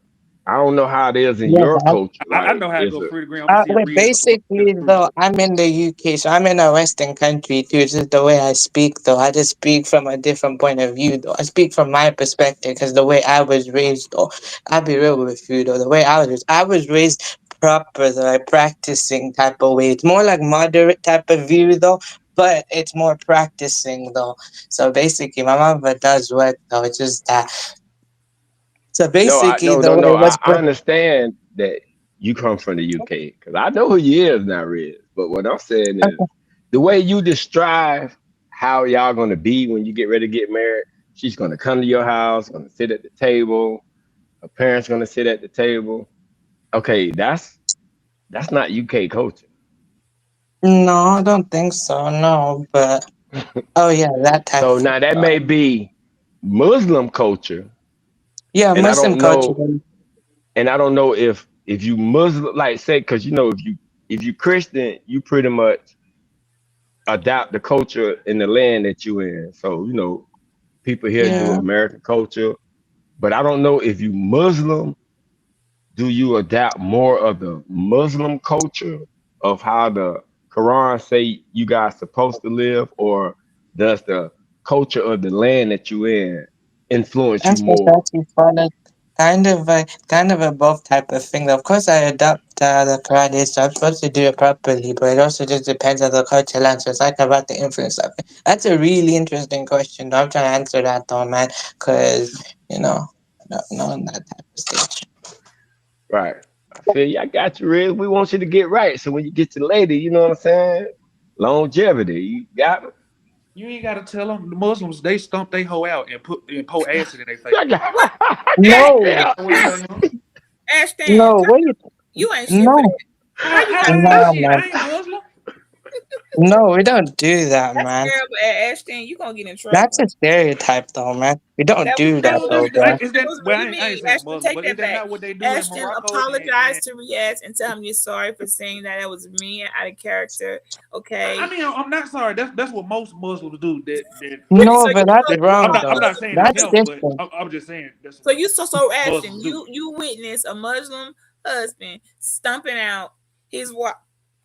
[SPEAKER 3] I don't know how it is in
[SPEAKER 16] yeah,
[SPEAKER 3] your
[SPEAKER 16] but
[SPEAKER 3] culture.
[SPEAKER 10] I
[SPEAKER 3] Like,
[SPEAKER 10] know how to
[SPEAKER 3] is
[SPEAKER 10] go
[SPEAKER 3] it?
[SPEAKER 10] free to green. I'm gonna see if
[SPEAKER 16] wait,
[SPEAKER 10] Riz know how to
[SPEAKER 16] basically
[SPEAKER 10] free to
[SPEAKER 16] though, I'm in the UK, so I'm in a Western country too. It's just the way I speak though. I just speak from a different point of view though. I speak from my perspective because the way I was raised though. I'll be real with you though. The way I was raised proper though, like practicing type of way. It's more like moderate type of view though. But it's more practicing though. So basically my mother does work though. It's just that. So
[SPEAKER 3] No, I
[SPEAKER 16] basically
[SPEAKER 3] no
[SPEAKER 16] the
[SPEAKER 3] no
[SPEAKER 16] way
[SPEAKER 3] no.
[SPEAKER 16] it was
[SPEAKER 3] I understand that you come from the UK because I know who you is now, Riz. But what I'm saying is the way you describe how y'all gonna be when you get ready to get married. She's gonna come to your house, gonna sit at the table. Her parents gonna sit at the table. Okay, that's not UK culture.
[SPEAKER 16] no, I don't think so. No, but oh yeah, that type
[SPEAKER 3] So
[SPEAKER 16] of
[SPEAKER 3] now that
[SPEAKER 16] uh,
[SPEAKER 3] may be Muslim culture,
[SPEAKER 16] yeah,
[SPEAKER 3] and I
[SPEAKER 16] Muslim
[SPEAKER 3] don't
[SPEAKER 16] culture.
[SPEAKER 3] know, if you Muslim, like say, because if you Christian, you pretty much adapt the culture in the land that you in. So people here do
[SPEAKER 16] Yeah,
[SPEAKER 3] American culture, but I don't know if you Muslim, do you adapt more of the Muslim culture of how the Quran say you guys supposed to live, or does the culture of the land that you in influence
[SPEAKER 16] I'm
[SPEAKER 3] you
[SPEAKER 16] supposed to
[SPEAKER 3] more?
[SPEAKER 16] actually follow kind of a both type of thing. Of course, I adopt the Quran, so I'm supposed to do it properly, but it also just depends on the culture land. So it's like about the influence of it. That's a really interesting question. Though. I'm trying to answer that though, man, because I don't know in that type of stage.
[SPEAKER 3] Right. I feel you. I got you, Riz. We want you to get right. So when you get your lady, you know what I'm saying? Longevity. You got me?
[SPEAKER 10] You ain't gotta tell them. The Muslims they stomp they hoe out and pour acid in their face.
[SPEAKER 3] I
[SPEAKER 12] What?
[SPEAKER 16] No,
[SPEAKER 3] got
[SPEAKER 10] That's what they do.
[SPEAKER 12] Ashton,
[SPEAKER 16] no, what you?
[SPEAKER 12] you ain't shit for
[SPEAKER 16] No,
[SPEAKER 12] that. How you
[SPEAKER 10] How
[SPEAKER 12] got
[SPEAKER 10] I ain't
[SPEAKER 16] no,
[SPEAKER 12] time?
[SPEAKER 10] shit?
[SPEAKER 16] man.
[SPEAKER 10] I ain't Muslim.
[SPEAKER 16] No, we don't do that,
[SPEAKER 12] That's
[SPEAKER 16] man.
[SPEAKER 12] terrible, Ashton. You gonna get in
[SPEAKER 16] That's
[SPEAKER 12] trouble.
[SPEAKER 16] a stereotype, though, man. We don't do that,
[SPEAKER 10] No,
[SPEAKER 16] though, bro.
[SPEAKER 10] is
[SPEAKER 12] That
[SPEAKER 10] that?
[SPEAKER 12] was
[SPEAKER 10] Well,
[SPEAKER 12] really
[SPEAKER 10] I
[SPEAKER 12] mean.
[SPEAKER 10] ain't saying
[SPEAKER 12] Ashton,
[SPEAKER 10] Muslim,
[SPEAKER 12] take
[SPEAKER 10] but is
[SPEAKER 12] that
[SPEAKER 10] that
[SPEAKER 12] back.
[SPEAKER 10] not what they do in
[SPEAKER 12] Ashton,
[SPEAKER 10] Morocco?
[SPEAKER 12] apologize to Riaz and tell him you're sorry for saying that was me and out of character. Okay.
[SPEAKER 10] I mean, I'm not sorry. That's what most Muslims do.
[SPEAKER 16] No,
[SPEAKER 12] So
[SPEAKER 16] but that's wrong,
[SPEAKER 10] I'm
[SPEAKER 16] though.
[SPEAKER 10] not saying it's
[SPEAKER 16] That's
[SPEAKER 10] him, but
[SPEAKER 16] different.
[SPEAKER 10] I'm just saying that's
[SPEAKER 12] So
[SPEAKER 10] what
[SPEAKER 12] you so Ashton,
[SPEAKER 10] Muslims do.
[SPEAKER 12] you witness a Muslim husband stumping out his wife.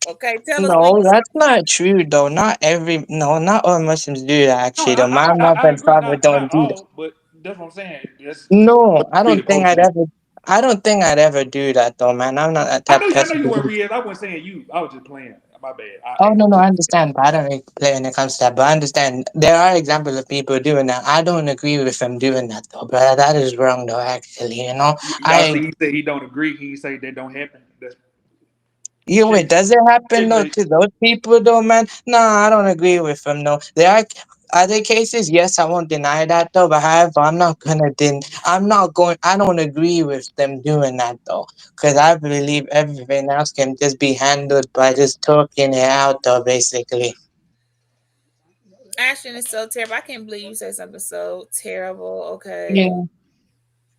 [SPEAKER 12] Okay, tell us when
[SPEAKER 16] No,
[SPEAKER 12] you saw.
[SPEAKER 16] that's not true, though. Not all Muslims do that,
[SPEAKER 10] No,
[SPEAKER 16] actually, though. My mother
[SPEAKER 10] I
[SPEAKER 16] and
[SPEAKER 10] agree.
[SPEAKER 16] father don't
[SPEAKER 10] Not
[SPEAKER 16] do that.
[SPEAKER 10] all, but that's what I'm saying. That's
[SPEAKER 16] No, I
[SPEAKER 10] really
[SPEAKER 16] don't think
[SPEAKER 10] supposed to
[SPEAKER 16] I'd
[SPEAKER 10] do.
[SPEAKER 16] ever. I don't think I'd ever do that, though, man. I'm not that type of
[SPEAKER 10] I know
[SPEAKER 16] person
[SPEAKER 10] you
[SPEAKER 16] to
[SPEAKER 10] were
[SPEAKER 16] do.
[SPEAKER 10] Riaz. I wasn't saying you. I was just playing. My bad.
[SPEAKER 16] Oh no, no, I understand, but I don't really play when it comes to that. But I understand there are examples of people doing that. I don't agree with them doing that, though, brother. That is wrong, though. Actually,
[SPEAKER 10] Y'all see, he said he don't agree. He say that don't happen. That's
[SPEAKER 16] Yeah, wait, does it happen though to those people though, man? No, I don't agree with them. No, there are there cases. Yes, I won't deny that though. But however, I'm not going. I don't agree with them doing that though, because I believe everything else can just be handled by just talking it out though, basically.
[SPEAKER 12] Ashton is so terrible. I can't believe you said something so terrible. Okay.
[SPEAKER 16] Yeah.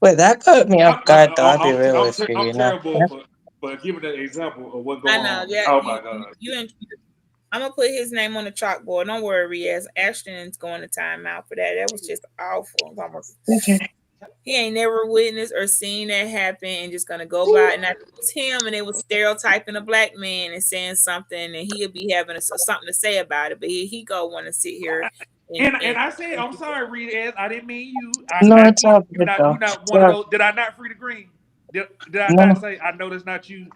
[SPEAKER 16] Wait, that caught me off guard though. I'll be real with you.
[SPEAKER 10] I'm terrible for giving an example of what's
[SPEAKER 12] I
[SPEAKER 10] going
[SPEAKER 12] know.
[SPEAKER 10] on.
[SPEAKER 12] Yeah,
[SPEAKER 10] Oh my god.
[SPEAKER 12] I'm gonna put his name on the chalkboard. Don't worry, Riaz. Ashton's going to timeout for that. That was just awful. He ain't never witnessed or seen that happen and just gonna go by and it was him and they was stereotyping a black man and saying something and he'll be having something to say about it, but he go want to sit here
[SPEAKER 10] And I said, I'm sorry, Riaz. I didn't mean you.
[SPEAKER 16] No, it's all good
[SPEAKER 10] You
[SPEAKER 16] though.
[SPEAKER 10] not one of those. Did I not free the green? Did I
[SPEAKER 16] No,
[SPEAKER 10] not
[SPEAKER 16] no.
[SPEAKER 10] say I know that's not you?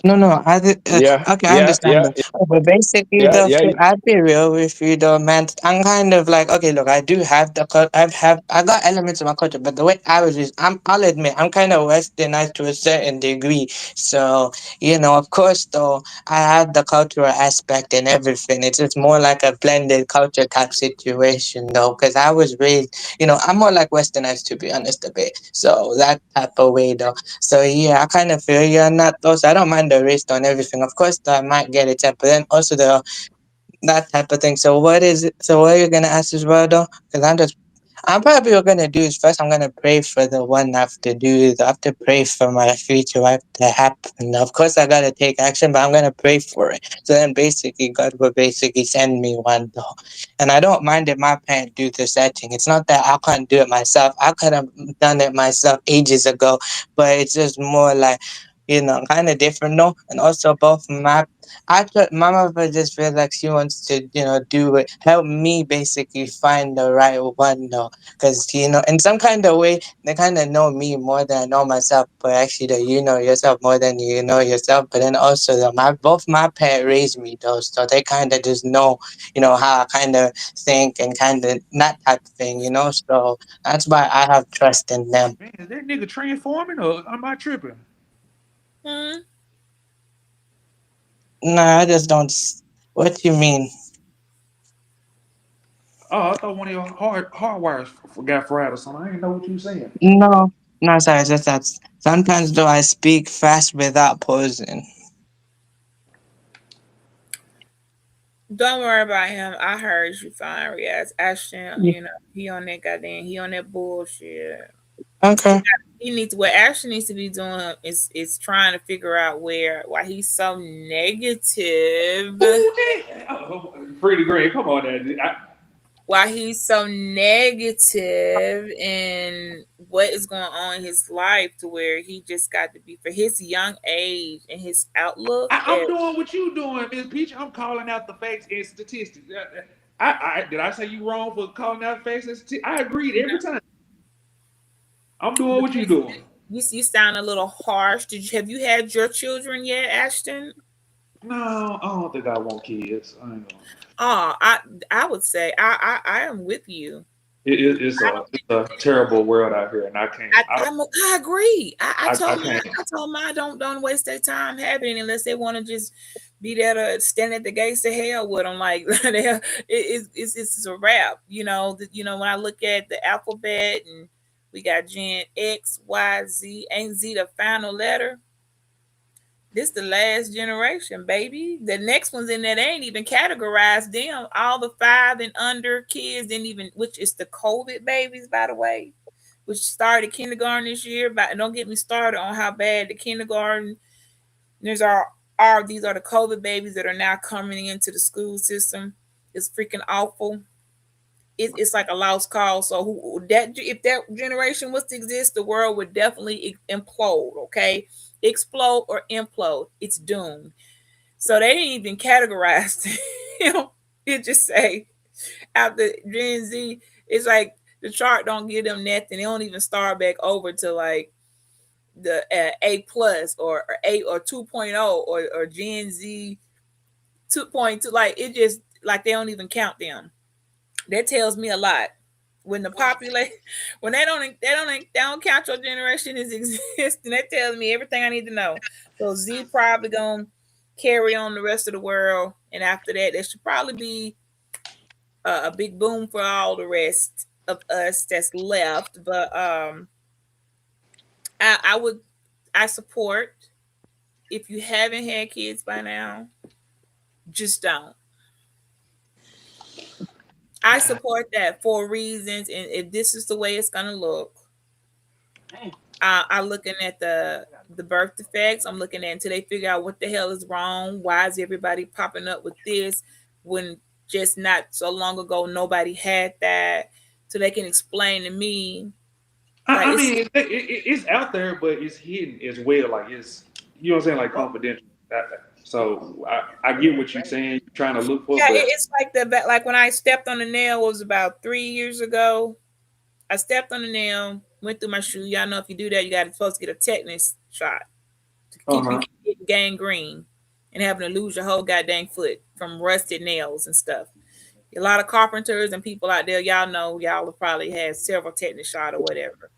[SPEAKER 16] No. Okay, I understand that. But basically, though, I'd be real with you, though, man. I'm kind of like, okay, look, I do have I got elements of my culture, but the way I was raised, I'll admit, I'm kind of westernized to a certain degree. So, of course, though, I have the cultural aspect and everything. It's just more like a blended culture type situation, though, because I was raised, I'm more like westernized, to be honest, a bit. So that type of way, though. So yeah, I kind of feel you on that though. So I don't mind the risk on everything. Of course, I might get it, but then also that type of thing. So what is it? So what are you gonna ask as well though? Because I'm probably what I'm gonna do is first I'm gonna pray for the one I have to do. I have to pray for my future wife to happen. Of course, I gotta take action, but I'm gonna pray for it. So then basically, God will basically send me one though. And I don't mind if my parents do the setting. It's not that I can't do it myself. I could have done it myself ages ago, but it's just more like, kind of different, no? And also both my mother just feels like she wants to, do it, help me basically find the right one, though. Because, in some kind of way, they kind of know me more than I know myself. But actually, though, you know yourself more than you know yourself. But then also, though, both my parents raised me, though. So they kind of just know, how I kind of think and kind of that type of thing, So that's why I have trust in them.
[SPEAKER 10] Man, is that nigga transforming or am I tripping?
[SPEAKER 16] No, I just don't. What do you mean?
[SPEAKER 10] Oh, I thought one of your hard wires got fried or something. I didn't know what you were saying.
[SPEAKER 16] No, no, sorry, just that sometimes though I speak fast without pausing.
[SPEAKER 12] Don't worry about him. I heard you fine, Riaz. Ashton,
[SPEAKER 16] Yeah.
[SPEAKER 12] he on that he on that bullshit.
[SPEAKER 16] Okay.
[SPEAKER 12] He needs what Ashton needs to be doing is trying to figure out why he's so negative.
[SPEAKER 10] Pretty great. Come on, there.
[SPEAKER 12] Why he's so negative and what is going on in his life to where he just got to be for his young age and his outlook.
[SPEAKER 10] I'm doing what you doing, Miss Peach. I'm calling out the facts and statistics. Did I say you wrong for calling out facts and statistics? I agreed every time. I'm doing what you doing.
[SPEAKER 12] You sound a little harsh. Have you had your children yet, Ashton?
[SPEAKER 10] No, I don't think I want kids. I ain't gonna.
[SPEAKER 12] Oh, I would say I am with you.
[SPEAKER 10] It's a terrible world out here, and I can't.
[SPEAKER 12] I agree. I told
[SPEAKER 10] can't.
[SPEAKER 12] them I don't waste their time having it unless they want to just be there to stand at the gates of hell with them. Like it's a wrap. When I look at the alphabet and we got Gen X, Y, Z, ain't Z the final letter? This the last generation, baby. The next ones in there, they ain't even categorized them. All the 5 and under kids didn't even, which is the COVID babies, by the way, which started kindergarten this year. But don't get me started on how bad the kindergarten there's are these are the COVID babies that are now coming into the school system. It's freaking awful. It's like a lost cause. So that if that generation was to exist, the world would definitely implode. Okay, explode or implode. It's doomed. So they didn't even categorize them. It just say after Gen Z, it's like the chart don't give them nothing. They don't even start back over to like the A plus or A or 2.0 or Gen Z 2.2. Like it just like they don't even count them. That tells me a lot. When the population, when they don't count your generation as existing, that tells me everything I need to know. So Z probably gonna carry on the rest of the world, and after that, there should probably be a big boom for all the rest of us that's left. But I support if you haven't had kids by now, just don't. I support that for reasons, and if this is the way it's gonna look, I'm looking at the birth defects. I'm looking at until they figure out what the hell is wrong. Why is everybody popping up with this when just not so long ago nobody had that? So they can explain to me.
[SPEAKER 10] I mean, it's out there, but it's hidden as well. Like it's, you know what I'm saying, like confidential. So I get what you're saying. You're trying to look for,
[SPEAKER 12] Yeah,
[SPEAKER 10] but
[SPEAKER 12] it's like like when I stepped on the nail was about 3 years ago. I stepped on the nail, went through my shoe. Y'all know if you do that, you got to supposed to get a tetanus shot to keep you getting gangrene and having to lose your whole goddamn foot from rusted nails and stuff. A lot of carpenters and people out there, y'all know, y'all have probably had several tetanus shot or whatever.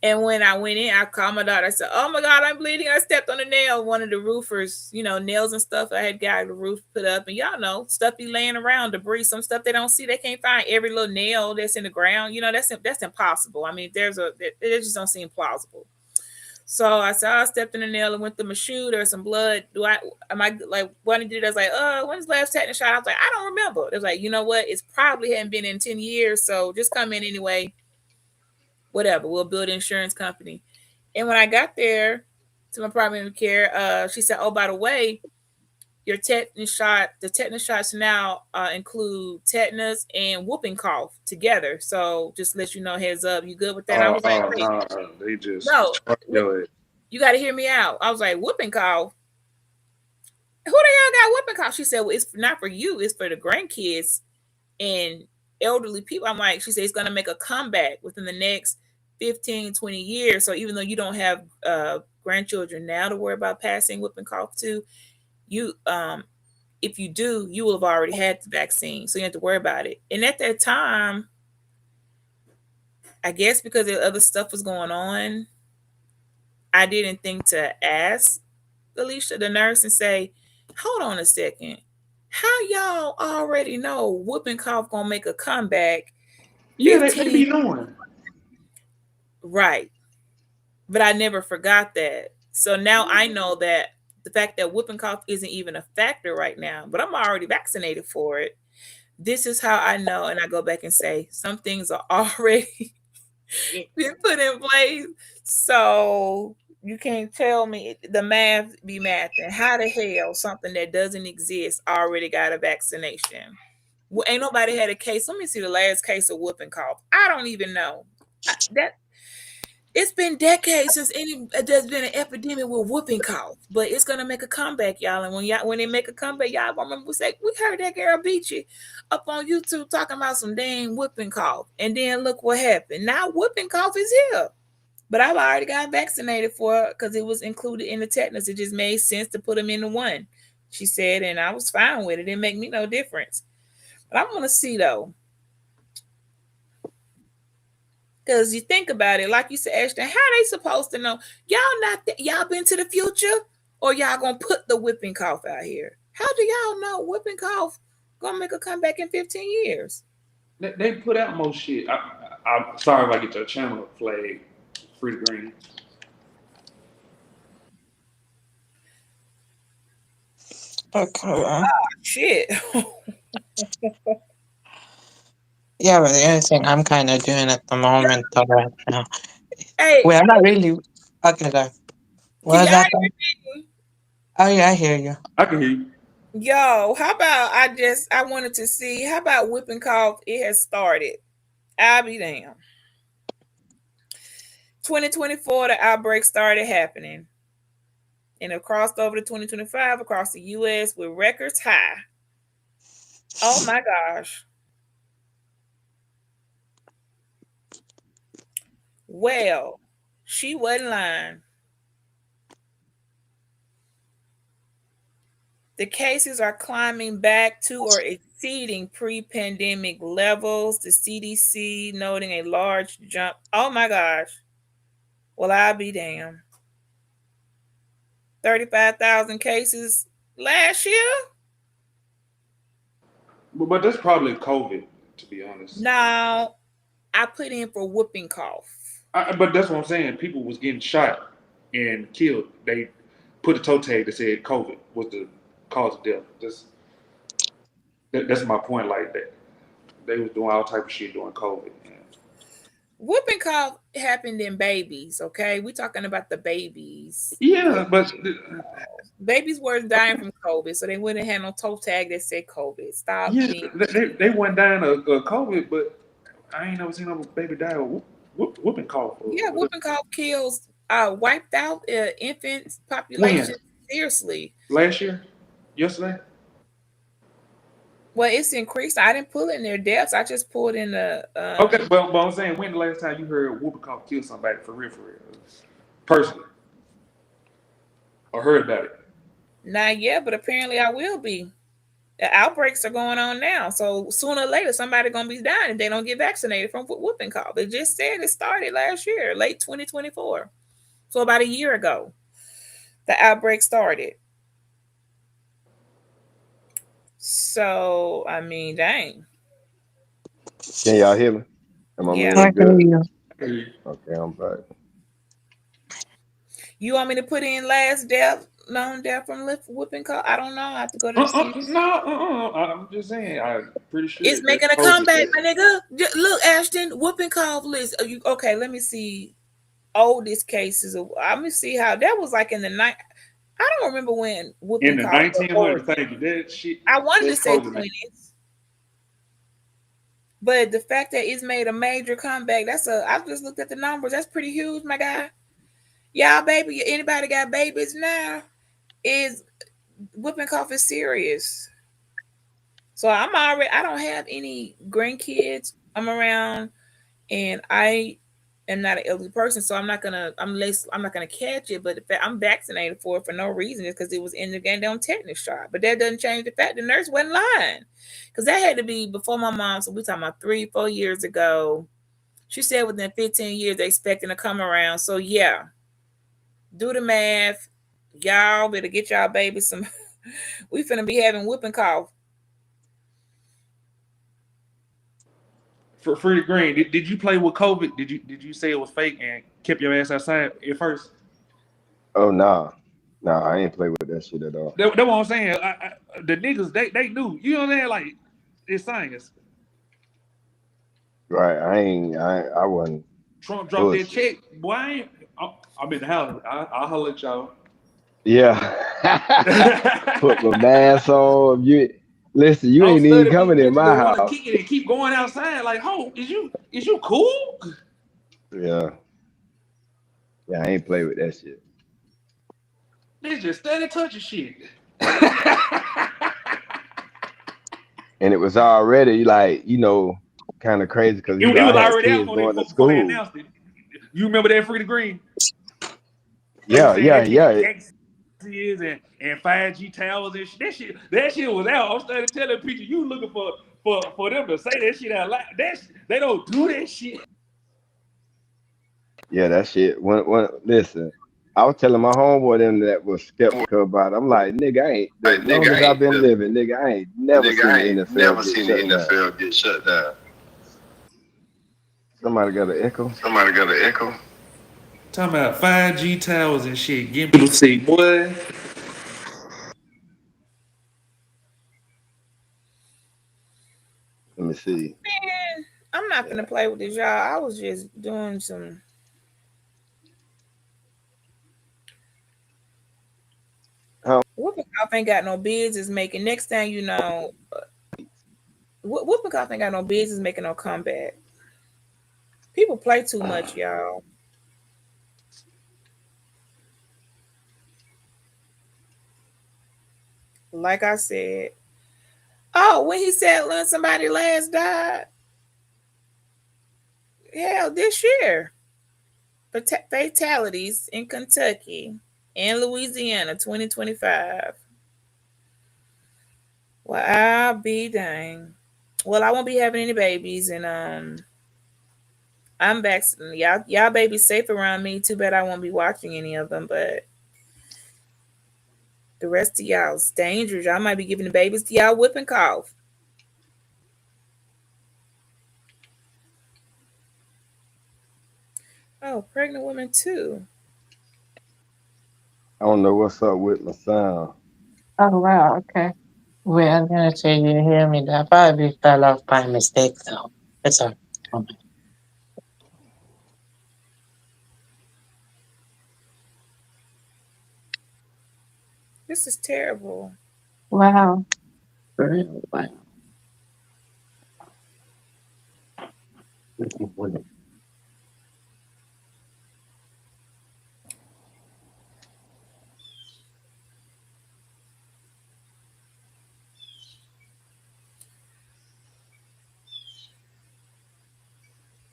[SPEAKER 12] And when I went in, I called my daughter. I said, "Oh my God, I'm bleeding. I stepped on a nail." One of the roofers, nails and stuff. I had got the roof put up, and y'all know stuff be laying around, debris, some stuff they don't see. They can't find every little nail that's in the ground. That's impossible. I mean, it just don't seem plausible. So I said, I stepped in the nail and went through my shoe. There's some blood. Am I like when did it? I was like, when's the last tetanus shot? I was like, I don't remember. It was like, you know what? It's probably hadn't been in 10 years. So just come in anyway. Whatever. We'll build an insurance company. And when I got there to my primary care, she said, "Oh, by the way, the tetanus shots now include tetanus and whooping cough together. So just let you know, heads up, you good with that?" I was like,
[SPEAKER 10] no, they just
[SPEAKER 12] "No, you got to hear me out." I was like, "Whooping cough? Who the hell got whooping cough?" She said, "Well, it's not for you. It's for the grandkids and elderly people." I'm like, she said, "It's going to make a comeback within the next 15, 20 years. So even though you don't have grandchildren now to worry about passing whooping cough to, you if you do, you will have already had the vaccine. So you have to worry about it." And at that time, I guess because the other stuff was going on, I didn't think to ask Alicia, the nurse, and say, "Hold on a second. How y'all already know whooping cough gonna make a comeback?"
[SPEAKER 10] Yeah, they be knowing.
[SPEAKER 12] Right. But I never forgot that. So now I know that the fact that whooping cough isn't even a factor right now, but I'm already vaccinated for it. This is how I know. And I go back and say, some things are already been put in place. So you can't tell me the math be math. And how the hell something that doesn't exist already got a vaccination? Well, ain't nobody had a case. Let me see the last case of whooping cough. I don't even know. That it's been decades since there's been an epidemic with whooping cough, but it's gonna make a comeback, y'all. And when they make a comeback, y'all gonna remember we heard that girl Beachy up on YouTube talking about some dang whooping cough, and then look what happened. Now whooping cough is here, but I've already got vaccinated for it because it was included in the tetanus. It just made sense to put them into one, she said, and I was fine with it. It didn't make me no difference. But I'm gonna see though. Because you think about it, like you said, Ashton, how they supposed to know? Y'all been to the future, or y'all gonna put the whipping cough out here? How do y'all know whipping cough gonna make a comeback in 15 years?
[SPEAKER 10] They put out more shit. I'm sorry if I get your channel flag free green.
[SPEAKER 16] Okay.
[SPEAKER 12] Shit.
[SPEAKER 16] Yeah, but the other thing I'm kind of doing at the moment, though, right now.
[SPEAKER 12] Hey,
[SPEAKER 16] Wait, I'm not really. Okay, guys. What
[SPEAKER 12] can
[SPEAKER 16] was
[SPEAKER 12] y'all
[SPEAKER 16] that?
[SPEAKER 12] hear me?
[SPEAKER 16] Oh, yeah, I hear you.
[SPEAKER 10] I can hear you.
[SPEAKER 12] Yo, how about I wanted to see, how about whooping cough? It has started. I'll be damned. 2024, the outbreak started happening. And it crossed over to 2025 across the US with records high. Oh my gosh. Well, she wasn't lying. The cases are climbing back to or exceeding pre-pandemic levels. The CDC noting a large jump. Oh my gosh. Well, I'll be damned. 35,000 cases last year?
[SPEAKER 10] But that's probably COVID, to be honest.
[SPEAKER 12] No, I put in for whooping cough.
[SPEAKER 10] But that's what I'm saying. People was getting shot and killed. They put a toe tag that said COVID was the cause of death. That's my point. Like that, they was doing all type of shit during COVID.
[SPEAKER 12] Whooping cough happened in babies, okay? We're talking about the babies.
[SPEAKER 10] Yeah, but
[SPEAKER 12] babies weren't dying from COVID, so they wouldn't have no toe tag that said COVID. Stop
[SPEAKER 10] yeah,
[SPEAKER 12] being.
[SPEAKER 10] they weren't dying of COVID, but I ain't never seen no baby die of whooping cough.
[SPEAKER 12] Yeah, whooping cough kills wiped out infant population. Seriously.
[SPEAKER 10] Last year? Yesterday?
[SPEAKER 12] Well, it's increased. I didn't pull in their deaths. I just pulled in the.
[SPEAKER 10] Okay, but I'm saying, when the last time you heard whooping cough kill somebody for real, personally, or heard about it?
[SPEAKER 12] Not yet, but apparently I will be. The outbreaks are going on now, so sooner or later somebody's gonna be dying if they don't get vaccinated from whooping cough. It just said it started last year, late 2024, so about a year ago, the outbreak started. So I mean, dang.
[SPEAKER 3] Can y'all hear me? Am I
[SPEAKER 12] Yeah.
[SPEAKER 3] moving good?
[SPEAKER 10] Yeah.
[SPEAKER 3] Okay, I'm back.
[SPEAKER 12] You want me to put in last death, known death from whooping cough? I don't know. I have to go to the
[SPEAKER 10] No, I'm just saying. I'm pretty sure
[SPEAKER 12] it's making a comeback, my nigga. Look, Ashton, whooping cough list. Okay, let me see. Oldest cases. Let me see how that was like in the night. I don't remember when whooping
[SPEAKER 10] in the
[SPEAKER 12] cough.
[SPEAKER 10] 1900s. Thank you. That shit.
[SPEAKER 12] I wanted to say
[SPEAKER 10] COVID,
[SPEAKER 12] 20s, but the fact that it's made a major comeback. I just looked at the numbers. That's pretty huge, my guy. Y'all, baby. Anybody got babies now? Is whooping cough is serious. So I don't have any grandkids. I'm around, and I am not an elderly person, so I'm not gonna catch it. But the fact I'm vaccinated for it for no reason is because it was in the goddamn tetanus shot. But that doesn't change the fact the nurse wasn't lying, because that had to be before my mom. So we're talking about 3-4 years ago. She said within 15 years they expecting to come around. So yeah, do the math. Y'all better get y'all babies some. We finna be having whooping cough.
[SPEAKER 10] For Freddie Green, did you play with COVID? Did you say it was fake and kept your ass outside at first?
[SPEAKER 3] Oh nah, I ain't play with that shit at all.
[SPEAKER 10] That's what I'm saying. The niggas they knew. You know what I'm saying? Like, it's science.
[SPEAKER 3] Right, I wasn't.
[SPEAKER 10] Trump dropped that check. Boy, I'm in the house. I'll holler at y'all.
[SPEAKER 3] Yeah. Put my mask on. You listen, you ain't even coming in my house.
[SPEAKER 10] Want to kick it and keep going outside. Like, ho, is you cool?
[SPEAKER 3] Yeah, I ain't play with that shit.
[SPEAKER 10] They just steady touching shit.
[SPEAKER 3] And it was already like, kind of crazy because
[SPEAKER 10] it was already
[SPEAKER 3] kids
[SPEAKER 10] out
[SPEAKER 3] going to
[SPEAKER 10] before they
[SPEAKER 3] school.
[SPEAKER 10] announced it. You remember that Freddie Green?
[SPEAKER 3] Yeah.
[SPEAKER 10] And 5G towers and shit. That shit was out. I'm starting telling people you looking for them to say that shit out loud. They don't do that shit.
[SPEAKER 3] Yeah, that shit. When listen, I was telling my homeboy them that was skeptical about it. I'm like, nigga, I ain't as long as I've been living, nigga, I ain't never seen the NFL get shut down. Somebody got an echo.
[SPEAKER 10] Talking about 5G towers and shit. Getting people to say, boy.
[SPEAKER 3] me see.
[SPEAKER 12] Man, I'm not gonna play with this, y'all. I was just doing some. Whooping cough ain't got no business making. Next thing you know, whooping cough ain't got no business making no comeback. People play too much, y'all. Like I said. Oh, when he said when somebody last died, hell, this year. Fatalities in Kentucky and Louisiana 2025. Well, I'll be dang. Well, I won't be having any babies, and I'm vaccinated. Y'all babies safe around me. Too bad I won't be watching any of them, but the rest of y'all's dangerous. Y'all might be giving the babies to y'all whooping cough. Oh, pregnant women too.
[SPEAKER 3] I don't know what's up with my sound.
[SPEAKER 16] Oh wow, okay. Wait, I'm gonna say you hear me. That probably fell off by mistake though. It's a
[SPEAKER 12] This is terrible.
[SPEAKER 16] wow. For real, wow.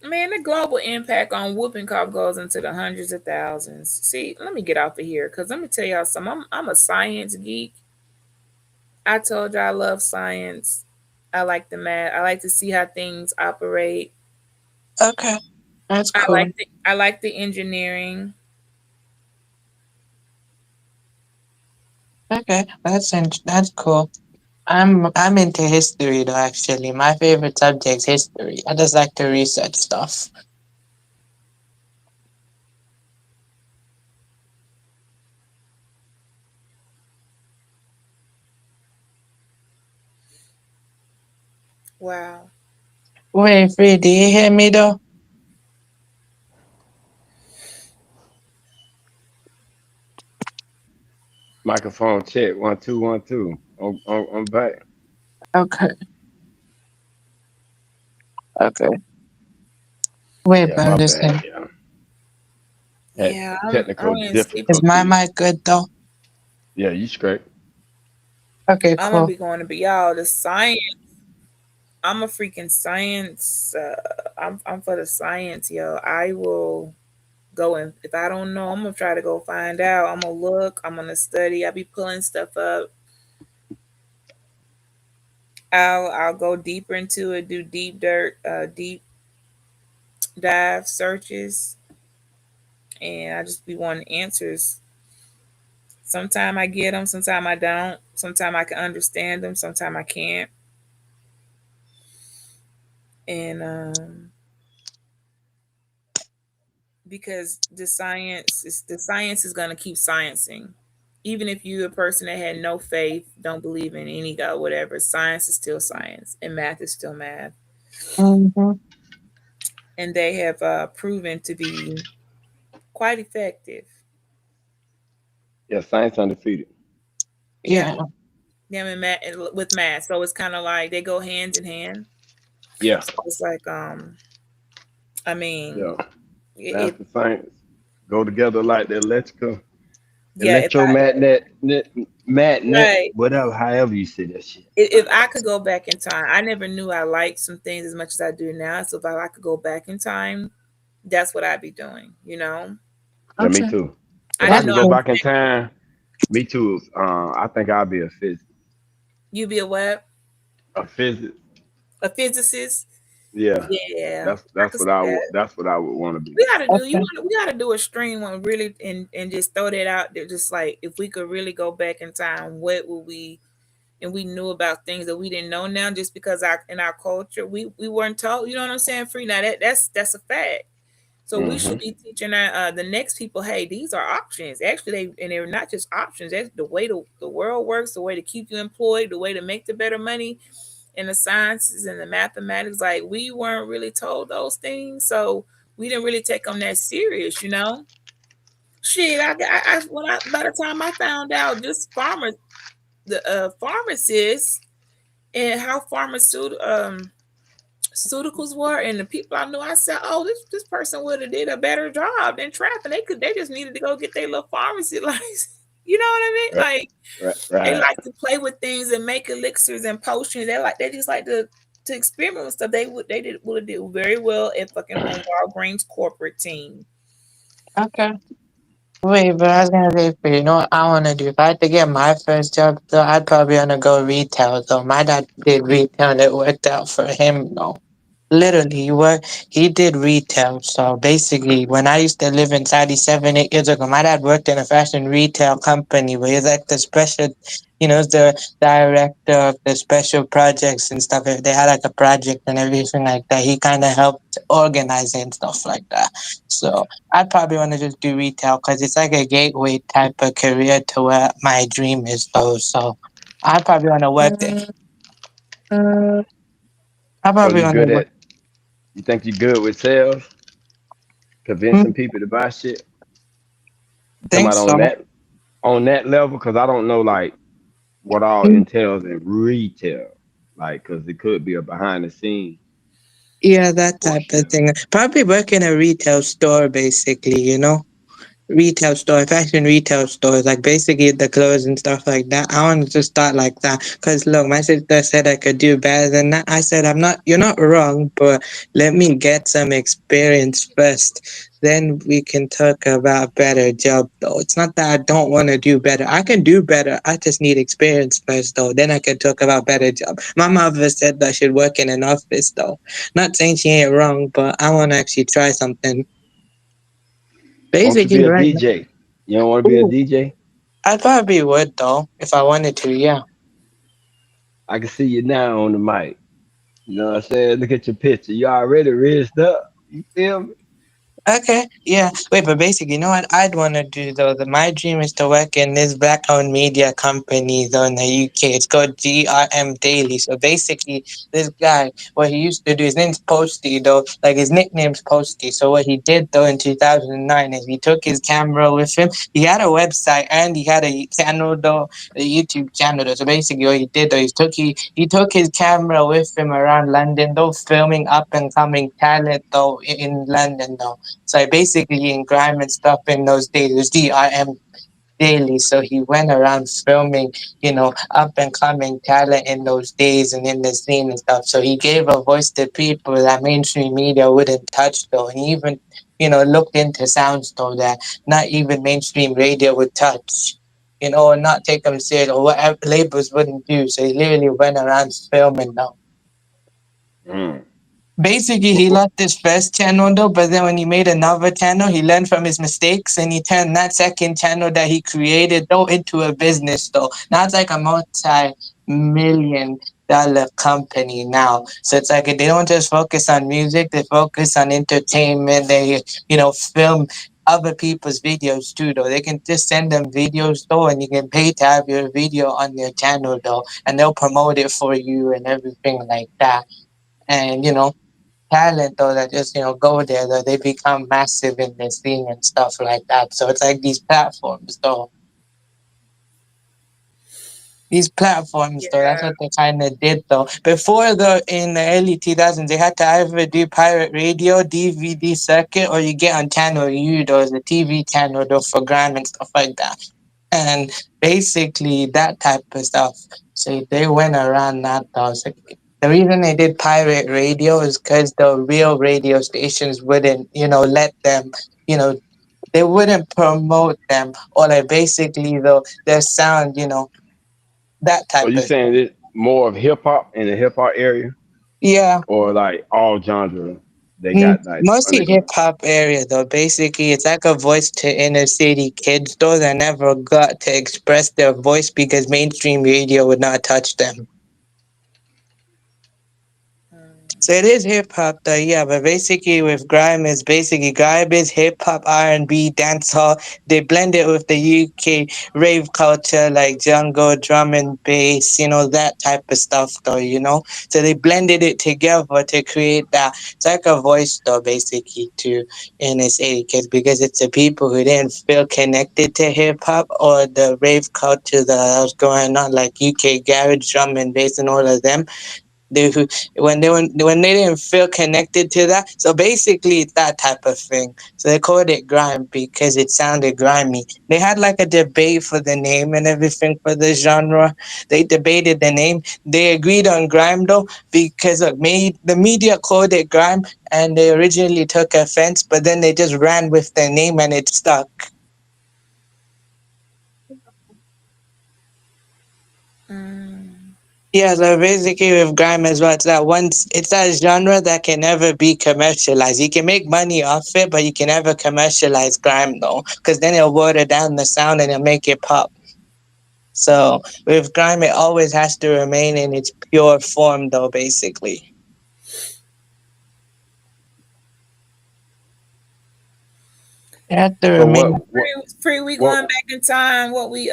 [SPEAKER 12] Man, the global impact on whooping cough goes into the hundreds of thousands. See, let me get off of here because let me tell y'all something. I'm a science geek. I told you I love science. I like the math. I like to see how things operate.
[SPEAKER 16] Okay. That's cool.
[SPEAKER 12] I like the engineering.
[SPEAKER 16] Okay, that's cool. I'm into history though. Actually, my favorite subject's history. I just like to research stuff.
[SPEAKER 12] Wow.
[SPEAKER 16] Wait, Free, do you hear me though?
[SPEAKER 3] Microphone check 1 2 1 2. I'm back.
[SPEAKER 16] Okay. Okay. Wait,
[SPEAKER 3] Yeah,
[SPEAKER 16] but I'm
[SPEAKER 3] my
[SPEAKER 16] just
[SPEAKER 3] bad.
[SPEAKER 16] saying.
[SPEAKER 3] Yeah, had
[SPEAKER 12] Yeah,
[SPEAKER 3] technical
[SPEAKER 12] I'm in sleep.
[SPEAKER 16] Is my
[SPEAKER 3] difficulties.
[SPEAKER 16] mic good though?
[SPEAKER 3] Yeah, you straight.
[SPEAKER 16] Okay,
[SPEAKER 12] I'm gonna
[SPEAKER 16] cool.
[SPEAKER 12] be going to be y'all the science. I'm a freaking science. I'm for the science, yo. I will go and if I don't know, I'm gonna try to go find out. I'm gonna look. I'm gonna study. I'll be pulling stuff up. I'll go deeper into it. Do deep dive searches, and I just be wanting answers. Sometimes I get them. Sometimes I don't. Sometimes I can understand them. Sometimes I can't. And because the science is gonna keep sciencing. Even if you're a person that had no faith, don't believe in any God, whatever, science is still science and math is still math.
[SPEAKER 16] Mm-hmm.
[SPEAKER 12] And they have proven to be quite effective.
[SPEAKER 3] Yeah, science undefeated.
[SPEAKER 12] Yeah,
[SPEAKER 16] Yeah.
[SPEAKER 12] them and math with math. So it's kind of like they go hand in hand.
[SPEAKER 3] Yeah,
[SPEAKER 12] So it's like I mean,
[SPEAKER 3] yeah.
[SPEAKER 12] if
[SPEAKER 3] Math and science go together like the
[SPEAKER 12] yeah, if I
[SPEAKER 3] electromagnet, magnet,
[SPEAKER 12] right,
[SPEAKER 3] whatever, however you say that shit.
[SPEAKER 12] if I could go back in time, I never knew I liked some things as much as I do now. So if I could go back in time, that's what I'd be doing. You know,
[SPEAKER 3] Yeah, me
[SPEAKER 16] Okay.
[SPEAKER 3] too.
[SPEAKER 12] I
[SPEAKER 3] If I
[SPEAKER 12] didn't
[SPEAKER 16] That's
[SPEAKER 12] know
[SPEAKER 3] could
[SPEAKER 12] I
[SPEAKER 3] go
[SPEAKER 16] cool.
[SPEAKER 3] back in time, me too. I think I'll be a
[SPEAKER 12] you'd be a what?
[SPEAKER 3] a physics.
[SPEAKER 12] A physicist?
[SPEAKER 3] Yeah,
[SPEAKER 12] Yeah,
[SPEAKER 3] that's
[SPEAKER 12] I
[SPEAKER 3] that's
[SPEAKER 12] could
[SPEAKER 3] what
[SPEAKER 12] see
[SPEAKER 3] I would
[SPEAKER 12] that.
[SPEAKER 3] that's what I would want to be.
[SPEAKER 12] We gotta do
[SPEAKER 16] Okay.
[SPEAKER 12] we gotta do a stream one really and just throw that out there. Just like if we could really go back in time, what would we and we knew about things that we didn't know now just because our in our culture we weren't taught. You know what I'm saying? Free now that's a fact. So we
[SPEAKER 3] Hmm.
[SPEAKER 12] should be teaching our the next people, hey, these are options. Actually, they're not just options. That's the way the world works, the way to keep you employed, the way to make the better money, and the sciences and the mathematics. Like we weren't really told those things, so we didn't really take them that serious, you know. Shit, by the time I found out just pharmacists and how pharmaceuticals were and the people I knew, I said, oh, this person would have did a better job than trapping. They just needed to go get their little pharmacy license. You know what I mean?
[SPEAKER 3] Right,
[SPEAKER 12] Like they
[SPEAKER 3] right.
[SPEAKER 12] like to play with things and make elixirs and potions. They just like to experiment with stuff. They would have did very well at fucking on Walgreens corporate team.
[SPEAKER 16] Okay. Wait, but I was gonna say, for you know what I wanna do? If I had to get my first job, though, I'd probably wanna go retail. Though my dad did retail, and it worked out for him. Though, literally, he did retail. So basically, when I used to live in Saudi 7, 8 years ago, my dad worked in a fashion retail company where he's like the special, the director of the special projects and stuff. If they had like a project and everything like that, he kind of helped organize it and stuff like that. So I'd probably want to just do retail because it's like a gateway type of career to where my dream is, though. So I probably want to work there. I
[SPEAKER 3] So
[SPEAKER 16] probably
[SPEAKER 3] you
[SPEAKER 16] want to
[SPEAKER 3] good
[SPEAKER 16] work.
[SPEAKER 3] at? You think you good with sales? Convincing people to buy shit? Talking
[SPEAKER 16] Think
[SPEAKER 3] about
[SPEAKER 16] so.
[SPEAKER 3] on that level, because I don't know like what all
[SPEAKER 16] Mm,
[SPEAKER 3] entails in retail, like because it could be a behind the scenes
[SPEAKER 16] yeah, that type
[SPEAKER 3] portion
[SPEAKER 16] of
[SPEAKER 3] of it.
[SPEAKER 16] thing. Probably work in a retail store, basically. Retail store, fashion retail stores, like basically the clothes and stuff like that. I wanted to start like that because look, my sister said I could do better than that. I said, you're not wrong, but let me get some experience first. Then we can talk about better job though. It's not that I don't want to do better. I can do better. I just need experience first though. Then I can talk about better job. My mother said that I should work in an office though. Not saying she ain't wrong, but I want to actually try something.
[SPEAKER 3] Won't you
[SPEAKER 16] Basically,
[SPEAKER 3] be a
[SPEAKER 16] right now.
[SPEAKER 3] DJ? You don't want to be a DJ?
[SPEAKER 16] I probably would though, if I wanted to, yeah.
[SPEAKER 3] I can see you now on the mic. You know what I'm saying? Look at your picture. You already raised up. You feel me?
[SPEAKER 16] Okay, yeah. Wait, but basically, you know what I'd want to do though? My dream is to work in this black-owned media company though in the UK. It's called GRM Daily. So basically, this guy, what he used to do, his name's Posty though. Like his nickname's Posty. So what he did though in 2009 is he took his camera with him. He had a website and he had a channel though, a YouTube channel though. So basically, what he did though, he took his camera with him around London though, filming up and coming talent though in London though. So basically, in grime and stuff in those days, it was DRM daily. So he went around filming, up and coming talent in those days and in the scene and stuff. So he gave a voice to people that mainstream media wouldn't touch, though. And he even, looked into sounds, though, that not even mainstream radio would touch. Or not take them serious, or whatever labels wouldn't do. So he literally went around filming, though.
[SPEAKER 3] Mm.
[SPEAKER 16] Basically, he lost his first channel though, but then when he made another channel, he learned from his mistakes and he turned that second channel that he created though into a business though. Now it's like a multi-million-dollar company now. So it's like they don't just focus on music, they focus on entertainment. They, film other people's videos too though. They can just send them videos though and you can pay to have your video on their channel though and they'll promote it for you and everything like that. And talent though that just go there though they become massive in the scene and stuff like that. So it's like these platforms though, that's
[SPEAKER 12] Yeah.
[SPEAKER 16] what they kind of did though. Before though, in the early 2000s, they had to either do pirate radio, DVD circuit, or you get on channel U though, the TV channel though for grime and stuff like that. And basically that type of stuff. So they went around that though. So the reason they did pirate radio is because the real radio stations wouldn't, let them, you know, they wouldn't promote them or like basically though their sound, that
[SPEAKER 3] So
[SPEAKER 16] type
[SPEAKER 3] you
[SPEAKER 16] of stuff.
[SPEAKER 3] saying it's more of hip hop in the hip hop area,
[SPEAKER 16] Yeah.
[SPEAKER 3] or like all genre? They got like
[SPEAKER 16] Mostly hip
[SPEAKER 3] underground.
[SPEAKER 16] hop area though. Basically, it's like a voice to inner city kids though that never got to express their voice because mainstream radio would not touch them. So it is hip hop though, yeah, but basically with grime is hip hop, R&B, dancehall. They blend it with the UK rave culture like jungle, drum and bass, that type of stuff though. So they blended it together to create that. It's like a voice though, basically, to NSA, because it's the people who didn't feel connected to hip hop or the rave culture that was going on, like UK garage, drum and bass, and all of them. They who when they didn't feel connected to that. So basically it's that type of thing. So they called it grime because it sounded grimy. They had like a debate for the name and everything for the genre. They debated the name. They agreed on grime though because look, the media called it grime and they originally took offense, but then they just ran with the name and it stuck. Yeah, so basically with grime as well, it's that genre that can never be commercialized. You can make money off it, but you can never commercialize grime though, because then it'll water down the sound and it'll make it pop. So with grime, it always has to remain in its pure form though, basically. It has to
[SPEAKER 3] So
[SPEAKER 16] remain.
[SPEAKER 12] Free, we going back in time. What we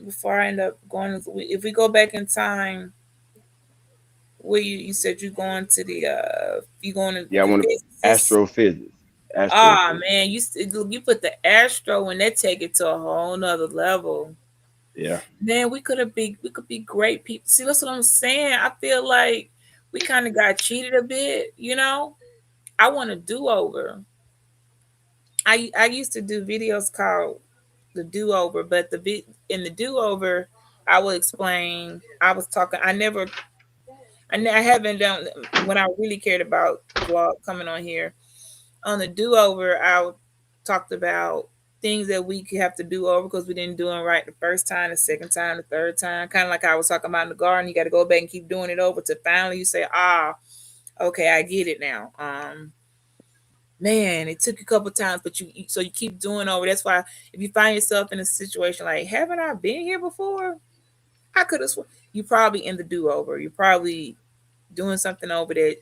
[SPEAKER 12] before I end up going, if we go back in time, where you said you're going to the you going to
[SPEAKER 3] yeah, I
[SPEAKER 12] the
[SPEAKER 3] want
[SPEAKER 12] physicist.
[SPEAKER 3] astrophysics.
[SPEAKER 12] Ah
[SPEAKER 3] Astrophysics.
[SPEAKER 12] man, you put the astro and that take it to a whole nother level.
[SPEAKER 3] Yeah.
[SPEAKER 12] Man, we could be great people. See, that's what I'm saying. I feel like we kind of got cheated a bit. I want a do over. I used to do videos called the do over, but in the do over, I will explain. I was talking. I haven't done when I really cared about vlog coming on here. On the do over, I talked about things that we could have to do over because we didn't do them right the first time, the second time, the third time. Kind of like I was talking about in the garden. You got to go back and keep doing it over to finally you say, okay, I get it now. Man, it took a couple times, but so you keep doing over. That's why if you find yourself in a situation like, haven't I been here before? I could have you probably in the do over. You're probably doing something over there.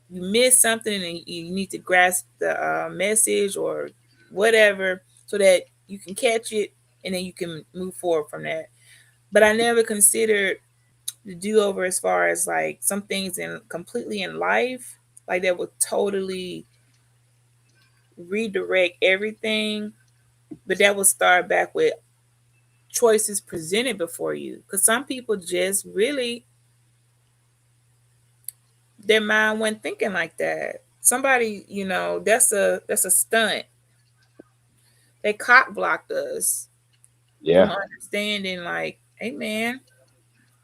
[SPEAKER 12] You missed something and you need to grasp the message or whatever so that you can catch it and then you can move forward from that. But I never considered the do over as far as like some things completely in life, like that would totally redirect everything. But that will start back with choices presented before you. Because some people just really their mind wasn't thinking like that. Somebody, that's a stunt. They cock blocked us from
[SPEAKER 3] Yeah.
[SPEAKER 12] understanding, like, hey man,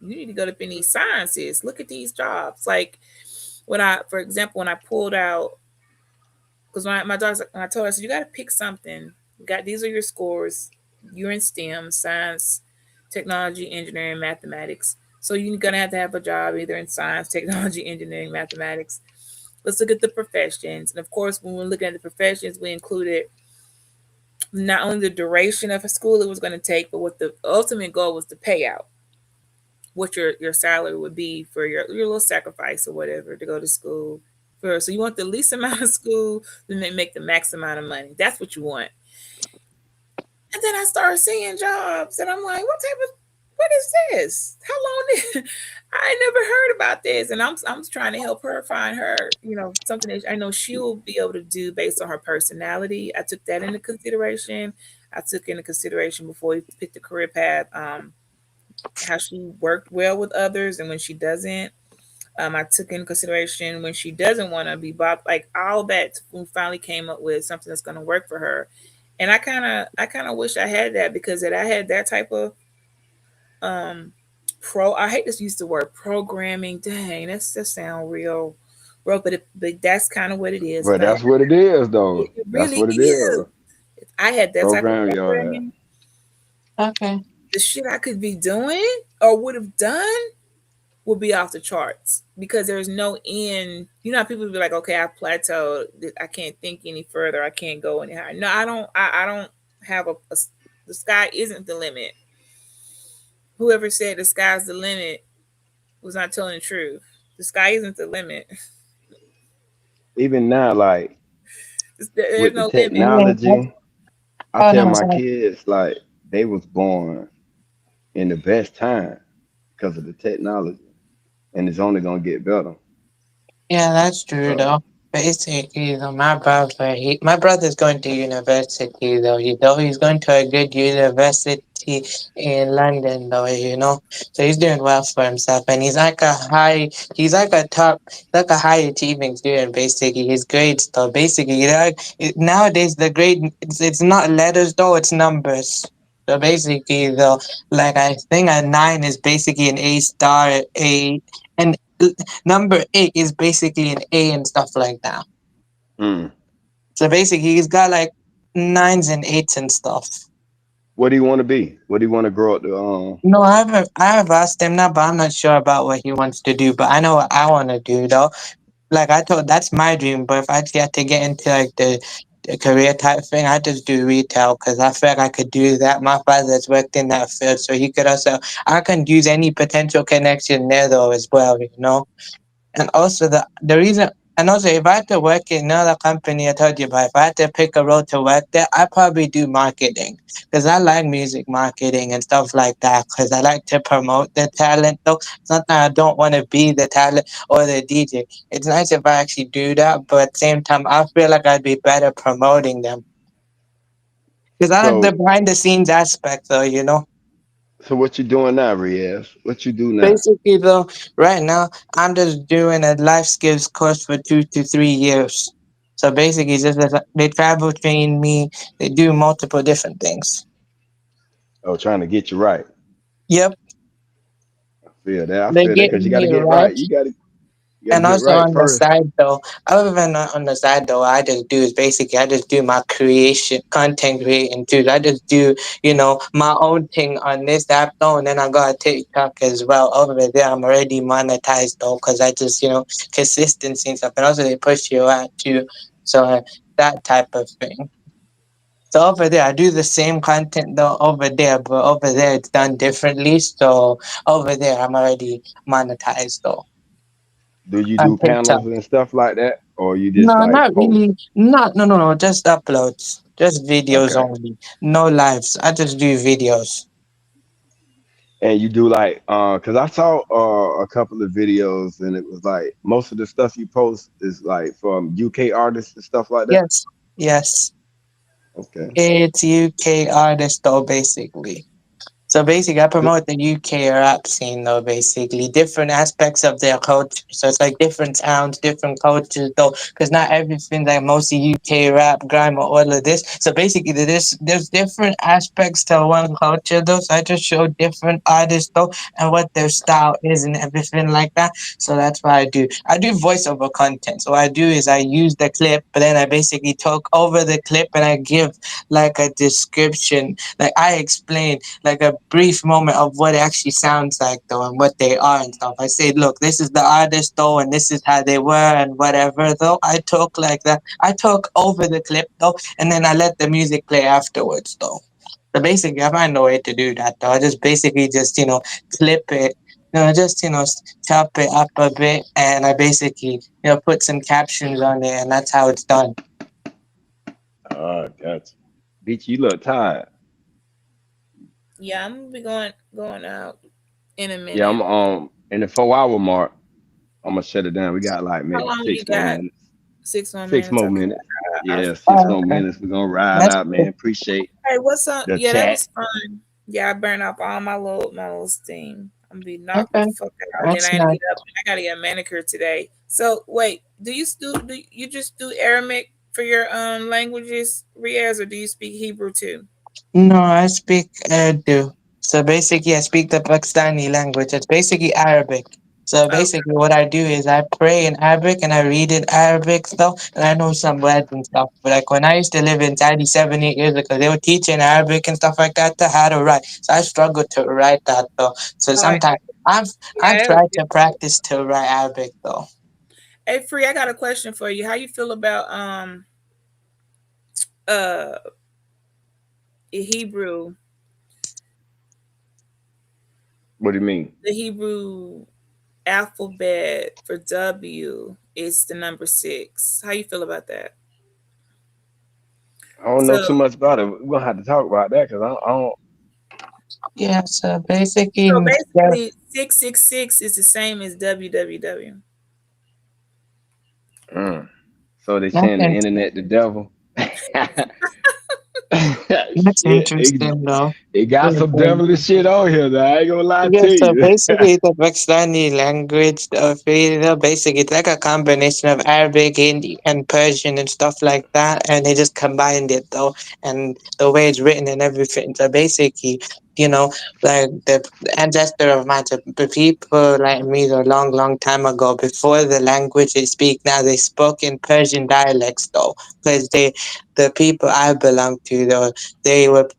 [SPEAKER 12] you need to go up in these sciences. Look at these jobs. Like for example, when I pulled out, because my daughter's, when I told her, I said, you got to pick something. These are your scores. You're in STEM, science, technology, engineering, mathematics. So you're gonna have to have a job either in science, technology, engineering, mathematics. Let's look at the professions. And of course, when we're looking at the professions, we included not only the duration of a school it was going to take, but what the ultimate goal was the payout, what your salary would be for your little sacrifice or whatever to go to school. So you want the least amount of school to make the max amount of money. That's what you want. And then I started seeing jobs, and I'm like, what is this? How long did I never heard about this? And I'm trying to help her find her, something that I know she'll be able to do based on her personality. I took that into consideration. I took into consideration before we picked the career path, how she worked well with others and when she doesn't. I took into consideration when she doesn't want to be bothered, like all that. We finally came up with something that's going to work for her. And I kind of wish I had that because I had that type of I hate to use the word programming. Dang, that's just sound real, but that's kind of what it is.
[SPEAKER 3] But
[SPEAKER 12] If I had
[SPEAKER 3] that's what it is,
[SPEAKER 12] it,
[SPEAKER 3] though.
[SPEAKER 12] it
[SPEAKER 3] That's
[SPEAKER 12] really
[SPEAKER 3] what it
[SPEAKER 12] is.
[SPEAKER 3] is.
[SPEAKER 12] If I had that type of
[SPEAKER 3] Program your ass.
[SPEAKER 12] programming,
[SPEAKER 16] Okay.
[SPEAKER 12] the shit I could be doing or would have done would be off the charts because there's no end. How people would be like, okay, I plateaued. I can't think any further. I can't go any higher. No, I don't. I don't have the sky isn't the limit. Whoever said the sky's the limit was not telling the truth. The sky isn't the limit.
[SPEAKER 3] Even now, like
[SPEAKER 12] There's
[SPEAKER 3] with the
[SPEAKER 12] no limit.
[SPEAKER 3] technology, I
[SPEAKER 16] Oh
[SPEAKER 3] tell
[SPEAKER 16] no,
[SPEAKER 3] my
[SPEAKER 16] sorry.
[SPEAKER 3] kids like they was born in the best time because of the technology, and it's only gonna get better.
[SPEAKER 16] Yeah, that's true
[SPEAKER 3] So,
[SPEAKER 16] though. Basically, though, my brother's going to university though. He's going to a good university in London though. So he's doing well for himself, and he's like a top, like a high achieving student. Basically, his grades though. Basically, nowadays the grade it's not letters though, it's numbers. So basically, though, like I think a 9 is basically an A star, and number 8 is basically an A and stuff like that.
[SPEAKER 3] mm.
[SPEAKER 16] So basically, he's got like 9s and 8s and stuff.
[SPEAKER 3] What do you want to be? What do you want to grow up to?
[SPEAKER 16] No, I have asked him now, but I'm not sure about what he wants to do. But I know what I want to do though. Like I told, that's my dream. But if I actually had to get into like the career type thing, I just do retail because I feel like I could do that. My father's worked in that field, so he could also. I can use any potential connection there though as well. And also the reason, and also if I had to work in another company, I told you about, if I had to pick a role to work there, I probably do marketing because I like music marketing and stuff like that because I like to promote the talent. Though sometimes I don't want to be the talent or the DJ. It's nice if I actually do that, but at the same time, I feel like I'd be better promoting them because I like the
[SPEAKER 3] So,
[SPEAKER 16] behind the scenes aspect, though.
[SPEAKER 3] so what you doing now, Riaz? What you do now?
[SPEAKER 16] Basically, though, right now I'm just doing a life skills course for 2 to 3 years. So basically, it's just that they travel train me. They do multiple different things.
[SPEAKER 3] Oh, trying to get you right.
[SPEAKER 16] Yep,
[SPEAKER 3] I feel that. I
[SPEAKER 16] they
[SPEAKER 3] feel that
[SPEAKER 16] get
[SPEAKER 3] because you got to
[SPEAKER 16] me
[SPEAKER 3] get
[SPEAKER 16] right.
[SPEAKER 3] right. You got to
[SPEAKER 16] And
[SPEAKER 3] get
[SPEAKER 16] also
[SPEAKER 3] right
[SPEAKER 16] on the
[SPEAKER 3] first.
[SPEAKER 16] side though, other than on the side though, I just do is basically I just do my creation, content creating too. I just do my own thing on this app though, and then I got a TikTok as well. Over there, I'm already monetized though, because I just consistency and stuff, and also they push you out too. So that type of thing. So over there, I do the same content though over there, but over there it's done differently. So over there, I'm already monetized though
[SPEAKER 3] Do you
[SPEAKER 16] on
[SPEAKER 3] do
[SPEAKER 16] TikTok.
[SPEAKER 3] panels and stuff like that, or you just
[SPEAKER 16] No,
[SPEAKER 3] like
[SPEAKER 16] not
[SPEAKER 3] post?
[SPEAKER 16] really. Not no. Just uploads. Just videos
[SPEAKER 3] Okay.
[SPEAKER 16] only. No lives. I just do videos.
[SPEAKER 3] And you do like, cause I saw a couple of videos, and it was like most of the stuff you post is like from UK artists and stuff like that.
[SPEAKER 16] Yes. Yes.
[SPEAKER 3] Okay.
[SPEAKER 16] It's UK artist though, basically. So basically, I promote the UK rap scene, though. Basically, different aspects of their culture. So it's like different towns, different cultures, though, because not everything like mostly UK rap, grime, or all of this. So basically, there's different aspects to one culture, though. So I just show different artists, though, and what their style is and everything like that. So that's what I do. I do voiceover content. So what I do is I use the clip, but then I basically talk over the clip and I give like a description, like I explain like a brief moment of what it actually sounds like though and what they are and stuff. I say, look, this is the artist though and this is how they were and whatever though. I talk like that. I talk over the clip though and then I let the music play afterwards though. So basically I find a way to do that though. I just basically just, clip it. Just chop it up a bit, and I basically put some captions on it, and that's how it's done.
[SPEAKER 3] Gotcha. Bitch, you look tired.
[SPEAKER 12] Yeah, I'm gonna be going out in a
[SPEAKER 3] Yeah, I'm
[SPEAKER 12] minute.
[SPEAKER 3] in the 4 hour mark. I'm gonna shut it down. We got like
[SPEAKER 12] How
[SPEAKER 3] maybe
[SPEAKER 12] long you
[SPEAKER 3] 6 more
[SPEAKER 12] got?
[SPEAKER 3] minutes.
[SPEAKER 12] 6 more
[SPEAKER 3] Six
[SPEAKER 12] minutes.
[SPEAKER 3] more
[SPEAKER 12] Okay.
[SPEAKER 3] minutes. Yeah, six
[SPEAKER 16] Oh,
[SPEAKER 3] more
[SPEAKER 16] okay.
[SPEAKER 3] minutes. We're gonna ride
[SPEAKER 16] That's
[SPEAKER 3] out,
[SPEAKER 16] cool.
[SPEAKER 3] man. Appreciate
[SPEAKER 12] Hey, what's up?
[SPEAKER 3] the
[SPEAKER 12] Yeah, that
[SPEAKER 3] chat,
[SPEAKER 12] was fun. Yeah, I burned off all my little steam. I'm gonna be knocked the
[SPEAKER 16] Okay,
[SPEAKER 12] fuck out. Then
[SPEAKER 16] that's
[SPEAKER 12] I gotta
[SPEAKER 16] nice.
[SPEAKER 12] get up. I gotta get a manicure today. So wait, do you just do Aramaic for your languages, Riaz, or do you speak Hebrew too?
[SPEAKER 16] No, I speak Urdu. So basically, I speak the Pakistani language. It's basically Arabic. So
[SPEAKER 12] Okay.
[SPEAKER 16] basically, what I do is I pray in Arabic and I read in Arabic stuff, and I know some words and stuff. But like when I used to live in Saudi 7, 8 years ago, they were teaching Arabic and stuff like that to how to write. So I struggled to write that though. So
[SPEAKER 12] All right.
[SPEAKER 16] sometimes I've
[SPEAKER 12] Yeah.
[SPEAKER 16] tried to practice to write Arabic though.
[SPEAKER 12] Hey, Free, I got a question for you. How you feel about uh Hebrew,
[SPEAKER 3] what do you mean?
[SPEAKER 12] the Hebrew alphabet for W is the number 6. How you feel about that?
[SPEAKER 14] I don't know
[SPEAKER 12] So
[SPEAKER 14] too much about it. We're gonna have to talk about that because I don't.
[SPEAKER 16] Yeah, so basically,
[SPEAKER 12] so
[SPEAKER 16] yeah,
[SPEAKER 12] basically 666 is the same as www.
[SPEAKER 14] So they
[SPEAKER 16] that's
[SPEAKER 14] saying the internet the devil.
[SPEAKER 16] That's
[SPEAKER 14] Shit,
[SPEAKER 16] interesting though.
[SPEAKER 14] it got some devilish shit on here. Though. I ain't gonna lie
[SPEAKER 16] Yeah,
[SPEAKER 14] to
[SPEAKER 16] so
[SPEAKER 14] you.
[SPEAKER 16] basically the Pakistani language of it, basically it's like a combination of Arabic, Hindi, and Persian and stuff like that, and they just combined it though, and the way it's written and everything. So basically, like the ancestor of mine, so the people like me, a long, long time ago, before the language they speak now, they spoke in Persian dialects though, because the people I belong to, though, they were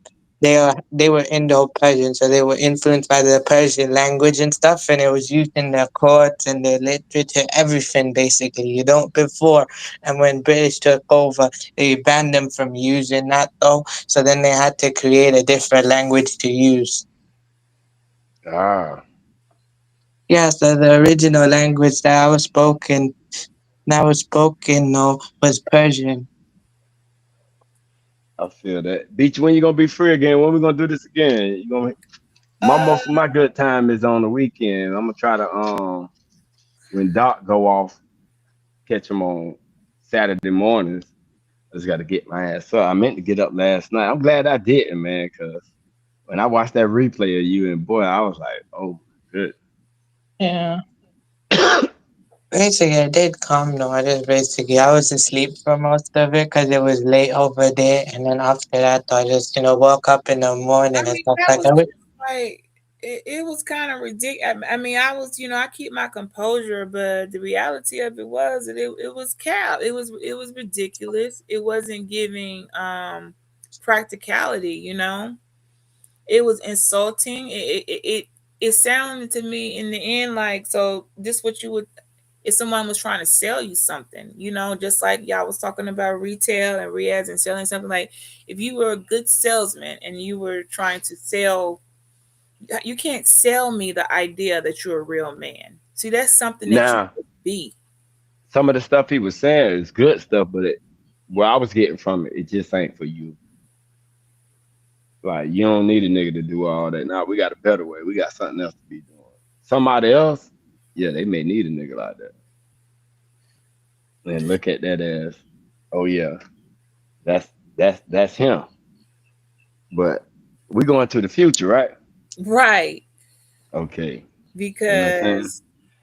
[SPEAKER 16] they were Indo-Persian, so they were influenced by the Persian language and stuff, and it was used in their courts and their literature, everything basically. You don't before, and when British took over, they banned them from using that though. So then they had to create a different language to use.
[SPEAKER 14] Ah,
[SPEAKER 16] Yeah, so the original language that was spoken, was Persian.
[SPEAKER 14] I feel that. Beach, when you gonna be free again? When we gonna do this again? You gonna?
[SPEAKER 12] uh
[SPEAKER 14] Most of my good time is on the weekend. I'm gonna try to when Doc go off, catch him on Saturday mornings. I just got to get my ass up. I meant to get up last night. I'm glad I didn't, man, because when I watched that replay of you and boy, I was like, oh, good.
[SPEAKER 16] Yeah. Basically, I did come, no, I was asleep for most of it because it was late over there, and then after that, I just, woke up in the morning
[SPEAKER 12] I
[SPEAKER 16] and
[SPEAKER 12] mean,
[SPEAKER 16] stuff
[SPEAKER 12] that
[SPEAKER 16] like
[SPEAKER 12] was
[SPEAKER 16] that.
[SPEAKER 12] just like it was kind of ridiculous. I mean, I was, I keep my composure, but the reality of it was that it was cap. It was ridiculous. It wasn't giving practicality. It was insulting. It sounded to me in the end like, so this what you would, if someone was trying to sell you something, just like y'all was talking about retail and Riaz and selling something, like if you were a good salesman and you were trying to sell, you can't sell me the idea that you're a real man. See, that's something that you
[SPEAKER 14] Now,
[SPEAKER 12] could be.
[SPEAKER 14] some of the stuff he was saying is good stuff, but where I was getting from it, it just ain't for you. Like, you don't need a nigga to do all that. Now, we got a better way. We got something else to be doing. Somebody else, yeah, they may need a nigga like that. And look at that as, oh yeah, that's him. But we going to the future, right?
[SPEAKER 12] Right.
[SPEAKER 14] Okay. You know what I'm saying?
[SPEAKER 12] Because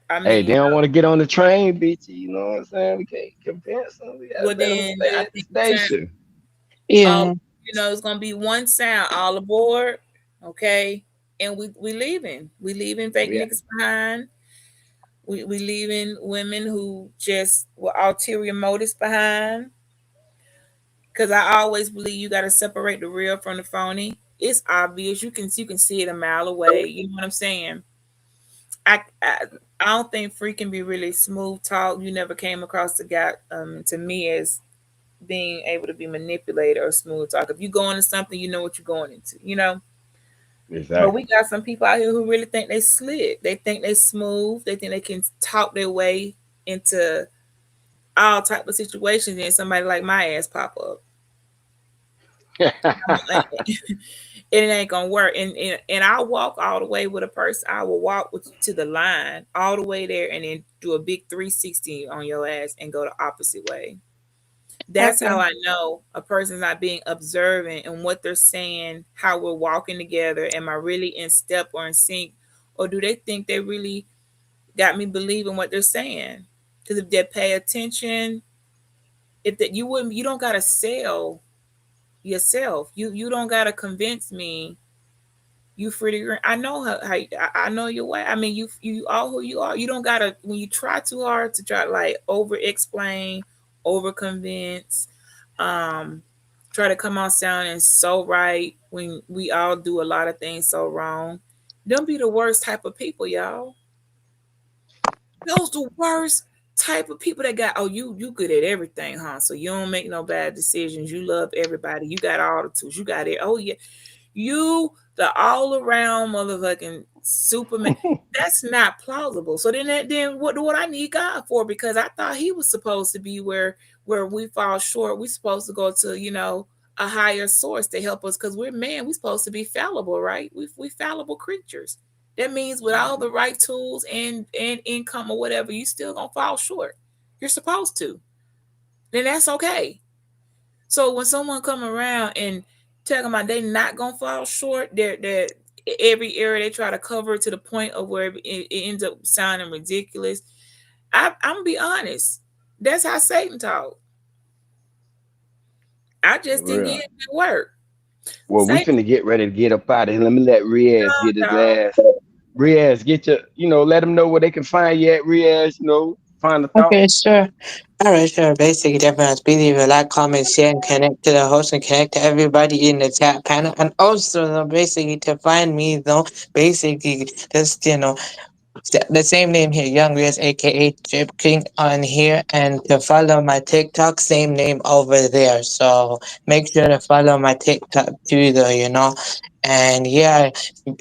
[SPEAKER 12] I
[SPEAKER 14] Hey,
[SPEAKER 12] mean,
[SPEAKER 14] they don't want to get on the train, BT. You know what I'm saying? We can't convince them. We gotta
[SPEAKER 12] well
[SPEAKER 14] let them
[SPEAKER 12] then
[SPEAKER 14] stay at the station.
[SPEAKER 12] all
[SPEAKER 16] Yeah.
[SPEAKER 12] it's gonna be one sound, all aboard, okay? And we leaving. We leaving fake
[SPEAKER 14] Yeah.
[SPEAKER 12] niggas behind. We leaving women who just were ulterior motives behind. Cause I always believe you gotta separate the real from the phony. It's obvious. You can see it a mile away. You know what I'm saying? I don't think free can be really smooth talk. You never came across the guy to me as being able to be manipulated or smooth talk. If you go into something, you know what you're going into. But we
[SPEAKER 14] Exactly.
[SPEAKER 12] got some people out here who really think they slick. They think they smooth. They think they can talk their way into all type of situations, and somebody like my ass pop up. It ain't gonna work. And I'll walk all the way with a person. I will walk with you to the line all the way there, and then do a big 360 on your ass and go the opposite way. That's
[SPEAKER 16] Okay.
[SPEAKER 12] how I know a person's not being observant and what they're saying, how we're walking together. Am I really in step or in sync? Or do they think they really got me believing what they're saying? Because if they pay attention, if that you don't gotta sell yourself. You don't gotta convince me you free to agree. I know how I know your way. I mean, you are who you are. You don't gotta, when you try too hard to try to like over explain, over convince, um, try to come on sounding so right when we all do a lot of things so wrong. Don't be the worst type of people, y'all. Those the worst type of people that got, oh, you good at everything, huh? So you don't make no bad decisions. You love everybody. You got all the tools. You got it. Oh yeah. You, the all around motherfucking Superman. That's not plausible. So then what do I need God for? Because I thought he was supposed to be where we fall short. We're supposed to go to, a higher source to help us because we're man, we're supposed to be fallible, right? We fallible creatures. That means with all the right tools and income or whatever, you still gonna fall short. You're supposed to. Then that's okay. So when someone come around and tell them about they not gonna fall short, they're every area they try to cover to the point of where it ends up sounding ridiculous. I'm gonna be honest. That's how Satan talk. I just didn't
[SPEAKER 3] Real.
[SPEAKER 12] get it to work.
[SPEAKER 3] Well, we
[SPEAKER 12] Satan,
[SPEAKER 3] finna get ready to get up out of here. Let me let Riaz get his
[SPEAKER 12] dog.
[SPEAKER 3] ass. Riaz, get your, let them know where they can find you at, Riaz, find the thought.
[SPEAKER 16] Okay, sure. All right, sure. Basically, definitely please leave a like, comment, share, and connect to the host and connect to everybody in the chat panel. And also, though, basically, to find me, though, basically, just, the same name here, Young Riz, aka Drip King, on here, and to follow my TikTok, same name over there. So make sure to follow my TikTok too, though. And yeah,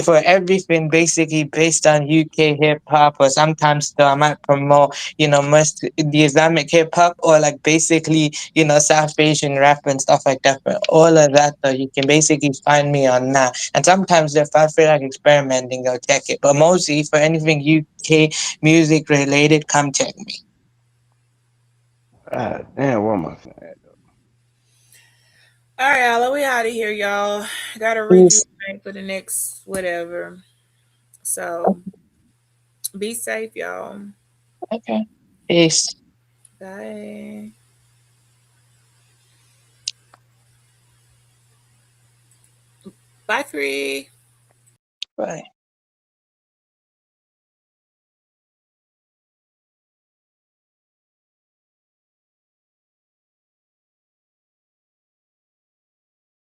[SPEAKER 16] for everything basically based on UK hip hop, or sometimes though I might promote, most the Islamic hip hop, or like basically, South Asian rap and stuff like that. For all of that, though, you can basically find me on that. And sometimes if I feel like experimenting, I'll check it. But mostly for anything UK music related, come check me.
[SPEAKER 3] Damn, what am I saying?
[SPEAKER 12] All right, Alla, we out of here, y'all. Got a review
[SPEAKER 16] Peace.
[SPEAKER 12] for the next whatever. So be safe, y'all.
[SPEAKER 16] Okay. Peace.
[SPEAKER 12] Bye. Bye, Free.
[SPEAKER 16] Bye.